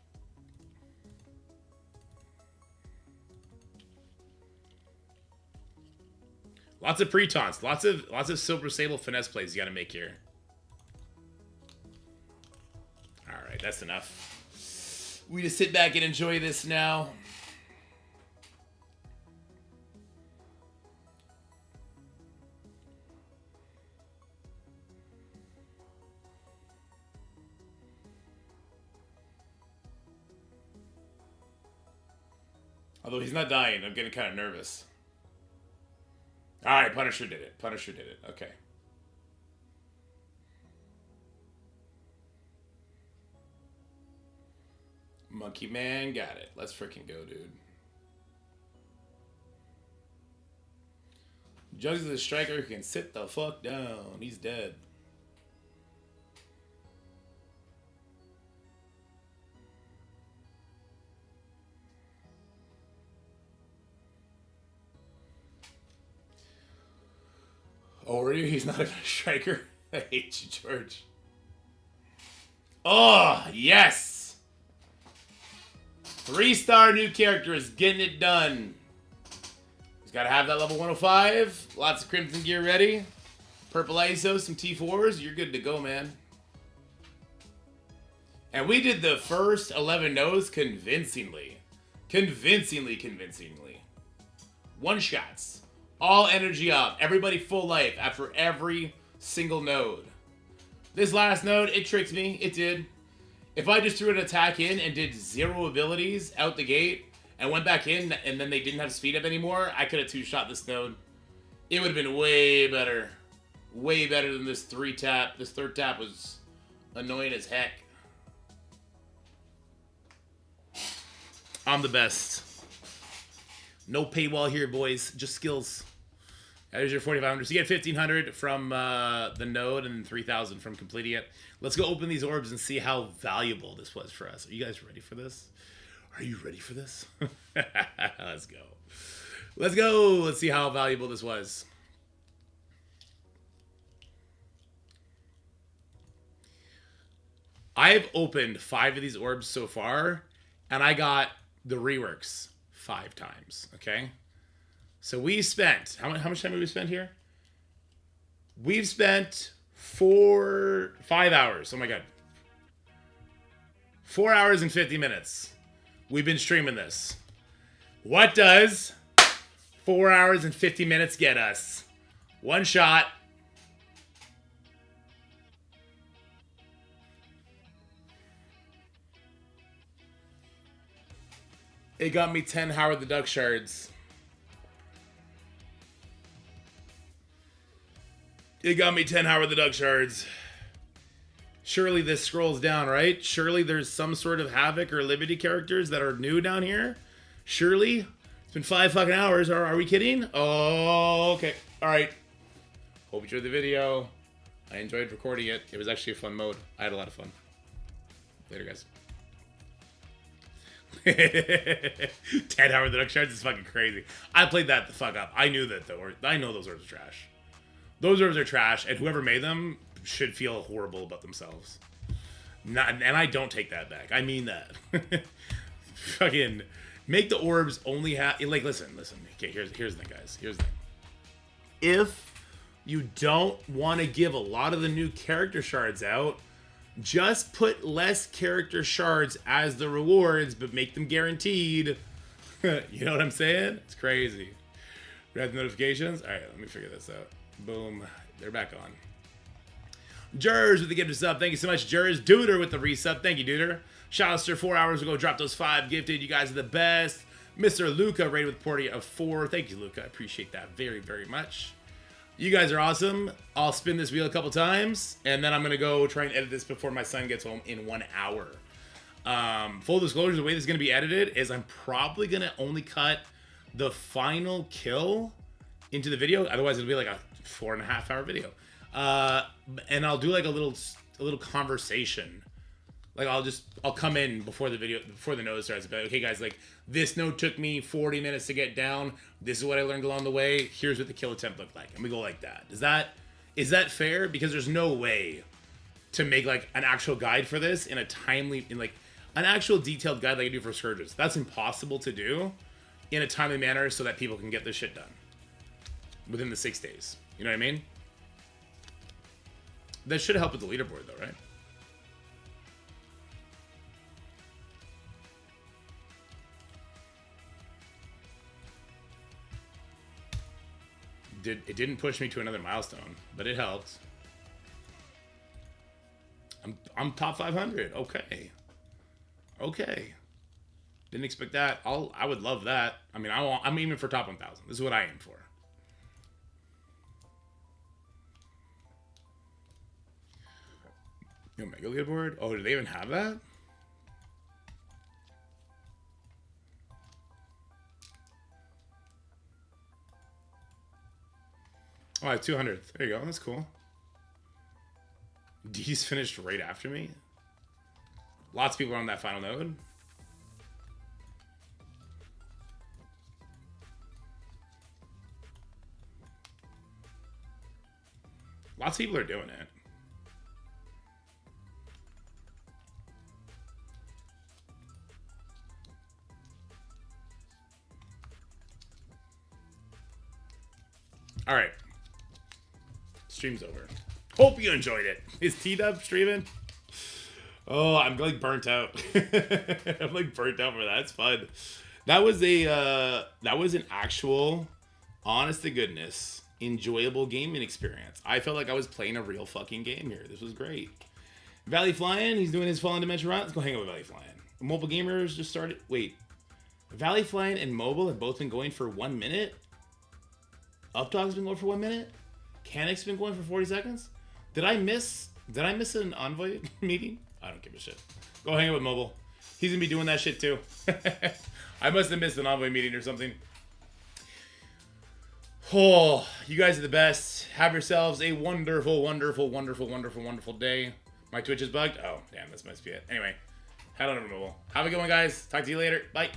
Lots of pre-taunts. Lots of Silver Sable finesse plays you got to make here. Alright, that's enough. We just sit back and enjoy this now. Although he's not dying, I'm getting kind of nervous. Alright, Punisher did it. Punisher did it. Okay. Monkey Man got it. Let's freaking go, dude. Jugs is a striker who can sit the fuck down. He's dead. Oh, are you? He's not even a striker. I hate you, George. Oh, yes! 3-star new character is getting it done. He's got to have that level 105. Lots of Crimson gear ready. Purple ISO, some T4s. You're good to go, man. And we did the first 11 nodes convincingly. Convincingly. One shots. All energy up. Everybody full life after every single node. This last node, it tricked me. It did. If I just threw an attack in and did 0 abilities out the gate and went back in and then they didn't have speed up anymore, I could have 2-shot this node. It would have been way better. Way better than this 3-tap. This 3rd tap was annoying as heck. I'm the best. No paywall here, boys. Just skills. There's your 4,500. So you get 1,500 from the node and 3,000 from completing it. Let's go open these orbs and see how valuable this was for us. Are you guys ready for this? Are you ready for this? Let's go. Let's go. Let's see how valuable this was. I've opened 5 of these orbs so far, and I got the reworks 5 times, okay? So we spent, how much time have we spent here? We've spent 5 hours. Oh my God. 4 hours and 50 minutes. We've been streaming this. What does 4 hours and 50 minutes get us? One shot. It got me 10 Howard the Duck shards. It got me 10 Howard the Duck shards. Surely this scrolls down, right? Surely there's some sort of Havoc or Liberty characters that are new down here. Surely It's been 5 fucking hours. Are we kidding? Oh, okay. All right. Hope you enjoyed the video. I enjoyed recording it. It was actually a fun mode. I had a lot of fun. Later, guys. 10-hour the next shards is fucking crazy. I played that the fuck up. I knew that I know those orbs are trash. Those orbs are trash, and whoever made them should feel horrible about themselves. And I don't take that back. I mean that. Fucking make the orbs only have like listen. Okay, here's the thing, guys. Here's the thing. If you don't want to give a lot of the new character shards out, just put less character shards as the rewards, but make them guaranteed. You know what I'm saying? It's crazy. Red notifications. All right, let me figure this out. Boom. They're back on. Jers with the gift of sub. Thank you so much, Jers. Duder with the resub. Thank you, Duder. Shouster 4 hours ago dropped those 5 gifted. You guys are the best. Mr. Luca rated with Porty of 4. Thank you, Luca. I appreciate that very, very much. You guys are awesome. I'll spin this wheel a couple times, and then I'm going to go try and edit this before my son gets home in 1 hour. Full disclosure, the way this is going to be edited is I'm probably going to only cut the final kill into the video. Otherwise, it'll be like a 4.5 hour video. And I'll do like a little conversation. Like I'll come in before the video, before the node starts. Be like, okay, guys, like this node took me 40 minutes to get down. This is what I learned along the way. Here's what the kill attempt looked like, and we go like that. Is that fair? Because there's no way to make like an actual guide for this in like an actual detailed guide like I do for Scourges. That's impossible to do in a timely manner so that people can get this shit done within the 6 days. You know what I mean? That should help with the leaderboard though, right? It didn't push me to another milestone, but it helped. I'm top 500. Okay. Didn't expect that. I would love that. I mean, I'm aiming for top 1,000. This is what I aim for. Omega leaderboard. Oh, do they even have that? Oh, I have 200. There you go. That's cool. D's finished right after me. Lots of people are on that final node. Lots of people are doing it. All right. Stream's over. Hope you enjoyed it. Is T-Dub streaming? Oh, I'm like burnt out. I'm like burnt out for that. It's fun. That was an actual, honest to goodness, enjoyable gaming experience. I felt like I was playing a real fucking game here. This was great. Valley Flying, he's doing his Fallen Dimension run. Let's go hang out with Valley Flying. Mobile Gamers just started. Wait. Valley Flying and Mobile have both been going for 1 minute? Updog's been going for 1 minute? Canic's been going for 40 seconds? Did I miss an Envoy meeting? I don't give a shit. Go hang out with Mobile. He's gonna be doing that shit too. I must have missed an Envoy meeting or something. Oh, you guys are the best. Have yourselves a wonderful, wonderful, wonderful, wonderful, wonderful day. My Twitch is bugged. Oh, damn, this must be it. Anyway, head on over to Mobile. Have a good one, guys. Talk to you later. Bye.